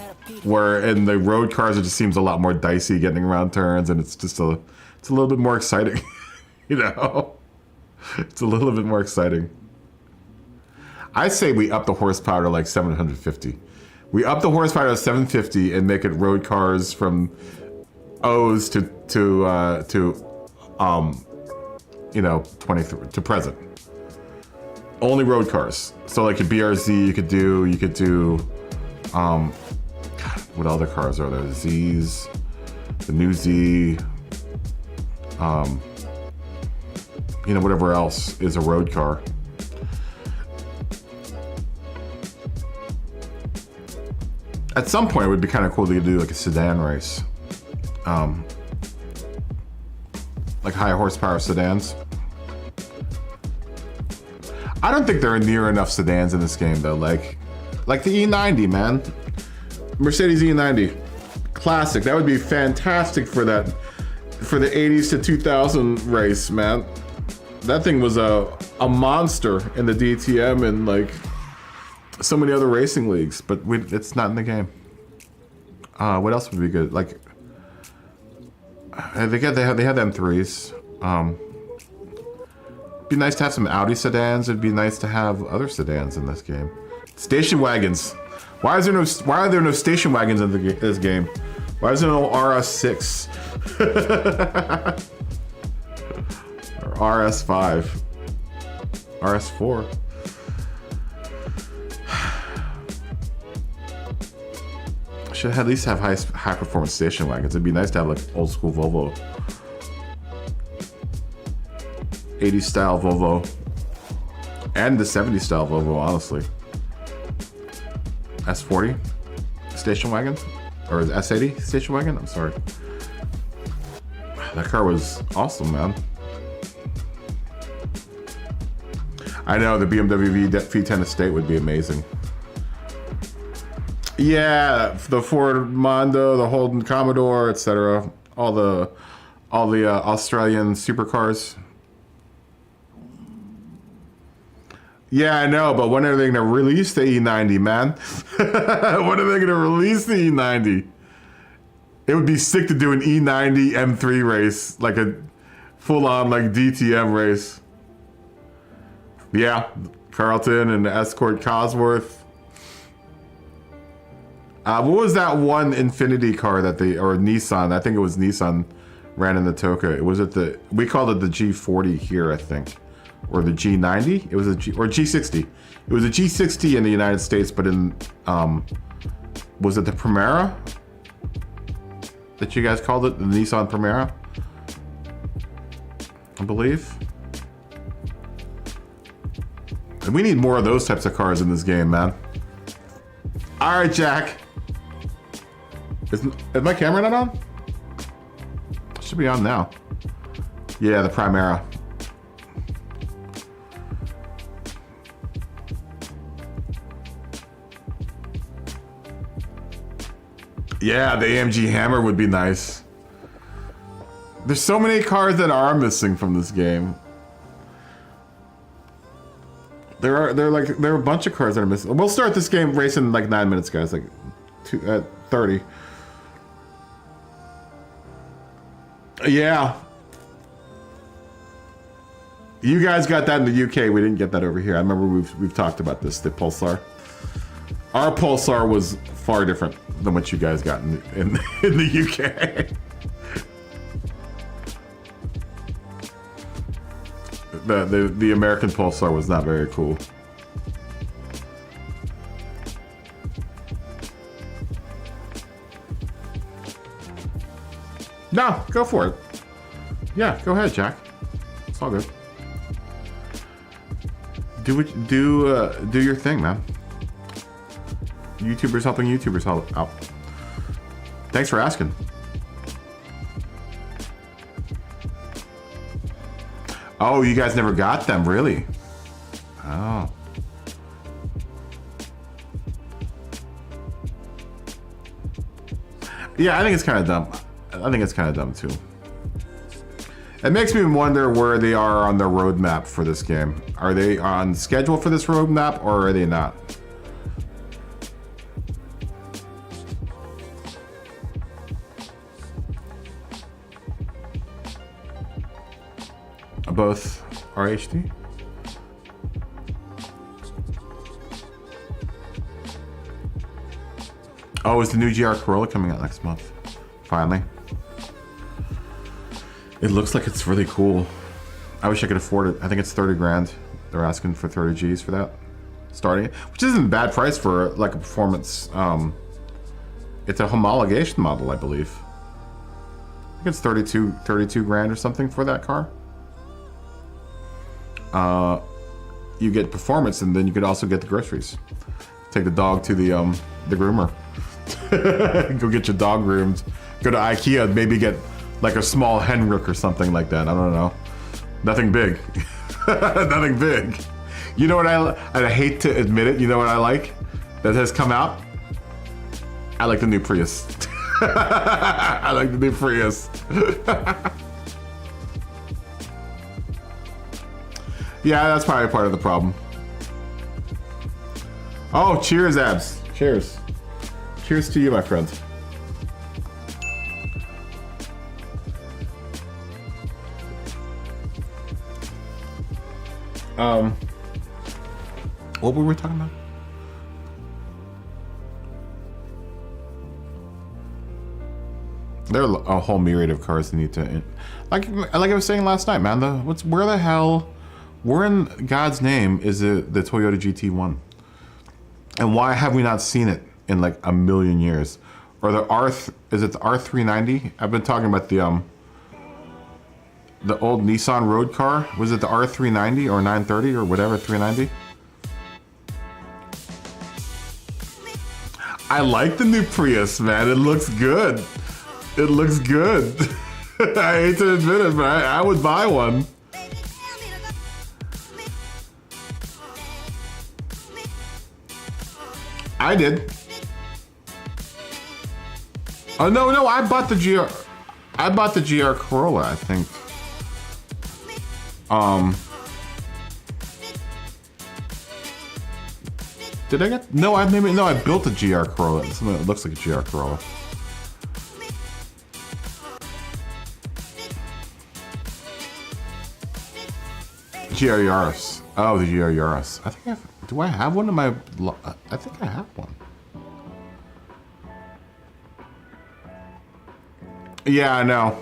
Where in the road cars, it just seems a lot more dicey getting around turns, and it's a little bit more exciting, you know. It's a little bit more exciting. I say we up the horsepower to like 750. We up the horsepower to 750 and make it road cars from O's to 23 to present. Only road cars. So like a BRZ, you could do God, what other cars are there? Z's, the new Z, whatever else is a road car. At some point, it would be kind of cool to do like a sedan race. Like high horsepower sedans. I don't think there are near enough sedans in this game though. Like the E90, man. Mercedes E90. Classic. That would be fantastic for the 80s to 2000 race, man. That thing was a monster in the DTM and like so many other racing leagues, but it's not in the game. What else would be good? Like they had the M3s. It'd be nice to have some Audi sedans. It'd be nice to have other sedans in this game. Station wagons. Why are there no station wagons in this game? Why is there no RS6 or RS5, RS4? Should at least have high performance station wagons. It'd be nice to have like old school Volvo, 80s style Volvo, and the 70s style Volvo. Honestly, S40 station wagon or S80 station wagon. I'm sorry. That car was awesome, man. I know the BMW V10 Estate would be amazing. Yeah, the Ford Mondeo, the Holden Commodore, etc. All the Australian supercars. Yeah, I know, but when are they gonna release the E90, man? When are they gonna release the E90? It would be sick to do an E90 M3 race, like a full-on like DTM race. Yeah, Carlton and Escort Cosworth. What was that one Infiniti car that or Nissan? I think it was Nissan ran in the Toka. We called it the G40 here, I think, or the G90. It was or G60. It was a G60 in the United States, but in was it the Primera that you guys called it, the Nissan Primera? I believe. And we need more of those types of cars in this game, man. All right, Jack. Is my camera not on? It should be on now. Yeah, the Primera. Yeah, the AMG Hammer would be nice. There's so many cars that are missing from this game. There are a bunch of cars that are missing. We'll start this game racing in like 9 minutes, guys. Like 30. Yeah. You guys got that in the UK. We didn't get that over here. I remember we've talked about this, the Pulsar. Our Pulsar was far different than what you guys got in the UK. The American Pulsar was not very cool. No, go for it. Yeah, go ahead, Jack. It's all good. Do your thing, man. YouTubers helping YouTubers out. Thanks for asking. Oh, you guys never got them, really? Oh. Yeah, I think it's kind of dumb. I think it's kind of dumb too. It makes me wonder where they are on the roadmap for this game. Are they on schedule for this roadmap or are they not? Both. RHD? Oh, is the new GR Corolla coming out next month? Finally. It looks like it's really cool. I wish I could afford it. I think it's 30 grand. They're asking for 30 G's for that. Starting it, which isn't a bad price for like a performance. It's a homologation model, I believe. I think it's 32 grand or something for that car. You get performance, and then you could also get the groceries. Take the dog to the groomer. Go get your dog groomed. Go to IKEA, maybe get like a small hen rook or something like that. I don't know. Nothing big. Nothing big. You know what I hate to admit it, you know what I like that has come out? I like the new Prius. I like the new Prius. Yeah, that's probably part of the problem. Oh, cheers, Abs. Cheers. Cheers to you, my friend. What were we talking about? There are a whole myriad of cars that need to, like I was saying last night, man. Where in God's name is the Toyota GT1? And why have we not seen it in like a million years? Or is it the R390? I've been talking about the old Nissan road car. Was it the R390 or 930 or whatever, 390? I like the new Prius, man. It looks good. It looks good. I hate to admit it, but I would buy one. I did. Oh no, I bought the GR. I bought the GR Corolla, I think. Did I get? No, I built a GR Corolla. Something that looks like a GR Corolla. GR Yaris. Oh, the GR Yaris. I think do I have one in my? I think I have one. Yeah, I know.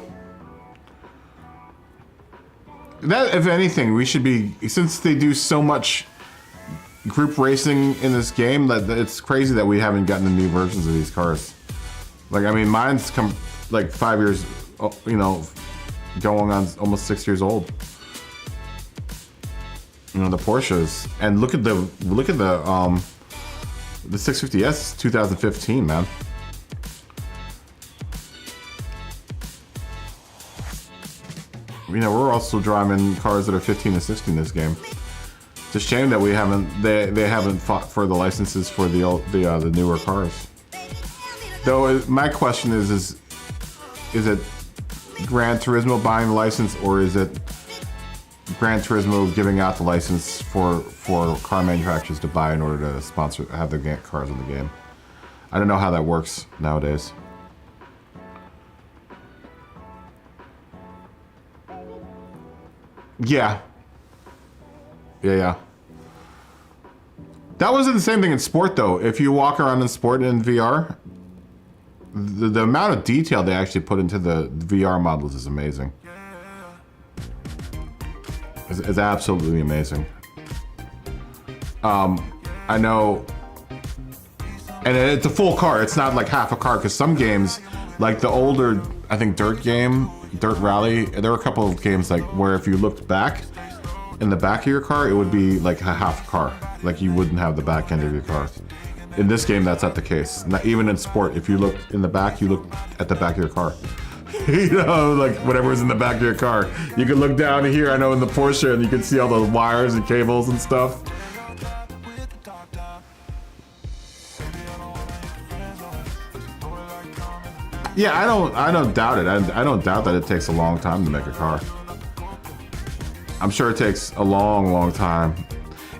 That, if anything, we should be, since they do so much group racing in this game, that it's crazy that we haven't gotten the new versions of these cars. Like, I mean, mine's come like 5 years, you know, going on almost 6 years old. You know, the Porsches, and look at the 650S 2015, man. You know, we're also driving cars that are 15 and 16 in this game. It's a shame that they haven't fought for the licenses for the newer cars. Though my question is it Gran Turismo buying the license, or is it Gran Turismo giving out the license for car manufacturers to buy in order to have their cars in the game? I don't know how that works nowadays. Yeah. That wasn't the same thing in sport, though. If you walk around in sport in VR, the amount of detail they actually put into the VR models is amazing. It's absolutely amazing. I know, and it's a full car. It's not like half a car, because some games, like the older, I think Dirt Rally, there were a couple of games like where if you looked back in the back of your car, it would be like a half a car. Like you wouldn't have the back end of your car. In this game, that's not the case. Not even in sport. If you look in the back, you look at the back of your car. You know, like whatever's in the back of your car. You can look down here, I know in the Porsche, and you can see all the wires and cables and stuff. Yeah, I don't doubt it. I don't doubt that it takes a long time to make a car. I'm sure it takes a long time.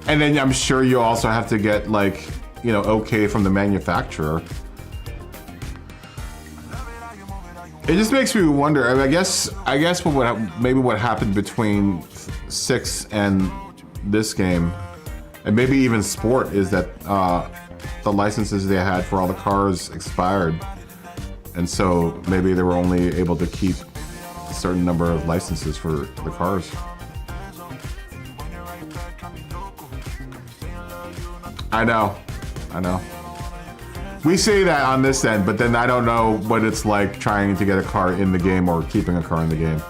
And then I'm sure you also have to get, like, you know, okay from the manufacturer. It just makes me wonder. I mean, I guess maybe what happened between 6 and this game, and maybe even Sport, is that the licenses they had for all the cars expired, and so maybe they were only able to keep a certain number of licenses for the cars. I know. We say that on this end, but then I don't know what it's like trying to get a car in the game or keeping a car in the game.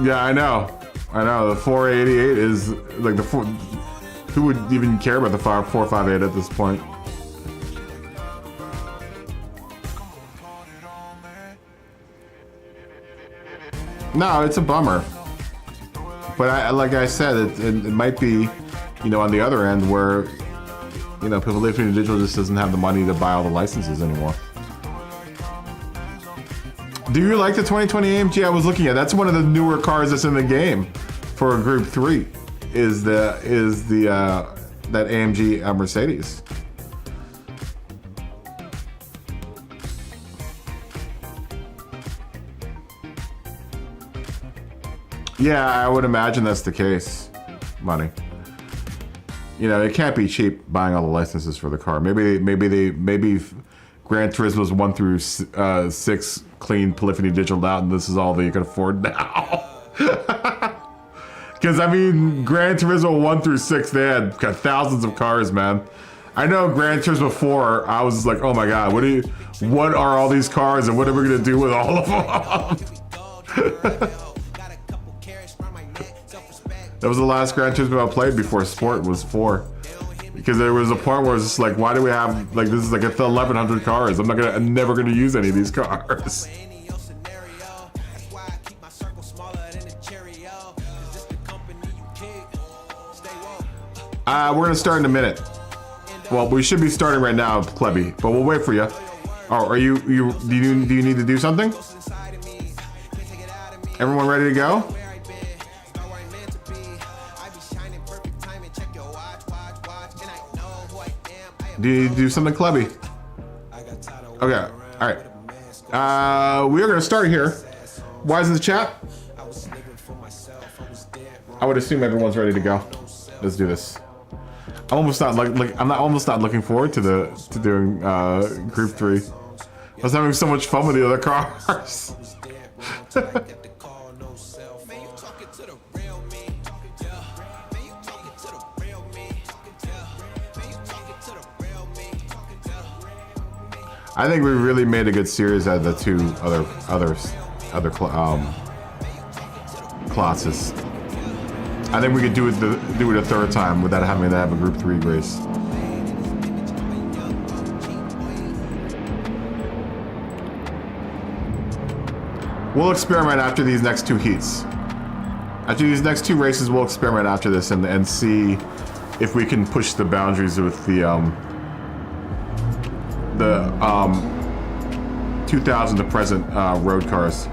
Yeah, I know. The 488 is like the four. Who would even care about the 458 at this point? No, it's a bummer. But like I said, it might be, on the other end where, Polyphony Digital just doesn't have the money to buy all the licenses anymore. Do you like the 2020 AMG I was looking at? That's one of the newer cars that's in the game for Group 3. Is that AMG Mercedes? Yeah, I would imagine that's the case. Money. It can't be cheap buying all the licenses for the car. Maybe Gran Turismo's 1 through 6 clean Polyphony Digital out, and this is all that you can afford now. Because Gran Turismo 1 through 6, they had got thousands of cars, man. I know Gran Turismo 4. I was like, oh my god, what are all these cars, and what are we gonna do with all of them? That was the last Gran Turismo I played before Sport was 4. Because there was a point where it's just like, why do we have, this is like 1,100 cars. I'm never gonna use any of these cars. We're gonna start in a minute. Well, we should be starting right now, Klebby, but we'll wait for you. Oh, do you need to do something? Everyone ready to go? Do you do something, Klebby? Okay, alright. We are gonna start here. Why is in the chat? I would assume everyone's ready to go. Let's do this. I'm almost not looking forward to doing Group 3. I was having so much fun with the other cars. I think we really made a good series out of the two other classes. I think we could do it a third time without having to have a Group 3 race. We'll experiment after these next 2 heats. After these next 2 races, we'll experiment after this and see if we can push the boundaries with the 2000 to present road cars.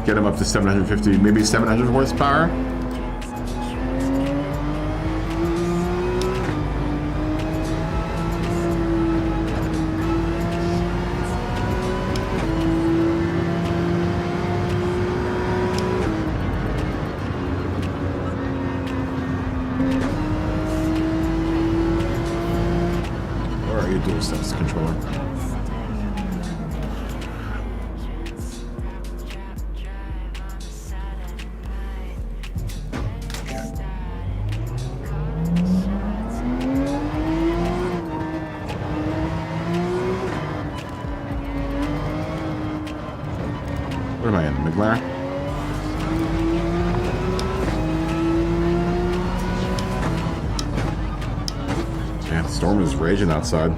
Get them up to 750, maybe 700 horsepower. Controller. What am I in, McLaren? Yeah, the storm is raging outside.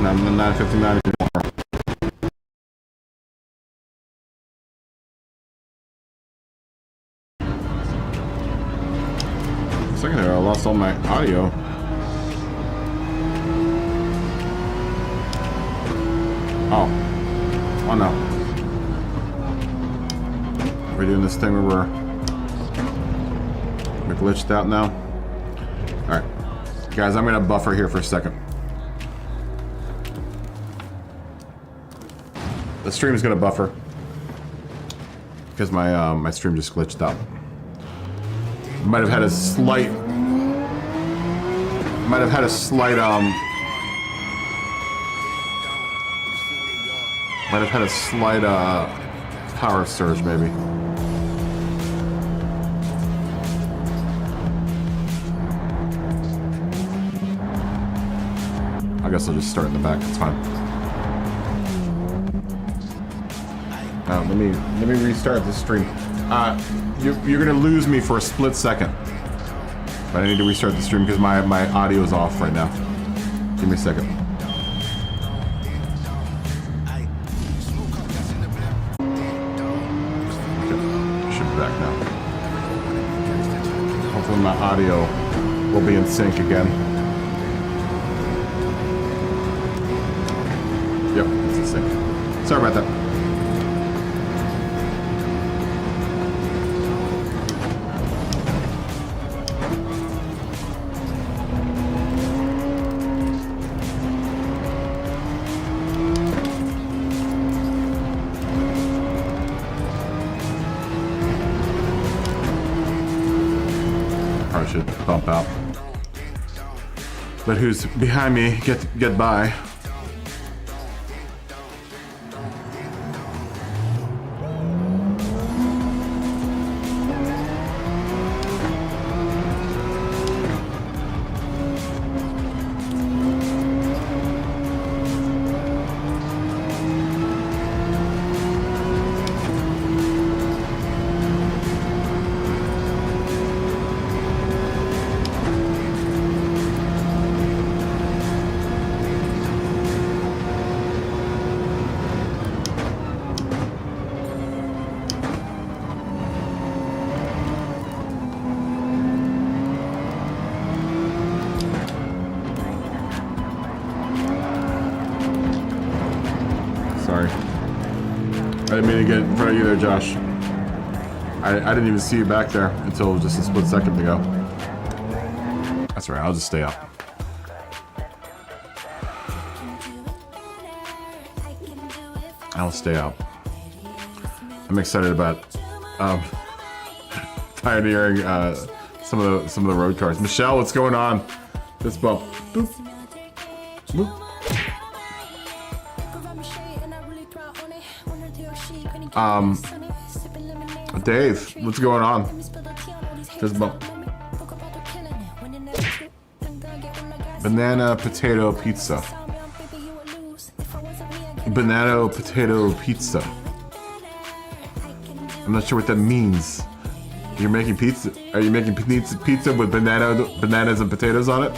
not 9:59 anymore. A second there, I lost all my audio. Oh. Oh no. We're doing this thing where we're glitched out now. Alright. Guys, I'm gonna buffer here for a second. The stream is gonna buffer. Because my stream just glitched out. Might have had a slight power surge, maybe. I guess I'll just start in the back. It's fine. Let me restart the stream. You're gonna lose me for a split second. But I need to restart the stream because my audio is off right now. Give me a second. Back now. Hopefully my audio will be in sync again. Yep, it's in sync. Sorry about that. Should bump out. But who's behind me get by. I didn't mean to get in front of you there, Josh. I didn't even see you back there until just a split second ago. That's right, I'll just stay up. I'll stay out. I'm excited about pioneering some of the road cars. Michelle, what's going on? This bump. Boop. Boop. Dave, what's going on? Just bump. Banana potato pizza. Banana potato pizza. I'm not sure what that means. You're making pizza? Are you making pizza with bananas and potatoes on it?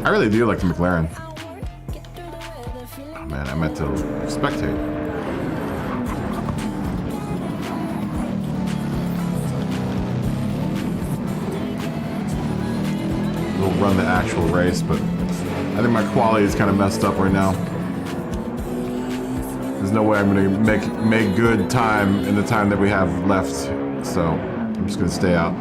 I really do like the McLaren. Oh man, I meant to spectate. We'll run the actual race, but I think my quality is kind of messed up right now. There's no way I'm gonna make good time in the time that we have left, so I'm just gonna stay out.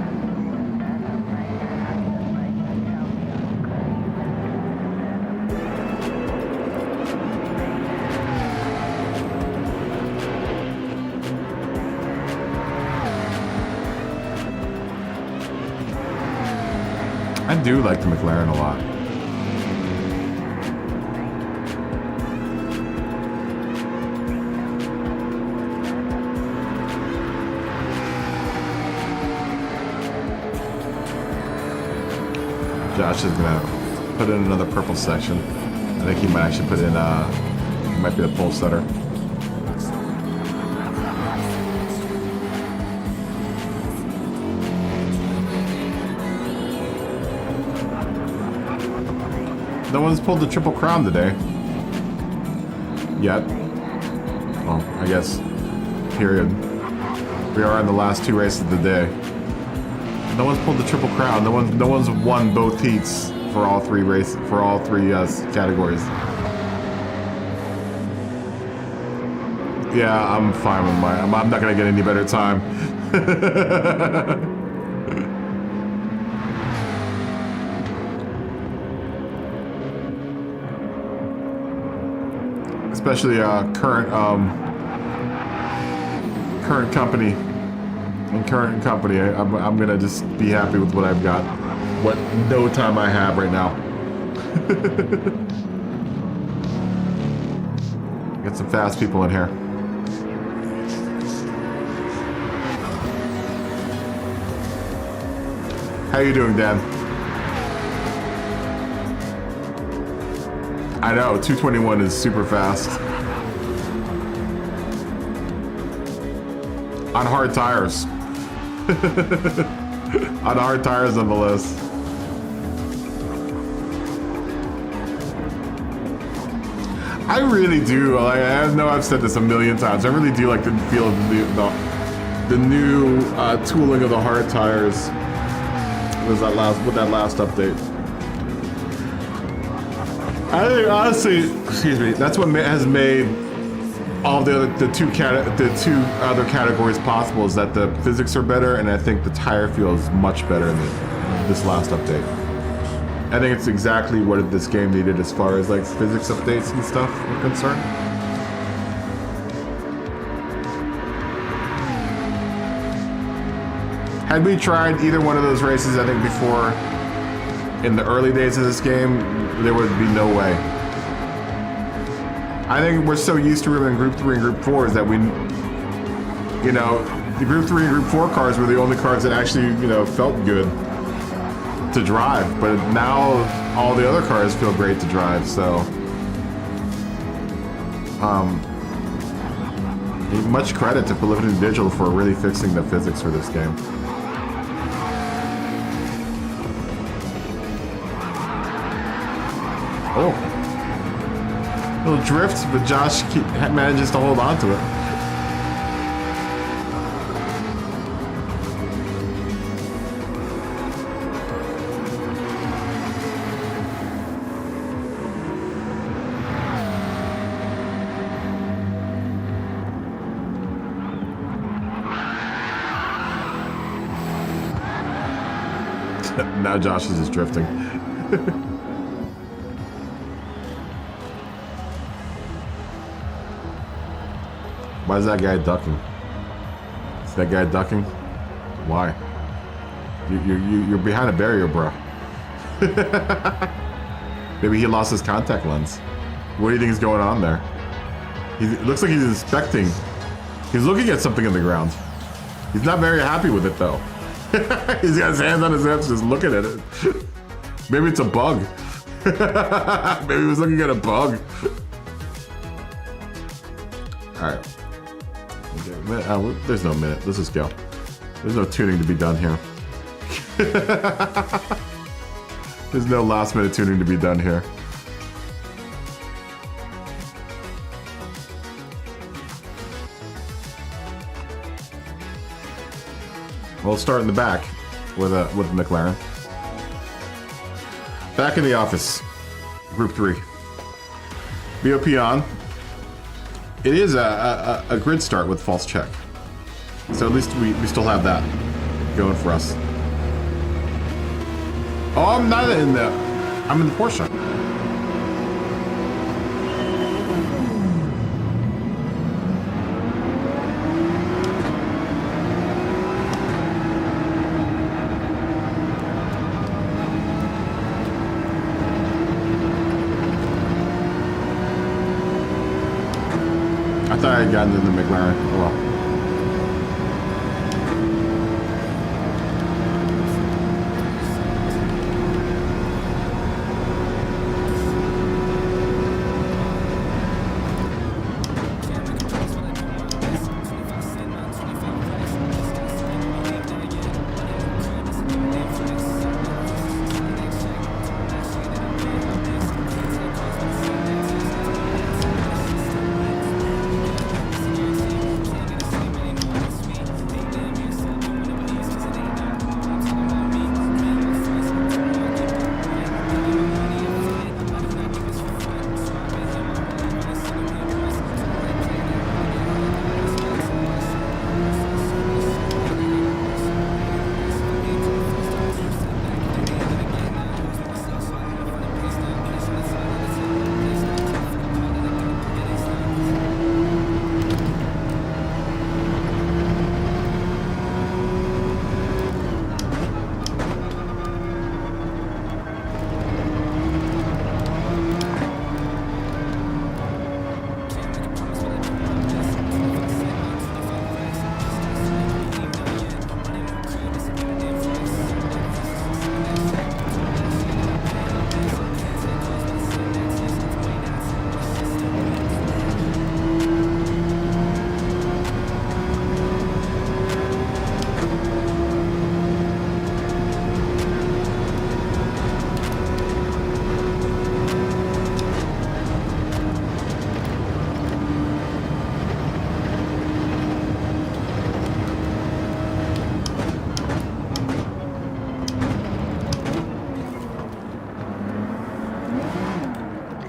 I do like the McLaren a lot. Josh is gonna put in another purple section. I think he might actually put in, he might be the pole setter. No one's pulled the Triple Crown today. Yet. Well, I guess. Period. We are in the last 2 races of the day. No one's pulled the Triple Crown. No one's won both heats for all 3 races, for all 3 categories. Yeah, I'm fine with my. I'm not gonna get any better time. Especially current company. In current company, I'm gonna just be happy with what I've got. What no time I have right now. Get some fast people in here. How you doing, Dan? I know, 221 is super fast. On hard tires. On hard tires nonetheless. I really do. Like, I know I've said this a million times. I really do like the feel of the new tooling of the hard tires. With that last update. I think honestly, excuse me, that's what has made all the two other categories possible. Is that the physics are better, and I think the tire feel is much better in this last update. I think it's exactly what this game needed as far as like physics updates and stuff are concerned. Had we tried either one of those races, I think before, in the early days of this game, there would be no way. I think we're so used to them in Group 3 and Group 4s that we, you know, the Group 3 and Group 4 cars were the only cars that actually, you know, felt good to drive. But now all the other cars feel great to drive, so. Much credit to Prolific Digital for really fixing the physics for this game. Oh, little drift, but Josh manages to hold on to it. Now Josh is just drifting. Why is that guy ducking? Is that guy ducking? Why? You're behind a barrier, bro. Maybe he lost his contact lens. What do you think is going on there? It looks like he's inspecting. He's looking at something in the ground. He's not very happy with it, though. He's got his hands on his hips just looking at it. Maybe it's a bug. Maybe he was looking at a bug. Alright. There's no minute. Let's just go. There's no tuning to be done here. There's no last minute tuning to be done here. We'll start in the back with McLaren. Back in the office, Group 3. BOP on. It is a grid start with false check. So at least we still have that going for us. Oh, I'm not in the... I'm in the Porsche. I thought I had gotten in the McLaren. Oh well.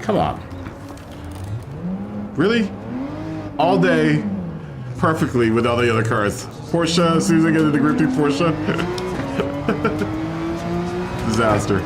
Come on. Really? All day, perfectly with all the other cars. Porsche, as soon as I get into the Group 3 Porsche. Disaster.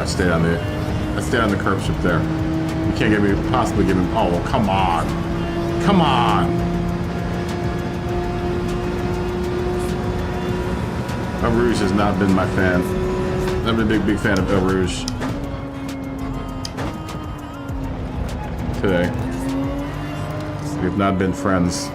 I stayed on the curb strip there. You can't get me, possibly give me, oh, well, come on. Come on. El Rouge has not been my fan. I've been a big fan of El Rouge today. We've not been friends.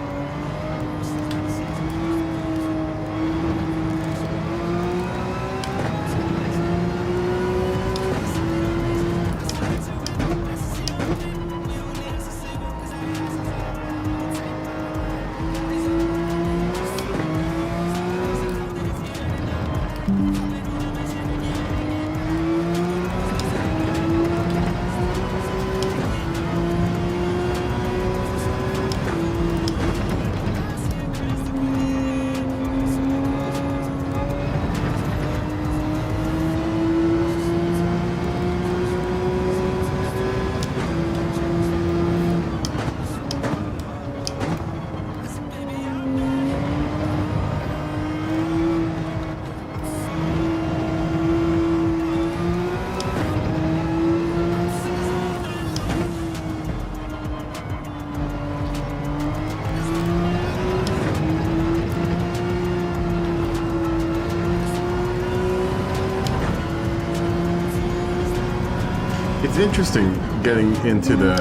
It's interesting getting into the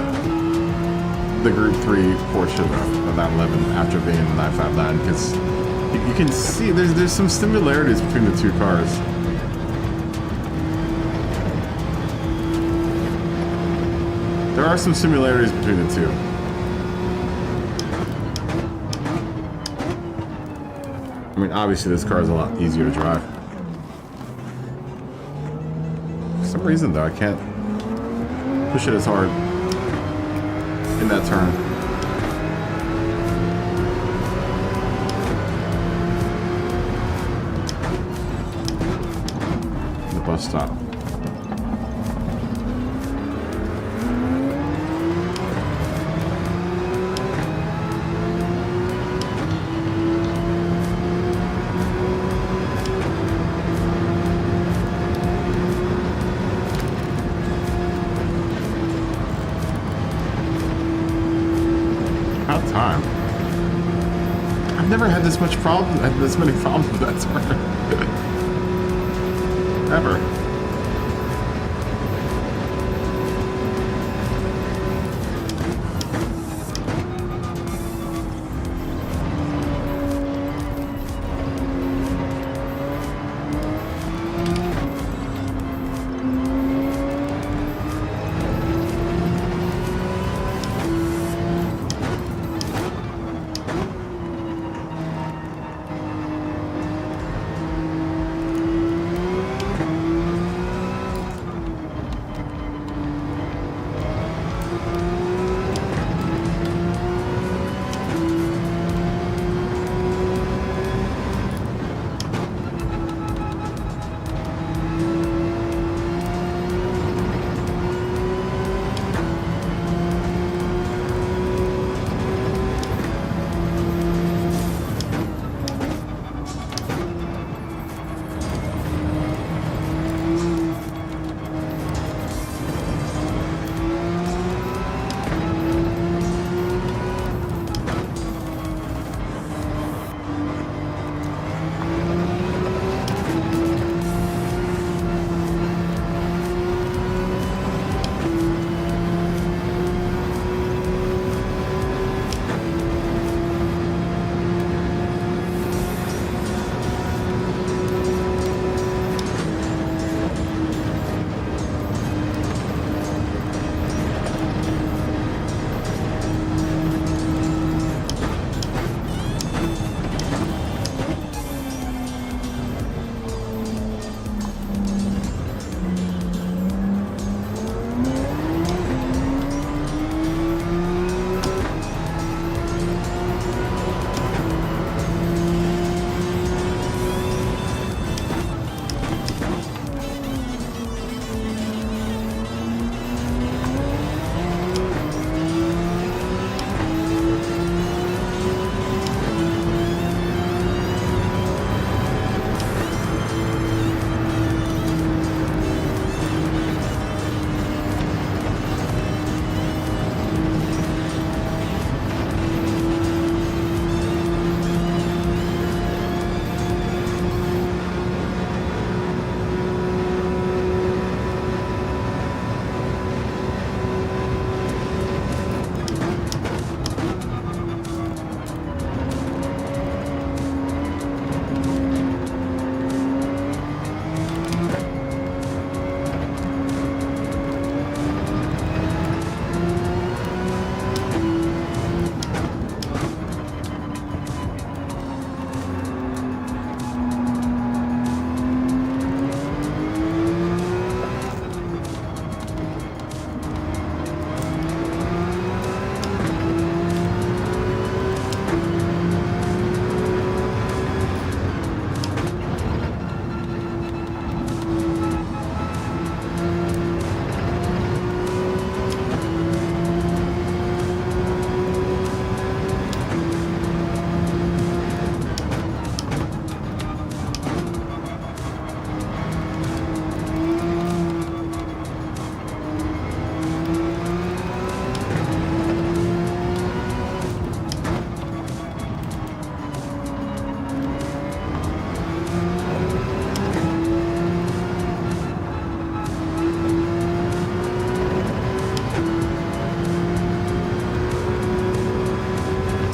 Group 3 Porsche of 911 after being in the 959 because you can see there's some similarities between the two cars. There are some similarities between the two. I mean, obviously this car is a lot easier to drive. For some reason though, I can't push it as hard in that turn. The bus stop. Time. I've never had this many problems with that turn. Ever.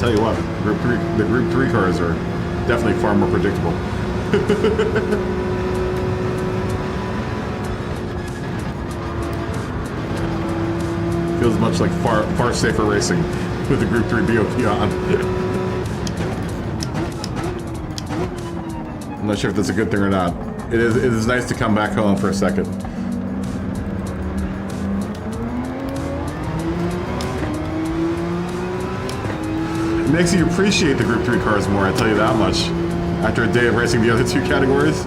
tell you what, the Group 3 cars are definitely far more predictable. Feels much like far safer racing with the Group 3 BOP on. I'm not sure if that's a good thing or not. It is nice to come back home for a second. It makes you appreciate the Group 3 cars more, I tell you that much. After a day of racing the other two categories.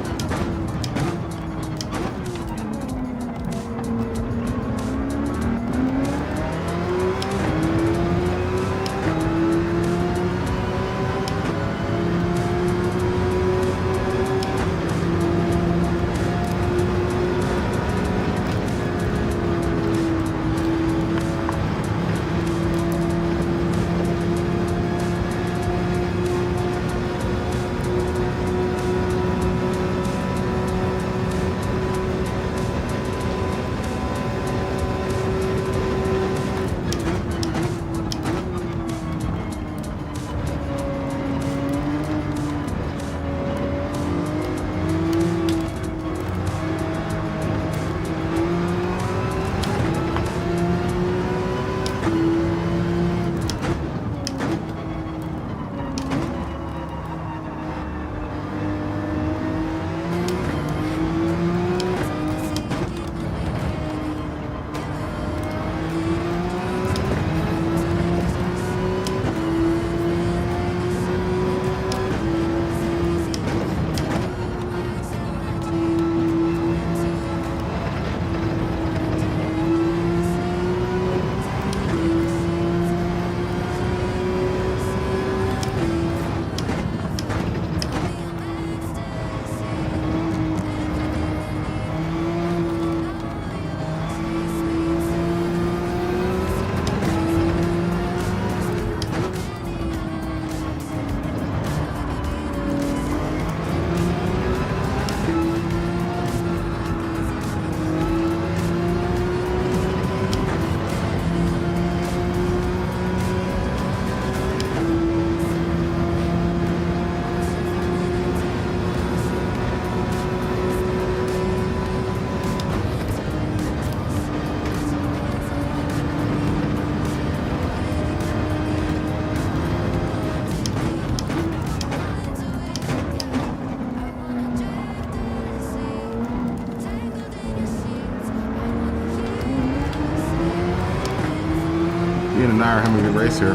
Ian and I are having a good race here.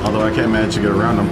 Although I can't manage to get around them.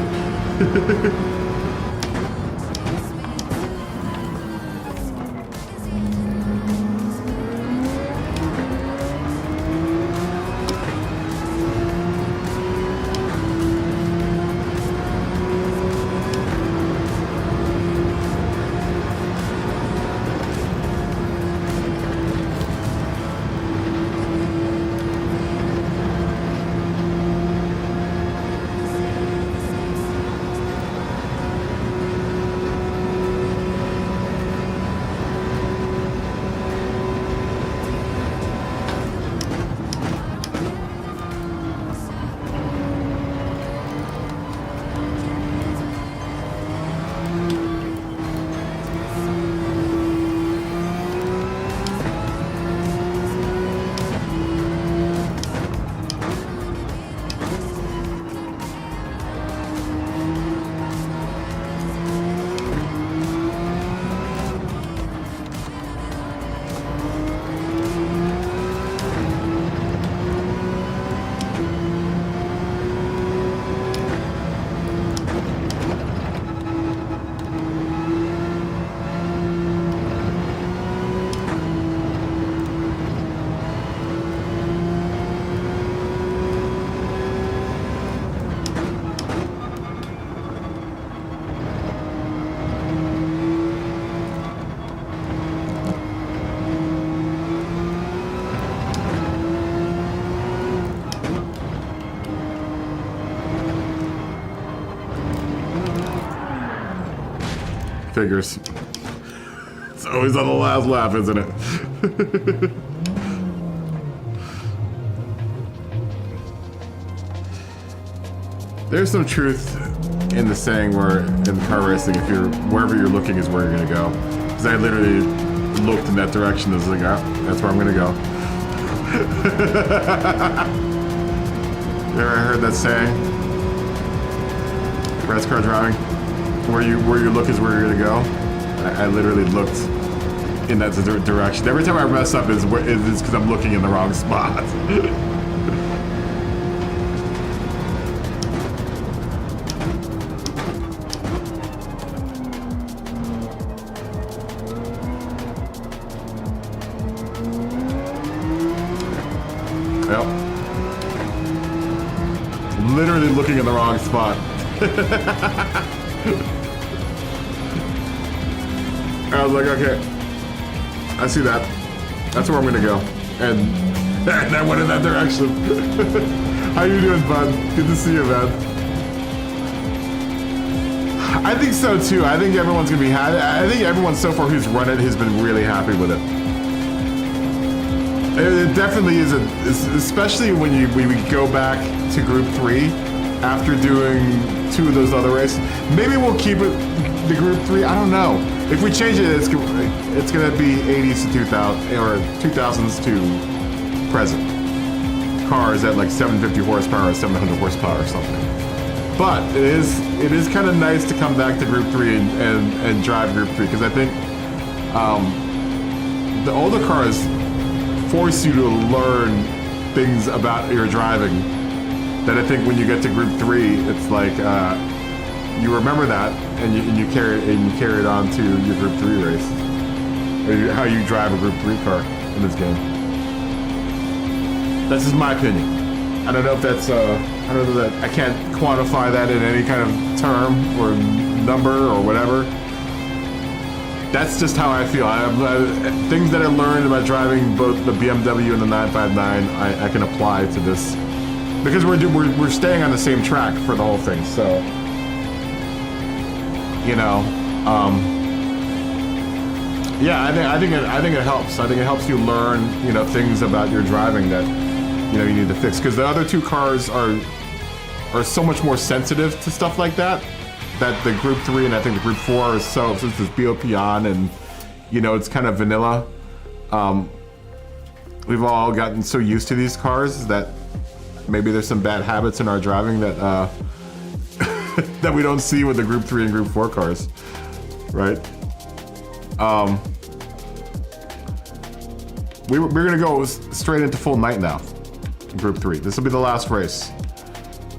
Figures. It's always on the last lap, isn't it? There's some truth in the saying where in car racing, if you're wherever you're looking is where you're gonna go. Because I literally looked in that direction and was like, oh, that's where I'm gonna go. You ever heard that saying? Race car driving, where you look is where you're gonna go. I literally looked in that direction. Every time I mess up, it's because I'm looking in the wrong spot. Yep. Literally looking in the wrong spot. I was like, okay, I see that. That's where I'm gonna go. And I went in that direction. How you doing, bud? Good to see you, man. I think so too. I think everyone's gonna be happy. I think everyone so far who's run it has been really happy with it. It definitely is, especially when we go back to Group 3 after doing 2 of those other races. Maybe we'll keep it the Group 3. I don't know. If we change it, it's gonna be 80s to 2000 or 2000s to present cars at like 750 horsepower or 700 horsepower or something. But it is kind of nice to come back to Group 3 and drive Group 3 because I think the older cars force you to learn things about your driving that I think when you get to Group 3, it's like you remember that and you carry it on to your Group 3 race. Or how you drive a Group 3 car in this game. That's just my opinion. I don't know if that's I don't know that I can't quantify that in any kind of term or number or whatever. That's just how I feel. Things that I learned about driving both the BMW and the 959, I can apply to this because we're staying on the same track for the whole thing. So, you know, yeah, I think it helps. I think it helps you learn, you know, things about your driving that you know you need to fix because the other 2 cars are so much more sensitive to stuff like that. That the Group 3 and I think the Group 4 is so, since there's BOP on and, you know, it's kind of vanilla. We've all gotten so used to these cars that maybe there's some bad habits in our driving that that we don't see with the Group 3 and Group 4 cars, right? We're gonna go straight into full night now, in Group 3. This will be the last race.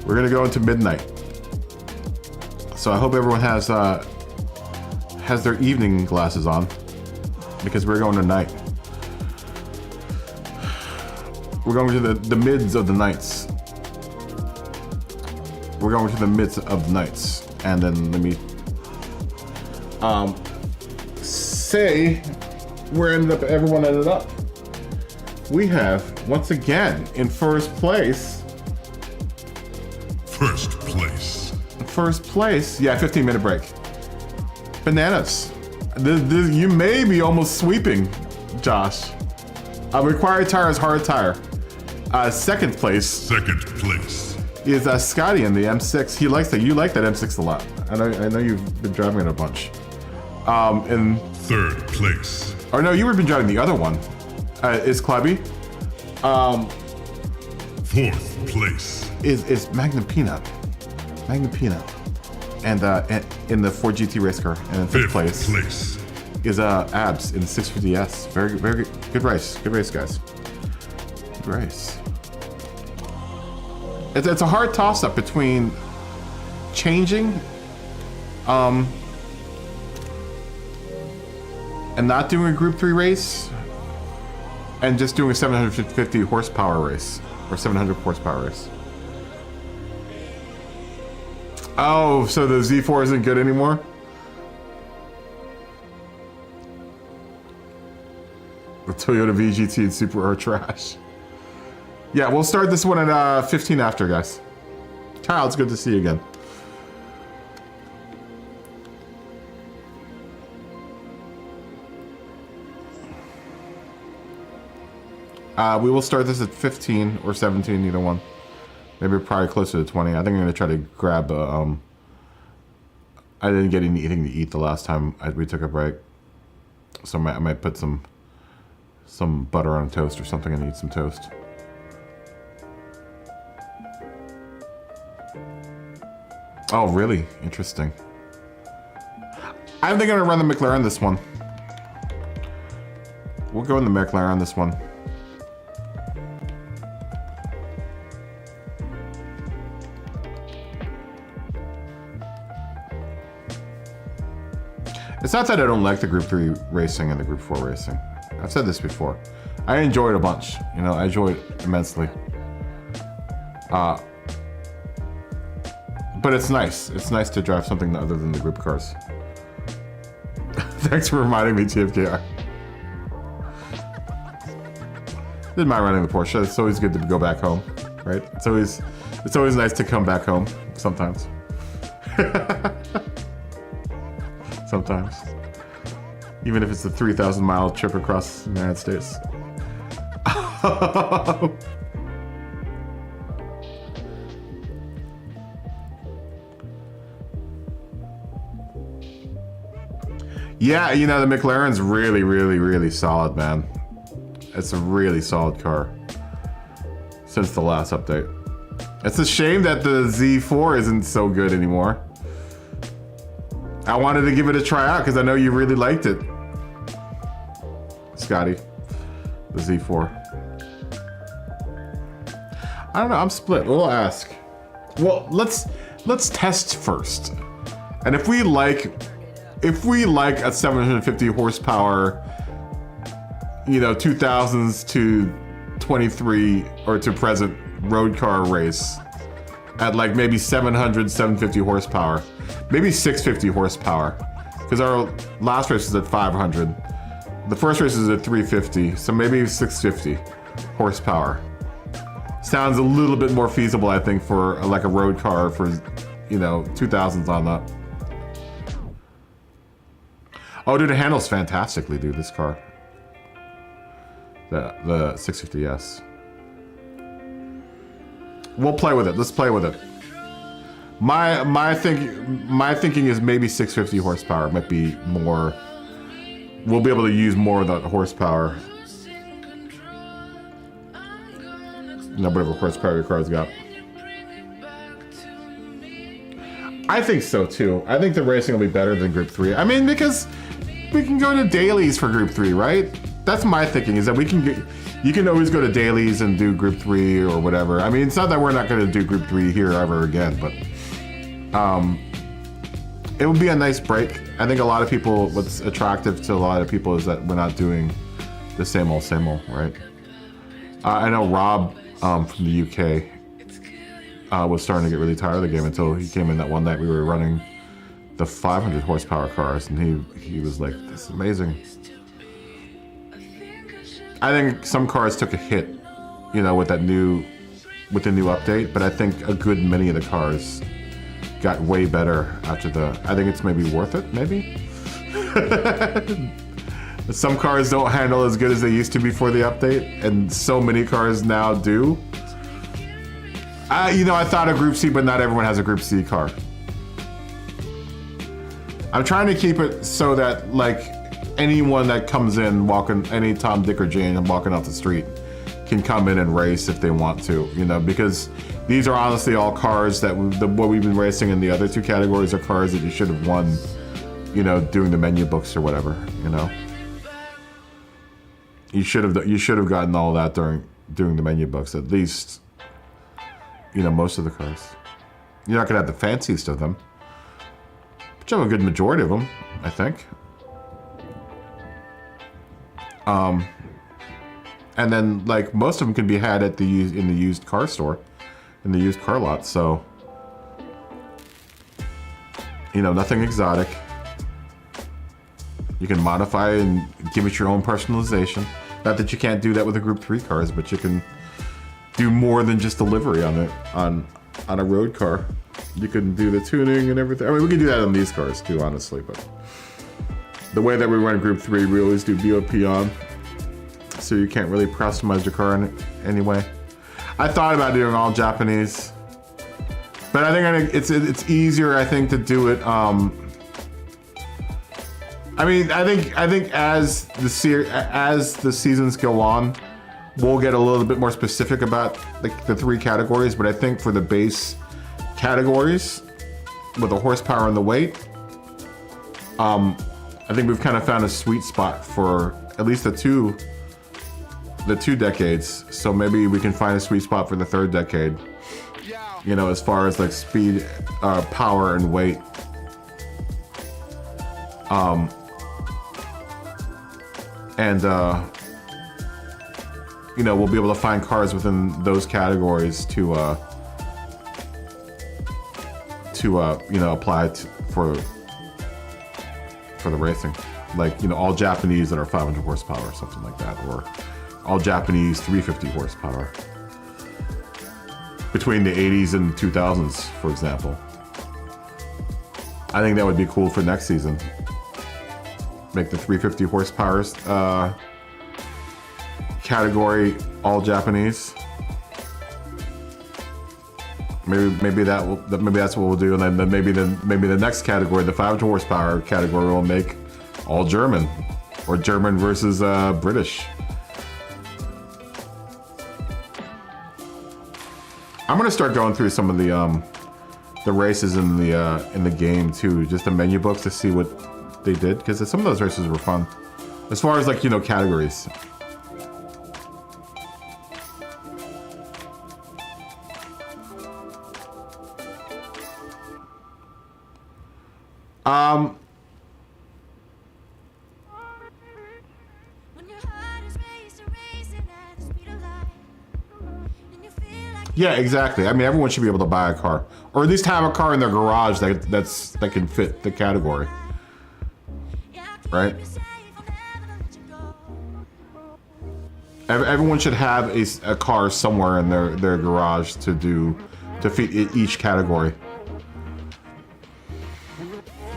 We're gonna go into midnight. So I hope everyone has their evening glasses on because we're going to night. We're going to the mids of the nights. We're going to the midst of the nights. And then let me say where everyone ended up. We have, once again, in first place. First place, yeah, 15-minute break. Bananas. You may be almost sweeping, Josh. Required tire is hard tire. Second place is Scotty in the M6. He likes that. You like that M6 a lot. I know you've been driving it a bunch. In third place. Or no, you've been driving the other one. Is Clubby. Fourth place is Magnum Peanut. And in the Ford GT race car. And in fifth place is Abs in the 650S. Very, very good race. Good race, guys. Good race. It's a hard toss-up between changing and not doing a Group 3 race and just doing a 750 horsepower race or 700 horsepower race. Oh, so the Z4 isn't good anymore? The Toyota VGT and Super are trash. Yeah, we'll start this one at 15 after, guys. Kyle, it's good to see you again. We will start this at 15 or 17, either one. Maybe probably closer to 20. I think I'm gonna try to grab a, I didn't get anything to eat the last time we took a break. So I might put some butter on toast or something and eat some toast. Oh, really? Interesting. I think I'm gonna run the McLaren this one. We'll go in the McLaren this one. It's not that I don't like the Group 3 racing and the Group 4 racing. I've said this before. I enjoy it a bunch. You know, I enjoy it immensely. But it's nice. It's nice to drive something other than the group cars. Thanks for reminding me, TFKR. Didn't mind running the Porsche. It's always good to go back home, right? It's always nice to come back home sometimes. Sometimes. Even if it's a 3,000-mile trip across the United States. Yeah, you know, the McLaren's really, really, really solid, man. It's a really solid car since the last update. It's a shame that the Z4 isn't so good anymore. I wanted to give it a try out because I know you really liked it, Scotty. The Z4. I don't know. I'm split. We'll ask. Well, let's test first. And if we like a 750 horsepower, you know, 2000s to 23 or to present road car race at like maybe 700, 750 horsepower. Maybe 650 horsepower, because our last race is at 500. The first race is at 350, so maybe 650 horsepower. Sounds a little bit more feasible, I think, for like a road car for, you know, 2000s on up. Oh, dude, it handles fantastically, dude, this car. The 650S. We'll play with it. Let's play with it. My thinking is maybe 650 horsepower might be more. We'll be able to use more of that horsepower. No, whatever horsepower your car's got. I think so too. I think the racing will be better than Group 3. I mean, because we can go to dailies for Group 3, right? That's my thinking, is that we can get. You can always go to dailies and do Group 3 or whatever. I mean, it's not that we're not going to do Group 3 here ever again, but it would be a nice break. I think a lot of people, what's attractive to a lot of people is that we're not doing the same old, right? I know Rob from the UK was starting to get really tired of the game until he came in that one night we were running the 500 horsepower cars, and he was like, "This is amazing." I think some cars took a hit, you know, with the new update, but I think a good many of the cars got way better after I think it's maybe worth it, maybe? Some cars don't handle as good as they used to before the update, and so many cars now do. You know, I thought a Group C, but not everyone has a Group C car. I'm trying to keep it so that, like, anyone that comes in walking, any Tom, Dick, or Jane and walking off the street can come in and race if they want to, you know, because these are honestly all cars that what we've been racing in the other two categories are cars that you should have won, you know, doing the menu books or whatever, you know. You should have gotten all that doing the menu books, at least, you know, most of the cars. You're not gonna have the fanciest of them, but you have a good majority of them, I think. And then, like, most of them can be had at in the used car store, in the used car lot. So, you know, nothing exotic. You can modify and give it your own personalization. Not that you can't do that with the Group 3 cars, but you can do more than just delivery on it on a road car. You can do the tuning and everything. I mean, we can do that on these cars too, honestly, but the way that we run Group 3, we always do BOP on, so you can't really customize your car in any way. I thought about doing all Japanese, but I think it's easier. I think to do it. I mean, I think as the seasons go on, we'll get a little bit more specific about the 3 categories. But I think for the base categories with the horsepower and the weight, I think we've kind of found a sweet spot for at least the two decades. So maybe we can find a sweet spot for the 3rd decade. You know, as far as like speed, power, and weight. You know, we'll be able to find cars within those categories to you know, apply for the racing. Like, you know, all Japanese that are 500 horsepower or something like that, or all Japanese 350 horsepower between the 80s and 2000s, for example. I think that would be cool for next season. Make the 350 horsepower category all Japanese. Maybe that's what we'll do, and then maybe the next category, the 500 horsepower category, will make all German, or German versus British. I'm gonna start going through some of the races in the game too, just the menu books to see what they did, because some of those races were fun. As far as like, you know, categories. Yeah, exactly. I mean, everyone should be able to buy a car, or at least have a car in their garage that can fit the category, right? Everyone should have a car somewhere in their garage to fit each category.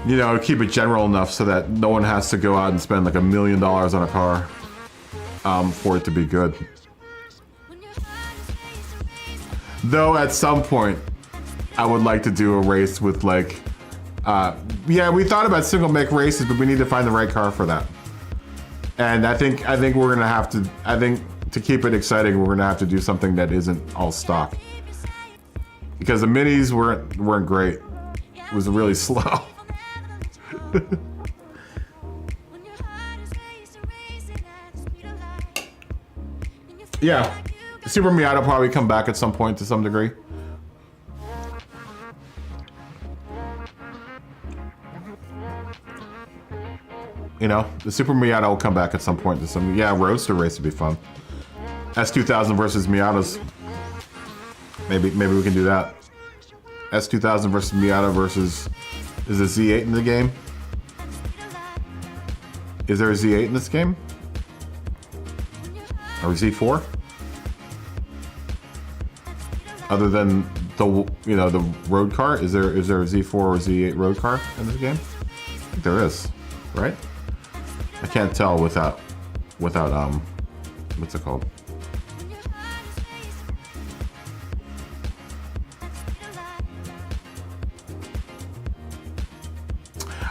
You know, keep it general enough so that no one has to go out and spend like $1 million on a car for it to be good. Though at some point, I would like to do a race with like, yeah, we thought about single make races, but we need to find the right car for that. And I think we're gonna have to. I think to keep it exciting, we're gonna have to do something that isn't all stock. Because the minis weren't great. It was really slow. Yeah. Super Miata will probably come back at some point to some degree. You know, the Super Miata will come back at some point to some. Yeah, Roadster race would be fun. S2000 versus Miatas. Maybe we can do that. S2000 versus Miata versus. Is the Z8 in the game? Is there a Z8 in this game? Or Z4? Other than the the road car, is there a Z4 or Z8 road car in this game? I think there is, right? I can't tell without what's it called?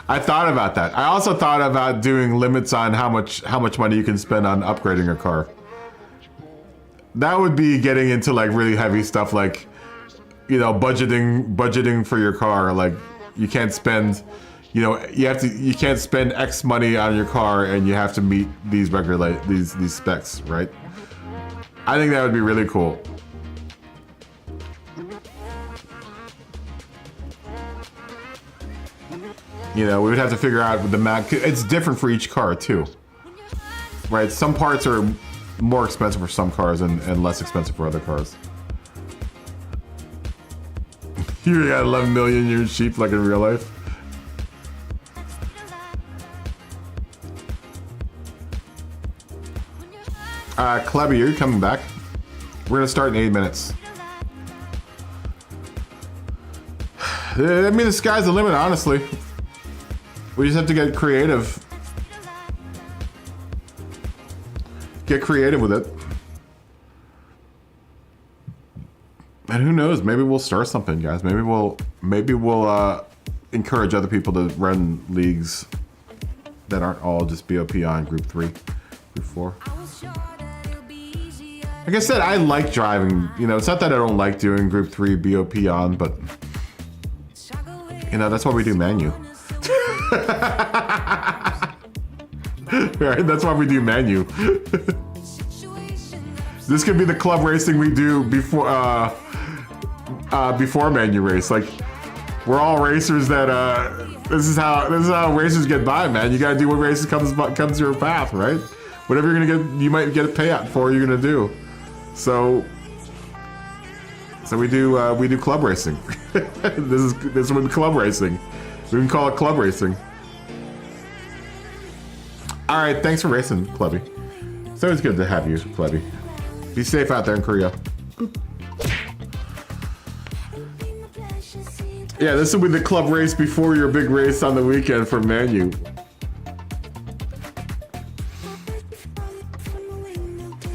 I thought about that. I also thought about doing limits on how much money you can spend on upgrading a car. That would be getting into like really heavy stuff, like, you know, budgeting for your car. Like, you can't spend, you can't spend X money on your car, and you have to meet these these specs, right? I think that would be really cool. You know, we would have to figure out the map. It's different for each car too, right? Some parts are more expensive for some cars and less expensive for other cars. You got 11 million you're cheap like in real life. Klebby, are you coming back? We're gonna start in 8 minutes. I mean, the sky's the limit, honestly. We just have to get creative. Get creative with it. And who knows? Maybe we'll start something, guys. Maybe we'll encourage other people to run leagues that aren't all just BOP on Group 3, Group 4. Like I said, I like driving. You know, it's not that I don't like doing Group 3 BOP on, but you know, that's why we do menu. Right? That's why we do menu. This could be the club racing we do before menu race. Like, we're all racers that this is how racers get by, man. You gotta do what races comes your path, right? Whatever you're gonna get, you might get a payout for. You're gonna do. So we do club racing. This is what we club racing. We can call it club racing. All right, thanks for racing, Clubby. It's always good to have you, Clubby. Be safe out there in Korea. Yeah, this will be the club race before your big race on the weekend for Manu.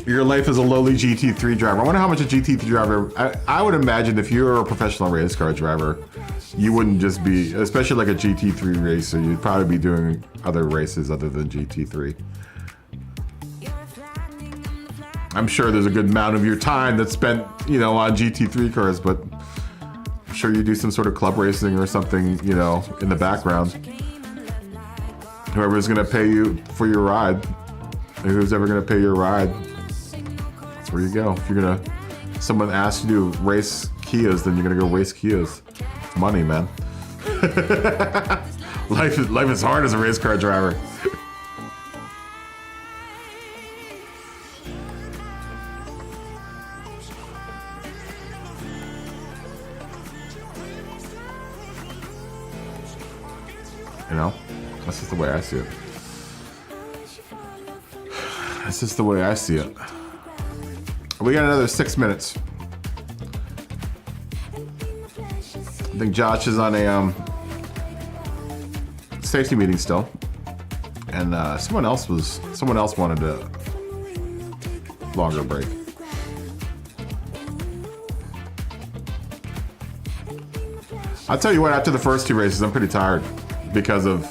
Your life as a lowly GT3 driver. I wonder how much a GT3 driver... I would imagine if you were a professional race car driver, you wouldn't just be... Especially like a GT3 racer, you'd probably be doing other races other than GT3. I'm sure there's a good amount of your time that's spent, you know, on GT3 cars, but I'm sure you do some sort of club racing or something, you know, in the background. Whoever's gonna pay you for your ride, who's ever gonna pay your ride, that's where you go. If you're gonna, someone asks you to race Kias, then you're gonna go race Kias. It's money, man. Life is hard as a race car driver. You know, that's just the way I see it. That's just the way I see it. We got another 6 minutes. I think Josh is on a safety meeting still, and someone else wanted a longer break. I'll tell you what. After the first 2 races, I'm pretty tired because of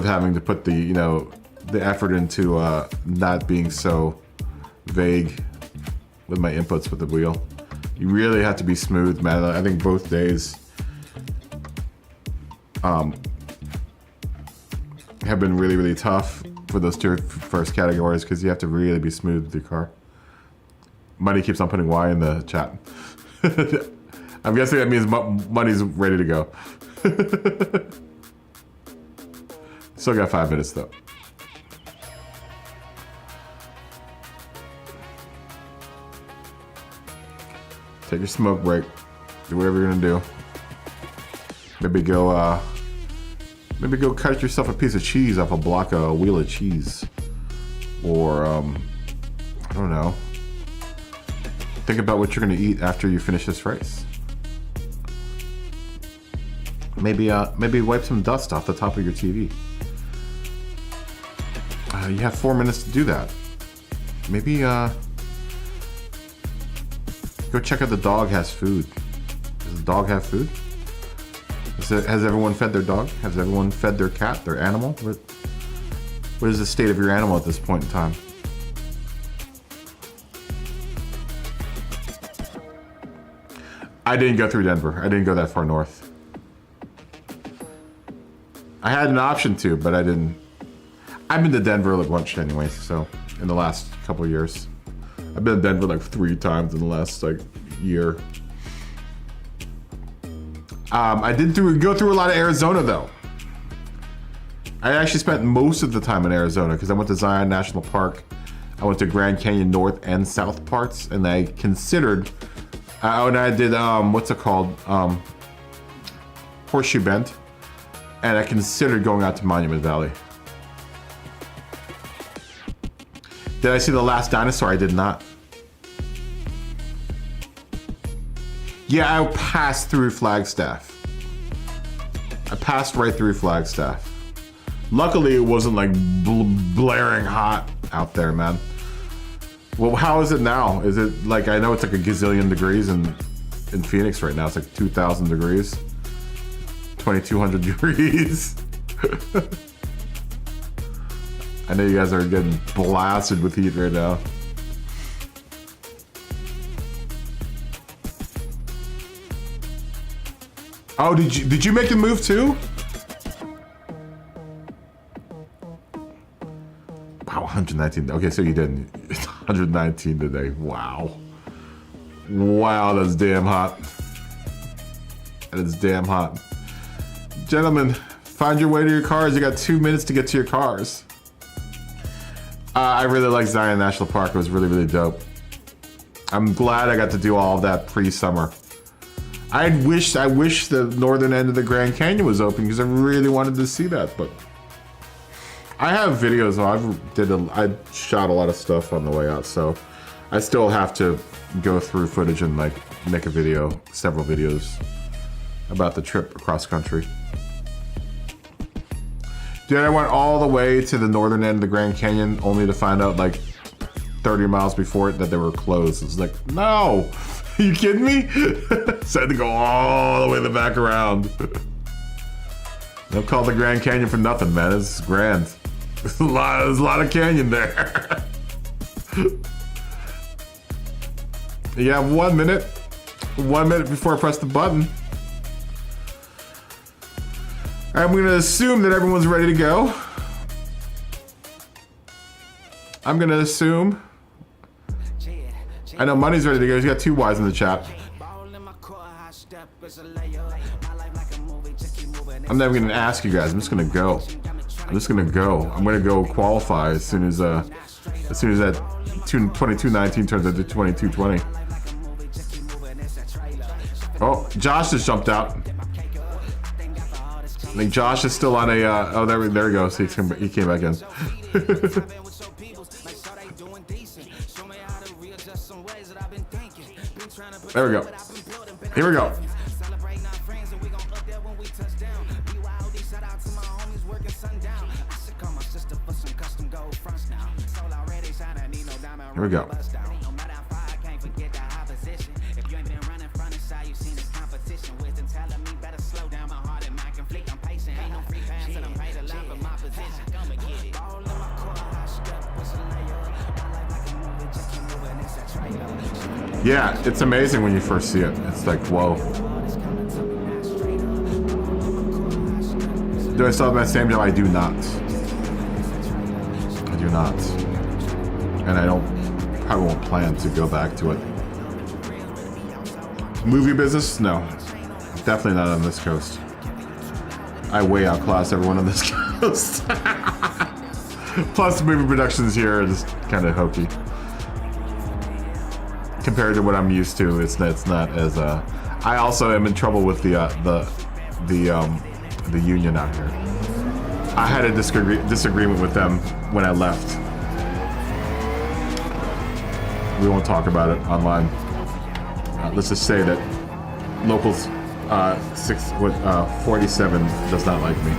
having to put the, you know, the effort into not being so vague with my inputs with the wheel. You really have to be smooth, man. I think both days have been really, really tough for those 2 first categories because you have to really be smooth with your car. Money keeps on putting Y in the chat. I'm guessing that means money's ready to go. Still got 5 minutes though. Take your smoke break. Do whatever you're gonna do. Maybe go cut yourself a piece of cheese off a wheel of cheese. Or I don't know. Think about what you're gonna eat after you finish this race. Maybe wipe some dust off the top of your TV. You have 4 minutes to do that. Maybe go check out the dog has food. Does the dog have food? Has everyone fed their dog? Has everyone fed their cat, their animal? What is the state of your animal at this point in time? I didn't go through Denver. I didn't go that far north. I had an option to, but I didn't. I've been to Denver like once anyway, so in the last couple of years. I've been to Denver like 3 times in the last like year. I did go through a lot of Arizona though. I actually spent most of the time in Arizona because I went to Zion National Park. I went to Grand Canyon North and South parts, and I considered. And I did what's it called? Horseshoe Bend, and I considered going out to Monument Valley. Did I see The Last Dinosaur? I did not. Yeah, I passed through Flagstaff. I passed right through Flagstaff. Luckily, it wasn't like blaring hot out there, man. Well, how is it now? Is it like, I know it's like a gazillion degrees in Phoenix right now. It's like 2,000 degrees, 2,200 degrees. I know you guys are getting blasted with heat right now. Oh, did you make the move too? Wow, 119. Okay, so you didn't. 119 today. Wow. Wow, that's damn hot. That is damn hot. Gentlemen, find your way to your cars. You got 2 minutes to get to your cars. I really like Zion National Park. It was really, really dope. I'm glad I got to do all of that pre-summer. I wish the northern end of the Grand Canyon was open because I really wanted to see that, but I have videos. I shot a lot of stuff on the way out, so I still have to go through footage and like make a video, several videos about the trip across country. Dude, I went all the way to the northern end of the Grand Canyon only to find out like 30 miles before it that they were closed. It's like, no, are you kidding me? So I had to go all the way the back around. Don't call it the Grand Canyon for nothing, man. It's grand. There's a lot of canyon there. You have 1 minute. 1 minute before I press the button. I'm gonna assume that everyone's ready to go. I'm gonna assume. I know Money's ready to go. He's got 2 Y's in the chat. I'm never gonna ask you guys. I'm just gonna go. I'm gonna go qualify as soon as that 2219 turns into 2220. Oh, Josh just jumped out. I think Josh is still on a. Oh, there he goes. He came back in. There we go. Here we go. Here we go. Yeah, it's amazing when you first see it. It's like, whoa. Do I still have my same job? I do not. I do not. And I probably won't plan to go back to it. Movie business? No. Definitely not on this coast. I way outclass everyone on this coast. Plus, movie productions here are just kind of hokey. Compared to what I'm used to, it's not as I also am in trouble with the union out here. I had a disagreement with them when I left. We won't talk about it online. Let's just say that local 47 does not like me.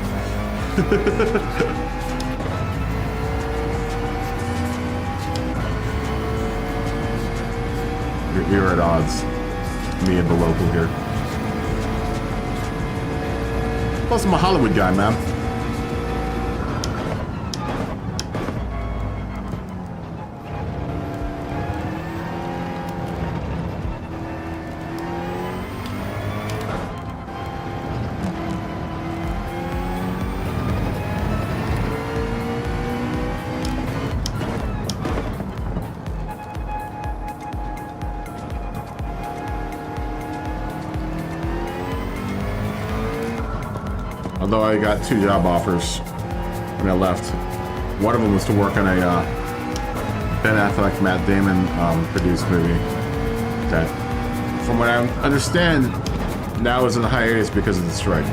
You're at odds, me and the local here. Plus, I'm a Hollywood guy, man. Although I got 2 job offers when I left. One of them was to work on a Ben Affleck, Matt Damon produced movie that, from what I understand, now is in hiatus because of the strike.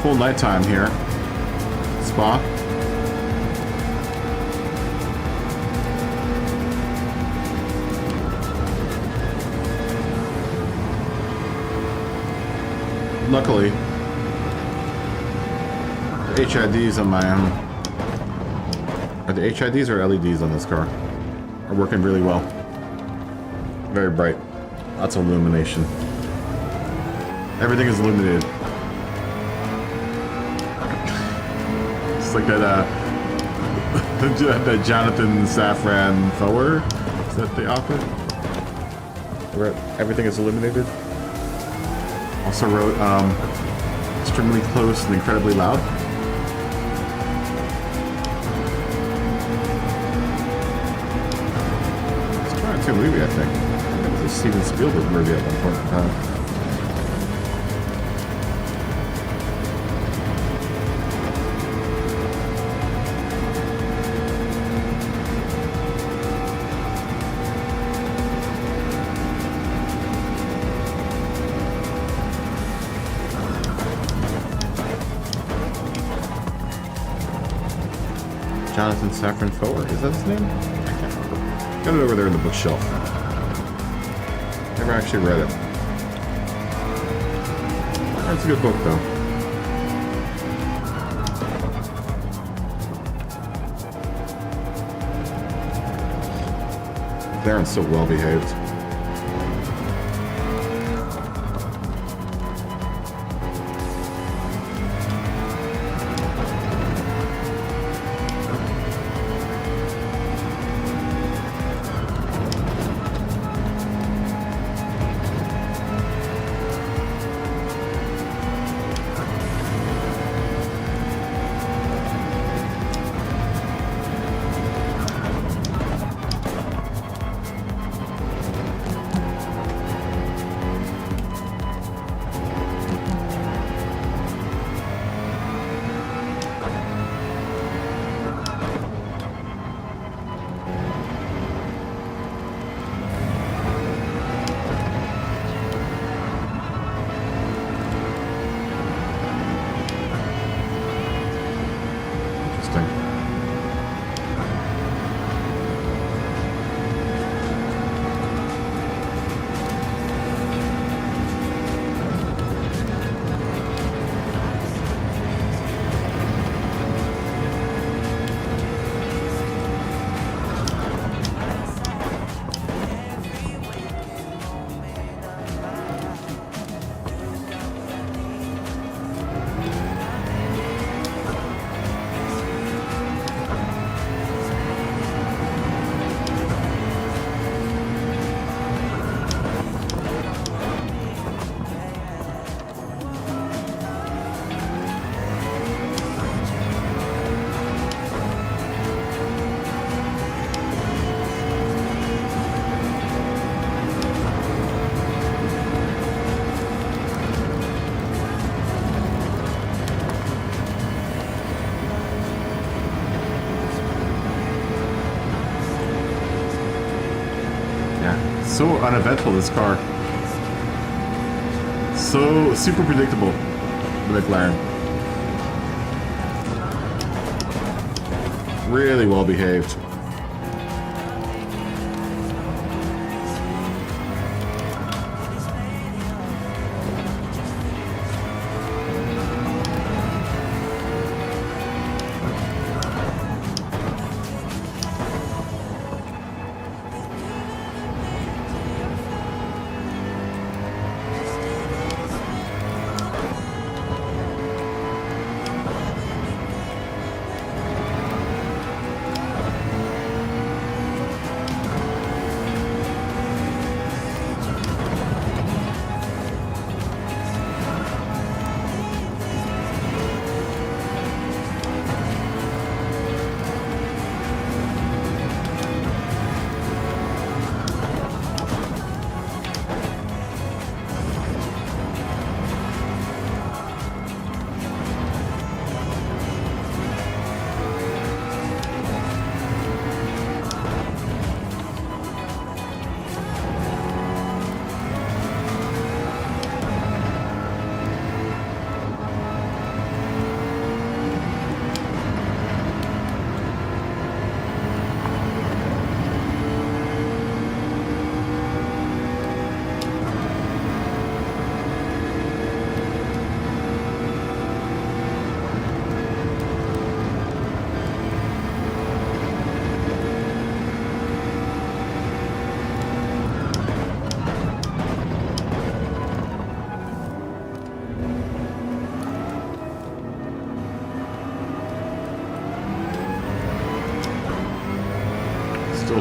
full nighttime here. Spa. Luckily, the HIDs on my are the HIDs or LEDs on this car are working really well. Very bright, lots of illumination. Everything is illuminated. It's like that that Jonathan Safran Foer. Is that the outfit? Where everything is illuminated. Also wrote extremely close and incredibly loud. It's trying to a movie, I think. It was a Steven Spielberg movie at one point in time. Jonathan Safran Foer, is that his name? I can't remember. Got it over there in the bookshelf. Never actually read it. That's a good book, though. Darren's so well behaved. So uneventful, this car. So super predictable, the McLaren. Really well behaved.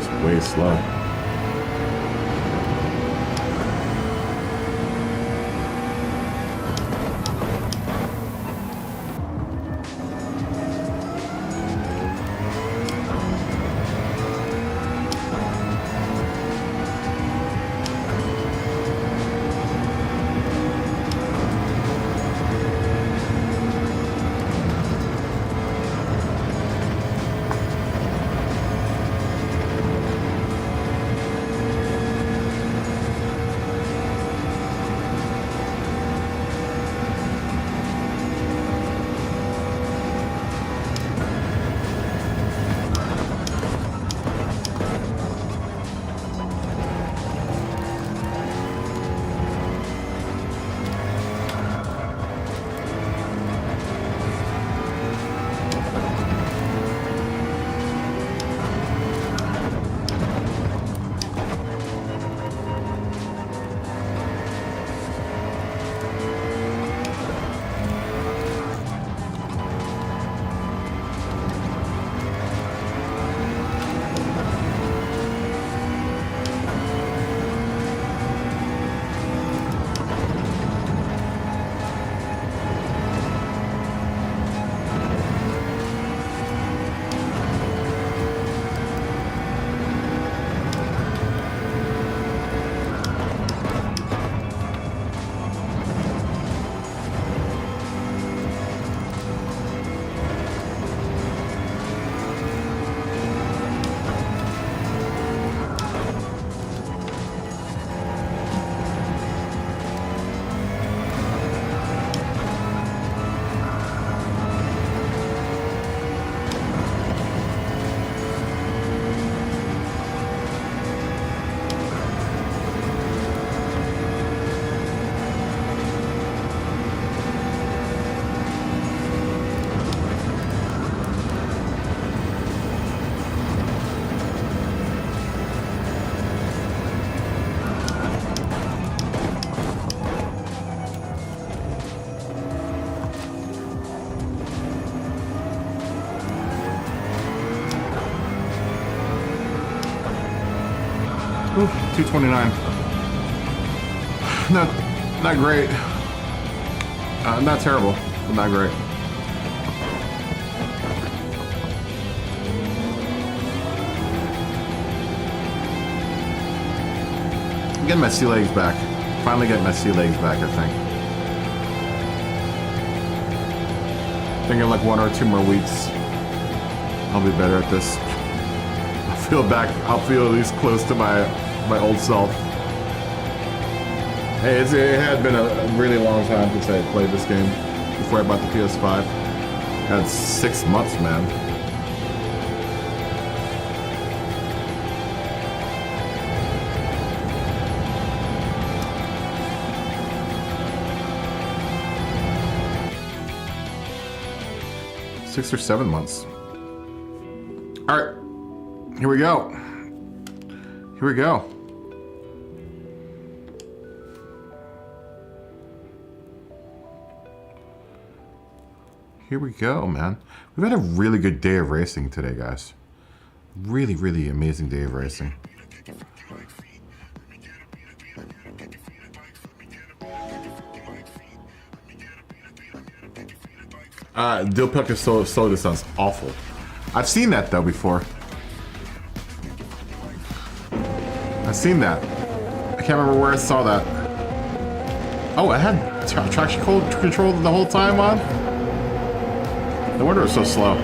Still way slow. Ooh, 229. Not great. Not terrible, but not great. I'm getting my sea legs back. Finally getting my sea legs back, I think. Thinking like 1 or 2 more weeks, I'll be better at this. I'll feel at least close to my old self. Hey, it had been a really long time since I had played this game before I bought the PS5. I had 6 months, man. Six or 7 months. All right. Here we go. Here we go. Here we go, man. We've had a really good day of racing today, guys. Really, really amazing day of racing. Dill Puck is so this sounds awful. I've seen that though before. I've seen that. I can't remember where I saw that. Oh, I had traction control the whole time on? No wonder it was so slow.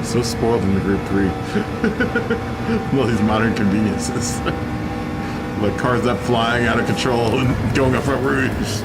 So spoiled in the Group 3. All these modern conveniences. Like cars up flying out of control and going up front routes.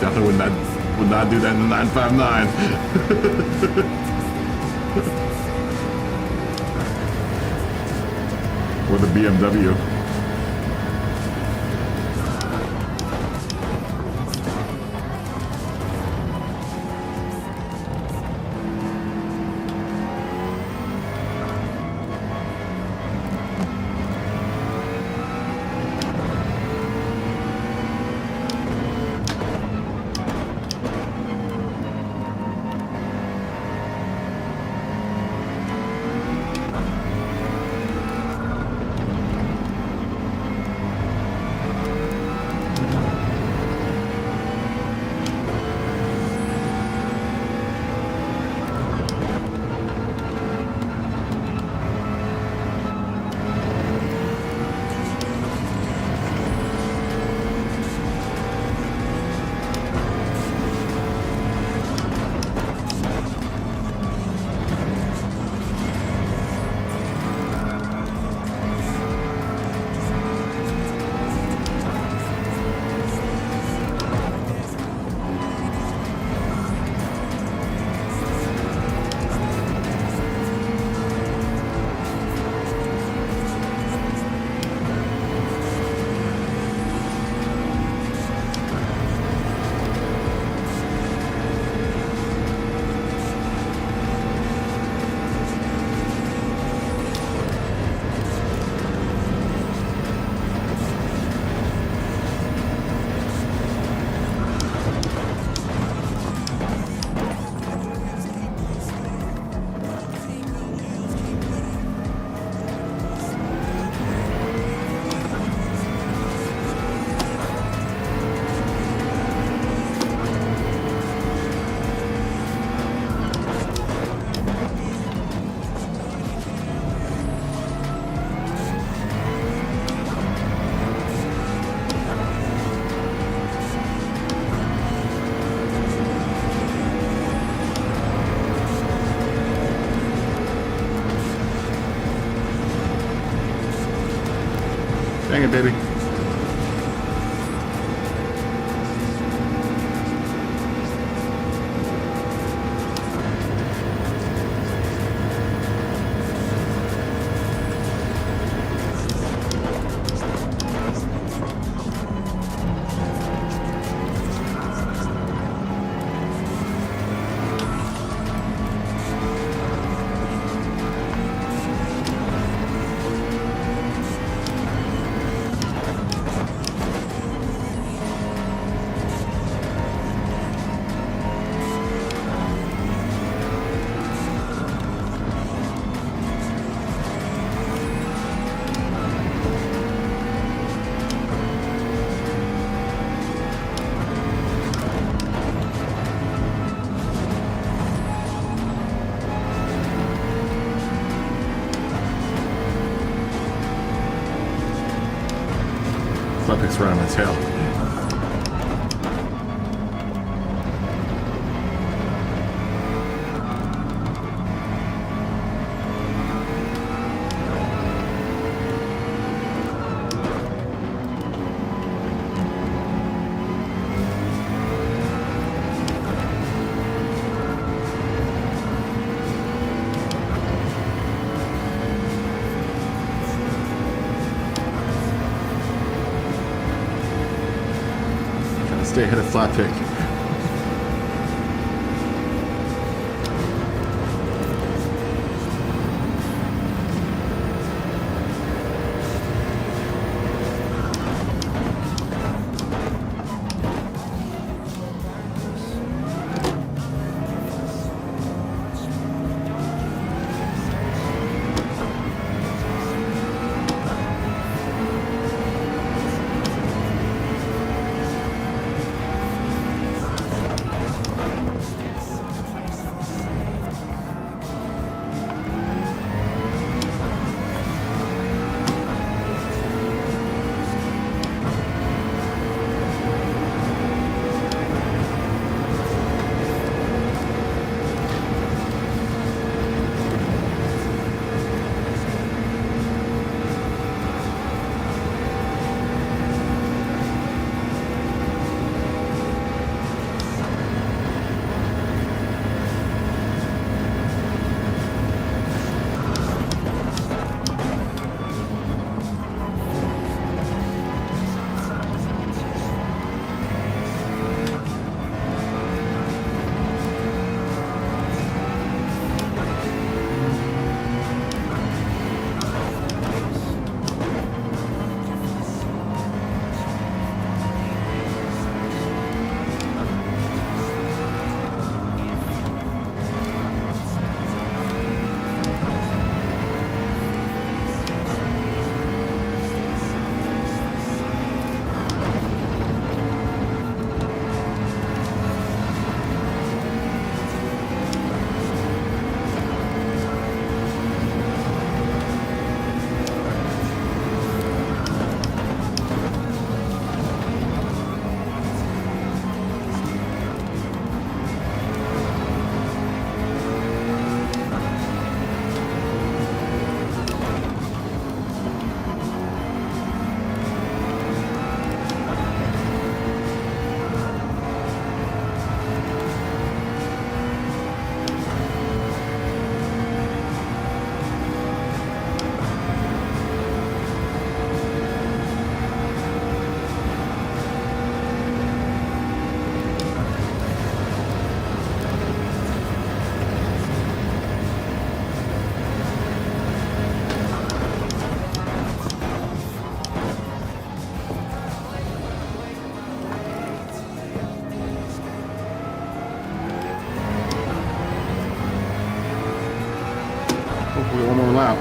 Definitely would not do that in the 959. Or the BMW. Dang it, baby. Flat pick's right on my tail. Stay ahead of flat pick. Hopefully one more lap.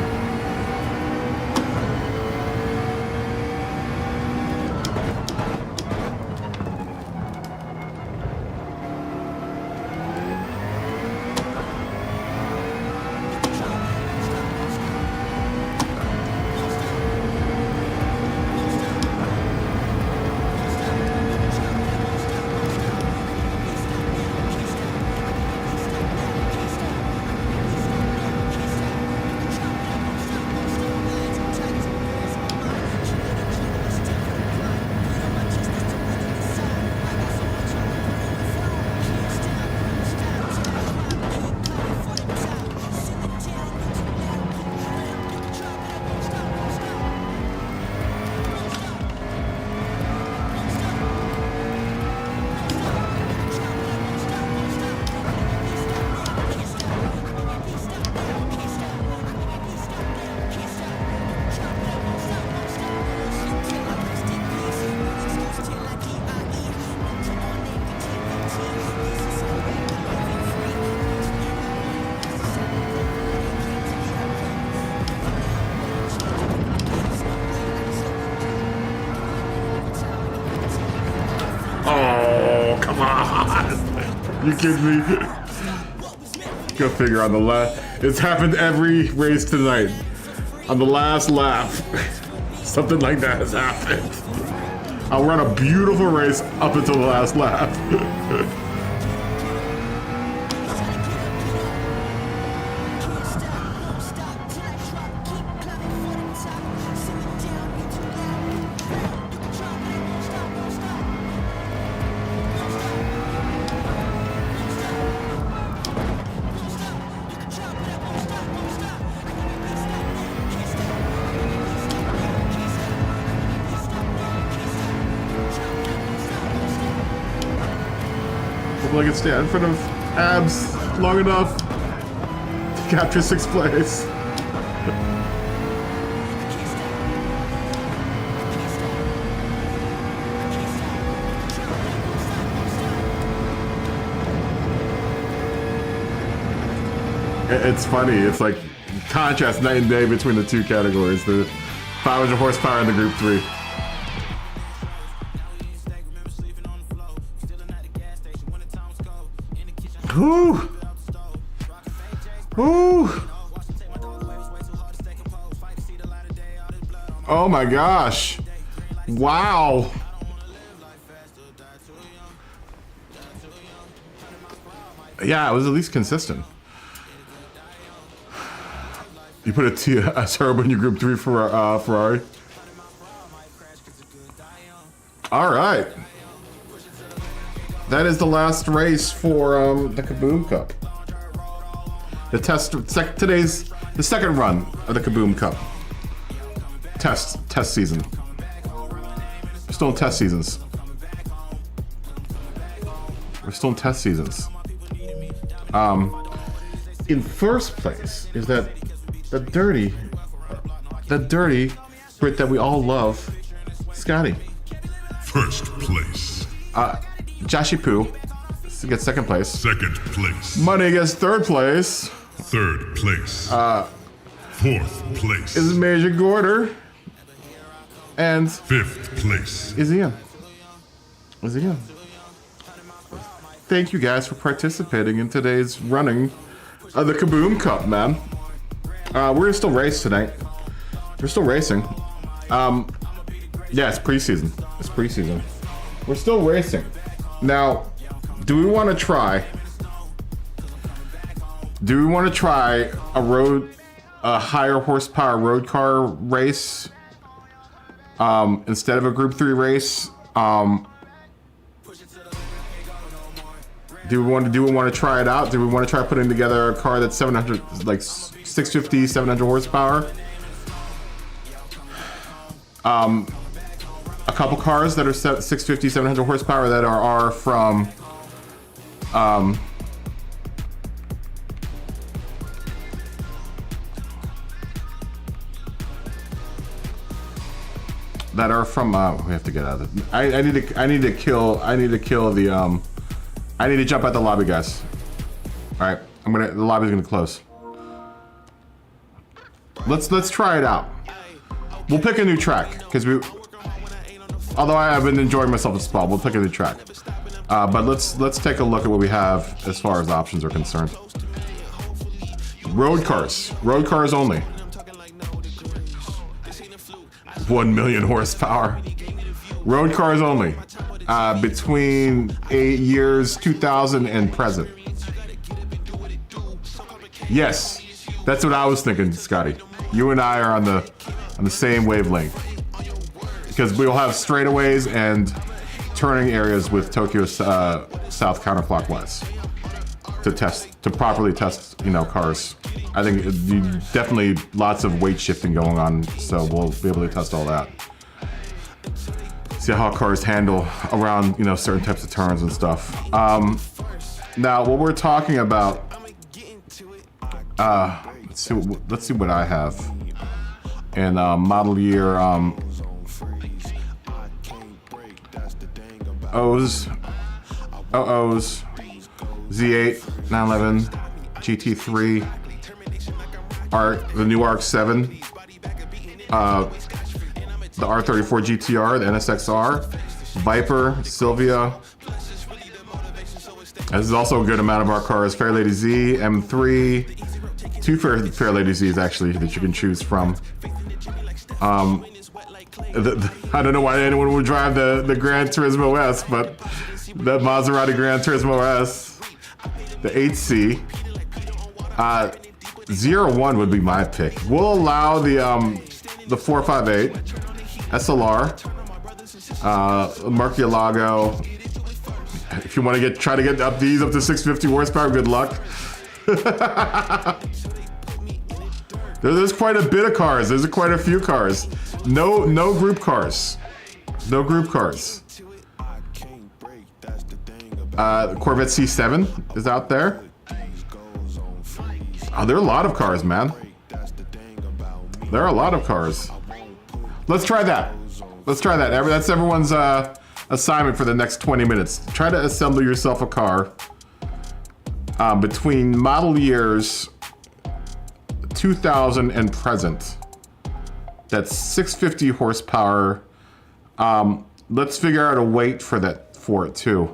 Oh, come on. You kidding me? Go figure on the last. It's happened every race tonight. On the last lap. Something like that has happened. I'll run a beautiful race up until the last lap. Hopefully I can stand in front of Abs long enough to capture 6th place. It's funny, it's like contrast night and day between the two categories, the 500 horsepower and the Group 3. Whoo! Whoo! Oh my gosh! Wow! Yeah, it was at least consistent. You put a turbo in your Group 3 for Ferrari. All right. That is the last race for the KaBoom Cup. Today's the second run of the KaBoom Cup. Test season. We're still in test seasons. We're still in test seasons. In first place is that dirty Brit that we all love, Scotty. First place. Jashi Poo gets 2nd place. 2nd place. Money gets 3rd place. 3rd place. 4th place. Is Major Gorder. And 5th place. Is Ian. Thank you guys for participating in today's running of the KaBoom Cup, man. We're gonna still race tonight. We're still racing. Yeah, it's preseason. We're still racing. Now, do we want to try a higher horsepower road car race instead of a Group 3 race? Do we want to try it out? Do we want to try putting together a car that's 700, like 650, 700 horsepower? A couple cars that are 650, 700 horsepower that are from we have to get out of it. I need to jump out the lobby, guys. All right, the lobby's gonna close. Let's try it out. We'll pick a new track because although I have been enjoying myself at Spa, we'll pick a new track. But let's take a look at what we have as far as options are concerned. Road cars only. 1 million horsepower. Road cars only. Between 8 years, 2000 and present. Yes, that's what I was thinking, Scotty. You and I are on the same wavelength. Because we'll have straightaways and turning areas with Tokyo south counterclockwise to properly test, cars. I think definitely lots of weight shifting going on, so we'll be able to test all that. See how cars handle around, certain types of turns and stuff. Now, what we're talking about, let's see what I have in model year O's, Z8, 911, GT3, the new Arc 7, the R34 GTR, the NSXR, Viper, Sylvia. This is also a good amount of our cars. Fairlady Z, M3, 2 Fairlady Z's actually that you can choose from. I don't know why anyone would drive the Gran Turismo S, but the Maserati Gran Turismo S, the 8C, 01 would be my pick. We'll allow the 458 SLR, Murcielago. If you want to try to get up these up to 650 horsepower, good luck. There's quite a bit of cars. There's quite a few cars. No group cars. No group cars. The Corvette C7 is out there. Oh, there are a lot of cars, man. There are a lot of cars. Let's try that. Let's try that. That's everyone's assignment for the next 20 minutes. Try to assemble yourself a car between model years 2000 and present. That's 650 horsepower. Let's figure out a weight for it too.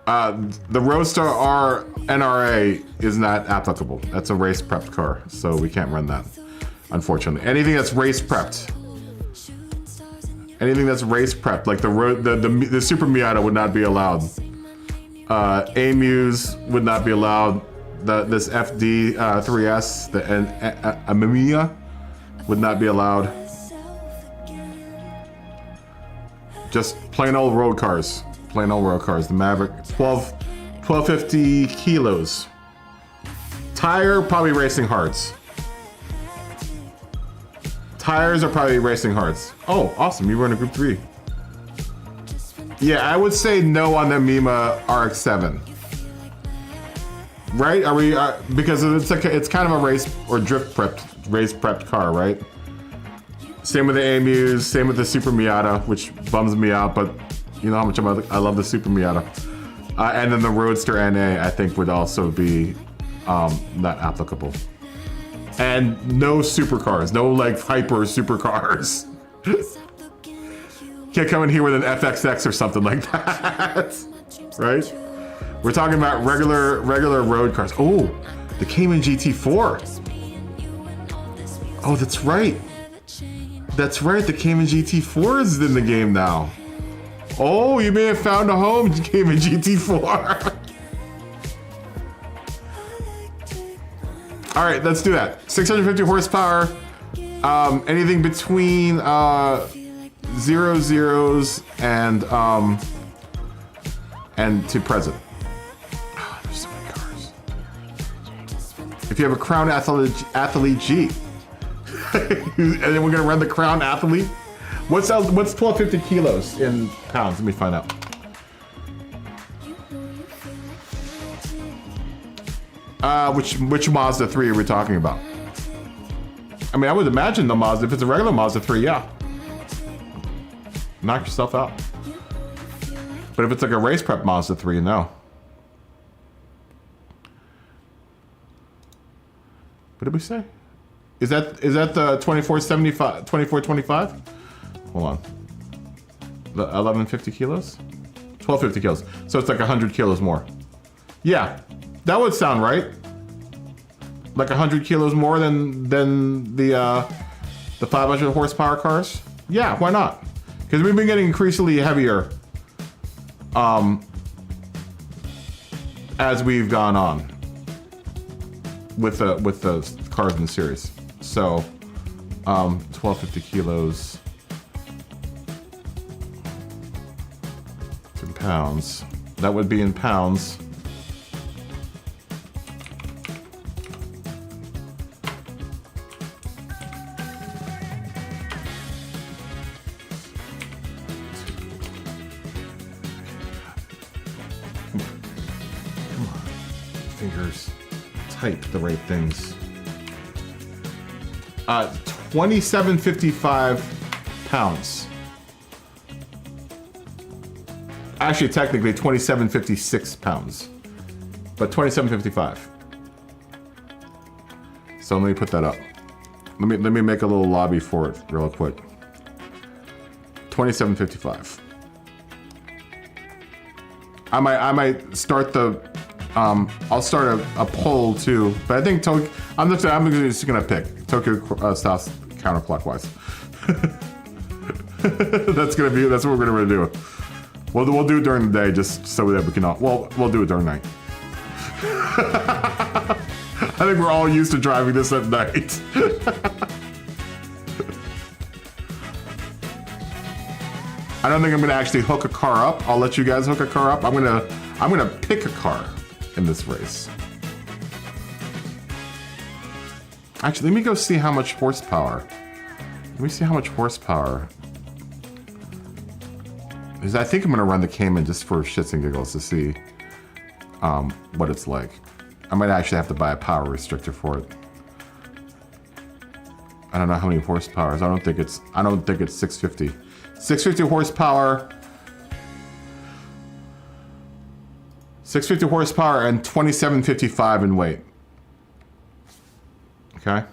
The Roadster R NRA is not applicable. That's a race prepped car, so we can't run that, unfortunately. Anything that's race prepped, like the Super Miata would not be allowed. Amus would not be allowed. This FD 3S, the Amamiya, would not be allowed. Just plain old road cars. Plain old road cars. The Maverick, 1250 kilos. Tire, probably racing hards. Tires are probably racing hards. Oh, awesome, you were in a group 3. Yeah, I would say no on the Mima RX-7. Right? Are we, because it's kind of a race or race prepped car, right? Same with the Amus, same with the Super Miata, which bums me out, but you know how much I love the Super Miata. And then the Roadster NA, I think, would also be not applicable. And no supercars, no like hyper supercars. Can't come in here with an FXX or something like that, right? We're talking about regular road cars. Oh, the Cayman GT4. Oh, that's right. That's right, the Cayman GT4 is in the game now. Oh, you may have found a home, Cayman GT4. All right, let's do that. 650 horsepower. Anything between 00s and to present. Oh, there's so many cars. If you have a Crown Athlete G, and then we're gonna run the Crown Athlete. What's 1250 kilos in pounds? Let me find out. Which Mazda 3 are we talking about? I mean, I would imagine the Mazda, if it's a regular Mazda 3, yeah. Knock yourself out. But if it's like a race prep Mazda 3, no. What did we say? Is that the 2475, 2425? Hold on. The 1150 kilos? 1250 kilos. So it's like 100 kilos more. Yeah, that would sound right. Like 100 kilos more than the 500 horsepower cars. Yeah, why not? Because we've been getting increasingly heavier as we've gone on with the cars in the series. So 1250 kilos in pounds. That would be in pounds. Fingers, type the right things. 2755 pounds. Actually, technically 2756 pounds, but 2755. So let me put that up. Let me make a little lobby for it real quick. 2755. I might start the. I'll start a poll too, but I think I'm just gonna pick Tokyo South counterclockwise. That's what we're gonna do. We'll do it during the day just so that we can all. Well, we'll do it during night. I think we're all used to driving this at night. I don't think I'm gonna actually hook a car up. I'll let you guys hook a car up. I'm gonna pick a car in this race. Actually, let me go see how much horsepower. Let me see how much horsepower. Because I think I'm gonna run the Cayman just for shits and giggles to see what it's like. I might actually have to buy a power restrictor for it. I don't know how many horsepower. I don't think it's 650. 650 horsepower. 650 horsepower and 2755 in weight. Okay.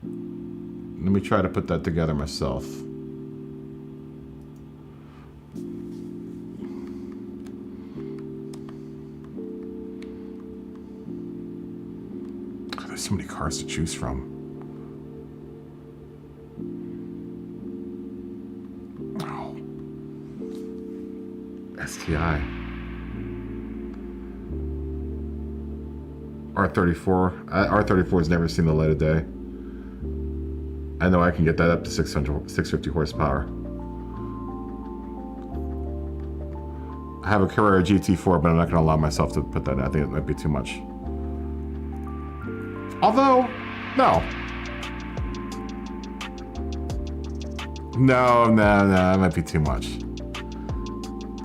Let me try to put that together myself. God, there's so many cars to choose from. Oh. STI. R34. R34 has never seen the light of day. I know I can get that up to 650 horsepower. I have a Carrera GT4, but I'm not going to allow myself to put that in. I think it might be too much. Although, no. No, it might be too much.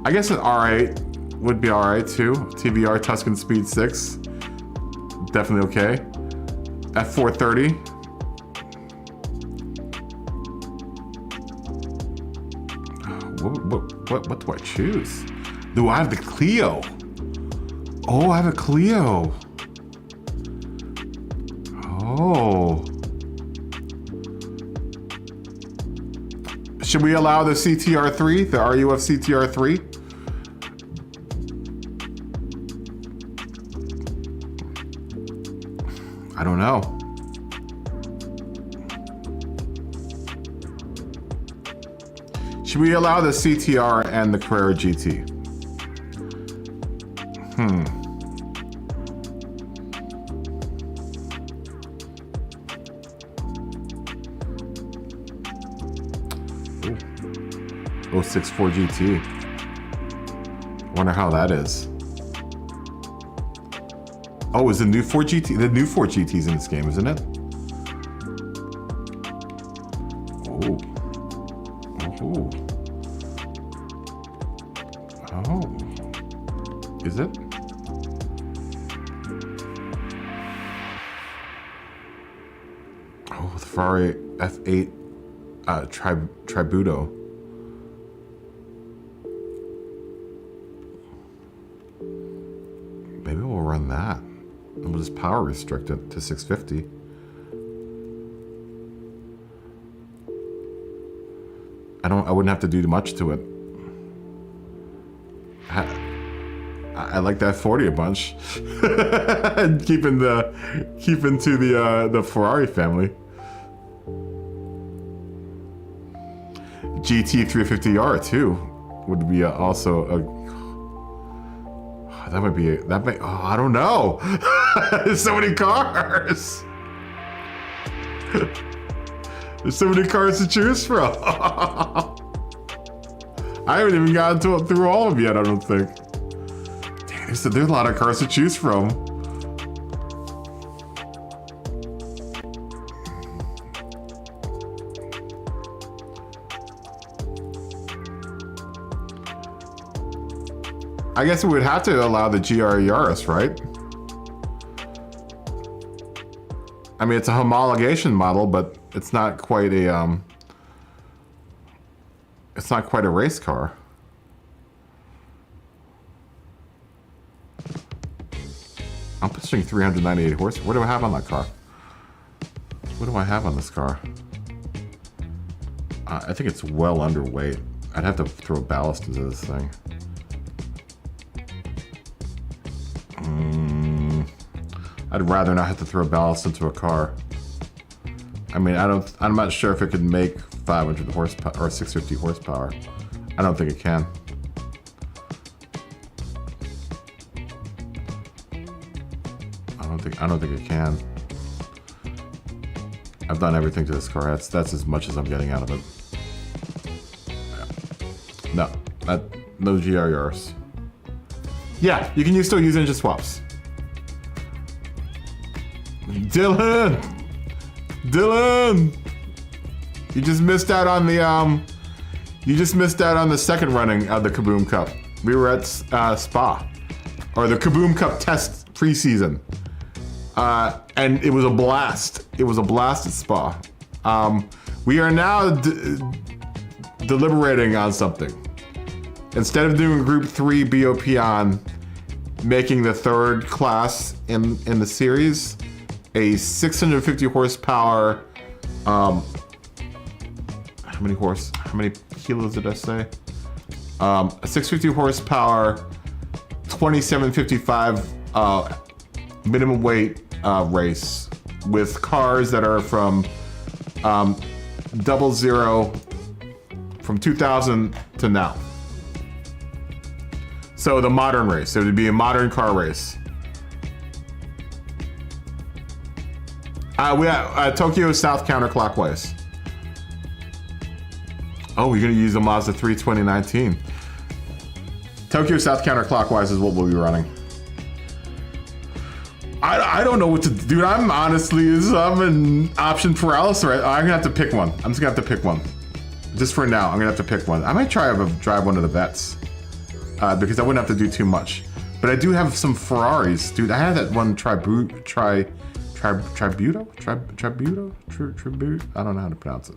I guess an R8 would be alright too. TVR Tuscan Speed 6. Definitely okay. F430. What do I choose? Do I have the Clio? Oh, I have a Clio. Oh. Should we allow the CTR3, the RUF CTR3? I don't know. Should we allow the CTR and the Carrera GT? Ooh. 064 GT. Wonder how that is. Oh, is the new 4 GT? The new 4 GT's in this game, isn't it? Oh. Oh. Oh. Is it? Oh, the Ferrari F8 Tributo. Maybe we'll run that. And we'll just power restrict it to 650. I wouldn't have to do much to it. I like that 40 a bunch. keeping to the Ferrari family. GT350R too would be also a. That might. Oh, I don't know. There's so many cars. There's so many cars to choose from. I haven't even gotten through all of them yet, I don't think. Dang, there's a lot of cars to choose from. I guess we would have to allow the GR Yaris, right? I mean, it's a homologation model, but it's not quite a race car. I'm pushing 398 horse. What do I have on that car? What do I have on this car? I think it's well underweight. I'd have to throw ballast into this thing. I'd rather not have to throw ballast into a car. I mean, I'm not sure if it could make 500 horsepower or 650 horsepower. I don't think it can. I don't think it can. I've done everything to this car. That's as much as I'm getting out of it. Yeah. No GRRs. Yeah, you can still use engine swaps. Dylan, you just missed out on the second running of the KaBoom Cup. We were at Spa, or the KaBoom Cup test preseason. And it was a blast. It was a blast at Spa. We are now deliberating on something. Instead of doing Group 3 BOP on making the third class in the series, a 650 horsepower, how many kilos did I say? A 650 horsepower, 2755 minimum weight race with cars that are from 00 from 2000 to now. So the modern race, it would be a modern car race. We have Tokyo South counterclockwise. Oh, you're gonna use the Mazda 3 2019. Tokyo South counterclockwise is what we'll be running. I don't know what to do. I'm in option paralysis, right? I'm gonna have to pick one. I'm just gonna have to pick one. Just for now, I'm gonna have to pick one. I might drive one of the vets. Because I wouldn't have to do too much. But I do have some Ferraris. Dude, I had that one Tributo? I don't know how to pronounce it.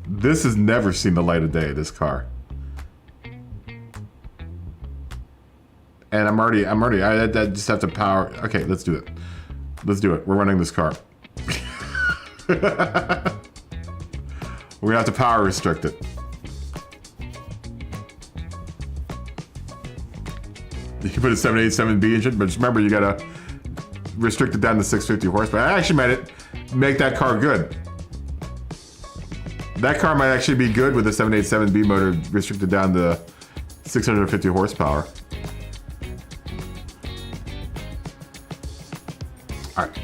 This has never seen the light of day, this car. And I just have to power. Okay, let's do it. Let's do it. We're running this car. We're gonna have to power restrict it. You can put a 787B engine, but just remember you gotta restrict it down to 650 horsepower. I actually might make that car good. That car might actually be good with a 787B motor restricted down to 650 horsepower. All right.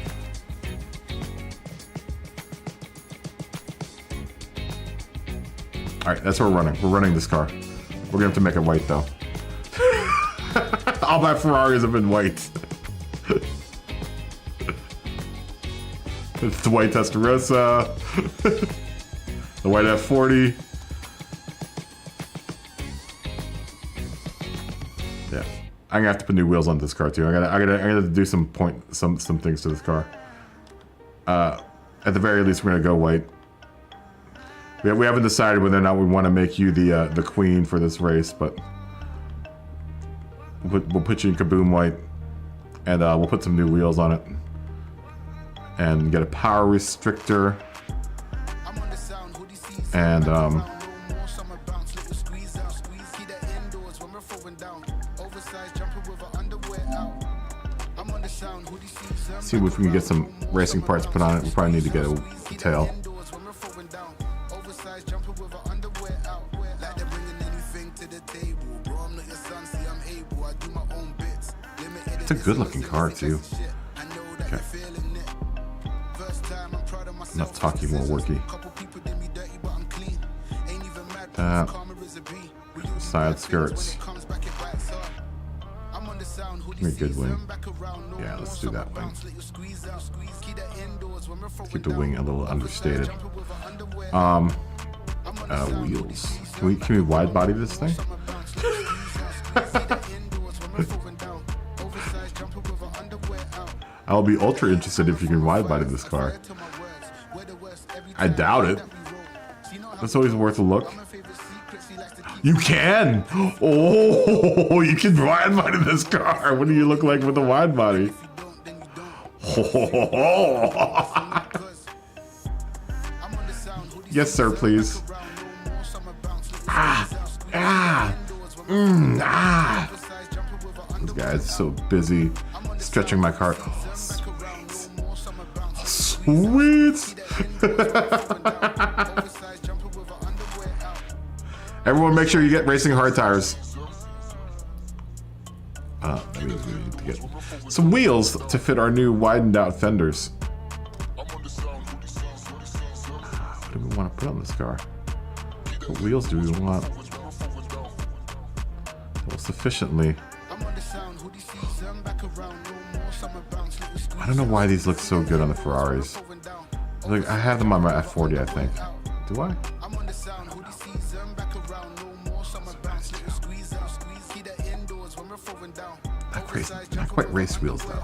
All right, that's what we're running. We're running this car. We're gonna have to make it white though. All my Ferraris have been white. It's the white Testarossa. The white F40. Yeah, I'm gonna have to put new wheels on this car too. I gotta do some things to this car. At the very least, we're gonna go white. We haven't decided whether or not we want to make you the queen for this race, but we'll put you in KaBoom white, and we'll put some new wheels on it, and get a power restrictor, and see if we can get some racing parts put on it. We probably need to get a tail. It's a good looking car too. Okay. Enough talking, more worky. Side skirts. Give me a good wing. Yeah, let's do that wing. Let's keep the wing a little understated. Wheels. Can we wide body this thing? I'll be ultra interested if you can wide body this car. I doubt it. That's always worth a look. You can! Oh, you can wide body this car. What do you look like with a wide body? Oh. Yes, sir, please. these guys. So busy stretching my car. Oh, sweet. Sweet. Everyone, make sure you get racing hard tires. That means we need to get some wheels to fit our new widened out fenders. What do we want to put on this car? What wheels do we want? Well, sufficiently. I don't know why these look so good on the Ferraris. Like, I have them on my F40, I think. Do I? Not quite race wheels though.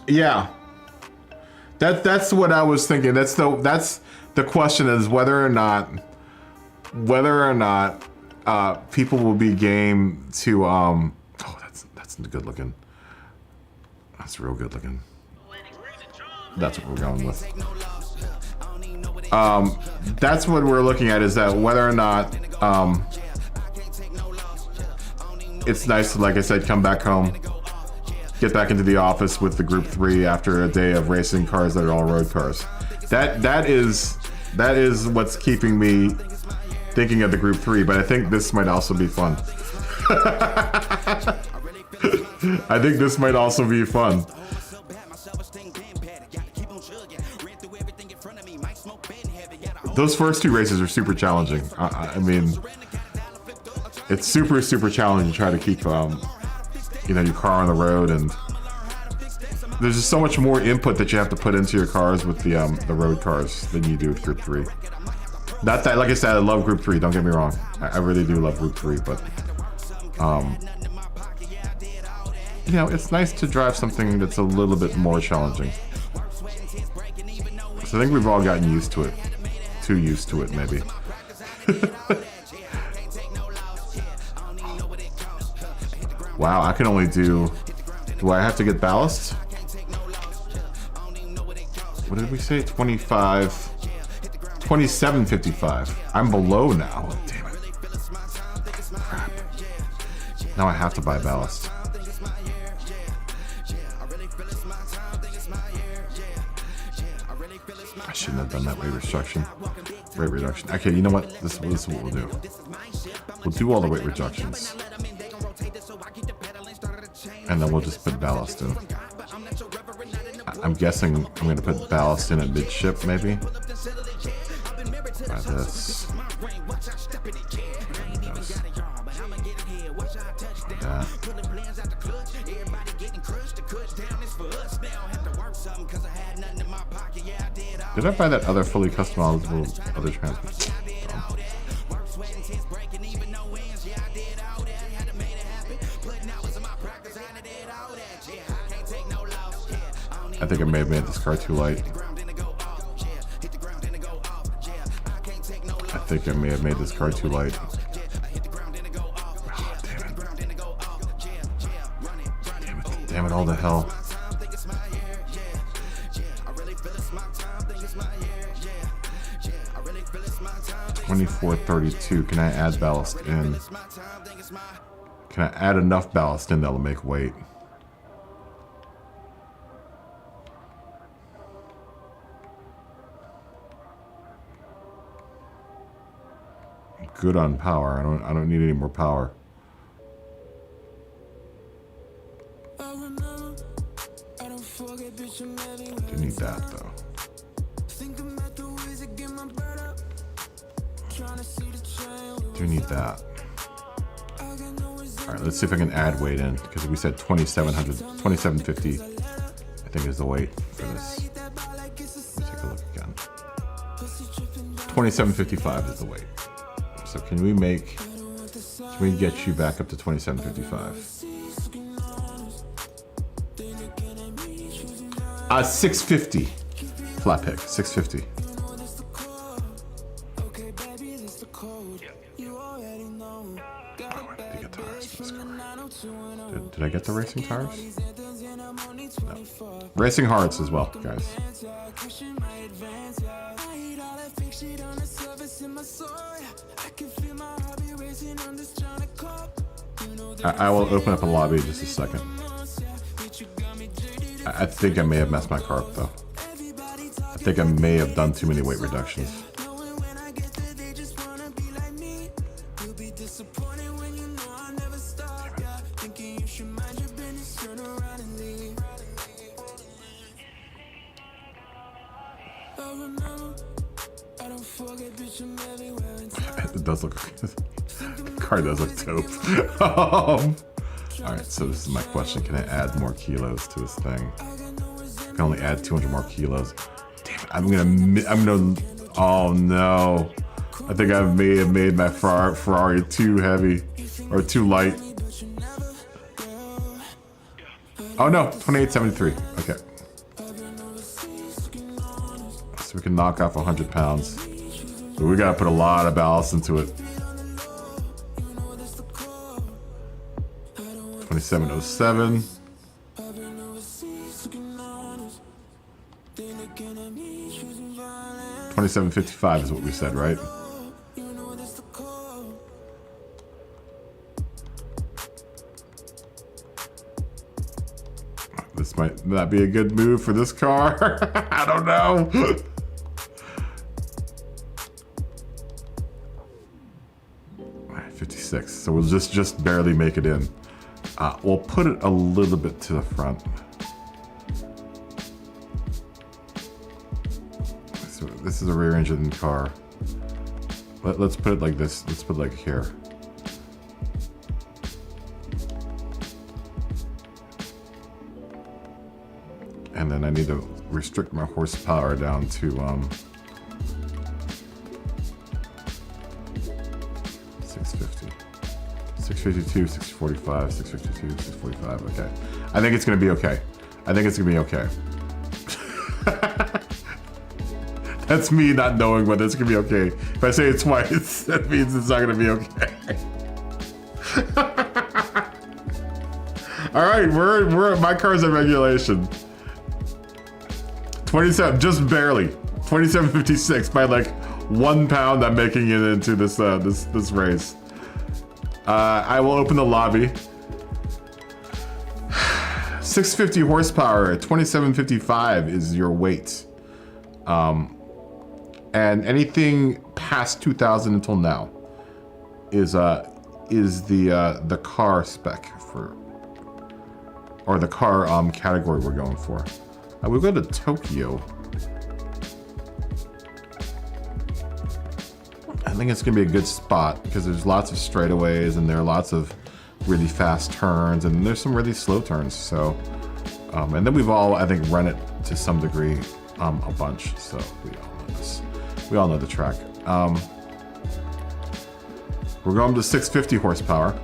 Yeah, that's what I was thinking. That's the question is whether or not people will be game to oh, that's good looking. That's real good looking. That's what we're going with. That's what we're looking at, is that whether or not it's nice to, like I said, come back home, get back into the office with the Group 3 after a day of racing cars that are all road cars. That is what's keeping me thinking of the Group 3, but I think this might also be fun. I think this might also be fun. Those first two races are super challenging. I mean, it's super challenging to try to keep, you know, your car on the road, and there's just so much more input that you have to put into your cars with the road cars than you do with Group 3. Not that, like I said, I love Group 3. Don't get me wrong. I really do love Group 3, but you know, it's nice to drive something that's a little bit more challenging. So I think we've all gotten used to it. Too used to it, maybe. Wow, I can only do I have to get ballast? What did we say? 27.55. I'm below now. Damn it. Crap. Now I have to buy ballast. I shouldn't have done that weight reduction. Okay, you know what? This is what we'll do. We'll do all the weight reductions. And then we'll just put ballast in. I'm guessing I'm going to put ballast in at midship, maybe. Try this. That. Did I buy that other fully customizable other transmission? I think I may have made this car too light. I think I may have made this car too light. Oh, damn it. Damn it, all the hell. 2432. Can I add ballast in? Can I add enough ballast in that'll make weight? Good on power. I don't need any more power. I do need that though. Do need that. All right, let's see if I can add weight in, because we said 2750. I think is the weight for this. Let's take a look again. 2755 is the weight. So can we get you back up to 2755? 650. Flat pick, 650. Did I get the racing tires? Racing Hearts as well, guys. I will open up a lobby in just a second. I think I may have messed my car up though. I think I may have done too many weight reductions. It does look, the car does look dope. Alright, so this is my question. Can I add more kilos to this thing? I can only add 200 more kilos. Damn it, I'm gonna, oh no. I think I may have made my Ferrari too heavy, or too light. Oh no, 2873, okay. So we can knock off 100 pounds. But we gotta put a lot of ballast into it. 2707. 2755 is what we said, right? This might not be a good move for this car. I don't know. Alright, 56. So we'll just barely make it in. We'll put it a little bit to the front. So this is a rear engine car. Let's put it like this. Let's put it like here. And then I need to restrict my horsepower down to 650. 652, 645, 652, 645. Okay. I think it's gonna be okay. I think it's gonna be okay. That's me not knowing whether it's gonna be okay. If I say it twice, that means it's not gonna be okay. All right, we're my car's at regulation. 27, just barely. 2756 by like 1 pound. I'm making it into this this race. I will open the lobby. 650 horsepower, 2755 is your weight. And anything past 2000 until now is the car spec for, or the car category we're going for. We'll go to Tokyo. I think it's gonna be a good spot because there's lots of straightaways and there are lots of really fast turns and there's some really slow turns. So, and then we've all, I think, run it to some degree a bunch. So we all know this. We all know the track. We're going to 650 horsepower.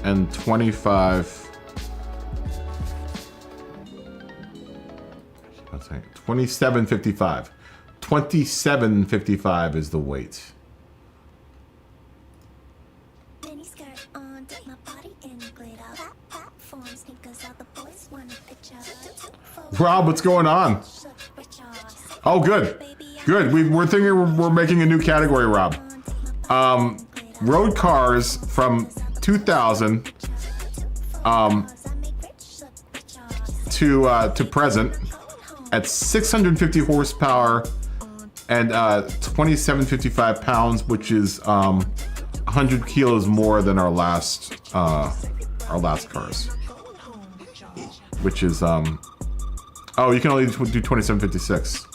And 25. Let's say 2755. 2755 is the weight. Rob, what's going on? Oh, good. Good. We're thinking we're making a new category, Rob. Road cars from 2000 to present at 650 horsepower and 2755 pounds, which is 100 kilos more than our last cars, which is oh, you can only do 2756.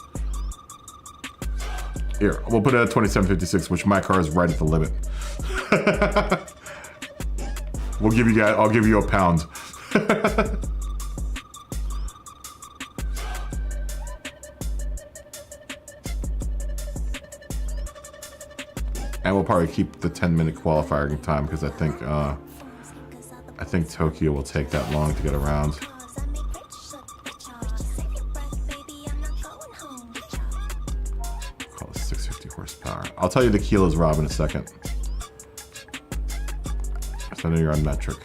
Here, we'll put it at 2756, which my car is right at the limit. We'll give you guys, I'll give you a pound. And we'll probably keep the 10-minute qualifying time because I think Tokyo will take that long to get around. I'll tell you the kilos, Rob, in a second. So I know you're on metric.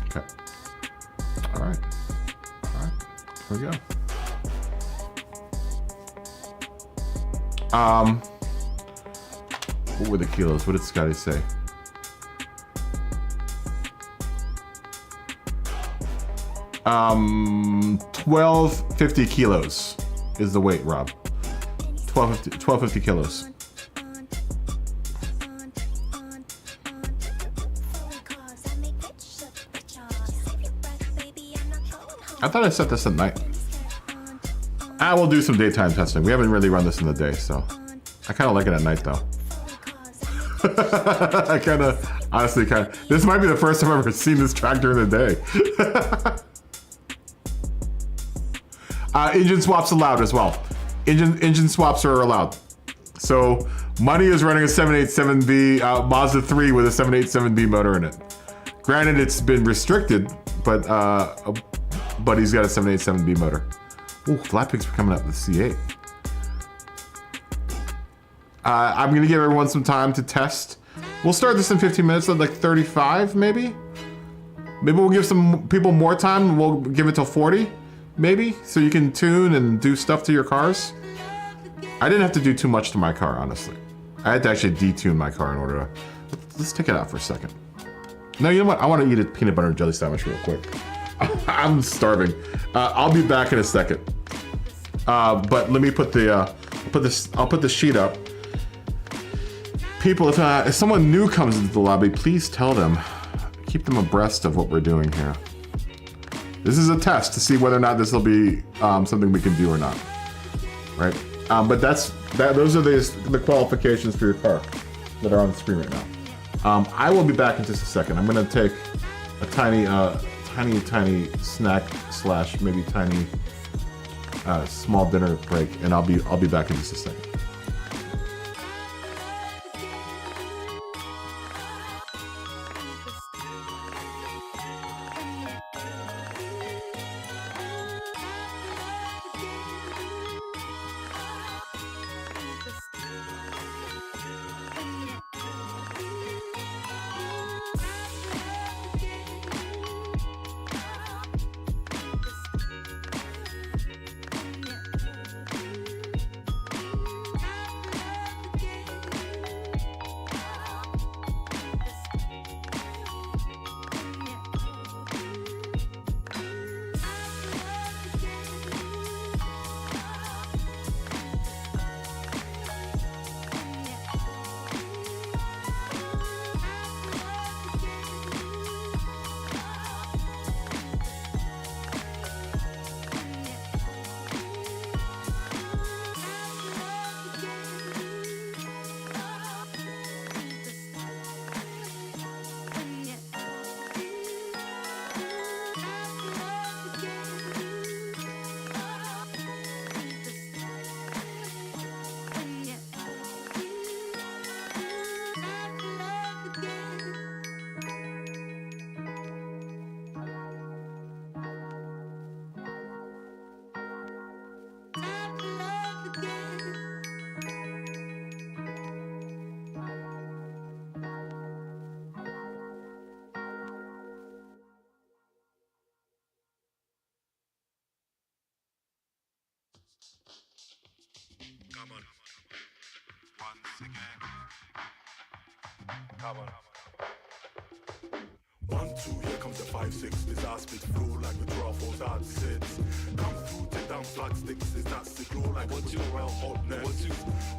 Okay. All right. Here we go. What were the kilos? What did Scotty say? Um, 1250 kilos is the weight, Rob. 1250 kilos. I thought I set this at night. I will do some daytime testing. We haven't really run this in the day, so I kind of like it at night, though. I kind of, honestly, this might be the first time I've ever seen this track during the day. Engine swaps allowed as well. Engine swaps are allowed. So Money is running a 787B Mazda 3 with a 787B motor in it. Granted, it's been restricted, but he's got a 787B motor. Ooh, flat pigs are coming up with the C8. I'm gonna give everyone some time to test. We'll start this in 15 minutes, at like 35 maybe? Maybe we'll give some people more time, we'll give it till 40, maybe? So you can tune and do stuff to your cars. I didn't have to do too much to my car, honestly. I had to actually detune my car in order to... Let's take it out for a second. No, you know what? I want to eat a peanut butter and jelly sandwich real quick. I'm starving. I'll be back in a second. But let me put the... I'll put the sheet up. People, if someone new comes into the lobby, please tell them. Keep them abreast of what we're doing here. This is a test to see whether or not this will be something we can do or not. Right? But those are the qualifications for your car that are on the screen right now. I will be back in just a second. I'm gonna take a tiny snack / maybe tiny small dinner break, and I'll be back in just a second. Come on. Once again. Come on. 1, 2, here comes the 5, 6. This ass spit flow like the truffles hard sits. Come through, take down flat sticks. This that sick flow like a royal hotness.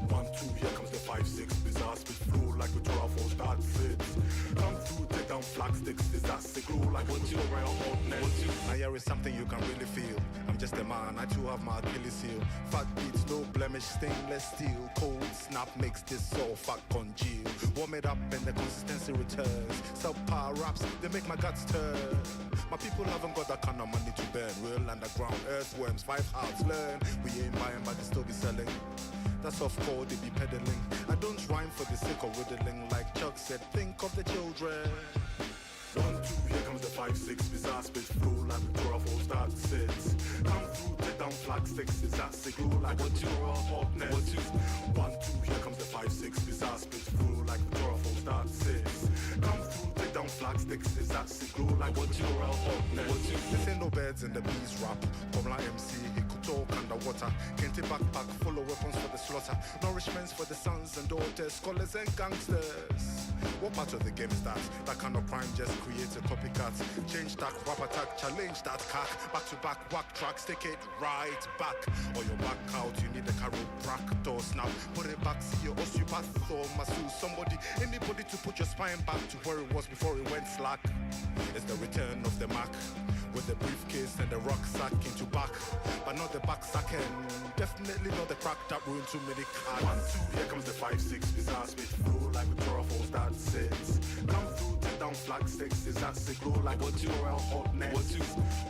1, 2, here comes the 5, 6. This ass spit flow like the truffles hard sits. Come through, take down flat sticks. This that sick flow like a royal hotness. Now here is something you can really feel. I'm just a man, I too have my Achilles heel. Fat beats, no blemish, stainless steel. Cold snap makes this so fat congeal. Warm it up and the consistency returns. Subpar raps, they make my guts turn. My people haven't got that kind of money to burn. Real underground earthworms, 5 hearts learn. We ain't buying but they still be selling. That's off code, they be peddling. I don't rhyme for the sake of whittling. Like Chuck said, think of the children. 1, 2, here comes the 5, 6. Bizarre spit flow like the truffles start sits. Come through, take down flag sticks, is that signal like a Torah hotness. 1, 2, here comes the 5, 6, bizarre spins through like the Torah falls down 6. Come through, take down flag sticks, is that signal like a Torah hotness. This ain't no beds in the bees rap, come like MC, he could talk underwater. Kente backpack full of weapons for the slaughter, nourishments for the sons and daughters, scholars and gangsters. What part of the game is that? That kind of crime just creates a copycat. Change that, rap attack, challenge that cack. Back to back, whack tracks, take it right back. Or your back out, you need a chiropractor snap. Put it back, see your osteopath or masseuse. Somebody, anybody to put your spine back to where it was before it went slack. It's the return of the Mac. With the briefcase and the rucksack into back. But not the back sacking. Definitely not the crack that ruined too many cars. 1, 2, here comes the 5, 6, bizarre spit through like the Torah falls that sits. Come through, take down flag sticks, is that signal like a Torah hotness.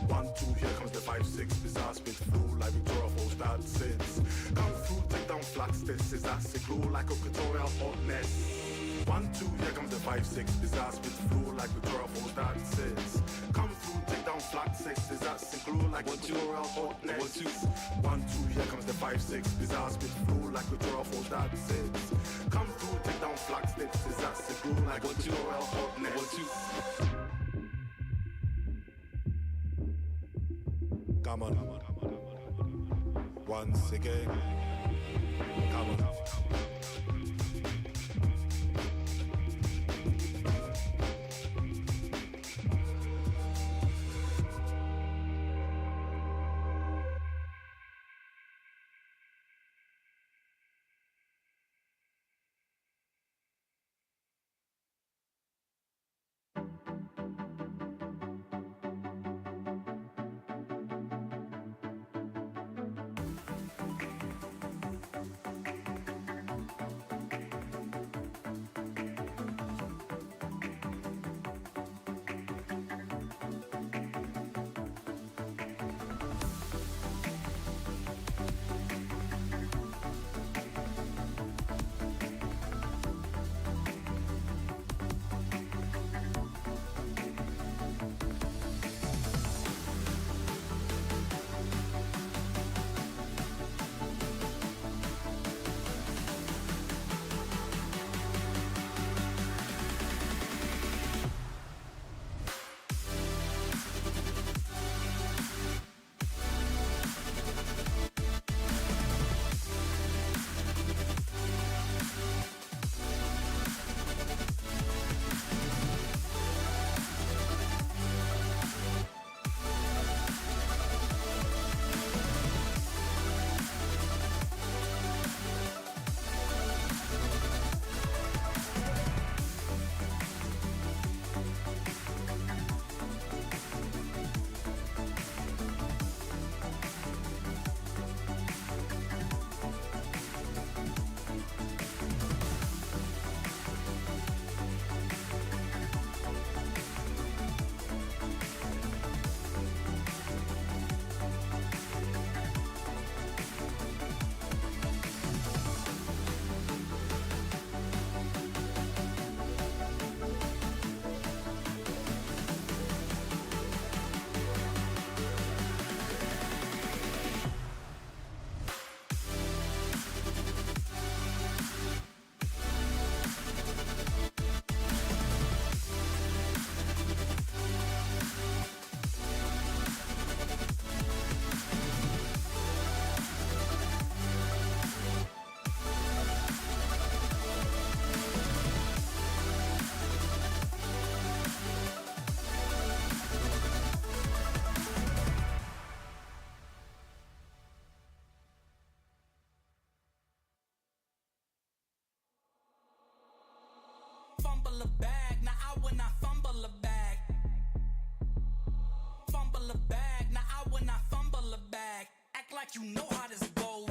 1, 2, here comes the 5, 6, bizarre spit through like the Torah falls that sits. Come through, take down flag sticks, is that signal like a Torah hotness. 1, 2, here comes the 5, 6, bizarre spit through like the Torah falls that sits. Come through, take down flag 6, is that signal like a Torah hotness. 1, 2, here comes the 5, 6, bizarre spit through like the Torah falls that sits. Come through, take down flag 6, is that signal like a Torah hotness. Come on, once again, come on. fumble a bag. Now I will not fumble a bag. Fumble a bag. Now I will not fumble a bag. Act like you know how this goes.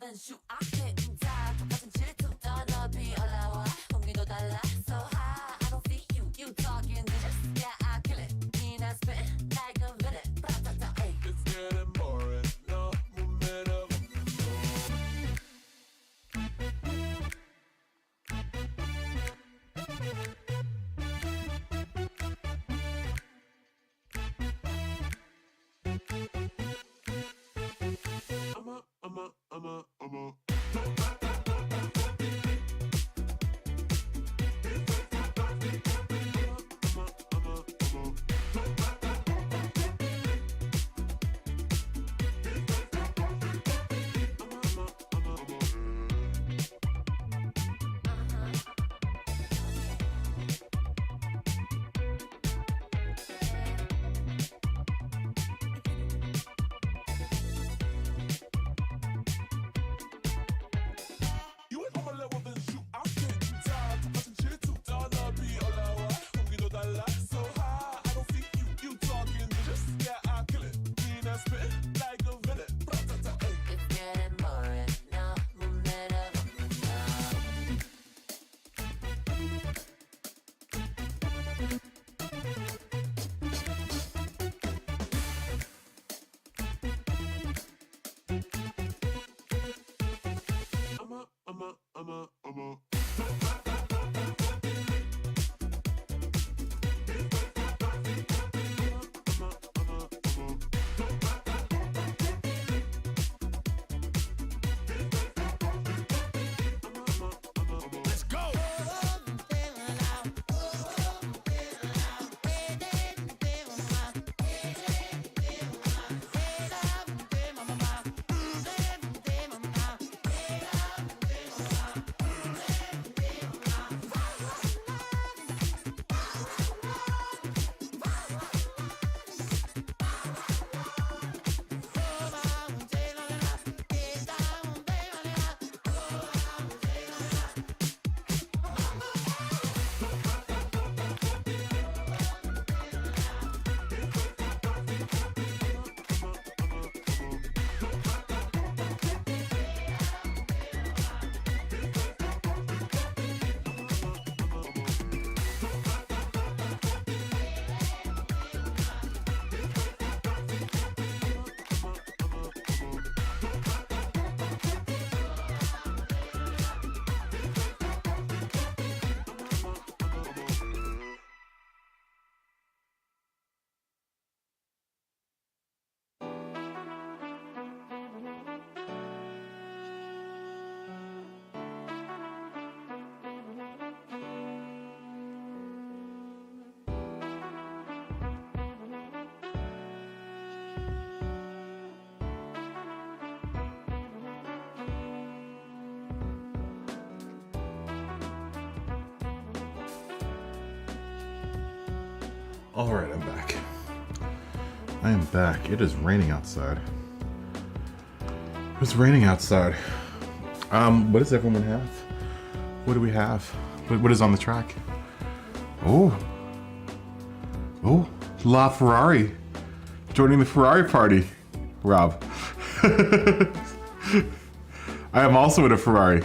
than shoot. I'm getting tired. 같은 질투도 높이 올라와. 공기도 달라. So high. I don't see you. You talking just yeah, I kill it. mean I spit like a villain. Ay. It's getting boring. No momentum. You ain't on my level, then shoot. I'm getting tired. 같은 질투도 높이 올라와. 공기도 달라. So high. I don't see you. You talking just yeah, I kill it. mean I spit like a villain. Ay. It's getting boring. No momentum. Let's go. All right, I'm back. I am back. It is raining outside. It's raining outside. What does everyone have? What do we have? What is on the track? Oh, La Ferrari. Joining the Ferrari party, Rob. I am also in a Ferrari.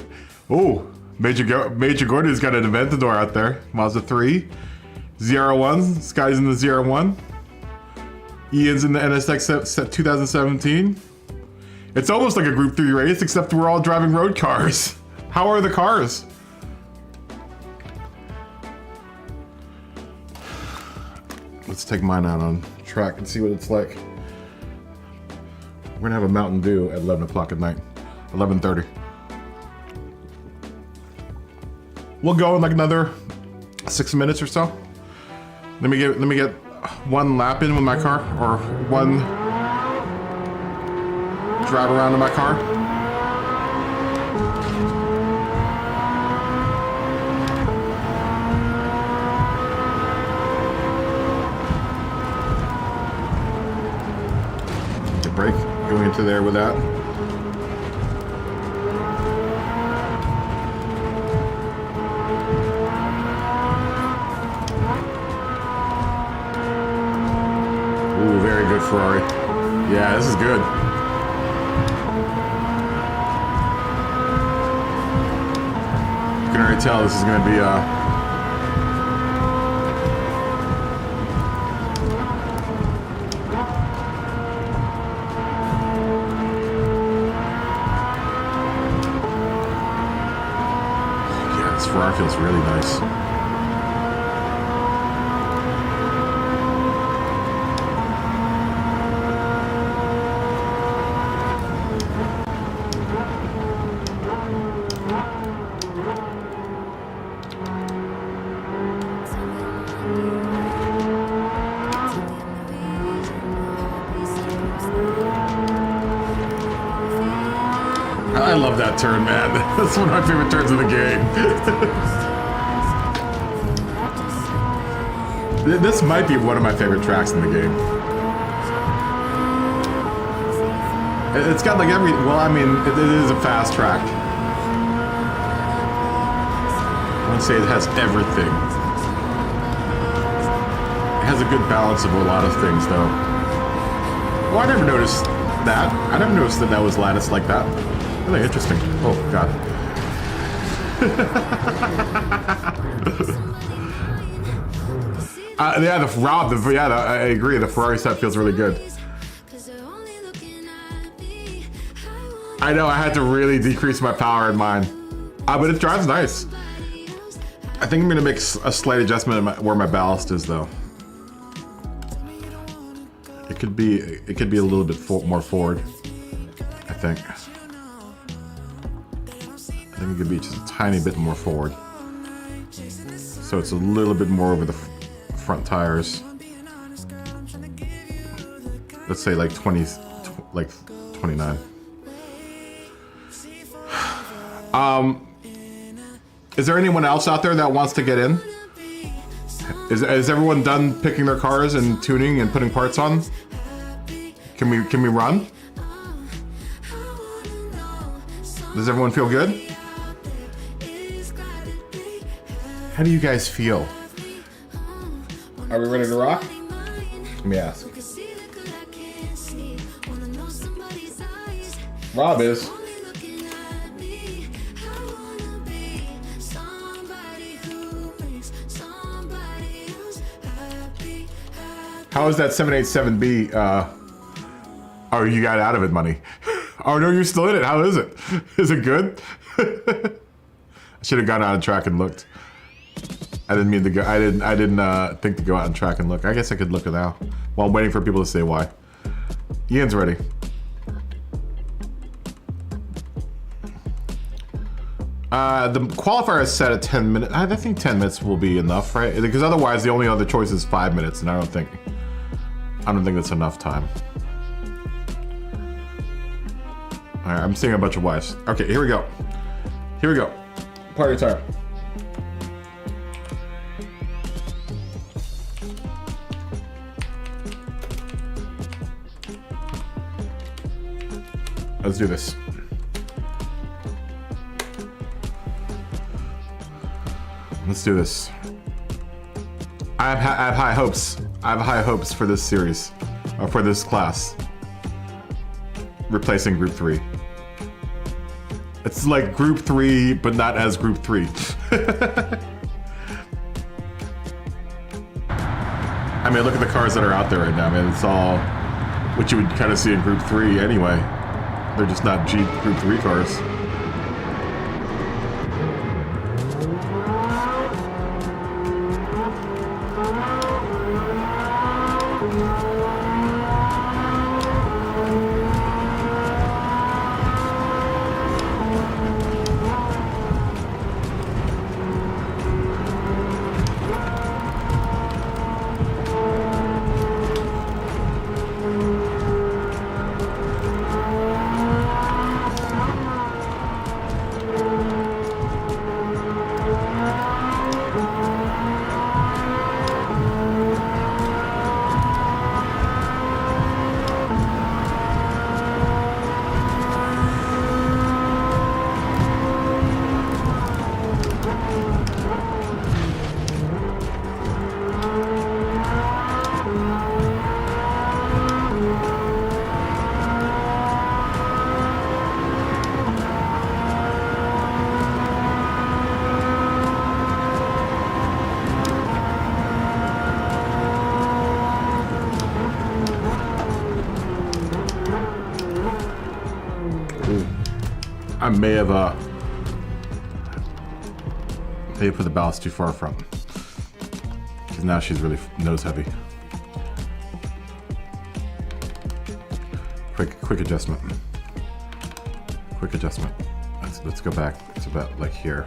Oh, Major Gordon's got an Aventador out there. Mazda 3. ZR1, Sky's in the ZR1. Ian's in the NSX 2017. It's almost like a Group 3 race, except we're all driving road cars. How are the cars? Let's take mine out on track and see what it's like. We're gonna have a Mountain Dew at 11 o'clock at night, 11:30. We'll go in like another 6 minutes or so. Let me get one lap in with my car, or one drive around in my car. Get brake, going into there with that. Ooh, very good Ferrari. Yeah, this is good. can already tell this is gonna be yeah, this Ferrari feels really nice. I love that turn, man. That's one of my favorite turns in the game. This might be one of my favorite tracks in the game. It's got like every, well, I mean, it is a fast track. I wouldn't say it has everything. It has a good balance of a lot of things, though. Well, I never noticed that. I never noticed that that was lattice like that. Really interesting. Oh, God. Yeah, I agree. The Ferrari set feels really good. I know, I had to really decrease my power in mine. But it drives nice. I think I'm gonna make a slight adjustment in where my ballast is, though. It could be a little bit more forward, I think. I think it could be just a tiny bit more forward. So it's a little bit more over the front tires. Let's say like 29. Is there anyone else out there that wants to get in? Is everyone done picking their cars and tuning and putting parts on? Can we run? Does everyone feel good? How do you guys feel? Are we ready to rock? Let me ask. Rob is. How is that 787B? Oh, you got out of it money. Oh no, you're still in it. How is it? Is it good? I should have gone out on track and looked. I didn't mean to go. I didn't think to go out on track and look. I guess I could look it now while I'm waiting for people to say why. Ian's ready. The qualifier is set at 10 minutes. I think 10 minutes will be enough, right? Because otherwise, the only other choice is 5 minutes, and I don't think that's enough time. All right, I'm seeing a bunch of wives. Okay, here we go. Here we go. Party time. Let's do this. Let's do this. I have high hopes. I have high hopes for this series, or for this class. Replacing Group 3. It's like Group 3, but not as Group 3. I mean, look at the cars that are out there right now, man. It's all what you would kind of see in Group 3 anyway. They're just not Group 3 cars. I may have put the ballast too far from. Because now she's really nose heavy. Quick adjustment. Quick adjustment. Let's go back. It's about like here.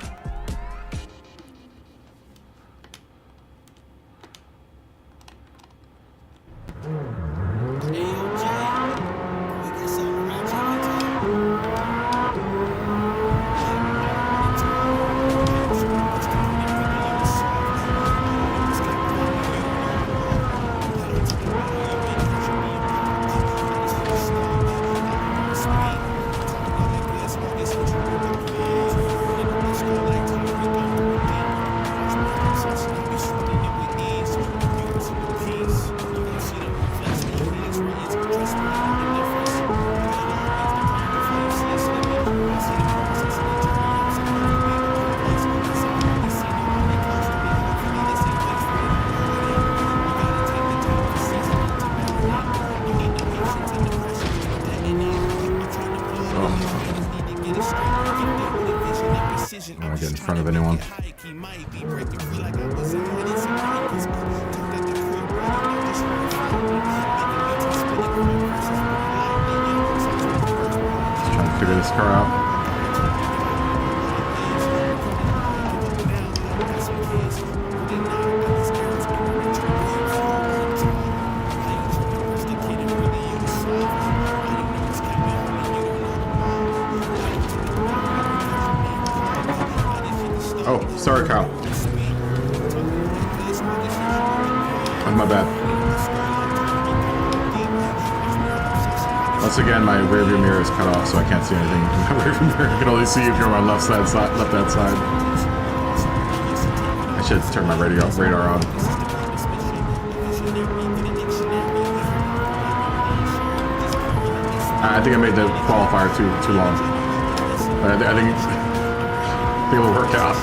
Get in front of anyone. Just trying to figure this car out. Oh, sorry, Kyle. That's my bad. Once again, my rearview mirror is cut off, so I can't see anything in my rearview mirror. I can only see if you're on my left hand side. I should turn my radar on. I think I made the qualifier too long. But I think it'll work out.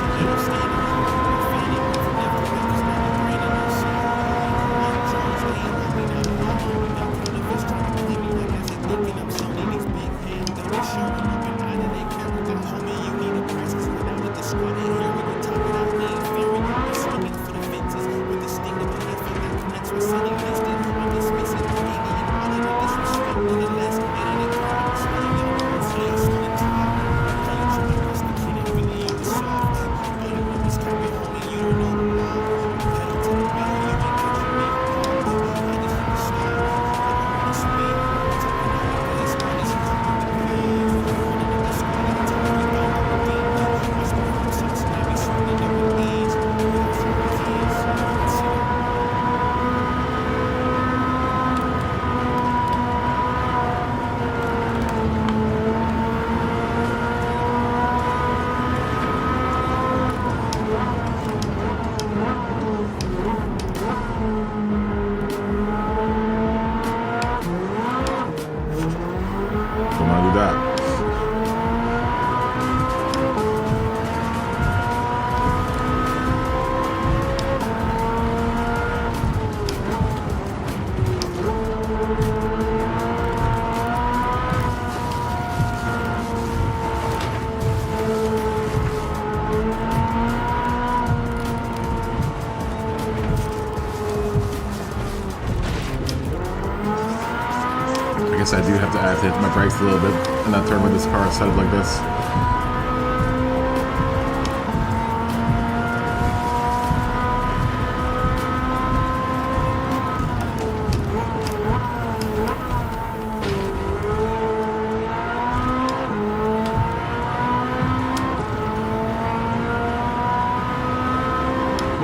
I do have to add to hit my brakes a little bit and not turn when this car is set up like this.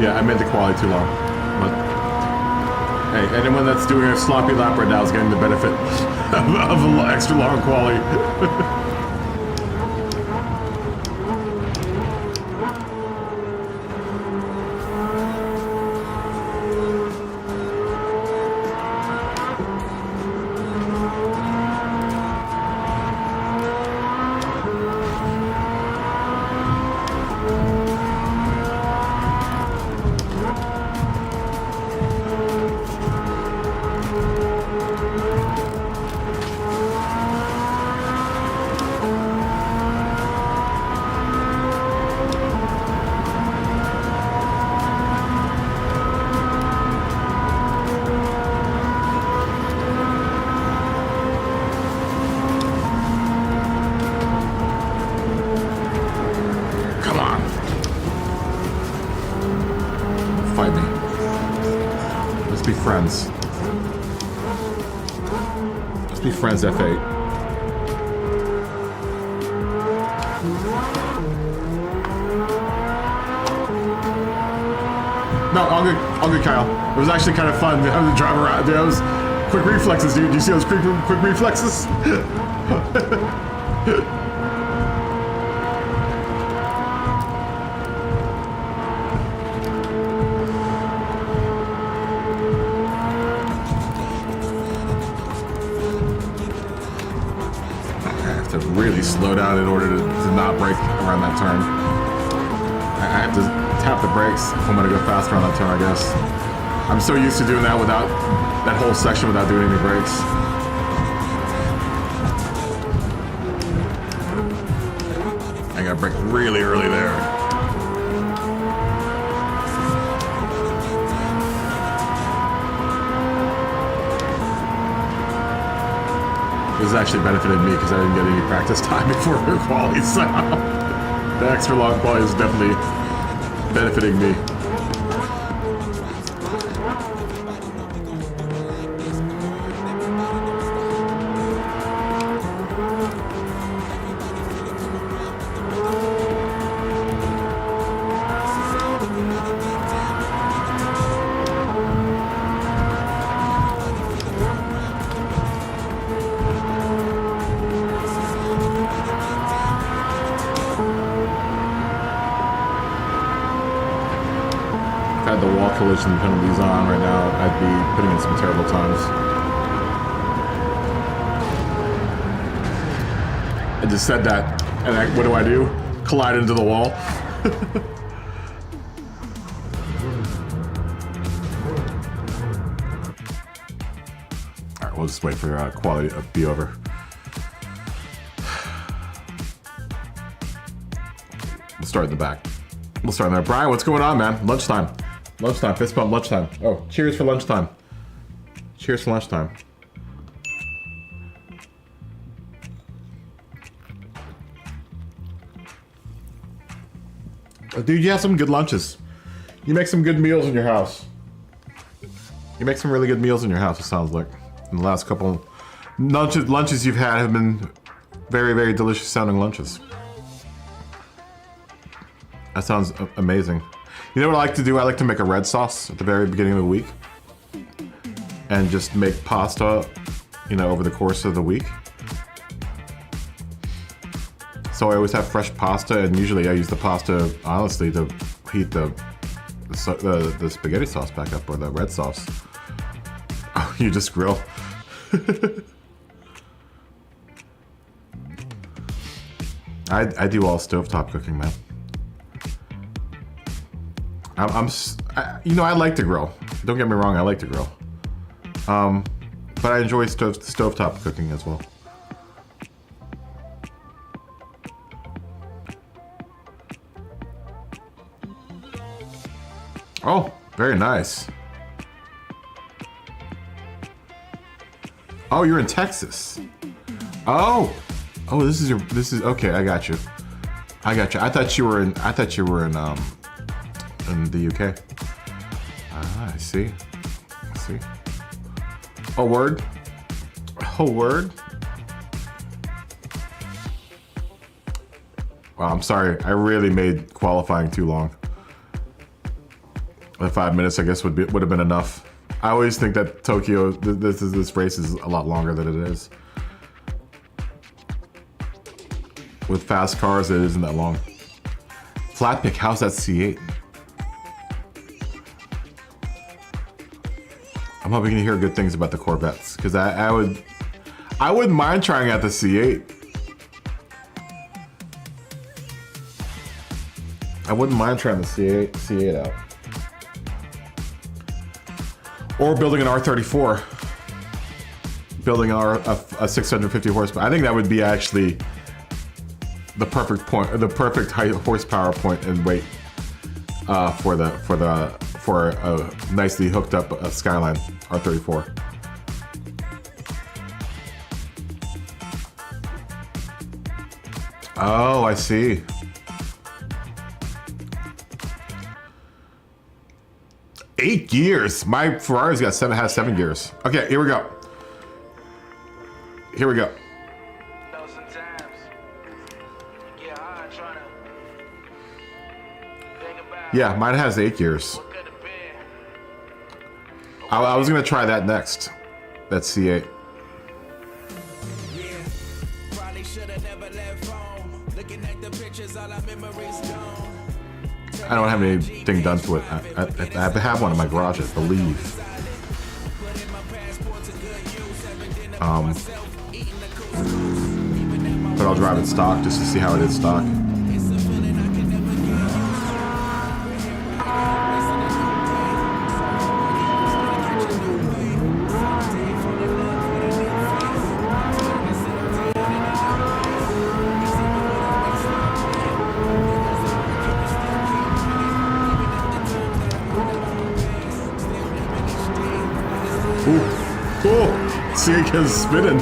Yeah, I made the quality too long, but hey, anyone that's doing a sloppy lap right now is getting the benefit of an extra long quality. friends. Let's be friends, F8. No, all good, Kyle. It was actually kind of fun having to drive around. Dude, that was quick reflexes, dude. Do you see those quick reflexes? To really slow down in order to not brake around that turn. I have to tap the brakes if I'm gonna go faster on that turn, I guess. I'm so used to doing that without that whole section without doing any brakes. I gotta brake really early there. This actually benefited me because I didn't get any practice time before the quali, so the extra long quali is definitely benefiting me. Had the wall collision penalties on right now, I'd be putting in some terrible times. I just said that, and what do? Collide into the wall? Alright, we'll just wait for quality to be over. We'll start in the back. We'll start in there. Brian, what's going on, man? Lunchtime. Lunchtime, fist bump, lunchtime. Oh, cheers for lunchtime. Cheers for lunchtime. Dude, you have some good lunches. You make some good meals in your house. You make some really good meals in your house, it sounds like. In the last couple lunches you've had have been very, very delicious sounding lunches. That sounds amazing. You know what I like to do? I like to make a red sauce at the very beginning of the week. And just make pasta, you know, over the course of the week. So I always have fresh pasta, and usually I use the pasta, honestly, to heat the spaghetti sauce back up, or the red sauce. Oh, you just grill. I do all stovetop cooking, man. You know, I like to grill. Don't get me wrong, I like to grill. But I enjoy stovetop cooking as well. Oh, very nice. Oh, you're in Texas. Oh, this is okay. I got you. I thought you were in the UK. Ah, I see. Oh, word. Oh, word. Wow, I'm sorry. I really made qualifying too long. The 5 minutes, I guess, would have been enough. I always think that Tokyo, this race is a lot longer than it is. With fast cars, it isn't that long. Flatpick, how's that C8? I'm hoping to hear good things about the Corvettes, because I wouldn't mind trying out the C8. I wouldn't mind trying the C8 out. Or building an R34. Building a 650 horsepower. I think that would be actually the perfect point, the perfect high horsepower point and weight for a nicely hooked up Skyline R34. Oh, I see. 8 gears. My Ferrari's got has 7 gears. Okay, here we go. Here we go. Yeah, mine has 8 gears. I was gonna try that next. That's C8. I don't have anything done to it. I have one in my garage, I believe. But I'll drive it stock just to see how it is stock. Oh, see it goes spinning.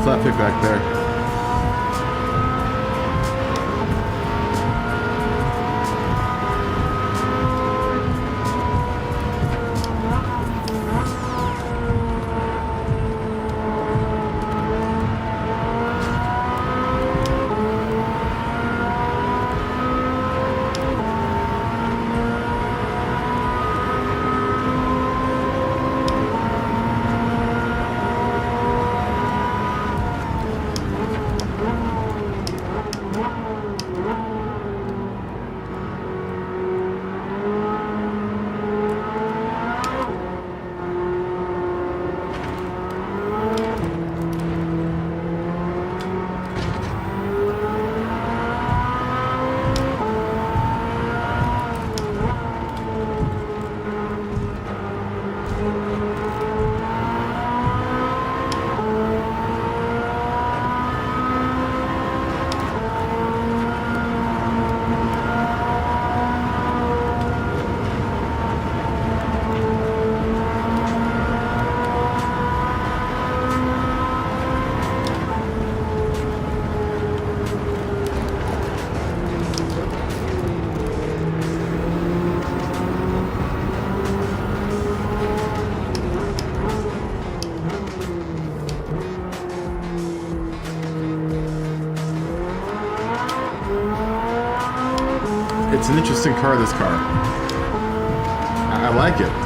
Flat pick back there. It's an interesting car, this car. I like it.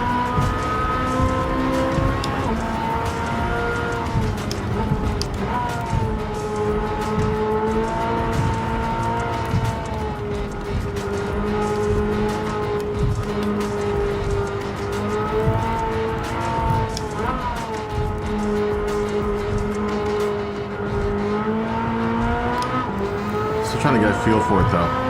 Still trying to get a feel for it though.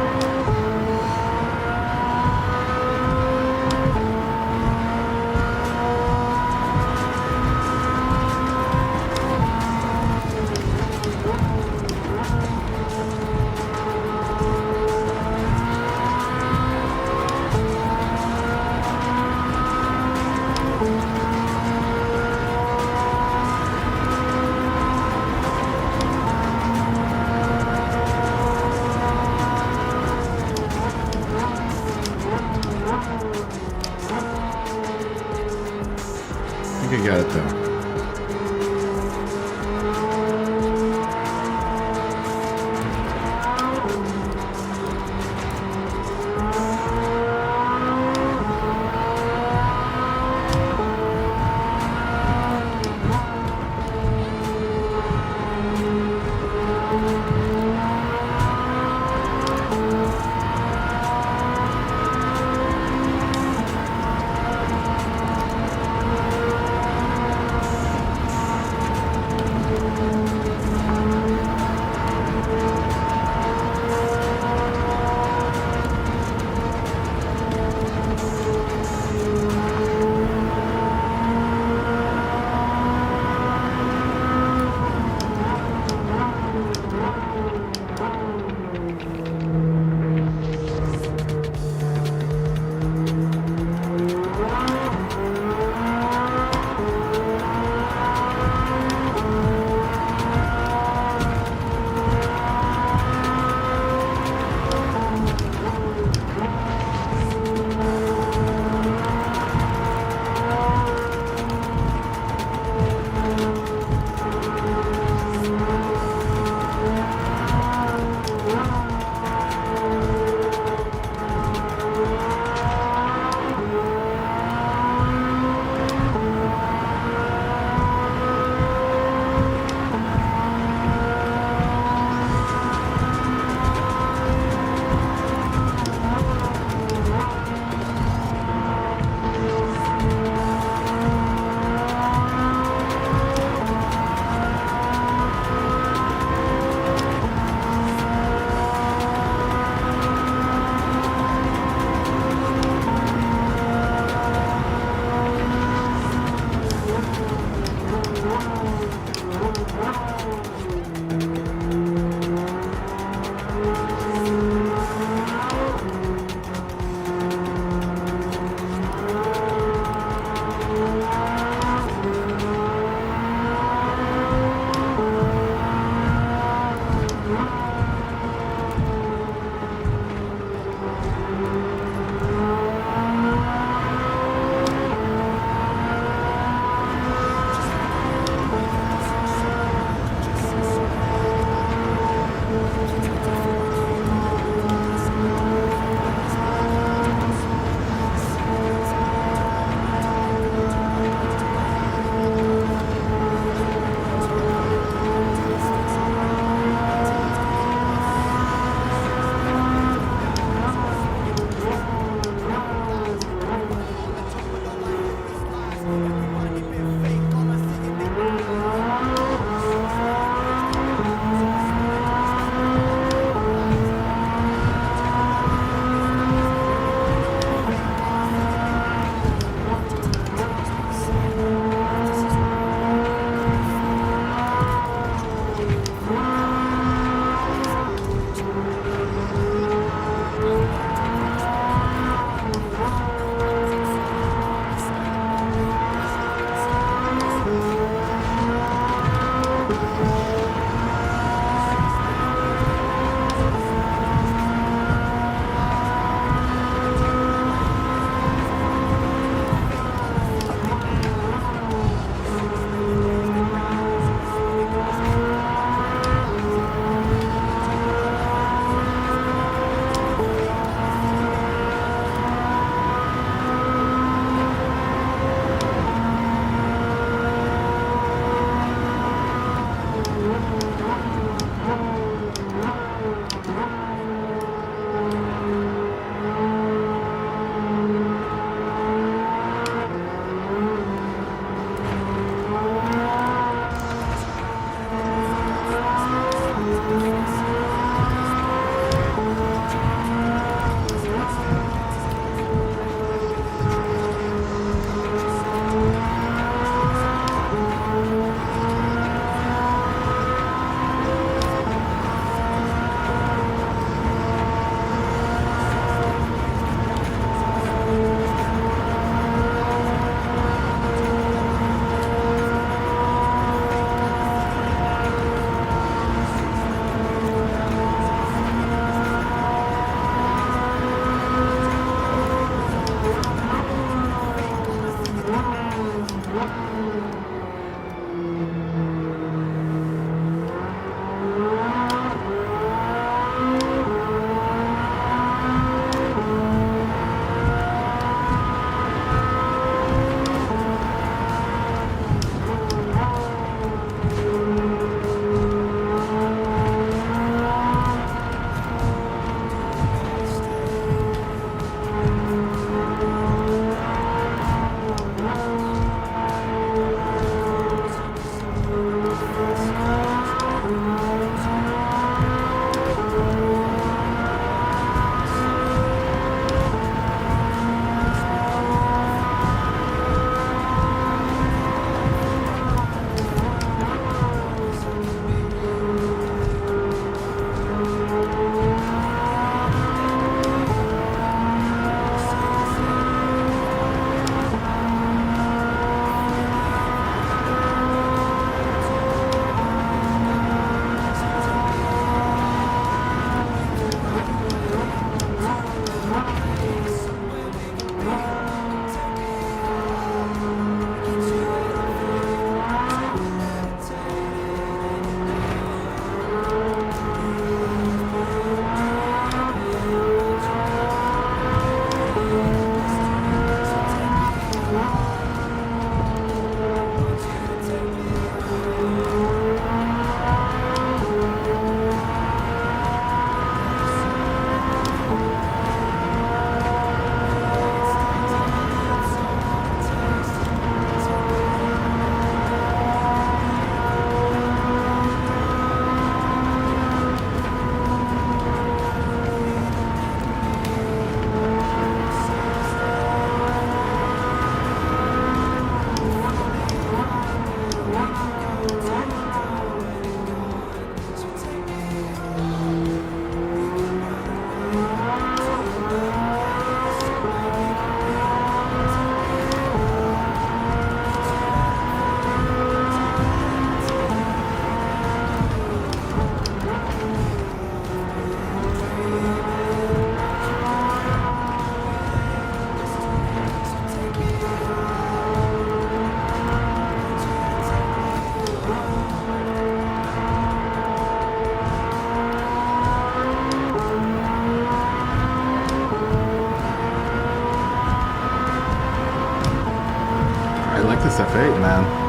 man.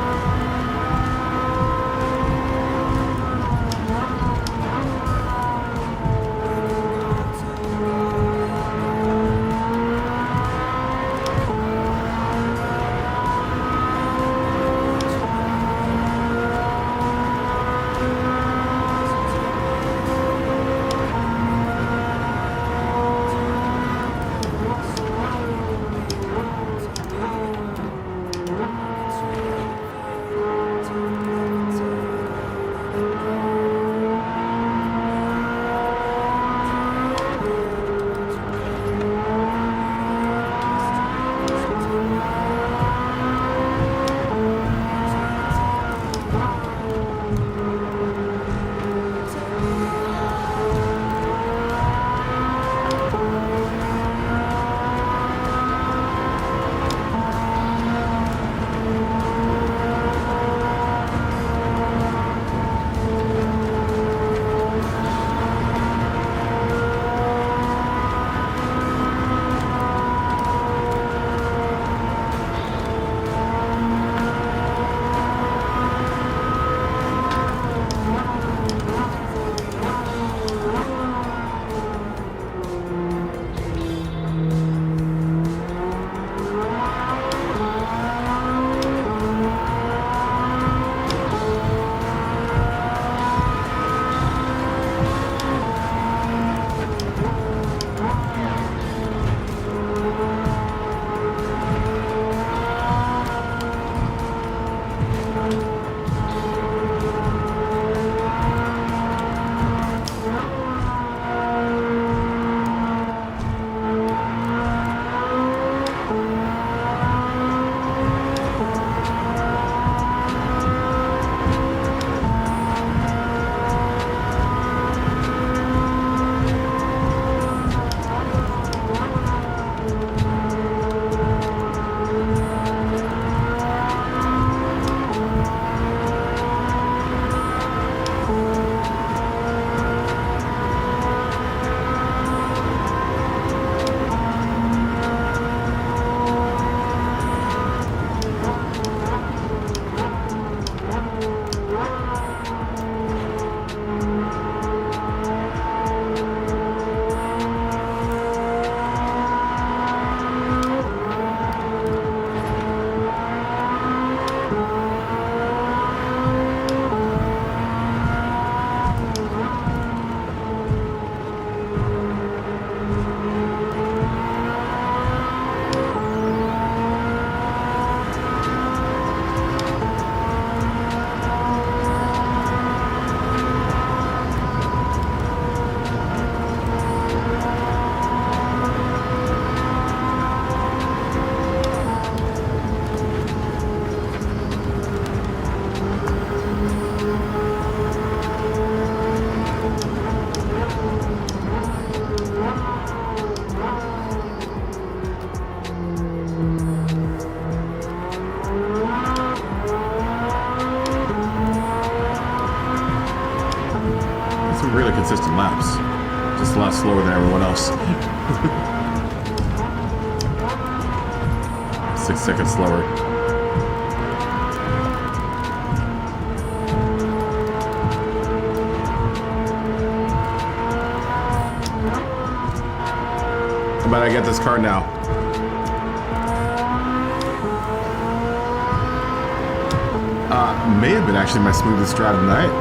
Really consistent laps. Just a lot slower than everyone else. 6 seconds slower. How about I get this car now? May have been actually my smoothest drive tonight.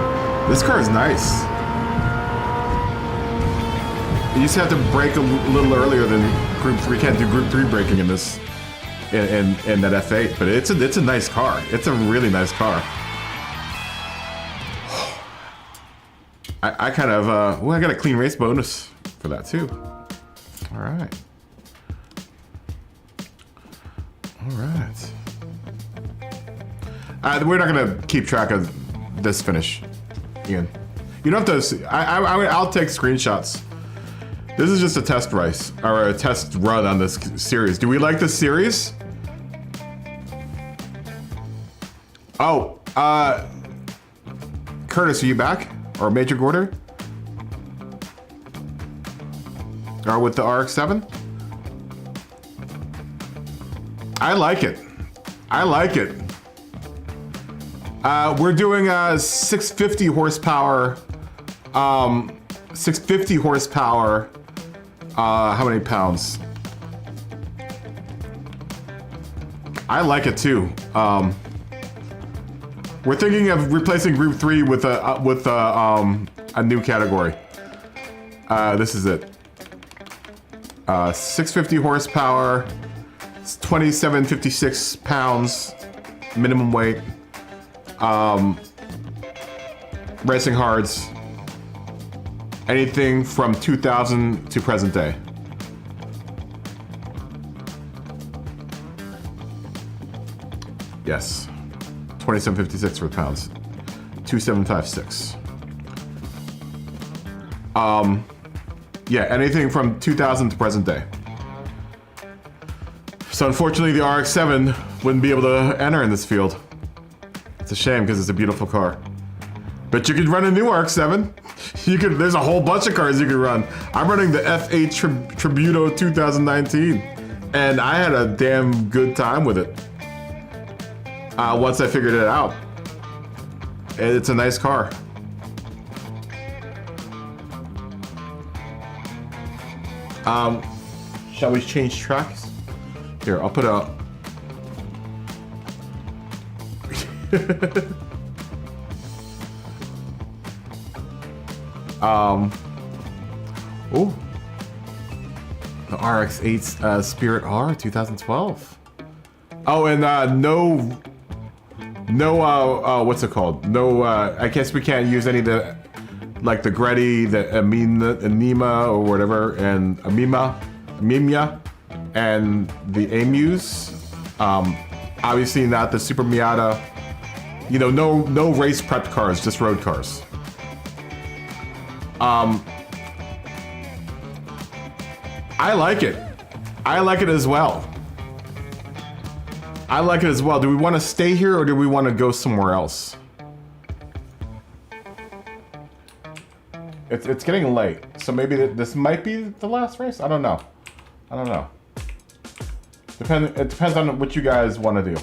This car is nice. You used to have to brake a little earlier than Group 3. Can't do Group 3 braking in this, in that F8, but it's a nice car. It's a really nice car. I kind of, well, I got a clean race bonus for that too. All right. All right. We're not gonna keep track of this finish, Ian. You don't have to, I'll take screenshots. This is just a test race, or a test run on this series. Do we like this series? Oh, Curtis, are you back? Or Major Gorder? Or with the RX-7? I like it. I like it. We're doing 650 horsepower. 650 horsepower. How many pounds? I like it too. We're thinking of replacing Group 3 with a new category. This is it. 650 horsepower. It's 2756 pounds minimum weight. Racing hards. Anything from 2000 to present day. Yes. 2756 for pounds. 2756. Yeah, anything from 2000 to present day. So unfortunately the RX-7 wouldn't be able to enter in this field. It's a shame because it's a beautiful car. But you could run a new RX-7. There's a whole bunch of cars you could run. I'm running the F8 Tributo 2019. And I had a damn good time with it. Once I figured it out. It's a nice car. Shall we change tracks? Here, I'll put a... Oh, the RX-8 Spirit R 2012. Oh, and no, what's it called? No, I guess we can't use any of the, like the Gretty, the Anima or whatever, and Mimia, and the Amus. Obviously not the Super Miata. You know, no race prepped cars, just road cars. I like it. I like it as well. I like it as well. Do we want to stay here or do we want to go somewhere else? It's getting late, so maybe this might be the last race. I don't know. It depends on what you guys want to do.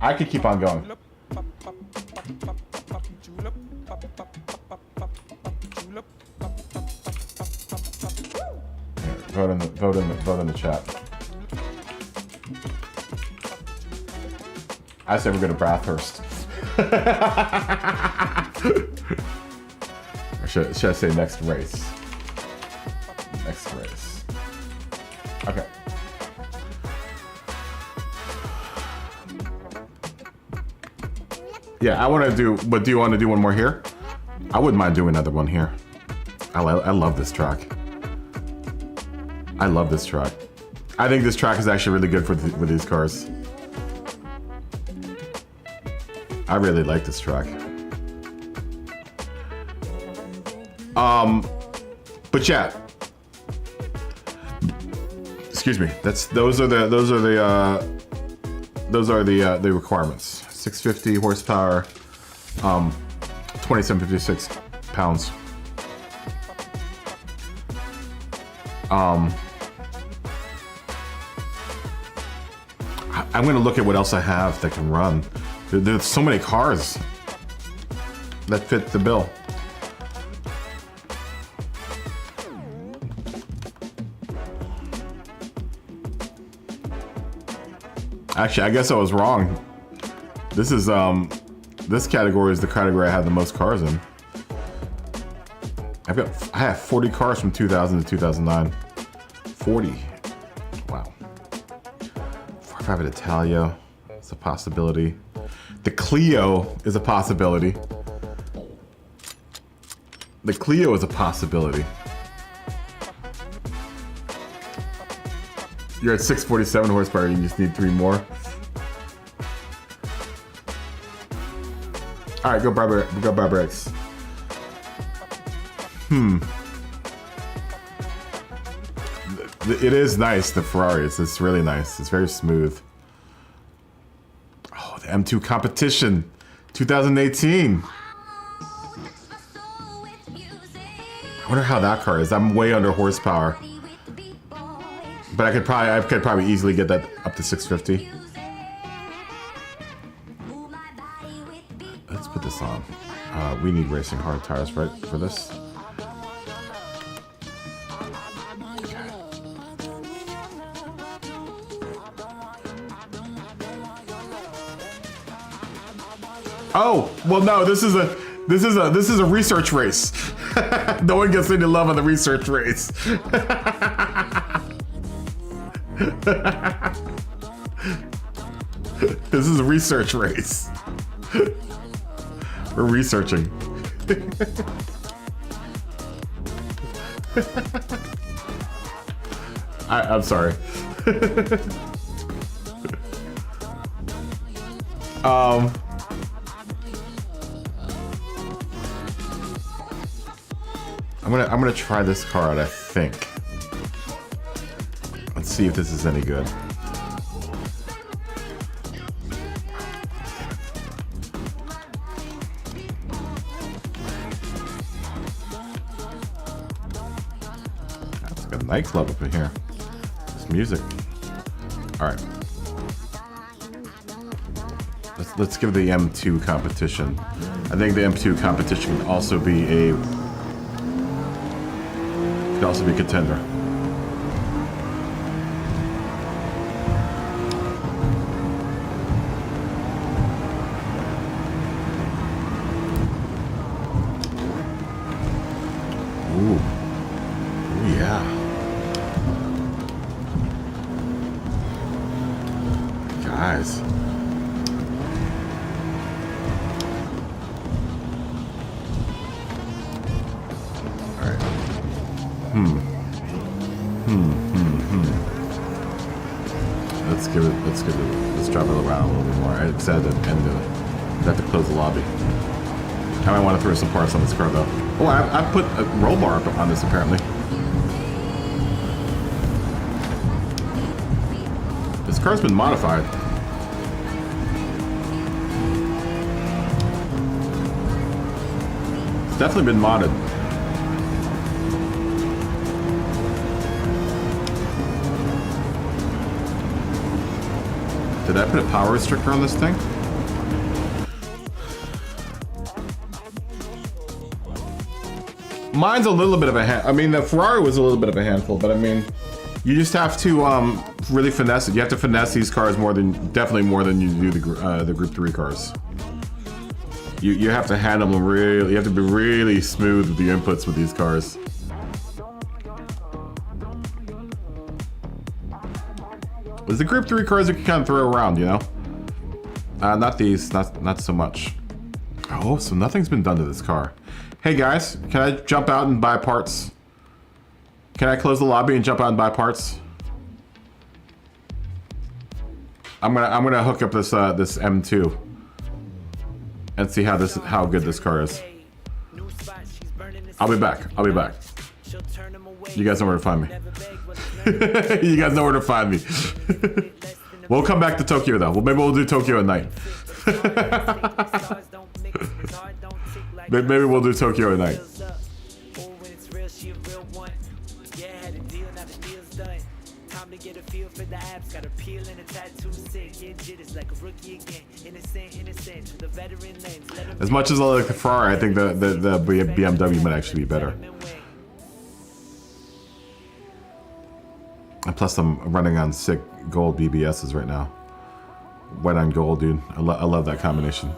I could keep on going. Vote in the chat. I say we're going to Bathurst. Or should I say next race? Next race. Okay. Yeah, I want to do, but do you want to do one more here? I wouldn't mind doing another one here. I love this track. I love this track. I think this track is actually really good with these cars. I really like this track. But yeah. Excuse me. Those are the requirements. 650 horsepower, 2756 pounds. I'm gonna look at what else I have that can run. There's so many cars that fit the bill. Actually, I guess I was wrong. This is this category is the category I have the most cars in. I have 40 cars from 2000 to 2009. 40. Wow. 45 at Italia. It's a possibility. The Clio is a possibility. The Clio is a possibility. You're at 647 horsepower, you just need 3 more. Alright, go Barbarex. It is nice, the Ferrari. It's really nice. It's very smooth. Oh, the M2 competition. 2018. I wonder how that car is. I'm way under horsepower. But I could probably easily get that up to 650. Let's We need racing hard tires, right, for this? Oh, well, no, this is a research race. No one gets any love on the research race. This is a research race. We're researching. I'm sorry. I'm gonna try this car out, I think. Let's see if this is any good. That's got a nightclub up in here. It's music. Alright. Let's give the M2 competition. I think the M2 competition can also be a contender. Ooh. Ooh, yeah. Guys. Let's drive it around a little bit more. I said that and have to close the lobby. I might want to throw some parts on this car though. Oh, I put a roll bar up on this apparently. This car's been modified. It's definitely been modded. Did I put a power restrictor on this thing? Mine's a little bit of a hand. I mean, the Ferrari was a little bit of a handful, but I mean, you just have to really finesse it. You have to finesse these cars definitely more than you do the Group 3 cars. You have to handle them really. You have to be really smooth with the inputs with these cars. It's the Group 3 cars you can kind of throw around, you know? Not these, not so much. Oh, so nothing's been done to this car. Hey guys, can I jump out and buy parts? Can I close the lobby and jump out and buy parts? I'm gonna hook up this this M2 and see how good this car is. I'll be back. You guys know where to find me. You guys know where to find me. We'll come back to Tokyo though. Well, maybe we'll do Tokyo at night. Maybe we'll do Tokyo at night. As much as I like the Ferrari, I think the BMW might actually be better. And plus, I'm running on sick gold BBSs right now. White on gold, dude. I love that combination.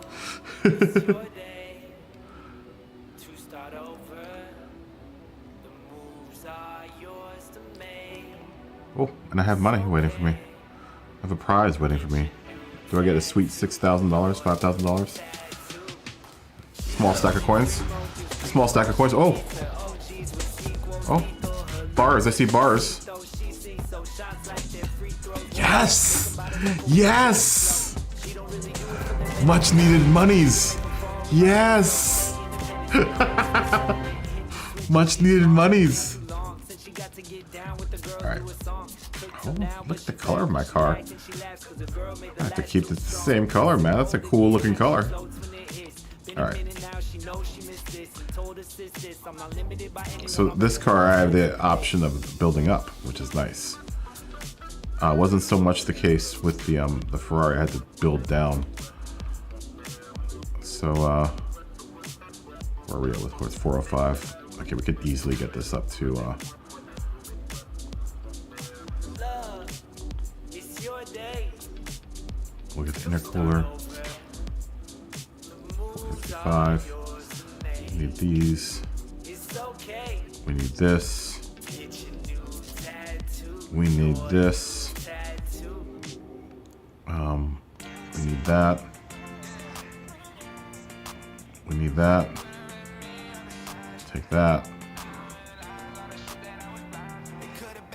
Oh, and I have money waiting for me. I have a prize waiting for me. Do I get a sweet $6,000, $5,000? Small stack of coins. Small stack of coins. Oh! Oh! Bars. I see bars. Yes! Yes! Much needed monies. Yes! Much needed monies. Alright. Oh, look at the color of my car. I have to keep it the same color, man. That's a cool looking color. Alright. So this car I have the option of building up, which is nice. Wasn't so much the case with the Ferrari. I had to build down. So Where are we at with horse 405? Okay, we could easily get this up to we'll get the intercooler. 55. We need these. We need this. We need this. We need that. We need that. Take that.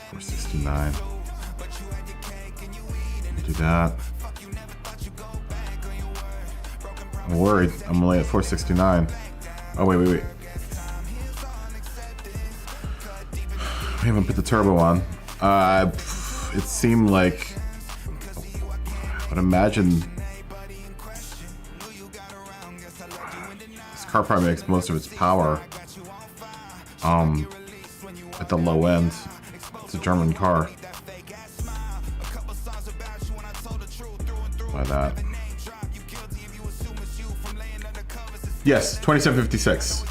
469. Do that. I'm worried. I'm only at 469. Oh, wait. We haven't put the turbo on. It seemed like, I would imagine this car probably makes most of its power at the low end. It's a German car. By that. Yes, 2756.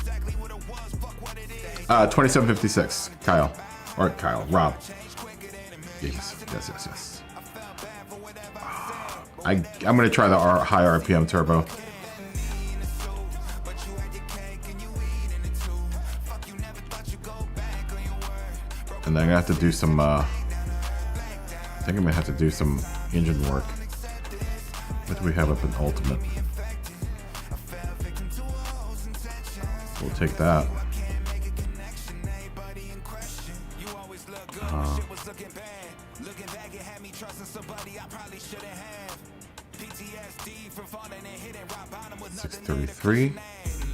2756, Kyle. Or Kyle, Rob. Yes. I'm gonna try the high RPM turbo. And then I'm gonna have to do some, I think I'm gonna have to do some engine work. What do we have up in Ultimate? We'll take that. Looking back, it had me trusting somebody I probably shouldn't have. PTSD from falling and hitting rock bottom with nothing. 633.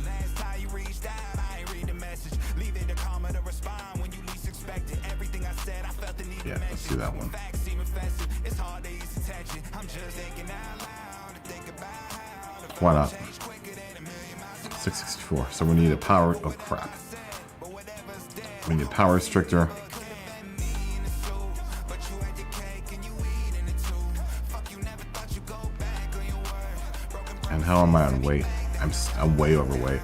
Last time you reached out, I ain't read the message. Leave it to karma to respond when you least expect it. Everything I said, I felt the need to Yeah, let's do that one. Facts seem offensive. It's hard to ease attention. I'm just thinking out loud to think about how Why not? 664. So we need a power. Oh crap. We need a power restrictor. And how am I on weight? I'm way overweight.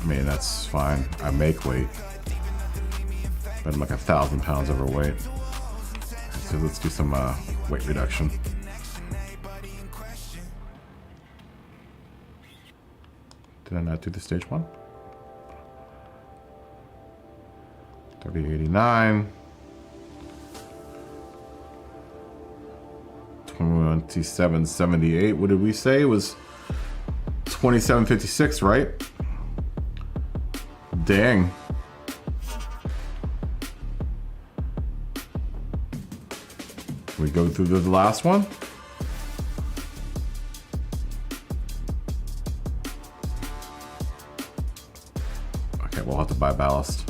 I mean, that's fine. I make weight, but I'm like 1,000 pounds overweight. So let's do some weight reduction. Did I not do the stage one? 3089. 2778. What did we say? It was 2756, right? Dang. Can we go through the last one? Okay, we'll have to buy ballast.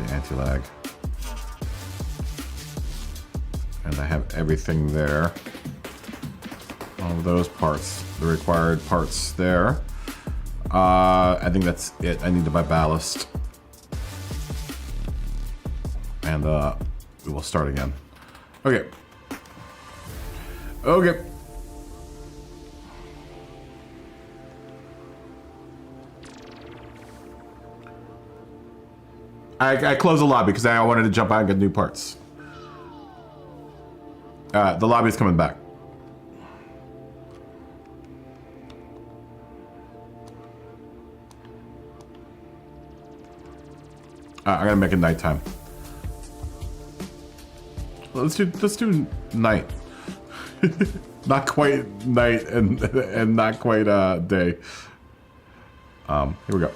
Anti-lag, and I have everything there, all of those parts, the required parts there. I think that's it. I need to buy ballast, and we will start again. Okay. I closed the lobby because I wanted to jump out and get new parts. The lobby is coming back. I'm gonna make it nighttime. Let's do night. Not quite night and not quite day. Here we go.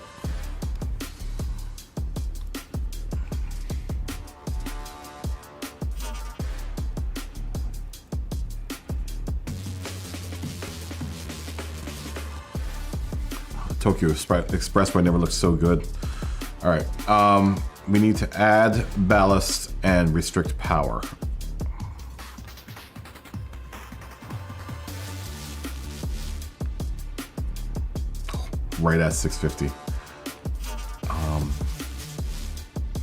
Tokyo Expressway never looked so good. All right, we need to add ballast and restrict power. Right at 650.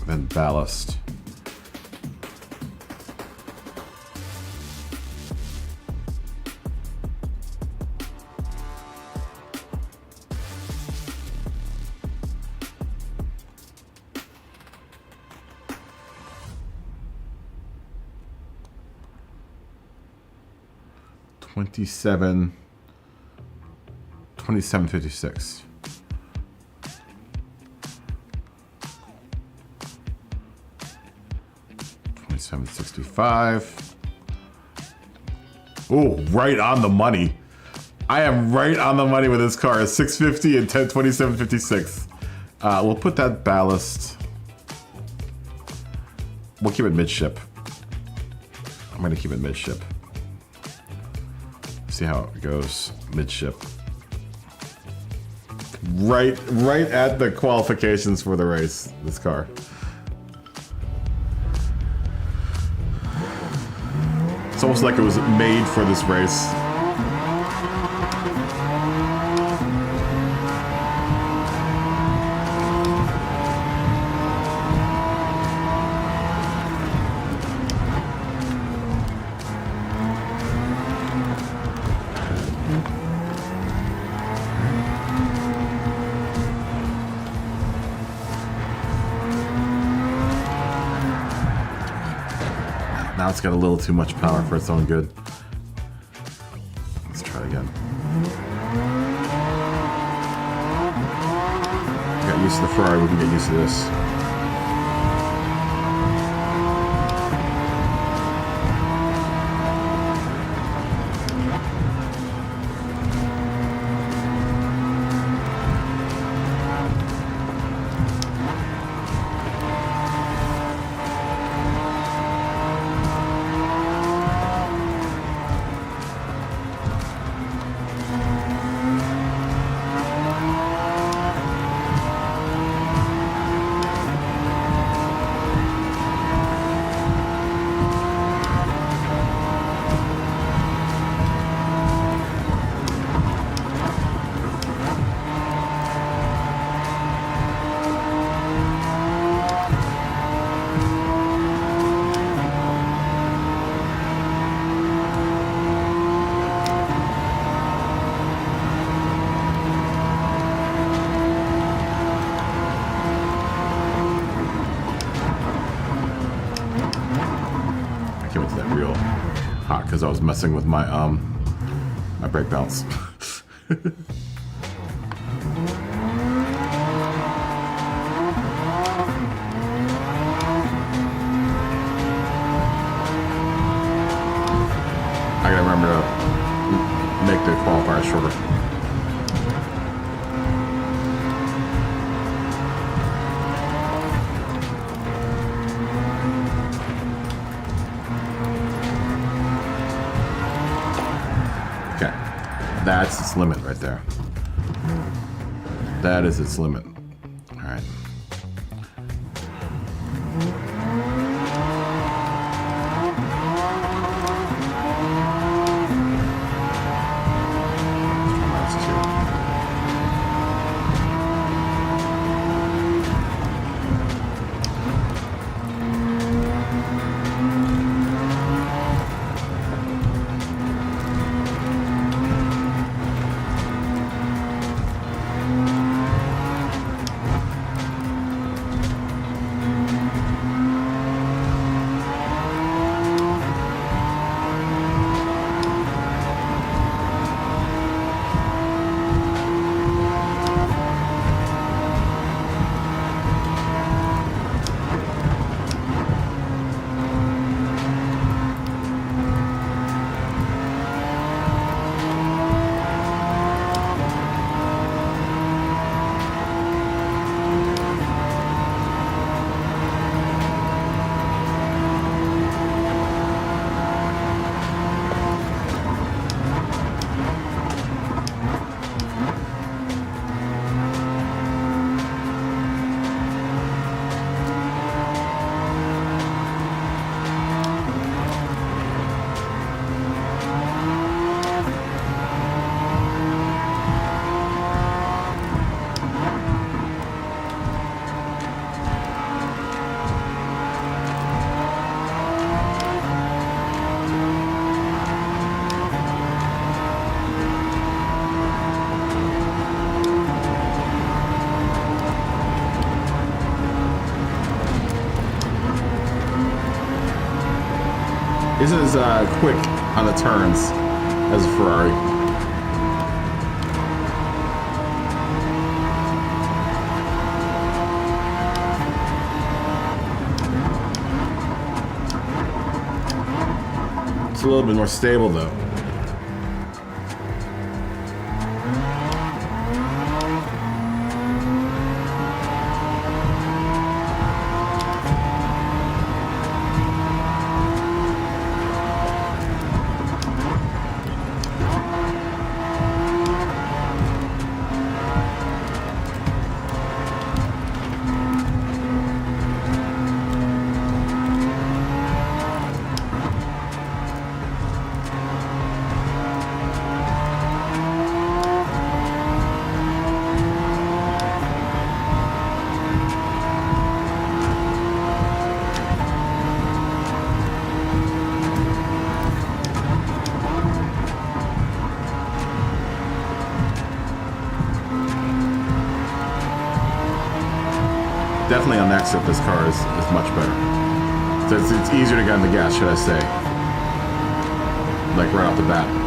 Then ballast. 2756. $27.65. Oh, right on the money. I am right on the money with this car. $650 and $27.56. We'll put that ballast. We'll keep it midship. I'm gonna keep it midship. See how it goes midship. Right at the qualifications for the race. This car. It's almost like it was made for this race. Now it's got a little too much power for its own good. Let's try it again. Got used to the Ferrari, we can get used to this. Because I was messing with my my brake balance. I gotta remember to make the qualifier shorter. That's its limit right there. That is its limit. All right. Isn't as quick on the turns as a Ferrari. It's a little bit more stable though. Definitely on exit, this car is much better. So it's easier to get on the gas, should I say. Like right off the bat.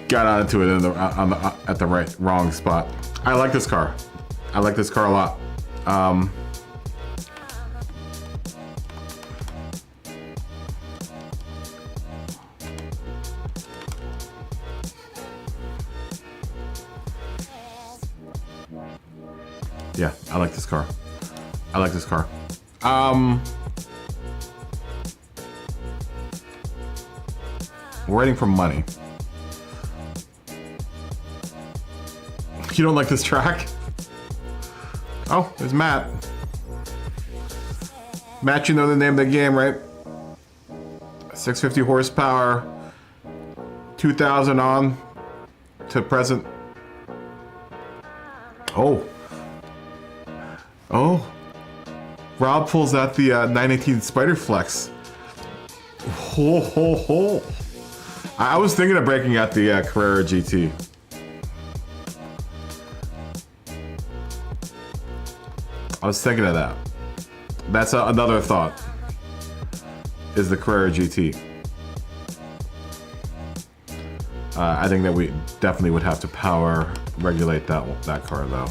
Got onto it in the, at the wrong spot. I like this car. I like this car a lot. Yeah, I like this car. I like this car. We're waiting for money. You don't like this track? Oh, there's Matt. Matt, you know the name of the game, right? 650 horsepower, 2,000 on to present. Oh. Oh. Rob pulls out the 918 Spider Flex. Ho, ho, ho. I was thinking of breaking out the Carrera GT. I was thinking of that. That's another thought. Is the Carrera GT. I think that we definitely would have to power regulate that car though.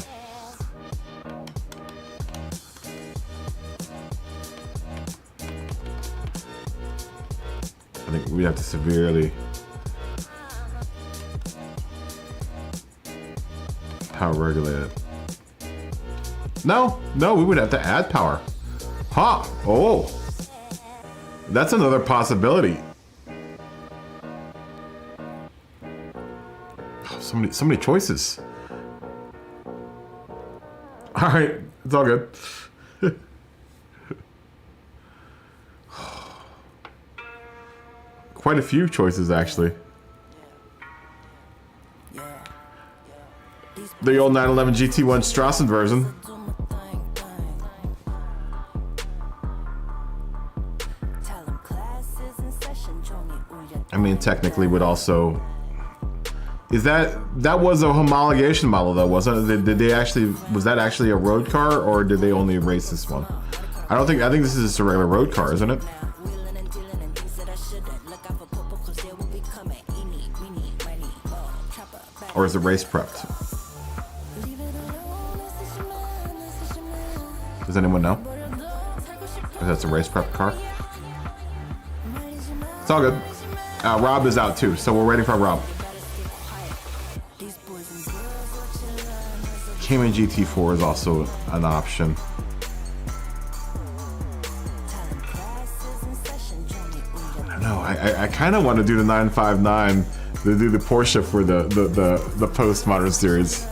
I think we'd have to severely power regulate it. No, we would have to add power. Huh, oh. That's another possibility. Oh, so many choices. All right, it's all good. Quite a few choices, actually. The old 911 GT1 Strassen version. I mean, technically would also Is that was a homologation model though, wasn't it? Did they actually, was that actually a road car, or did they only race this one? I think this is just a regular road car, isn't it? Or is it race prepped? Does anyone know? If that's a race prep car? It's all good. Rob is out too, so we're waiting for Rob. Cayman GT4 is also an option. I don't know. I kind of want to do the 959, to do the Porsche for the post-modern series.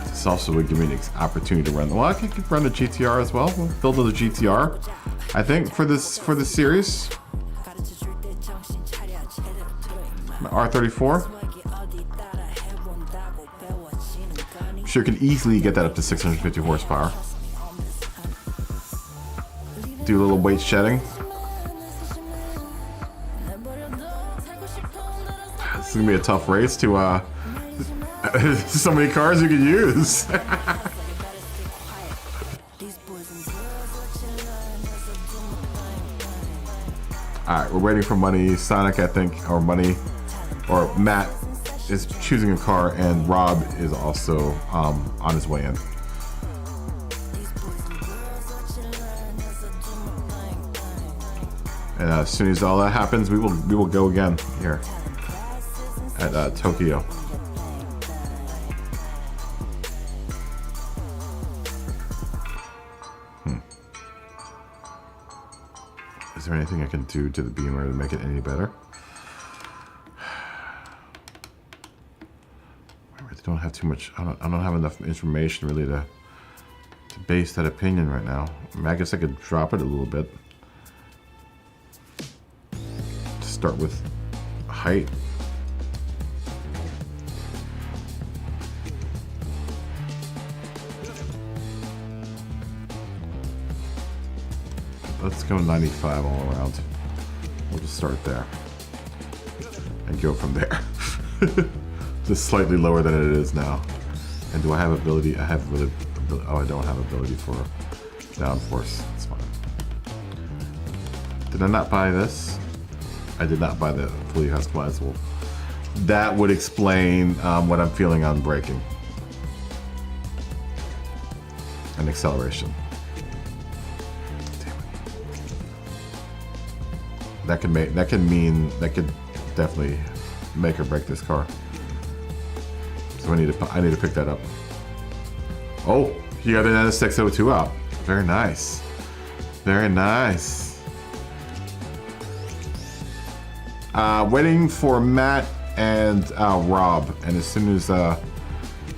This also would give me an opportunity to run. Well, I could run the GTR as well. We'll build a GTR, I think, for this series. My R34. I'm sure can easily get that up to 650 horsepower. Do a little weight shedding. This is gonna be a tough race to so many cars you can use. Alright, we're waiting for money. Sonic, I think, or money, or Matt is choosing a car, and Rob is also on his way in. And as soon as all that happens, we will go again here at Tokyo. Is there anything I can do to the Beamer to make it any better? I really don't have too much. I don't have enough information really to base that opinion right now. I mean, I guess I could drop it a little bit. Start with height. Let's go 95 all around. We'll just start there and go from there. Just slightly lower than it is now. And do I have ability? I have really. Oh, I don't have ability for downforce. That's fine. Did I not buy this? I did not buy the fully customizable. That would explain what I'm feeling on braking and acceleration. That could definitely make or break this car. So I need to pick that up. Oh, you got an NS602 out. Very nice. Very nice. Waiting for Matt and Rob, and as soon as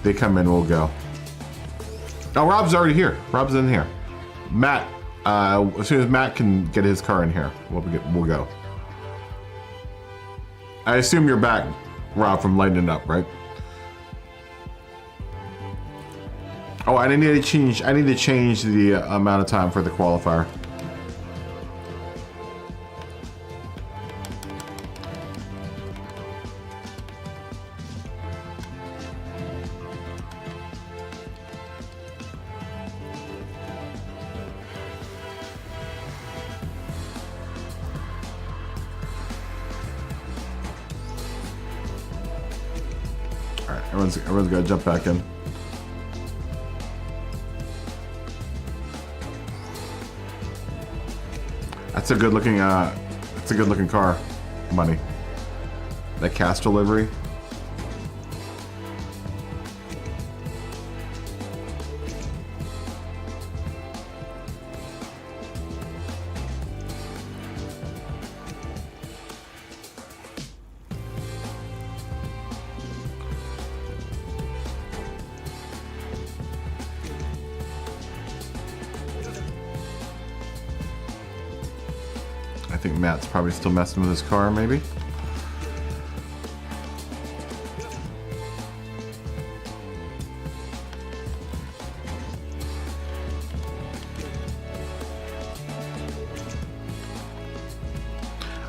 they come in, we'll go. Oh, Rob's already here. Rob's in here. Matt, as soon as Matt can get his car in here, we'll go. I assume you're back, Rob, from lighting up, right? Oh, I need to change the amount of time for the qualifier. Everyone's got to jump back in. That's a good looking car, money. That Castrol livery. I think Matt's probably still messing with his car, maybe.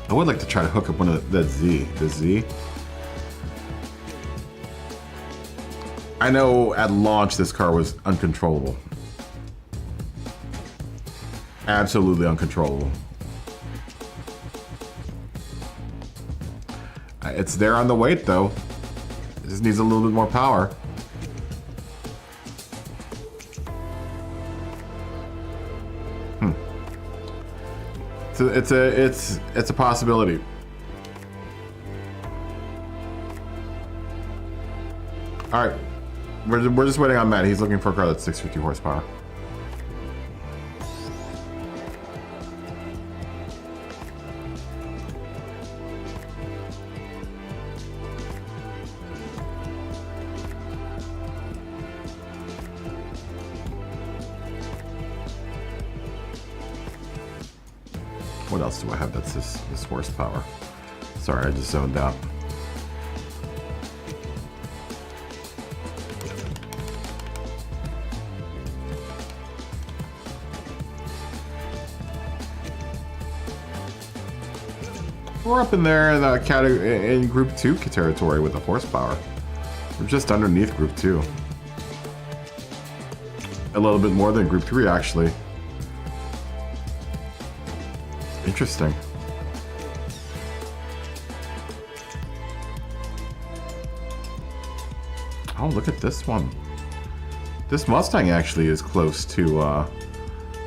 I would like to try to hook up one of the Z. I know at launch this car was uncontrollable. Absolutely uncontrollable. It's there on the weight though. It just needs a little bit more power. So it's a possibility. All right, we're just waiting on Matt. He's looking for a car that's 650 horsepower. What else do I have that's this horsepower? Sorry, I just zoned out. We're up in there in the category in Group 2 territory with the horsepower. We're just underneath Group 2. A little bit more than Group 3 actually. Interesting. Oh, look at this one. This Mustang actually is close to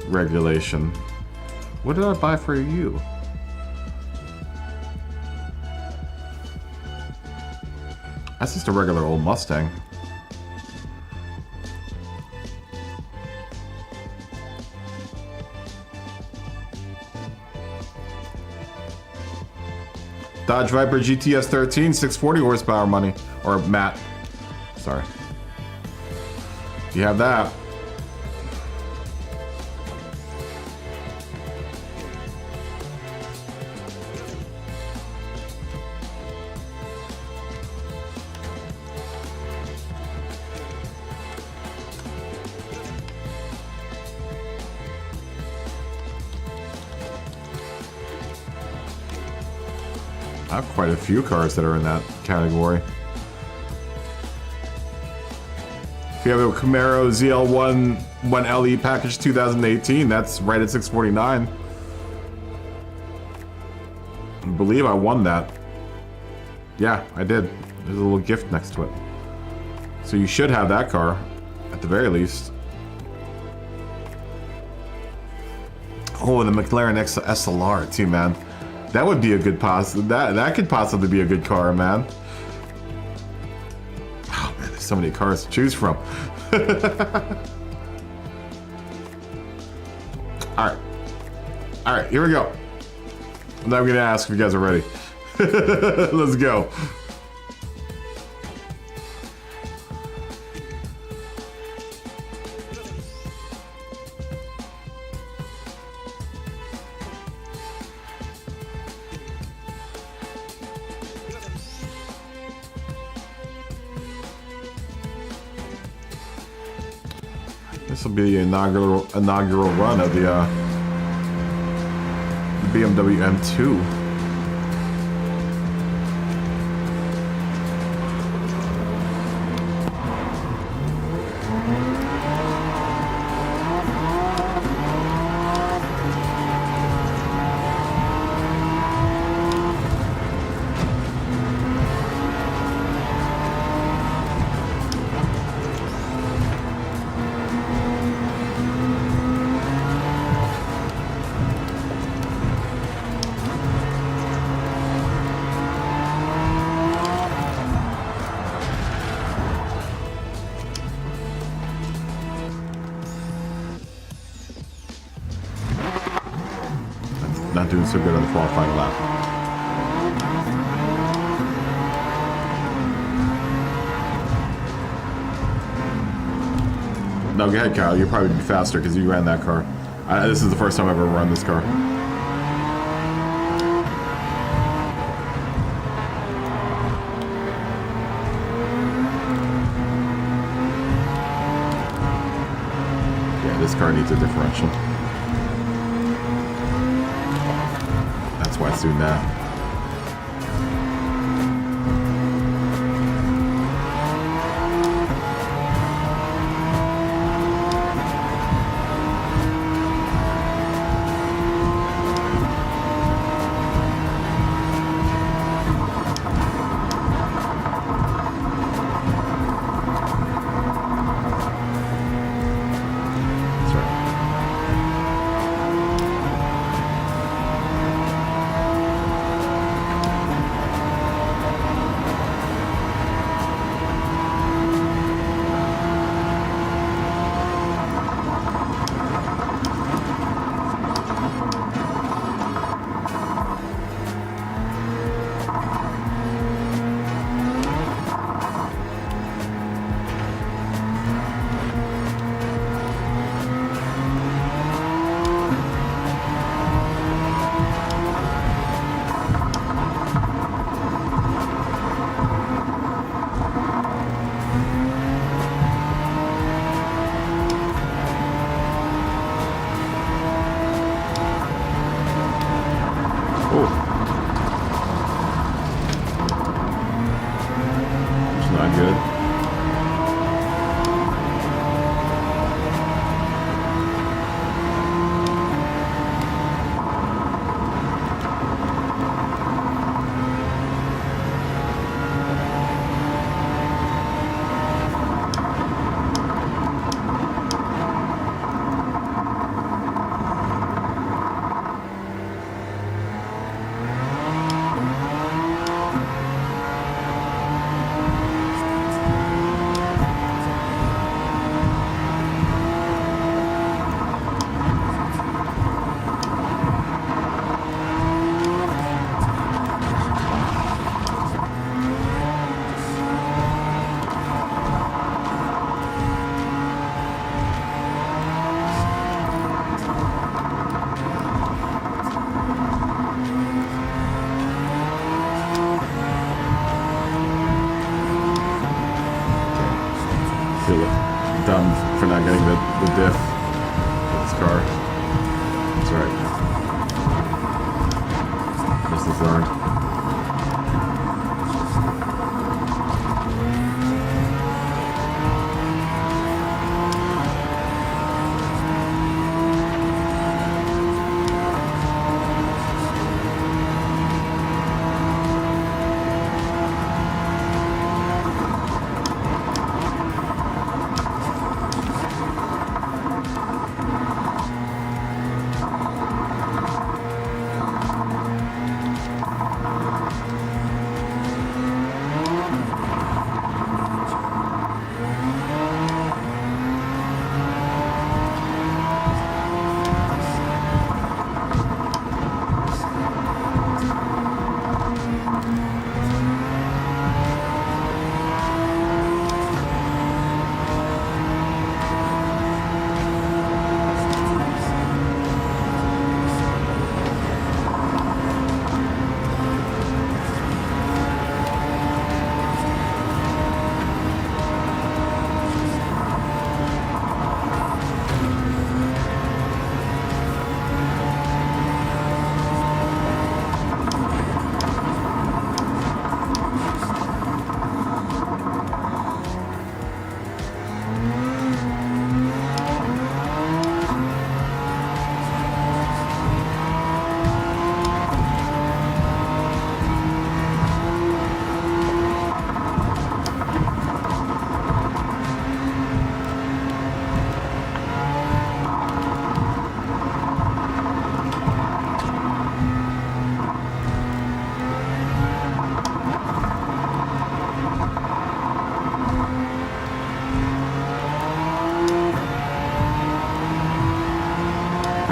regulation. What did I buy for you? That's just a regular old Mustang. Dodge Viper GTS 13, 640 horsepower money. Or Matt. Sorry. You have that. I have quite a few cars that are in that category. If you have a Camaro ZL1 1LE package 2018, that's right at 649. I believe I won that. Yeah, I did. There's a little gift next to it. So you should have that car, at the very least. Oh, the McLaren SLR too, man. That would be a good that could possibly be a good car, man. Oh man, there's so many cars to choose from. Alright, here we go. Now I'm gonna ask if you guys are ready. Let's go. This will be the inaugural run of the BMW M2. Not doing so good on the qualifying lap. No, go ahead, Kyle. You'll probably be faster because you ran that car. This is the first time I've ever run this car. Yeah, this car needs a differential. That's why it's doing that. Dumb for not getting the diff of this car. That's right. Lessons learned.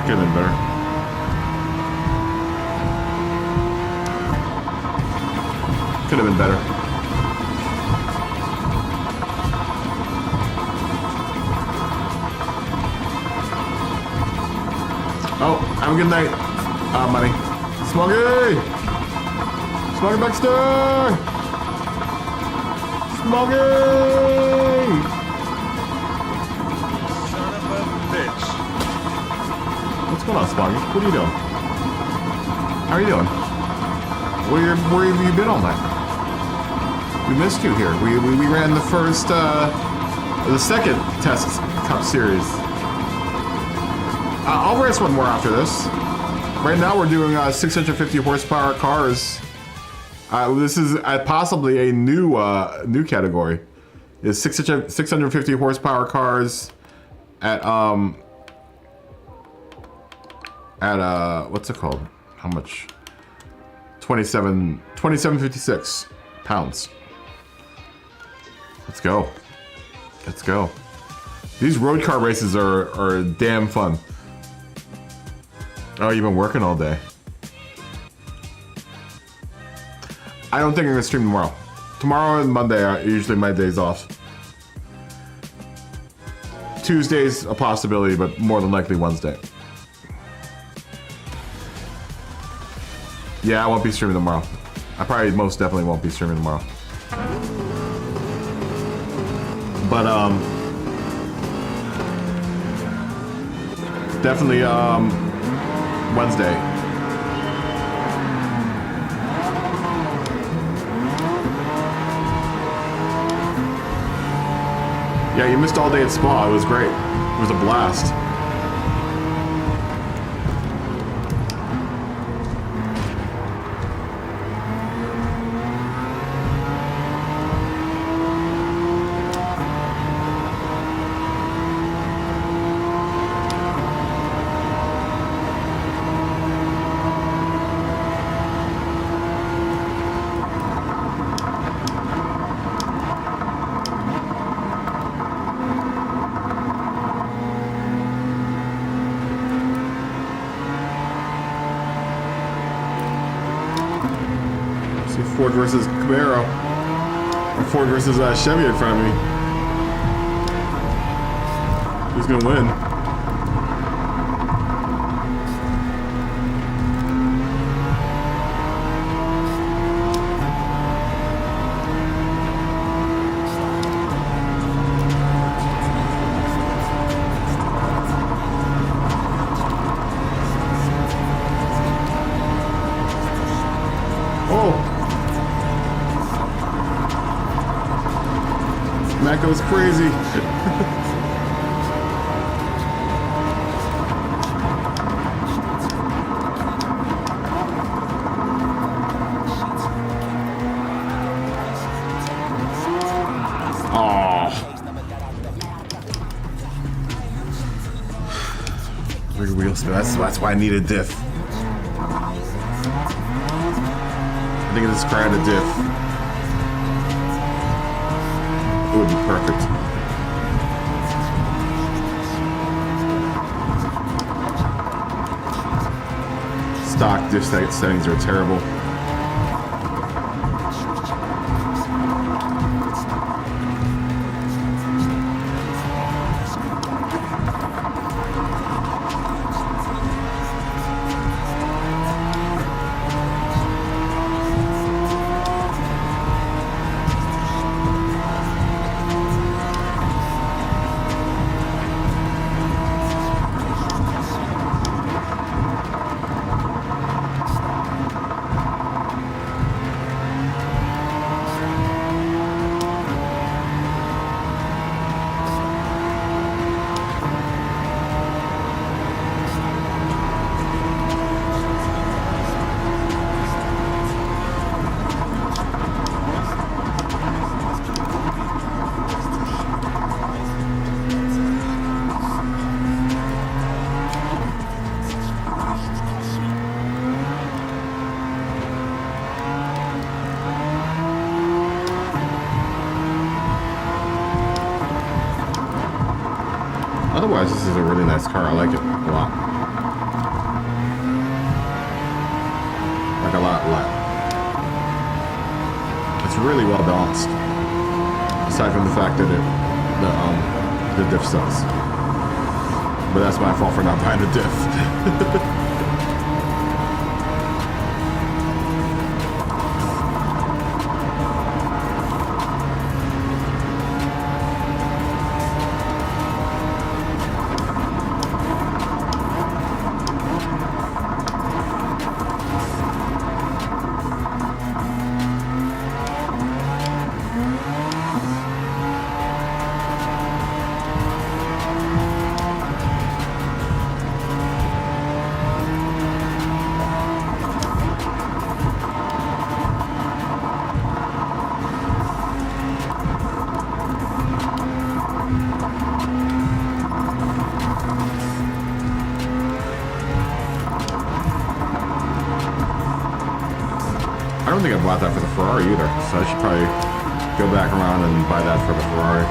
Could have been better. Could have been better. Oh, have a good night. Money. Smoggy! Smoggy Baxter! Smoggy! Son of a bitch. What's going on, Smoggy? What are you doing? How are you doing? Where have you been all night? We missed you here. We ran the second test cup series. I'll race one more after this. Right now we're doing 650 horsepower cars. This is possibly a new category. It's 650 horsepower cars at what's it called? How much? 2756 pounds. Let's go. Let's go. These road car races are damn fun. Oh, you've been working all day. I don't think I'm gonna stream tomorrow. Tomorrow and Monday are usually my days off. Tuesday's a possibility, but more than likely Wednesday. Yeah, I won't be streaming tomorrow. I probably most definitely won't be streaming tomorrow. But definitely Wednesday. Yeah, you missed all day at Spa. It was great. It was a blast. Ford versus Camaro. Or Ford versus Chevy in front of me. Who's gonna win? That goes crazy. Rear wheel spin. That's why I need a diff. I think this car had a diff. It would be perfect. Stock diff settings are terrible. Otherwise, this is a really nice car. I like it a lot. Like a lot. It's really well balanced. Aside from the fact that the diff sucks. But that's my fault for not buying the diff. I don't think I bought that for the Ferrari either, so I should probably go back around and buy that for the Ferrari.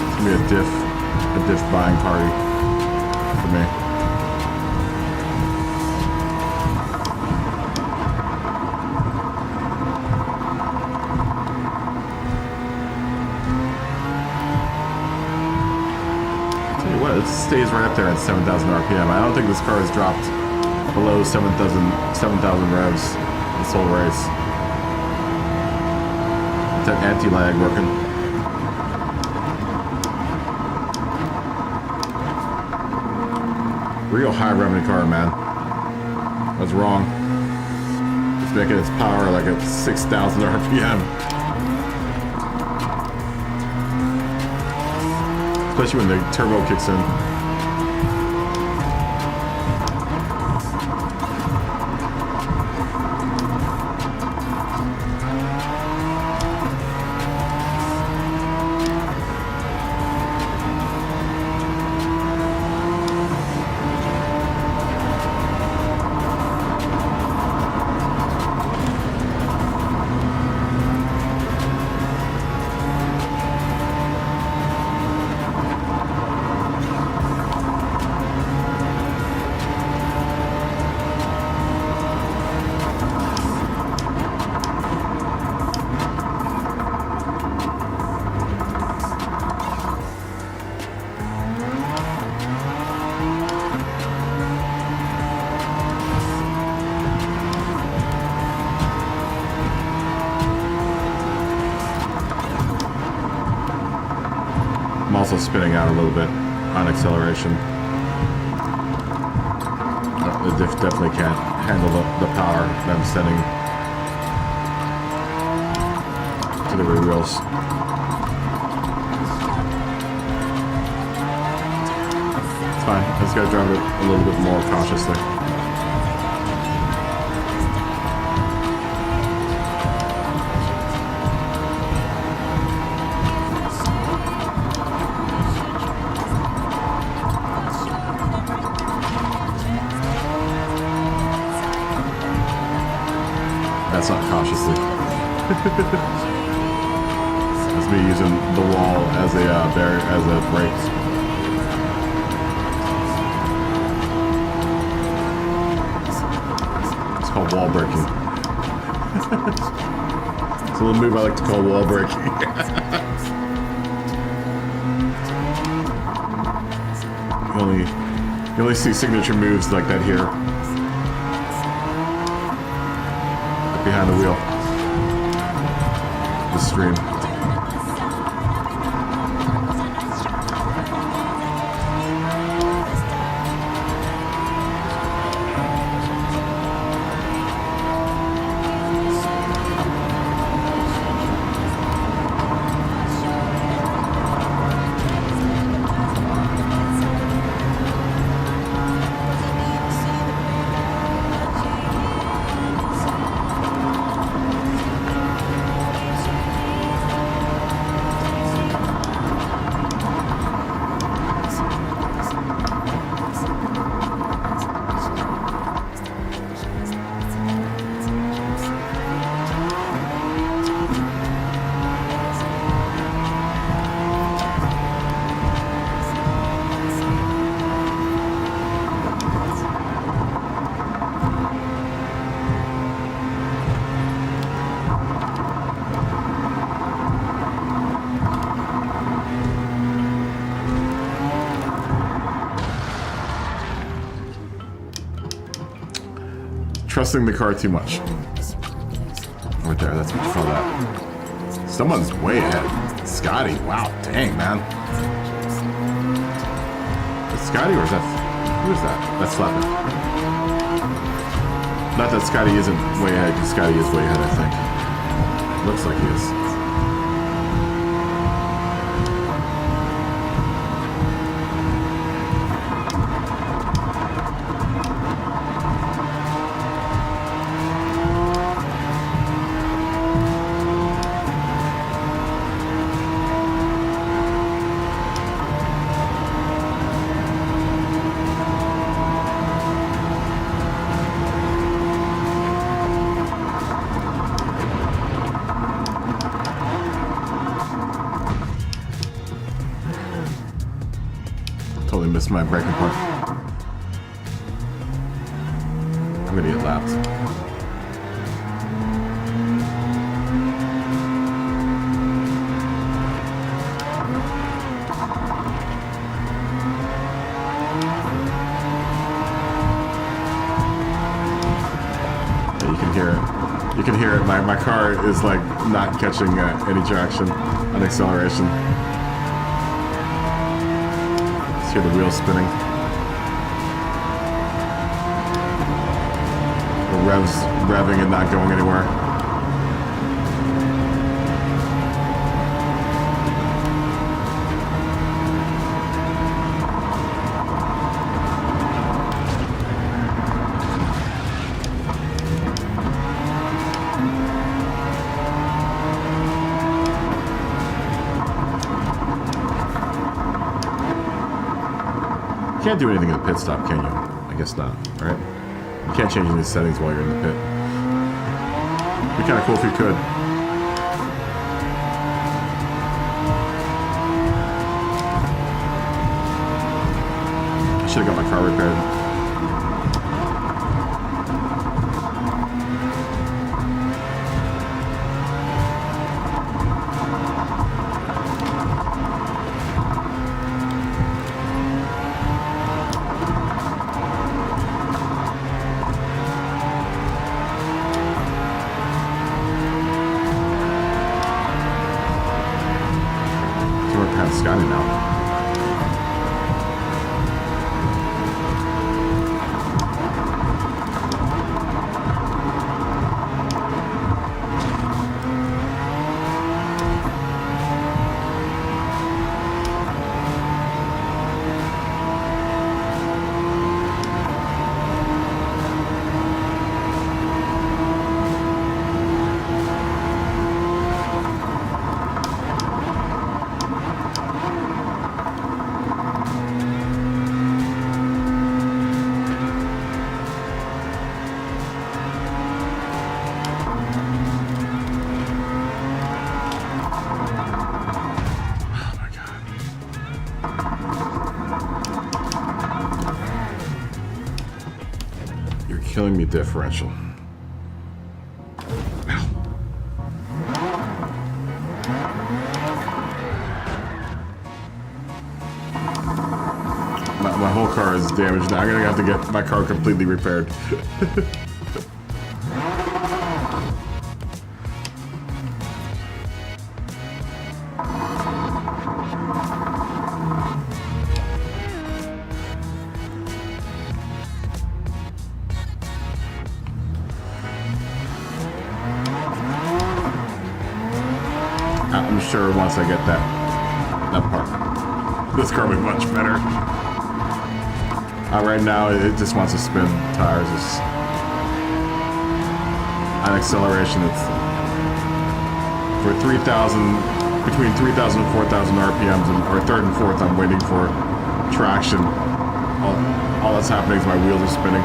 It's gonna be a diff buying party for me. Tell you what, it stays right up there at 7,000 RPM. I don't think this car has dropped below 7,000 revs this whole race. Get that anti-lag working. Real high revenue car, man. I was wrong. It's making its power like at 6,000 RPM. Especially when the turbo kicks in. Also spinning out a little bit on acceleration. The diff definitely can't handle the power that I'm sending to the rear wheels. It's fine. I just gotta drive it a little bit more cautiously. That's not cautiously. That's me using the wall as a barrier, as a brake. It's called wall braking. It's a little move I like to call wall braking. You only see signature moves like that here. Behind the wheel. The stream. Trusting the car too much. Right there, that's what you call that. Someone's way ahead. Scotty, wow, dang, man. Is Scotty or is that... Who is that? That's Flatman. Not that Scotty isn't way ahead, because Scotty is way ahead, I think. Looks like he is. That's my breaking point. I'm gonna get lapped. Yeah, you can hear it. You can hear it. My car is like not catching any traction on acceleration. Just hear the wheels spinning. The revs revving and not going anywhere. You can't do anything in the pit stop, can you? I guess not, right? You can't change any settings while you're in the pit. It'd be kind of cool if you could. I should have got my car repaired. Scotty now. Killing me differential. My whole car is damaged now. I'm gonna have to get my car completely repaired. I'm sure once I get that part, this car will be much better. Right now, it just wants to spin tires. It's, on acceleration, it's for 3,000, between 3,000 and 4,000 RPMs, and, or third and fourth, I'm waiting for traction. All that's happening is my wheels are spinning.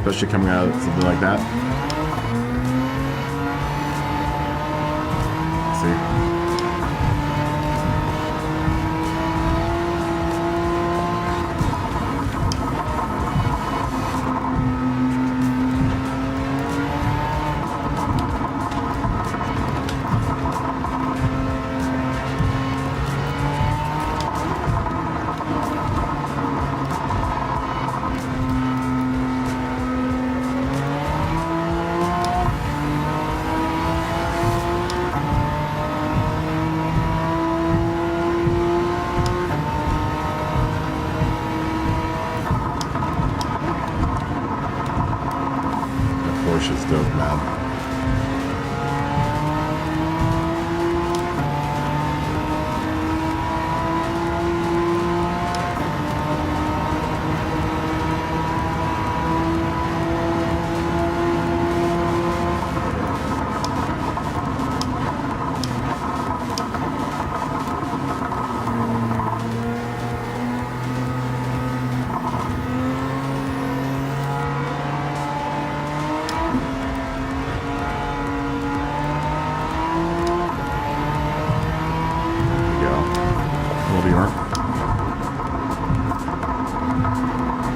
Especially coming out of something like that. See? Porsche's dope, man.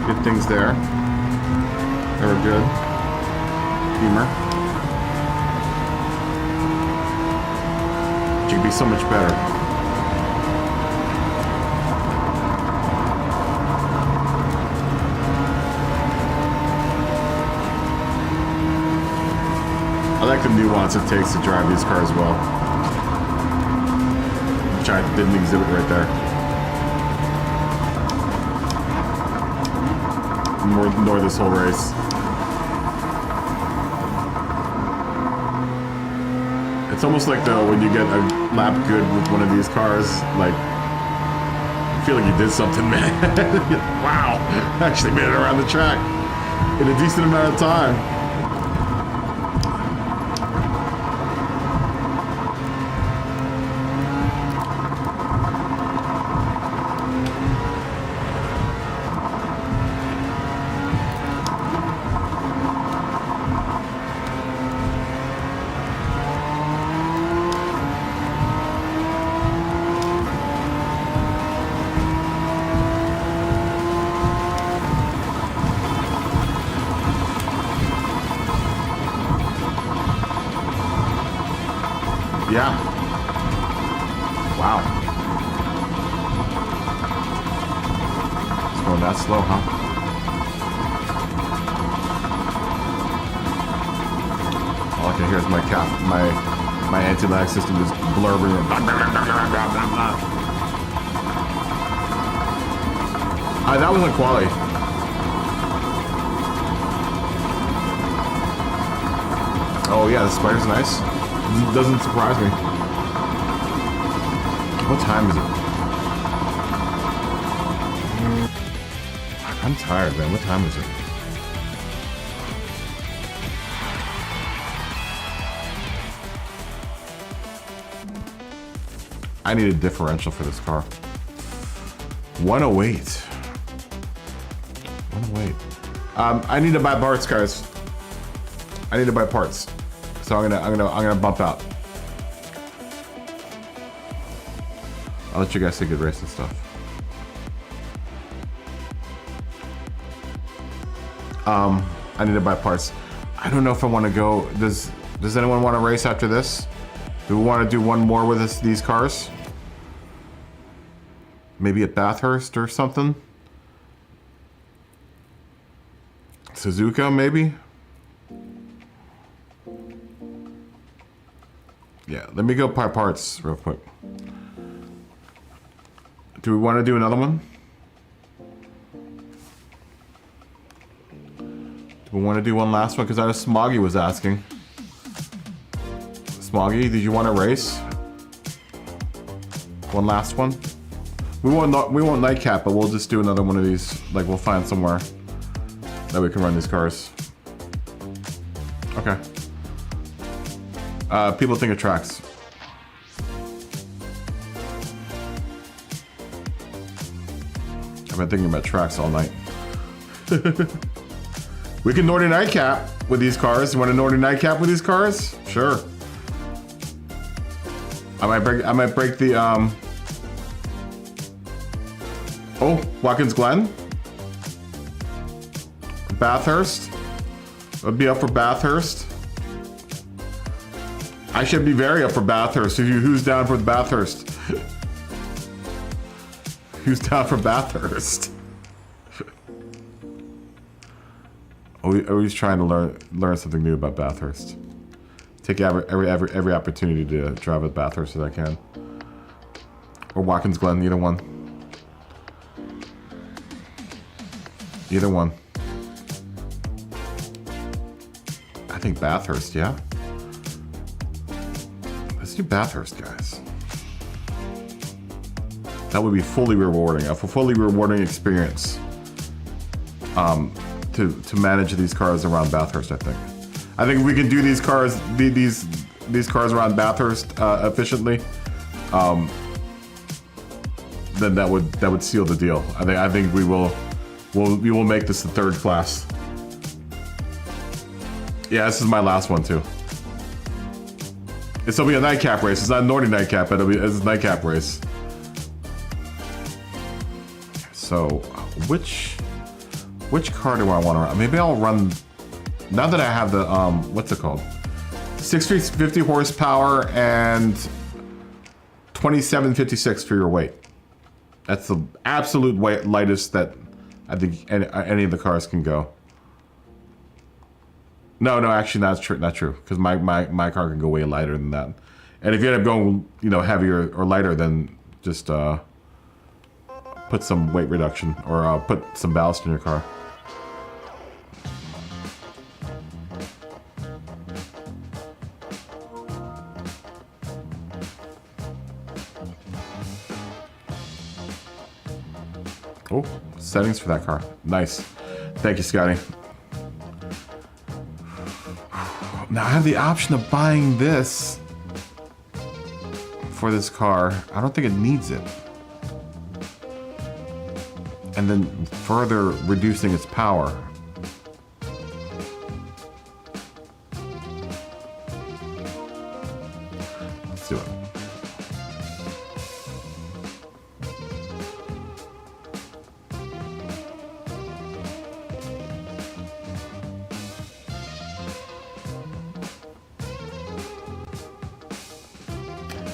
Good things there. They were good. Humor. It could be so much better. I like the nuance it takes to drive these cars well. Which I didn't exhibit right there. Nor this whole race. It's almost like though when you get a lap good with one of these cars, like you feel like you did something, man. Wow, actually made it around the track in a decent amount of time. Yeah. Wow. It's going that slow, huh? All I can hear is my anti-lag system just blurbing. That wasn't quality. Oh yeah, the spider's nice. Doesn't surprise me. What time is it? I'm tired, man. What time is it? I need a differential for this car. 108. 108. I need to buy parts, guys. I need to buy parts. So I'm gonna bump out. I'll let you guys see good race and stuff. I need to buy parts. I don't know if I want to go. Does anyone want to race after this? Do we want to do one more with these cars? Maybe at Bathurst or something? Suzuka, maybe? Yeah, let me go buy parts real quick. Do we want to do another one? Do we want to do one last one? Because I know Smoggy was asking. Smoggy, did you want to race? One last one? We won't nightcap, but we'll just do another one of these. Like, we'll find somewhere that we can run these cars. Okay. People think of tracks. I've been thinking about tracks all night. We can Northern Nightcap with these cars. You want a Northern Nightcap with these cars? Sure. I might break the Oh, Watkins Glen. Bathurst. I'd be up for Bathurst. I should be very up for Bathurst. Who's down for Bathurst? Who's down for Bathurst? Always trying to learn something new about Bathurst. Take every opportunity to drive at Bathurst as I can. Or Watkins Glen, either one. Either one. I think Bathurst, yeah. Let's do Bathurst, guys. That would be fully rewarding, a fully rewarding experience. To manage these cars around Bathurst, I think. I think if we can do these cars, these cars around Bathurst efficiently, then that would seal the deal. I think we will make this the third class. Yeah, this is my last one too. It'll be a nightcap race. It's not a Northern Nightcap, but it's a nightcap race. So, which Which car do I want to run? Maybe I'll run, now that I have the, what's it called? 650 horsepower and 2756 for your weight. That's the absolute lightest that I think any of the cars can go. No, actually that's true. Not true, because my car can go way lighter than that. And if you end up going, you know, heavier or lighter, then just put some weight reduction or put some ballast in your car. Oh, settings for that car. Nice. Thank you, Scotty. Now I have the option of buying this for this car. I don't think it needs it. And then further reducing its power. Let's do it.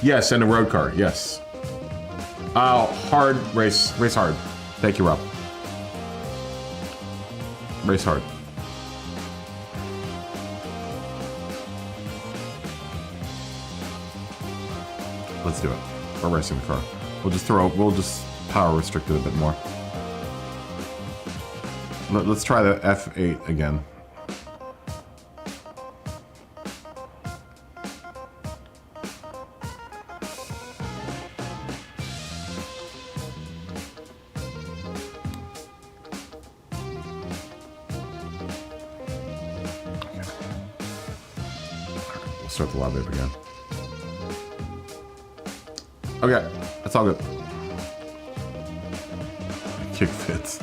Yes, and a road car, yes. Hard, race hard. Thank you, Rob. Race hard. Let's do it. We're racing the car. We'll just power restrict it a bit more. Let's try the F8 again. Start the lobby up again. Okay, that's all good. Kick fits.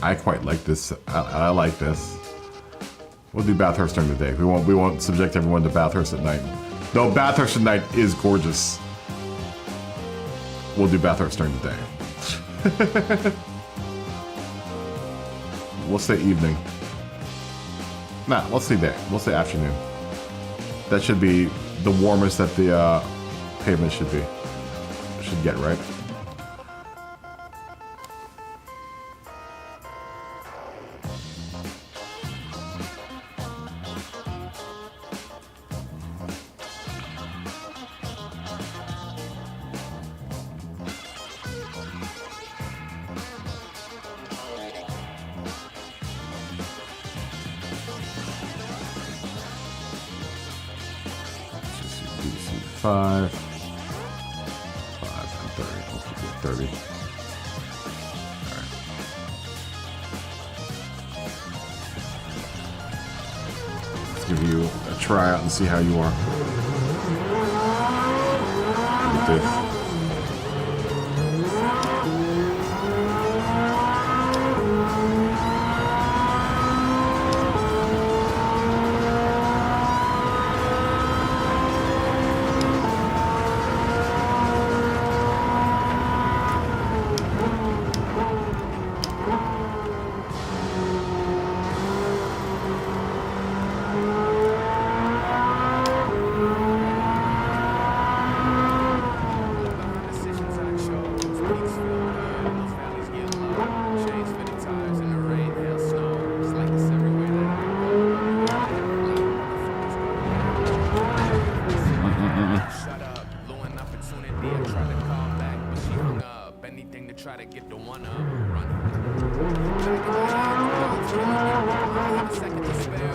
I quite like this. I like this. We'll do Bathurst during the day. We won't subject everyone to Bathurst at night. Though Bathurst at night is gorgeous. We'll do Bathurst during the day. We'll say evening. Nah, let's say day. We'll say afternoon. That should be the warmest that the pavement should get, right? Five and 30. Let's keep it 30. All right. Let's give you a try out and see how you are. Look at this.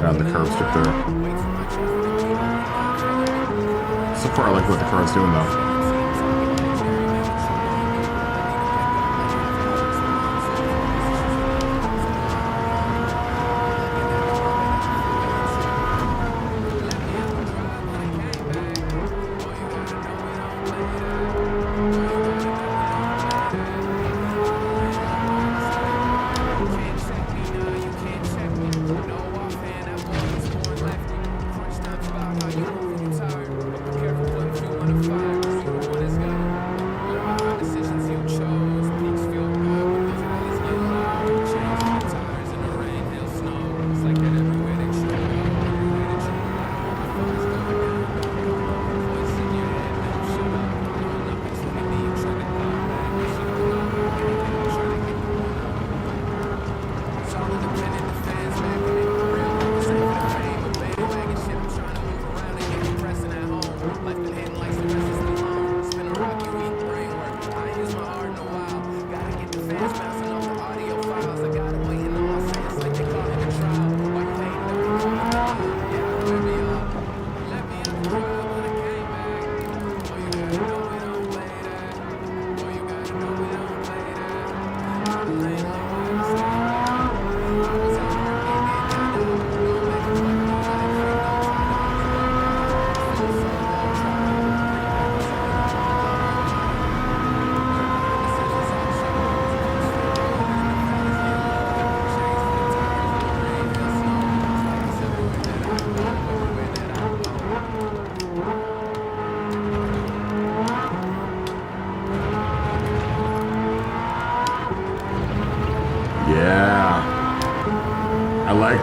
Around the curve strip there. So far I like what the car is doing though. You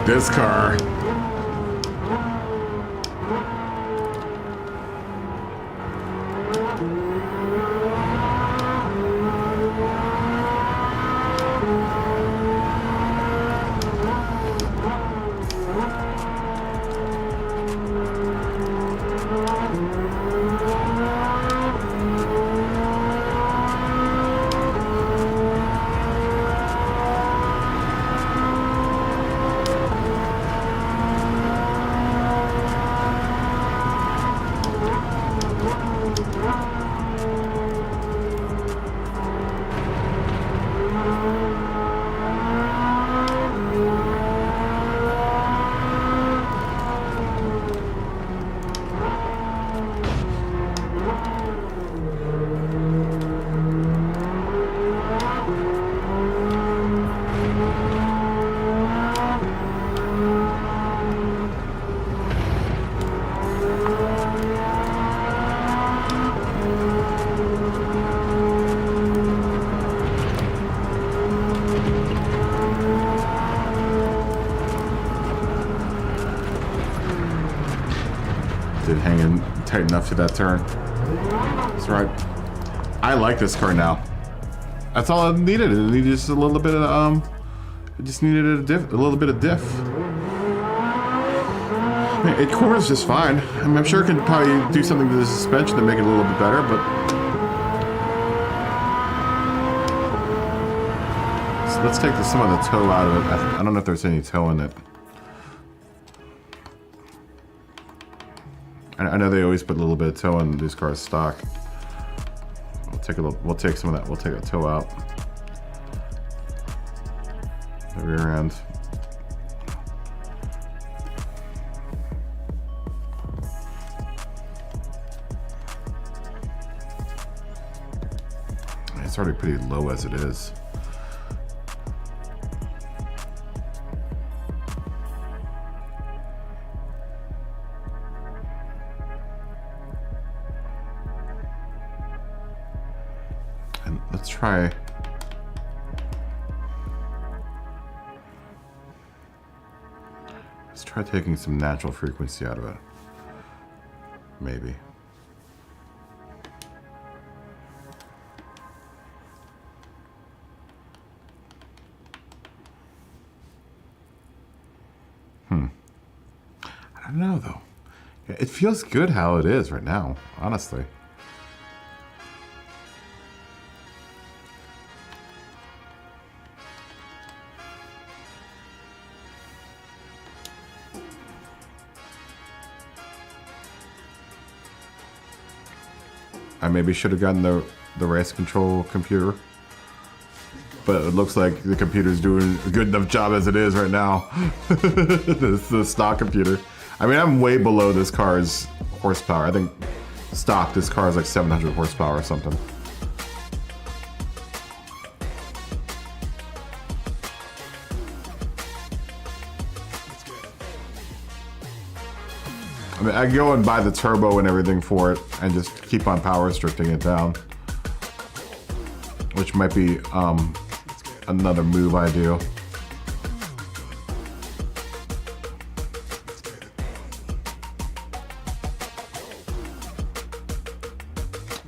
this car. Did hang in tight enough to that turn. That's right. I like this car now. That's all it needed. It needed just a little bit of it just needed a little bit of diff. I mean, it corners just fine. I mean, I'm sure it can probably do something to the suspension to make it a little bit better, but so let's take some of the toe out of it. I don't know if there's any toe in it. I know they always put a little bit of toe in these cars stock. We'll take some of that. We'll take a toe out. The rear end. It's already pretty low as it is. Let's try. Let's try taking some natural frequency out of it. Maybe. I don't know though. It feels good how it is right now, honestly. I maybe should have gotten the race control computer, but it looks like the computer's doing a good enough job as it is right now. The stock computer. I mean, I'm way below this car's horsepower. I think stock, this car is like 700 horsepower or something. I mean, I go and buy the turbo and everything for it and just keep on power restricting it down, which might be another move I do.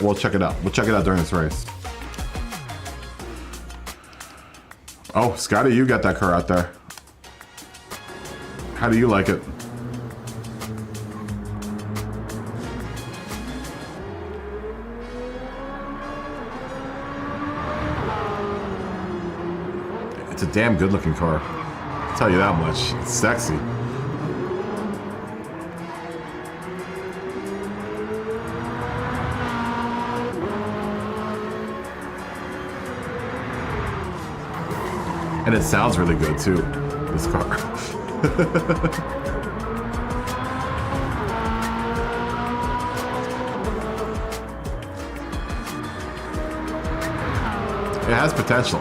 We'll check it out. We'll check it out during this race. Oh, Scotty, you got that car out there. How do you like it? It's a damn good looking car. I'll tell you that much. It's sexy. And it sounds really good too, this car. It has potential.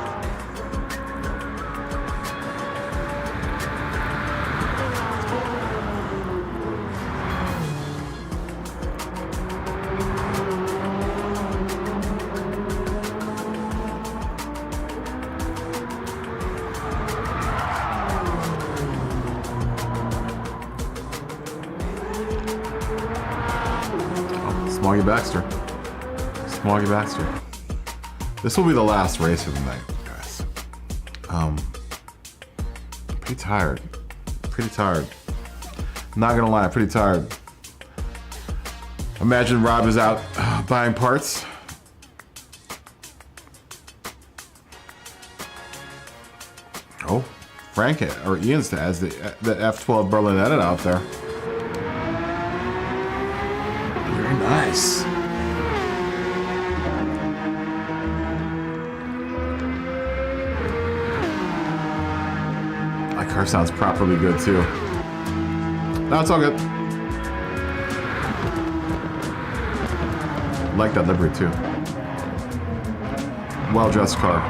Smoggy Baxter. Smoggy Baxter. This will be the last race of the night, guys. Pretty tired. Pretty tired. Not gonna lie, pretty tired. Imagine Rob is out buying parts. Oh, Frank or Ian's has the F12 Berlinetta out there. Very nice. My car sounds properly good too. No, it's all good. I like that livery too. Well-dressed car.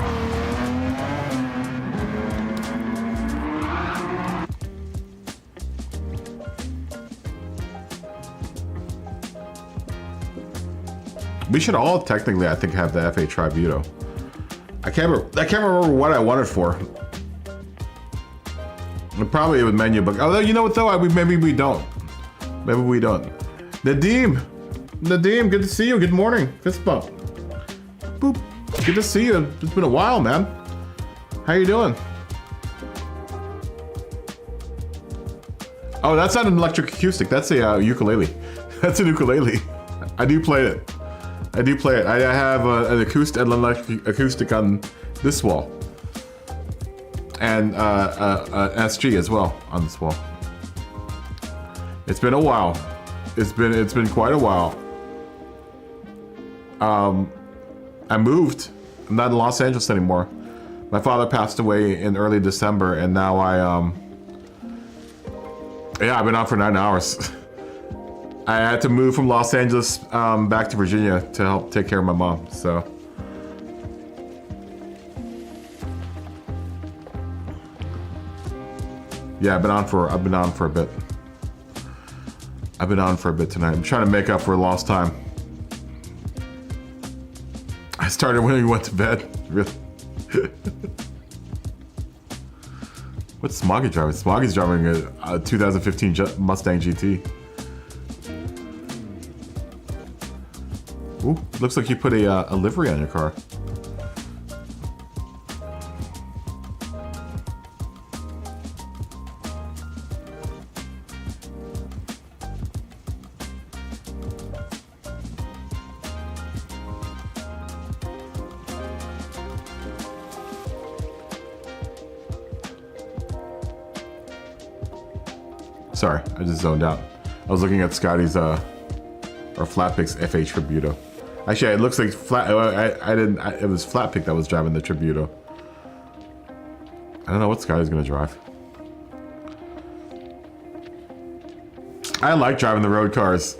We should all technically, I think, have the F8 Tributo. I can't remember what I wanted for. Probably with menu book. Oh, you know what though? Maybe we don't. Maybe we don't. Nadeem, good to see you. Good morning. Fist bump. Boop. Good to see you. It's been a while, man. How you doing? Oh, that's not an electric acoustic. That's a ukulele. That's an ukulele. I do play it. I do play it. I have an electric acoustic on this wall. And SG as well on this wall. It's been a while. It's been quite a while. I moved. I'm not in Los Angeles anymore. My father passed away in early December, and now I've been out for 9 hours. I had to move from Los Angeles back to Virginia to help take care of my mom. So. Yeah, I've been on for a bit. I've been on for a bit tonight. I'm trying to make up for lost time. I started when we went to bed. Really? What's Smoggy driving? Smoggy's driving a 2015 Mustang GT. Ooh, looks like you put a livery on your car. Sorry, I just zoned out. I was looking at Scotty's or Flatpick's F8 Tributo. Actually, it looks like it was Flatpick that was driving the Tributo. I don't know what Scotty's gonna drive. I like driving the road cars.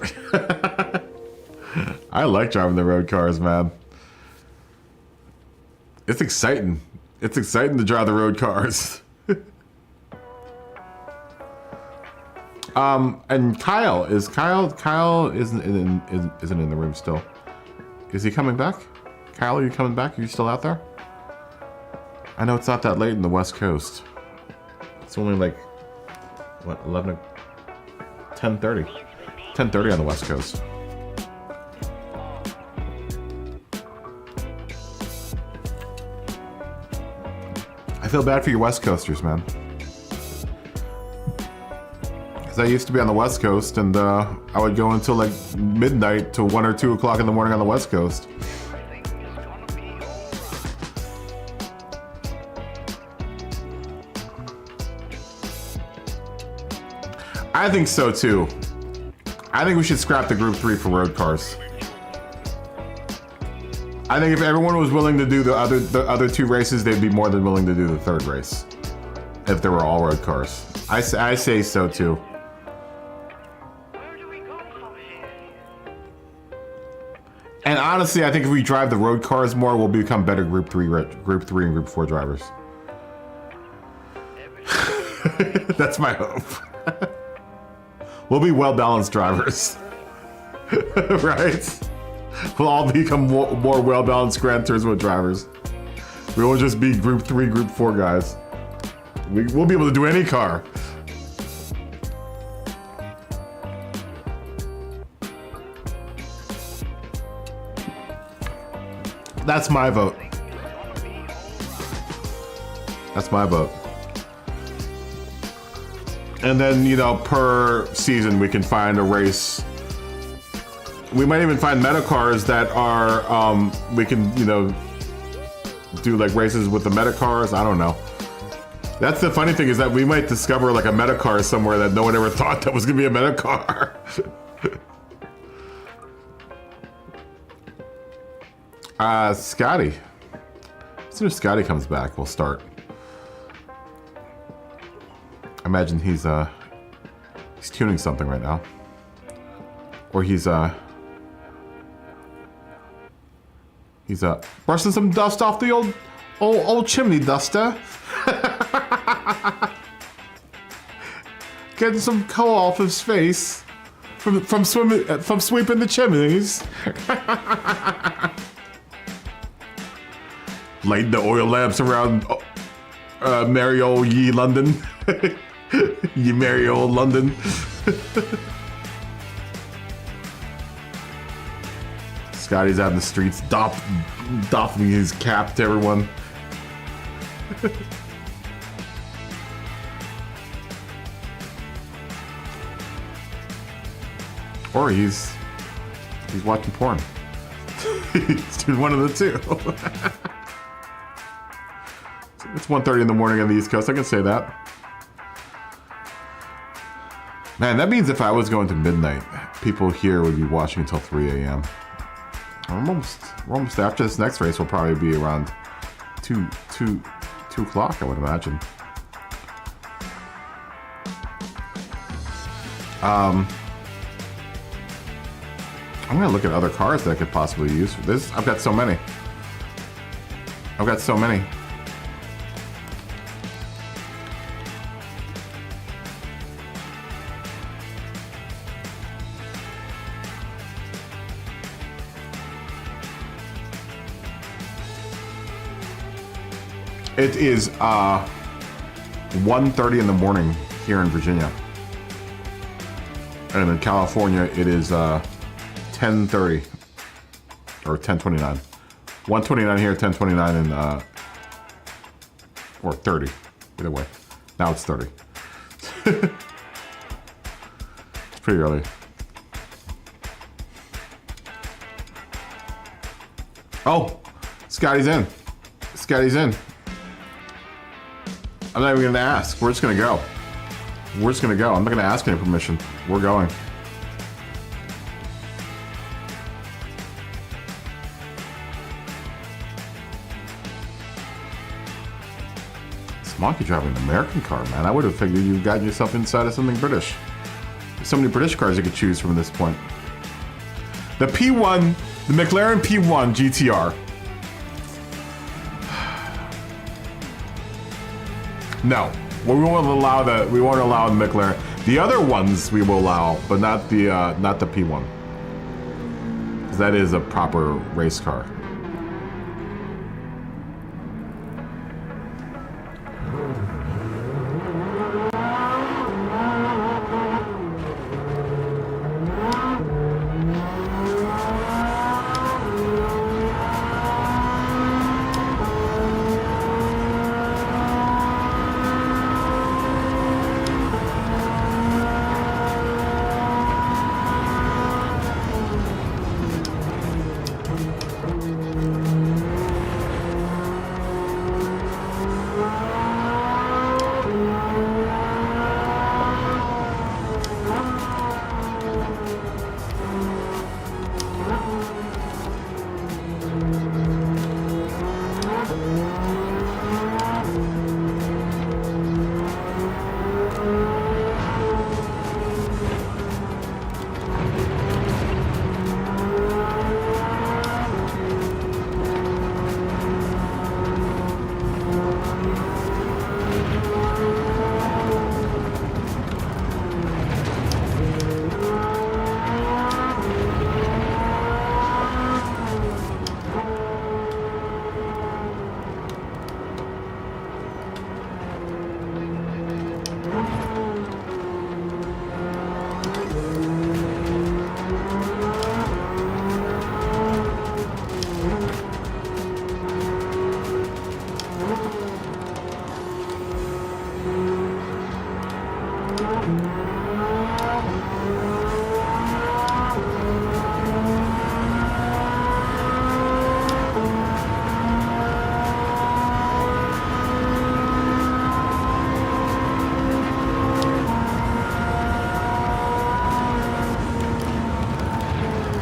I like driving the road cars, man. It's exciting. It's exciting to drive the road cars. And Kyle isn't in the room still. Is he coming back? Kyle, are you coming back? Are you still out there? I know it's not that late in the West Coast. It's only like, what, 10:30. 10:30 on the West Coast. I feel bad for you West Coasters, man. I used to be on the West Coast, and I would go until like midnight to 1 or 2 o'clock in the morning on the West Coast. I think so too. I think we should scrap the Group 3 for road cars. I think if everyone was willing to do the other 2 races, they'd be more than willing to do the 3rd race. If they were all road cars. I say so too. And honestly, I think if we drive the road cars more, we'll become better Group 3 and Group 4 drivers. That's my hope. We'll be well-balanced drivers. Right? We'll all become more well-balanced Gran Turismo drivers. We won't just be Group 3, Group 4 guys. We'll be able to do any car. That's my vote. That's my vote. And then, you know, per season we can find a race. We might even find meta cars that are, we can, you know, do like races with the meta cars. I don't know. That's the funny thing, is that we might discover like a meta car somewhere that no one ever thought that was gonna be a meta car. Scotty. As soon as Scotty comes back, we'll start. I imagine he's tuning something right now. Or he's brushing some dust off the old chimney duster. Getting some coal off his face from sweeping the chimneys. Light the oil lamps around merry old ye London. Ye merry old London. Scotty's out in the streets, doffing his cap to everyone. Or he's watching porn. He's doing one of the two. It's 1:30 in the morning on the East Coast. I can say that. Man, that means if I was going to midnight, people here would be watching until 3 a.m. We're almost after this next race. Will probably be around 2 o'clock, I would imagine. I'm gonna look at other cars that I could possibly use for this. I've got so many. It is 1:30 in the morning here in Virginia. And in California, it is 10:30 or 10:29. 1:29 here, 10:29 in or 30. Either way. Now it's 30. It's pretty early. Oh, Scotty's in. Scotty's in. I'm not even gonna ask. We're just gonna go. We're just gonna go. I'm not gonna ask any permission. We're going. Monkey driving an American car, man. I would have figured you got yourself inside of something British. There's so many British cars you could choose from at this point. The P1, the McLaren P1 GTR. No, we won't allow the. We won't allow the McLaren. The other ones we will allow, but not the P1. Because that is a proper race car.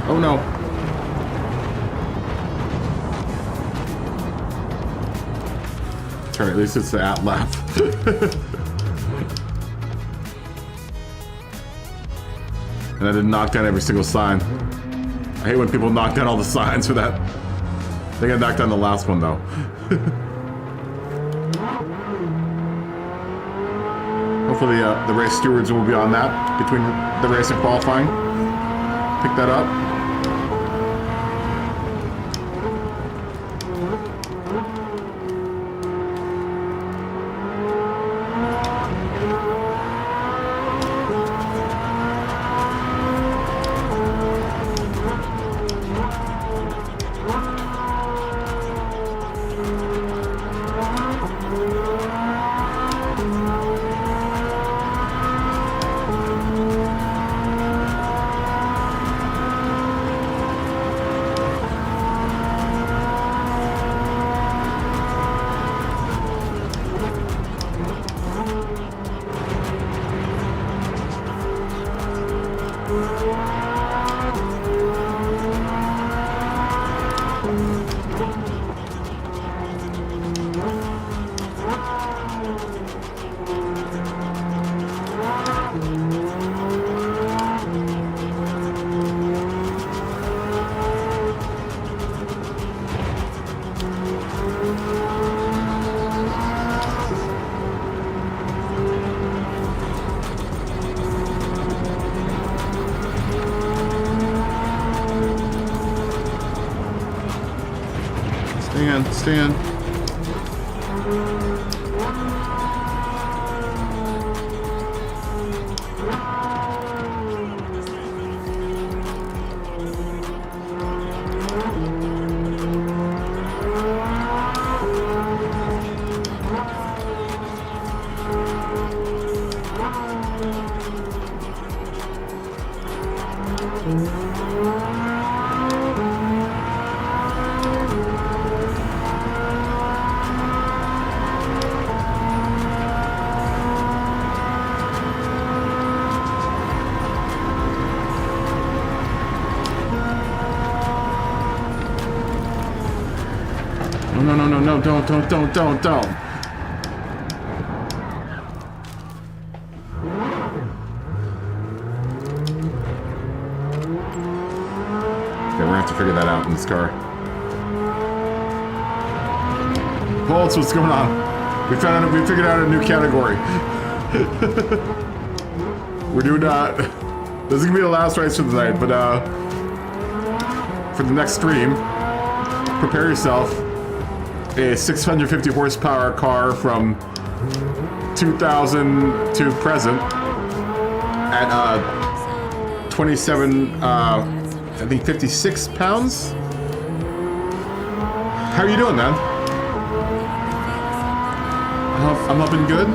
Oh no. Turn, at least it's the at lap. And I didn't knock down every single sign. I hate when people knock down all the signs for that. I think I knocked down the last one though. Hopefully the race stewards will be on that between the race and qualifying. Pick that up. Stand. No, don't. Okay, we're gonna have to figure that out in this car. Bolts, what's going on? We figured out a new category. We're doing this is gonna be the last race for the night, but for the next stream, prepare yourself. A 650 horsepower car from 2000 to present at 27, I think 56 pounds. How are you doing, man? I'm hoping good.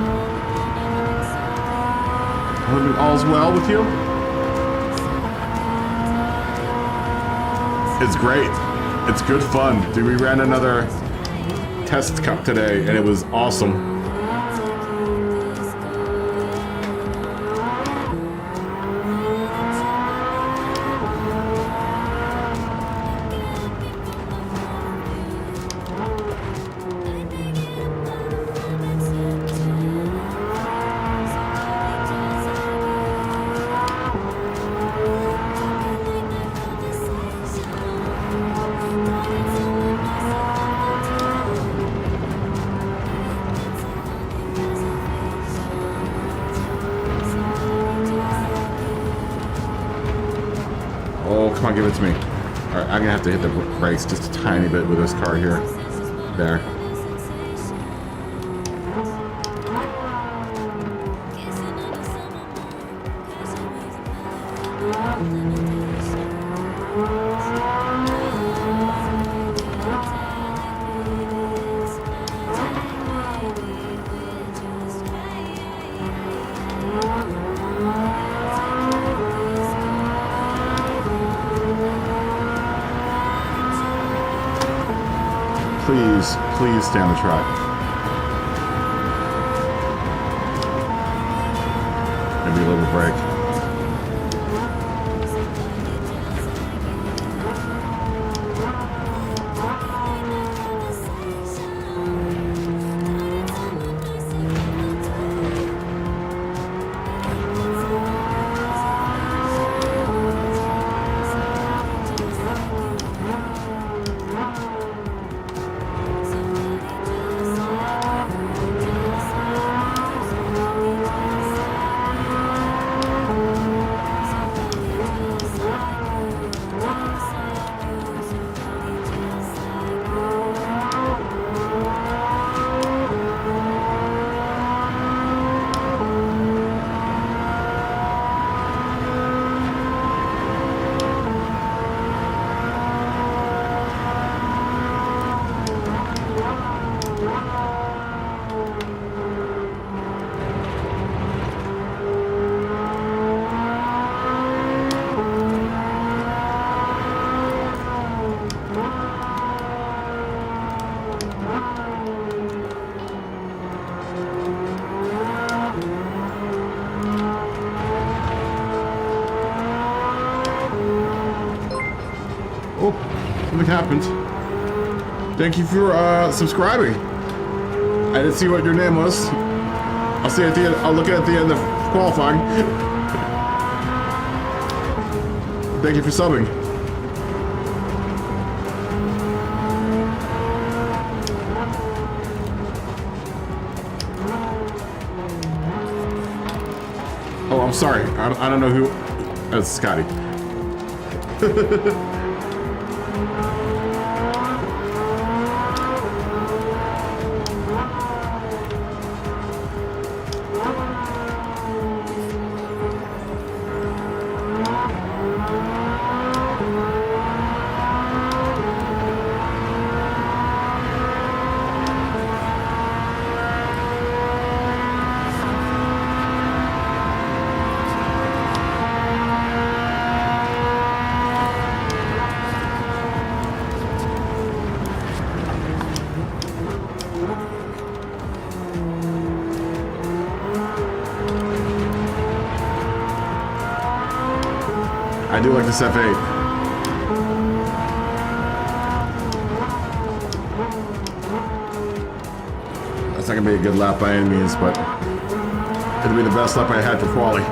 I'm hoping all's well with you. It's great. It's good fun. Dude, we ran another test cup today and it was awesome. Come on, give it to me. Alright, I'm gonna have to hit the brakes just a tiny bit with this car here. There. Please stay on the track. Maybe a little break. Oh, something happened. Thank you for subscribing. I didn't see what your name was. I'll see at the end. I'll look at the end of qualifying. Thank you for subbing. Oh, I'm sorry. I don't know who. That's Scotty. I do like this F8. That's not gonna be a good lap by any means, but it'll be the best lap I had for quali.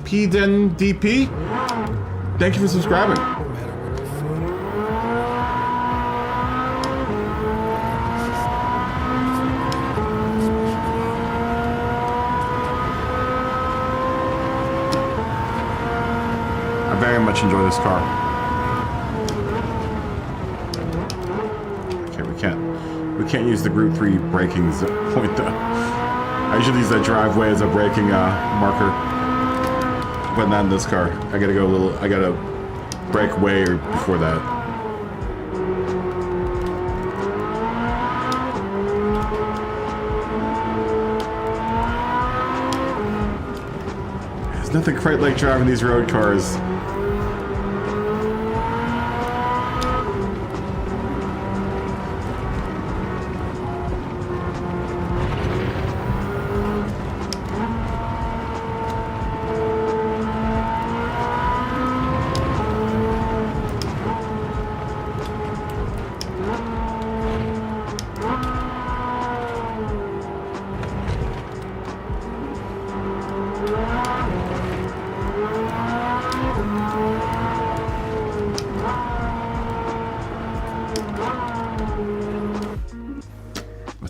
PDP, thank you for subscribing. I very much enjoy this car. Okay, we can't use the Group 3 braking point though. I usually use that driveway as a braking marker, but not in this car. I gotta go a little. I gotta brake way before that. There's nothing quite like driving these road cars.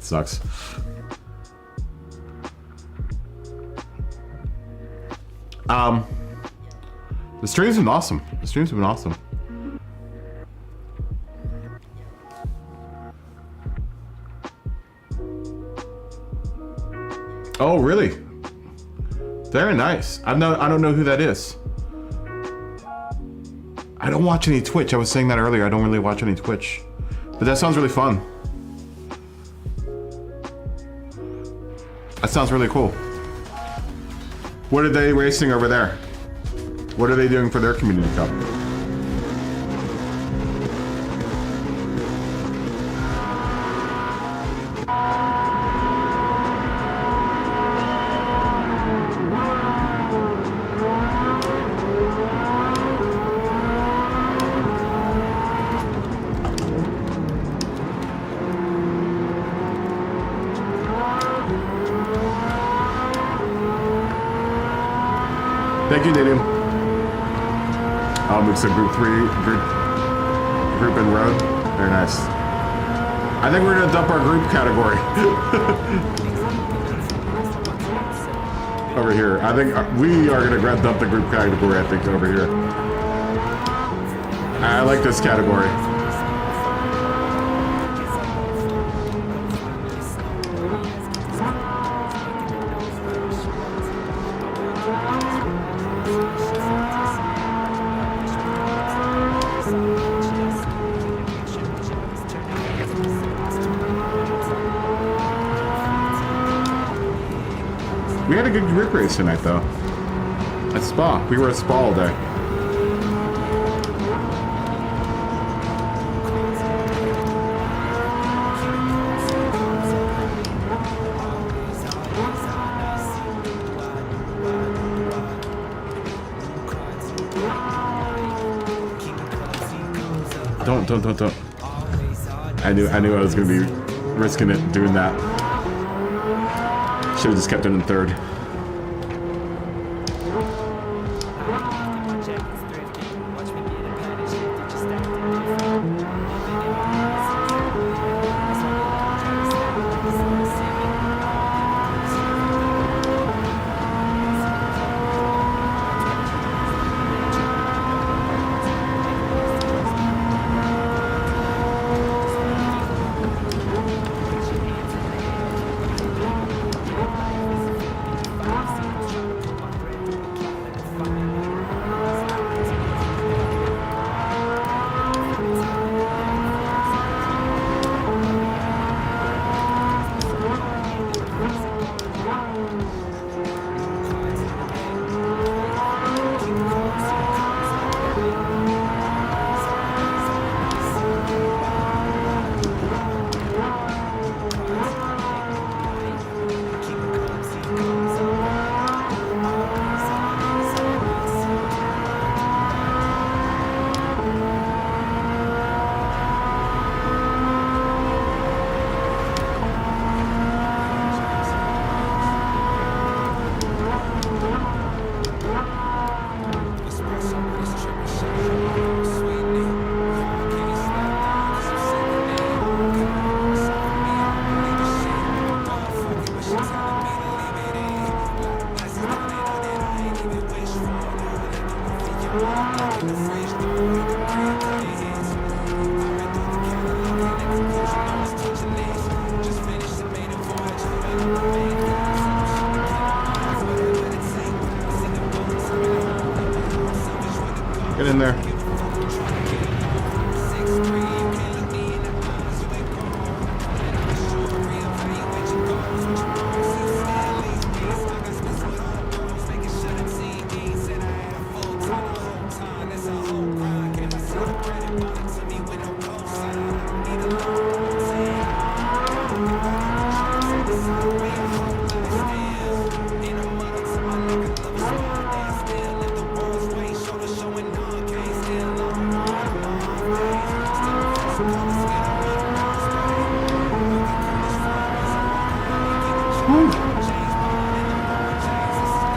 Sucks. The streams have been awesome. The streams have been awesome. Oh, really? Very nice. I don't know who that is. I don't watch any Twitch. I was saying that earlier. I don't really watch any Twitch. But that sounds really fun. That sounds really cool. What are they racing over there? What are they doing for their community cup? Thank you, Daniel. It's a group 3, group and road. Very nice. I think we're gonna dump our group category over here. I think we are gonna dump the group category. I think over here. I like this category. We had a good group race tonight, though. At Spa. We were at Spa all day. Don't. I knew I was gonna be risking it doing that. Should have just kept it in third. Get in there.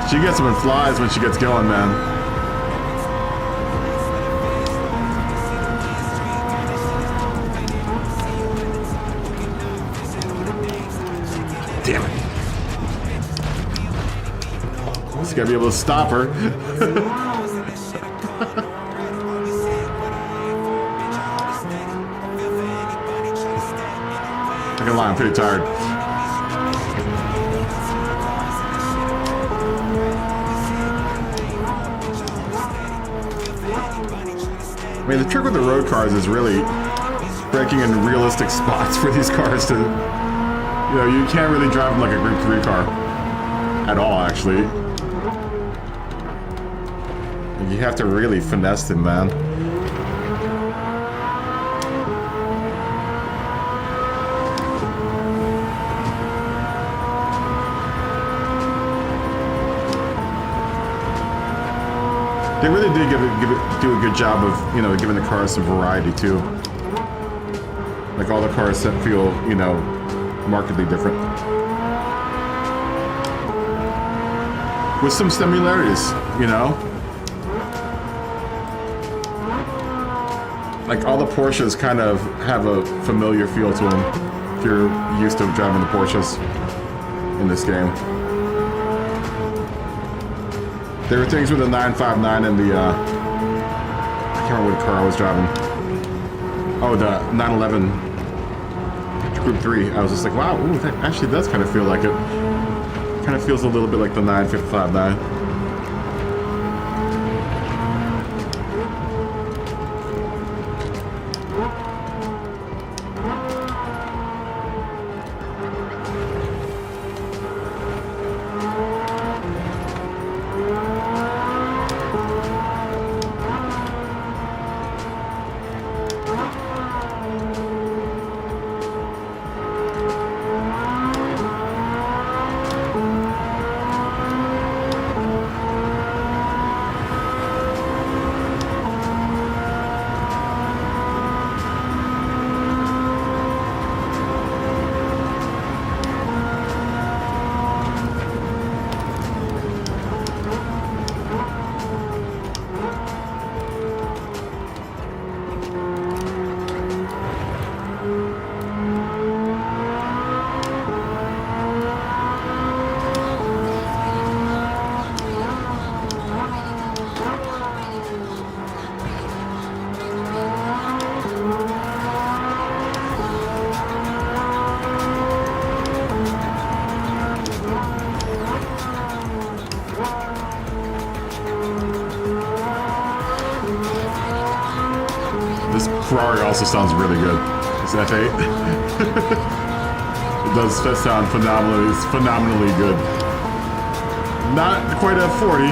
She gets them in flies when she gets going, man. Damn it. Just gotta be able to stop her. I can lie, I'm pretty tired. I mean, the trick with the road cars is really breaking into realistic spots for these cars to, you know, you can't really drive them like a Group 3 car at all, actually. You have to really finesse them, man. They really did do a good job of, you know, giving the cars some variety too. Like all the cars that feel, you know, markedly different. With some similarities, you know? Like all the Porsches kind of have a familiar feel to them if you're used to driving the Porsches in this game. There were things with the 959 and the, I can't remember what car I was driving. Oh, the 911 Group 3. I was just like, wow, ooh, that actually does kind of feel like it. Kind of feels a little bit like the 959. Ferrari also sounds really good. It's F8. It does sound phenomenally. It's phenomenally good. Not quite F40.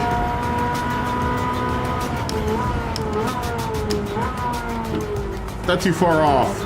Not too far off.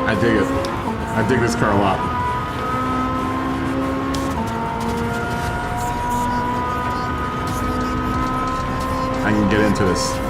I dig it. I dig this car a lot. I can get into this.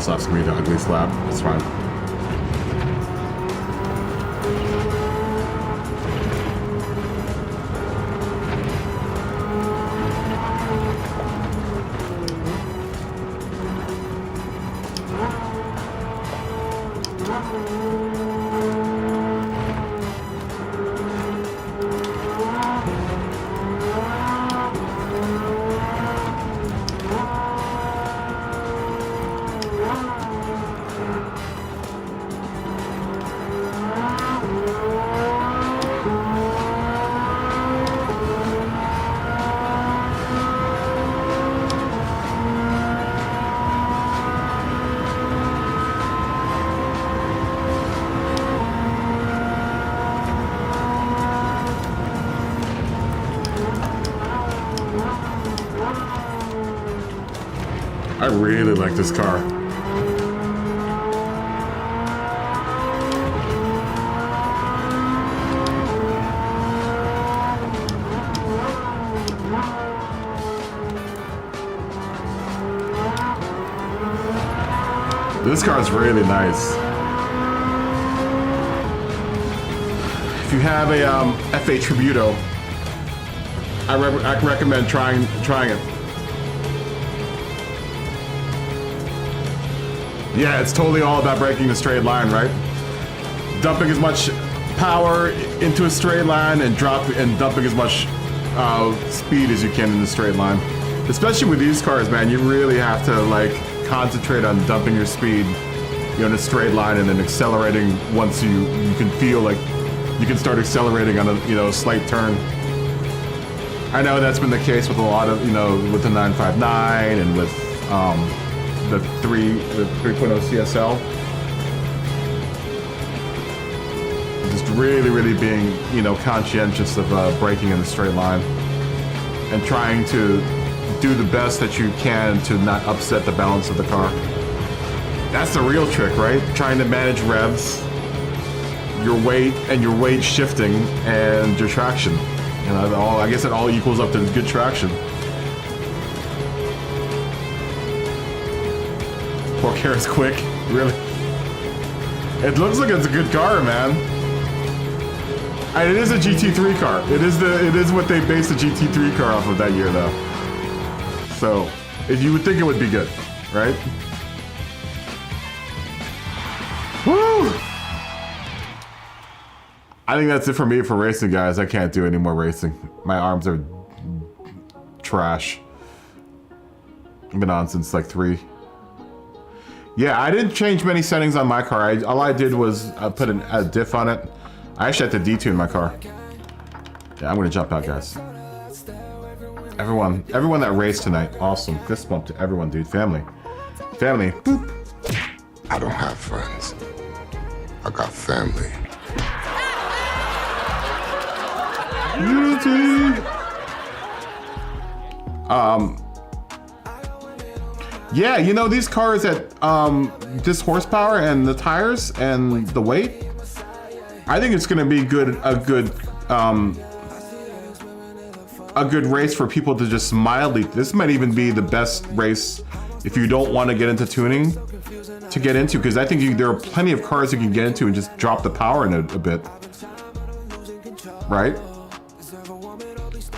slap's gonna be the ugly slap. It's fine. I really like this car. This car is really nice. If you have a F8 Tributo, I recommend trying it. Yeah, it's totally all about breaking the straight line, right? Dumping as much power into a straight line and dumping as much speed as you can in the straight line. Especially with these cars, man, you really have to like concentrate on dumping your speed, you know, in a straight line and then accelerating once you can feel like you can start accelerating on a slight turn. I know that's been the case with a lot of with the 959 and with the 3.0 CSL. Just really being conscientious of braking in the straight line and trying to do the best that you can to not upset the balance of the car. That's the real trick, right? Trying to manage revs, your weight shifting, and your traction. I guess it all equals up to good traction. Poor Kara's quick, really. It looks like it's a good car, man. And it is a GT3 car. It is what they based the GT3 car off of that year, though. So, you would think it would be good, right? Woo! I think that's it for me for racing, guys. I can't do any more racing. My arms are trash. I've been on since like 3. Yeah, I didn't change many settings on my car. All I did was put a diff on it. I actually had to detune my car. Yeah, I'm gonna jump out, guys. Everyone that raced tonight, awesome. Fist bump to everyone, dude. Family. Boop. I don't have friends. I got family. Yeah, these cars at this horsepower and the tires and the weight, I think it's gonna be a good race for people to just mildly. This might even be the best race if you don't want to get into tuning to get into, because I think there are plenty of cars you can get into and just drop the power in it a bit, right?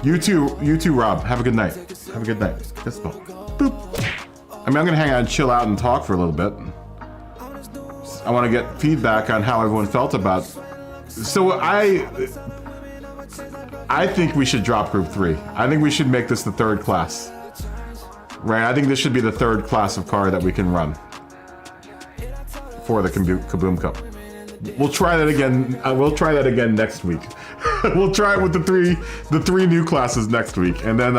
You too, Rob. Have a good night. Fist bump. Boop. I mean, I'm gonna hang out and chill out and talk for a little bit. I want to get feedback on how everyone felt about. So I think we should drop Group 3. I think we should make this the 3rd class. Right? I think this should be the 3rd class of car that we can run for the KaBoom Cup. We'll try that again. We'll try that again next week. We'll try it with the three new classes next week, and then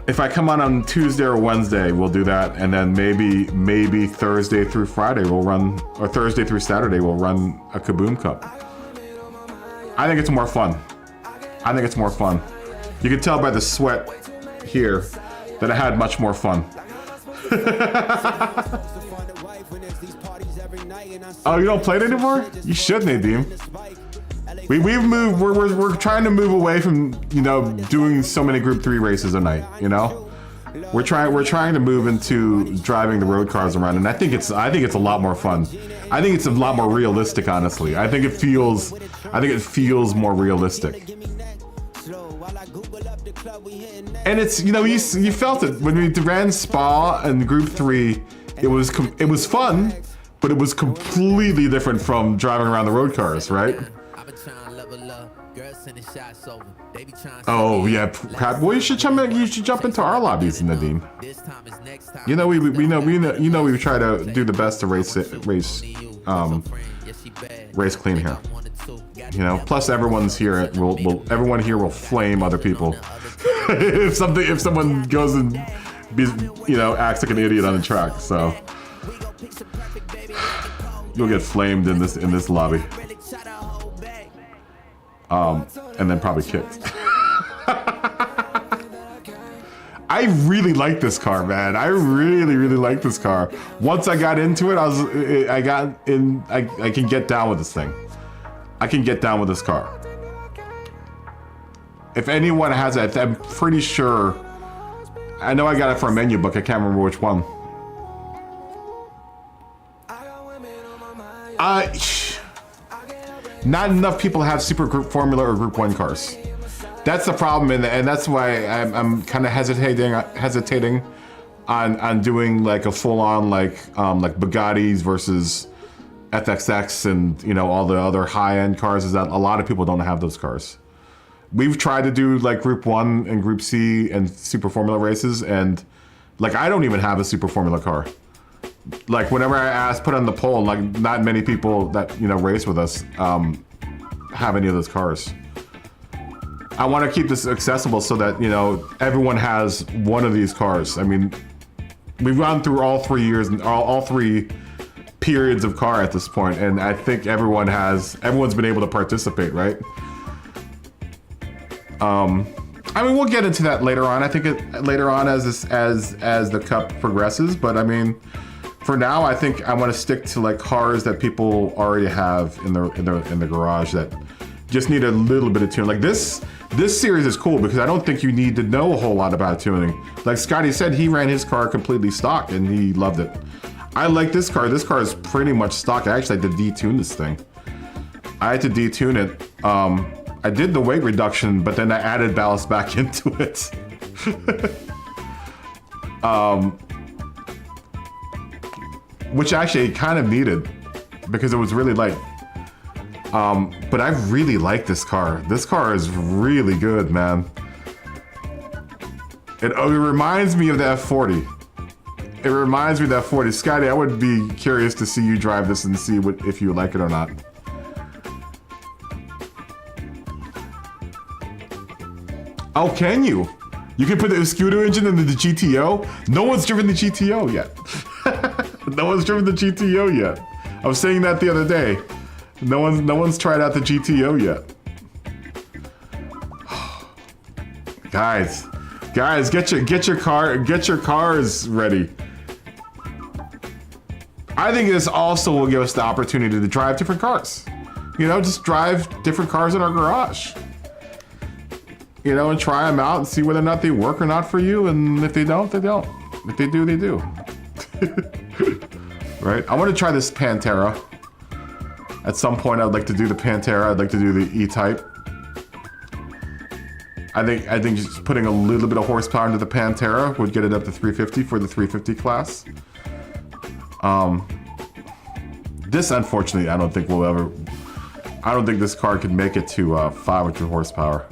if I come on Tuesday or Wednesday, we'll do that, and then maybe Thursday through Friday we'll run, or Thursday through Saturday we'll run a KaBoom Cup. I think it's more fun. You can tell by the sweat here that I had much more fun. Oh, you don't play it anymore? You should, Nadim. We've moved. We're trying to move away from doing so many Group 3 races a night. We're trying to move into driving the road cars around, and I think it's a lot more fun. I think it's a lot more realistic, honestly. I think it feels more realistic. And it's, you know, you felt it when we ran Spa and Group 3. It was fun, but it was completely different from driving around the road cars, right? Oh yeah, well you should jump into our lobbies, Nadim. You know we try to do the best to race clean here. You know, plus everyone here will flame other people if someone goes and acts like an idiot on the track. So you'll get flamed in this lobby. And then probably kicked. I really like this car, man. I really like this car. Once I got into it, I can get down with this thing. I can get down with this car. If anyone has it, I'm pretty sure. I know I got it for a menu book. I can't remember which one. Not enough people have Super Group Formula or Group 1 cars. That's the problem, and that's why I'm kind of hesitating on doing like a full-on like Bugattis versus FXX and all the other high-end cars. Is that a lot of people don't have those cars. We've tried to do like Group 1 and Group C and Super Formula races, and like I don't even have a Super Formula car. Like whenever I put on the poll, like not many people that race with us have any of those cars. I want to keep this accessible so that everyone has one of these cars. I mean, we've gone through all 3 years and all 3 periods of car at this point, and I think everyone's been able to participate, right? I mean, we'll get into that later on. I think later on as the cup progresses, but I mean. For now, I think I want to stick to like cars that people already have in the garage that just need a little bit of tuning. Like this series is cool because I don't think you need to know a whole lot about tuning. Like Scotty said, he ran his car completely stock and he loved it. I like this car. This car is pretty much stock. I actually had to detune this thing. I had to detune it. I did the weight reduction, but then I added ballast back into it. Which actually kind of needed because it was really light. But I really like this car. This car is really good, man. It reminds me of the F40. It reminds me of the F40. Scotty, I would be curious to see you drive this and see if you like it or not. Oh, can you? You can put the Escudo engine into the GTO? No one's driven the GTO yet. No one's driven the GTO yet. I was saying that the other day. No one's tried out the GTO yet. Guys, get your cars ready. I think this also will give us the opportunity to drive different cars. Just drive different cars in our garage. And try them out and see whether or not they work or not for you. And if they don't, they don't. If they do, they do. Right? I want to try this Pantera. At some point, I'd like to do the Pantera. I'd like to do the E-Type. I think just putting a little bit of horsepower into the Pantera would get it up to 350 for the 350 class. This, unfortunately, I don't think this car could make it to 500 horsepower.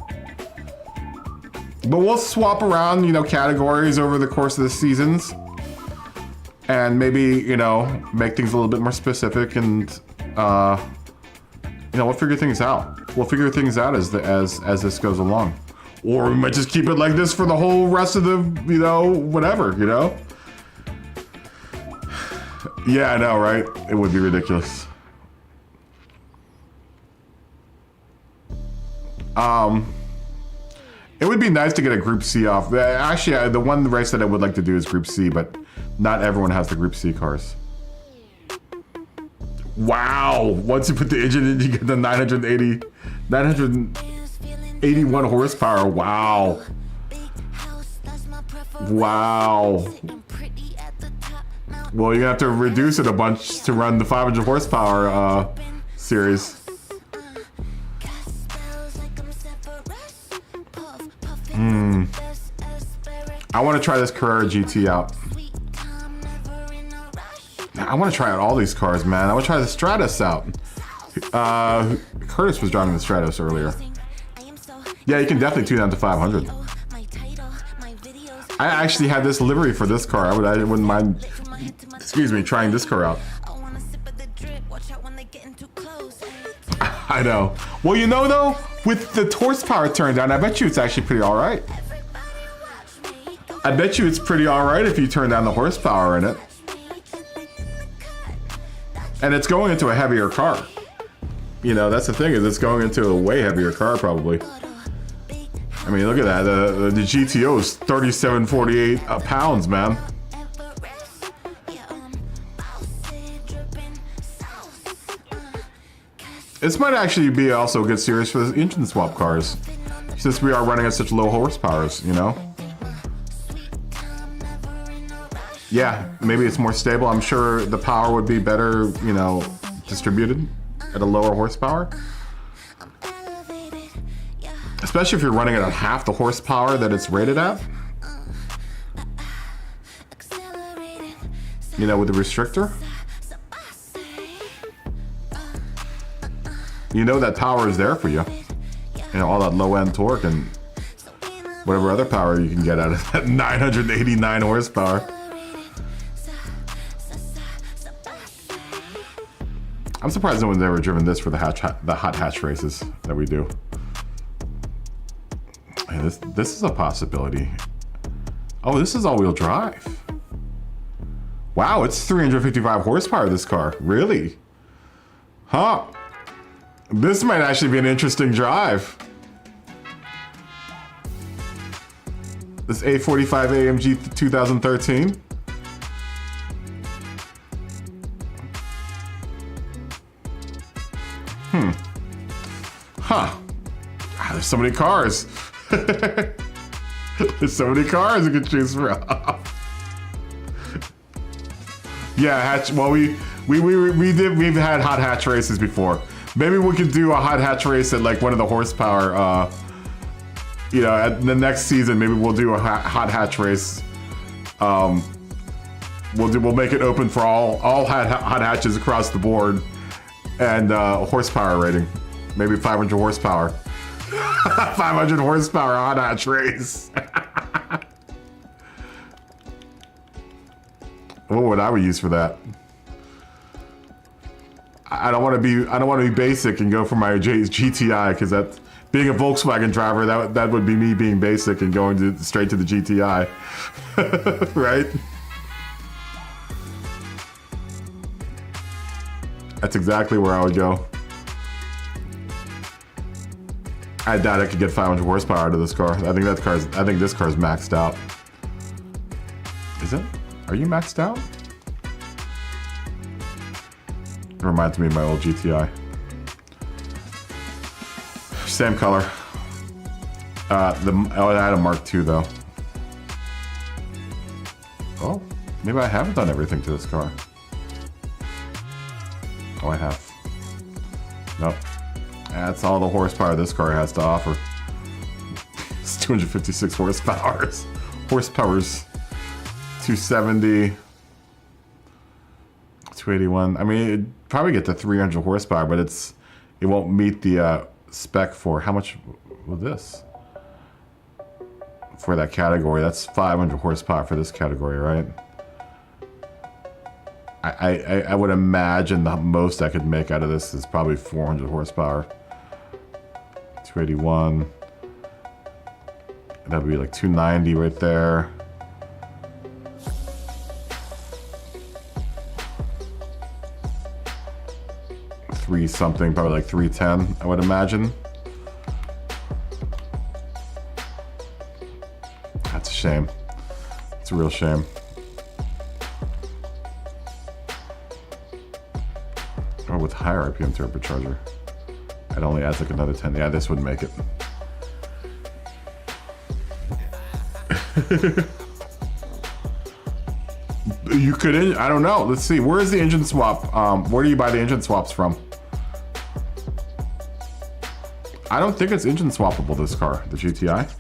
But we'll swap around, categories over the course of the seasons. And maybe, make things a little bit more specific and, we'll figure things out. We'll figure things out as this goes along. Or we might just keep it like this for the whole rest of the, whatever, Yeah, I know, right? It would be ridiculous. It would be nice to get a Group C off. Actually, the one race that I would like to do is Group C, but not everyone has the Group C cars. Wow! Once you put the engine in, you get the 981 horsepower. Wow. Wow. Well, you have to reduce it a bunch to run the 500 horsepower series. I want to try this Carrera GT out. I want to try out all these cars, man. I want to try the Stratus out. Curtis was driving the Stratus earlier. Yeah, you can definitely tune down to 500. I actually had this livery for this car. I wouldn't mind, excuse me, trying this car out. I know. Well, you know though, with the horsepower turned down, I bet you it's actually pretty all right. I bet you it's pretty all right if you turn down the horsepower in it. And it's going into a heavier car. You know, that's the thing, is it's going into a way heavier car probably. I mean, look at that. The GTO is 3748 pounds, man. This might actually be also a good series for the engine swap cars, since we are running at such low horsepowers, you know? Yeah, maybe it's more stable. I'm sure the power would be better, you know, distributed at a lower horsepower. Especially if you're running it at half the horsepower that it's rated at. You know, with the restrictor. You know that power is there for you. You know, all that low end torque and whatever other power you can get out of that 989 horsepower. I'm surprised no one's ever driven this for the hot hatch races that we do. Hey, this is a possibility. Oh, this is all-wheel drive. Wow, it's 355 horsepower, this car. Really? Huh. This might actually be an interesting drive. This A45 AMG 2013. Huh. Ah, there's so many cars. There's so many cars you can choose from. Yeah, hatch. Well, we've had hot hatch races before. Maybe we could do a hot hatch race at like one of the horsepower. You know, at the next season, maybe we'll do a hot hatch race. We'll make it open for all hot hatches across the board, and horsepower rating, maybe 500 horsepower. 500 horsepower hot hatch race. What would I use for that? I don't want to be basic and go for my GTI, because that, being a Volkswagen driver, that would be me being basic and going straight to the GTI. Right? That's exactly where I would go. I doubt I could get 500 horsepower out of this car. I think this car's maxed out. Is it? Are you maxed out? It reminds me of my old GTI. Same color. I had a Mark II though. Oh, maybe I haven't done everything to this car. Oh, I have. Nope. That's all the horsepower this car has to offer. It's 256 horsepower. Horsepower's 270, 281. I mean, it'd probably get to 300 horsepower, but it won't meet the spec for how much was this? For that category, that's 500 horsepower for this category, right? I would imagine the most I could make out of this is probably 400 horsepower. 281. That would be like 290 right there. Three something, probably like 310, I would imagine. That's a shame. It's a real shame. Or with higher RPM turbocharger, it only adds like another 10. Yeah, this wouldn't make it. You could, I don't know. Let's see. Where is the engine swap? Where do you buy the engine swaps from? I don't think it's engine swappable, this car, the GTI.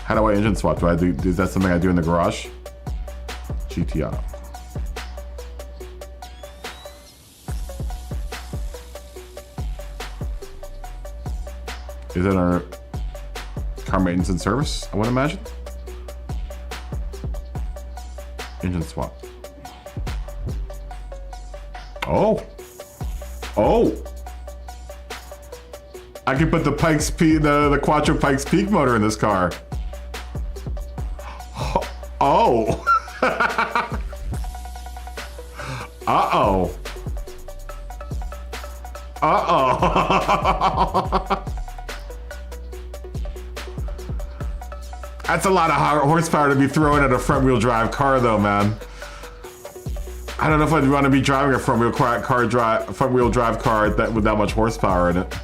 How do I engine swap? Is that something I do in the garage? GTI. Is it our car maintenance and service, I would imagine? Engine swap. Oh. Oh. I can put the Pikes Peak, the Quattro Pikes Peak motor in this car. Oh. Uh-oh. Uh-oh. That's a lot of horsepower to be throwing at a front-wheel drive car, though, man. I don't know if I'd want to be driving a front-wheel drive car with that much horsepower in it.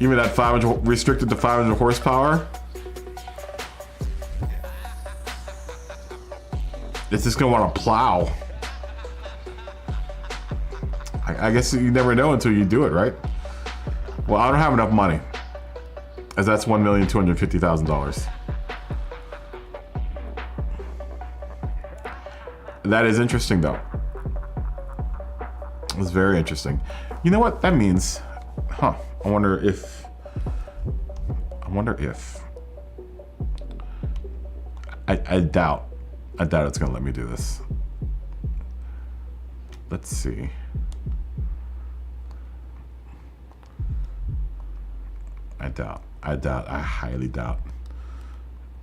Even that 500, restricted to 500 horsepower. It's just gonna want to plow. I guess you never know until you do it, right? Well, I don't have enough money, as that's $1,250,000. That is interesting, though. It's very interesting. You know what that means? Huh? I wonder if. I doubt it's gonna let me do this. Let's see. I highly doubt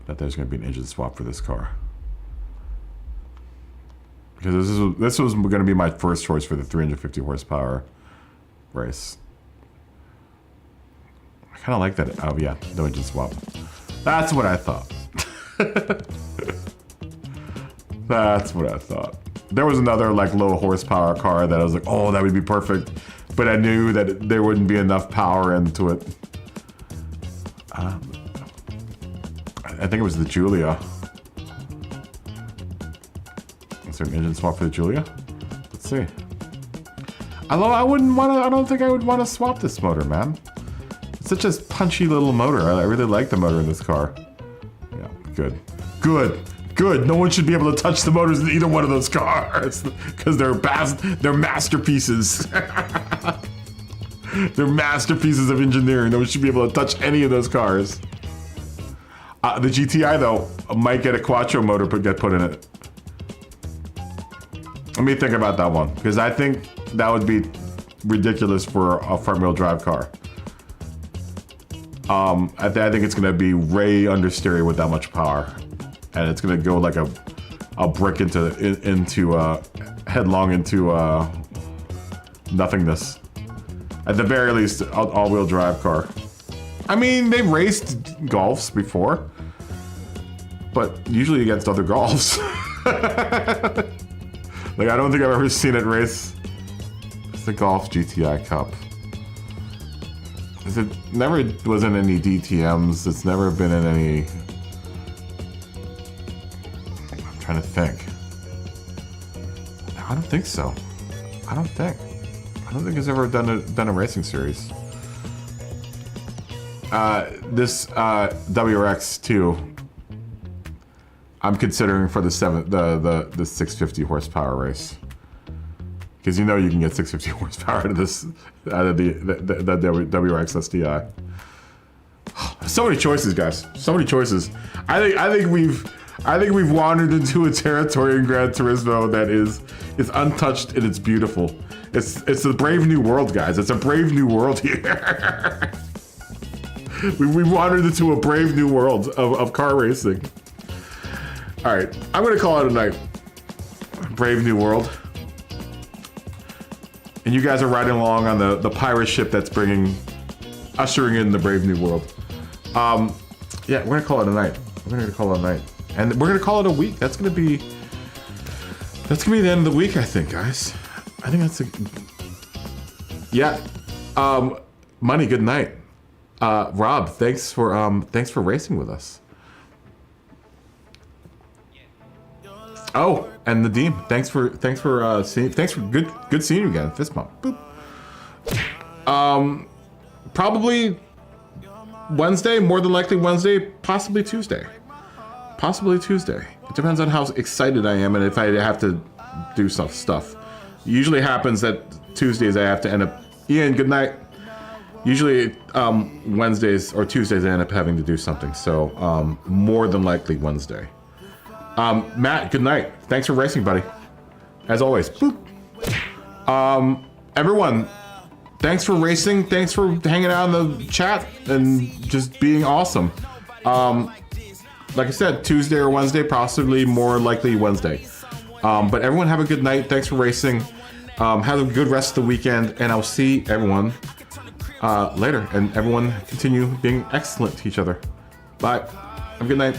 that there's gonna be an engine swap for this car. Because this was gonna be my first choice for the 350 horsepower race. I kinda like that. Oh yeah, no engine swap. That's what I thought. That's what I thought. There was another like low horsepower car that I was like, oh, that would be perfect. But I knew that there wouldn't be enough power into it. I think it was the Giulia. Is there an engine swap for the Giulia? Let's see. I don't think I would want to swap this motor, man. It's such a punchy little motor. I really like the motor in this car. Yeah, good. Good. No one should be able to touch the motors in either one of those cars because they're masterpieces. They're masterpieces of engineering. No one should be able to touch any of those cars. The GTI though might get a Quattro motor get put in it. Let me think about that one because I think that would be ridiculous for a front-wheel drive car. I think it's gonna be way understeer with that much power, and it's gonna go like a brick into headlong into nothingness. At the very least, all-wheel drive car. I mean, they've raced Golfs before, but usually against other Golfs. Like, I don't think I've ever seen it race. It's the Golf GTI Cup. It never was in any DTMs. It's never been in any. I'm trying to think. I don't think so. I don't think it's ever done a racing series. This WRX 2, I'm considering for the 650 horsepower race, because you know you can get 650 horsepower out of the WRX STI. So many choices, guys. So many choices. I think we've wandered into a territory in Gran Turismo that is untouched and it's beautiful. It's a brave new world, guys. It's a brave new world here. We've wandered into a brave new world of car racing. All right, I'm gonna call it a night. Brave new world. And you guys are riding along on the pirate ship that's ushering in the brave new world. Yeah, we're gonna call it a night. And we're gonna call it a week. That's gonna be the end of the week, I think, guys. I think that's yeah. Money, good night. Rob, thanks for racing with us. Oh, and Nadeem, thanks for good seeing you again. Fist bump. Boop. Probably Wednesday, more than likely Wednesday, possibly Tuesday. Possibly Tuesday. It depends on how excited I am and if I have to do stuff. Usually happens that Tuesdays I have to end up. Ian, good night. Usually Wednesdays or Tuesdays I end up having to do something. So more than likely Wednesday. Matt, good night. Thanks for racing, buddy. As always. Boop. Everyone, thanks for racing. Thanks for hanging out in the chat and just being awesome. Like I said, Tuesday or Wednesday, possibly more likely Wednesday. But everyone have a good night. Thanks for racing. Have a good rest of the weekend, and I'll see everyone later. And everyone continue being excellent to each other. Bye. Have a good night.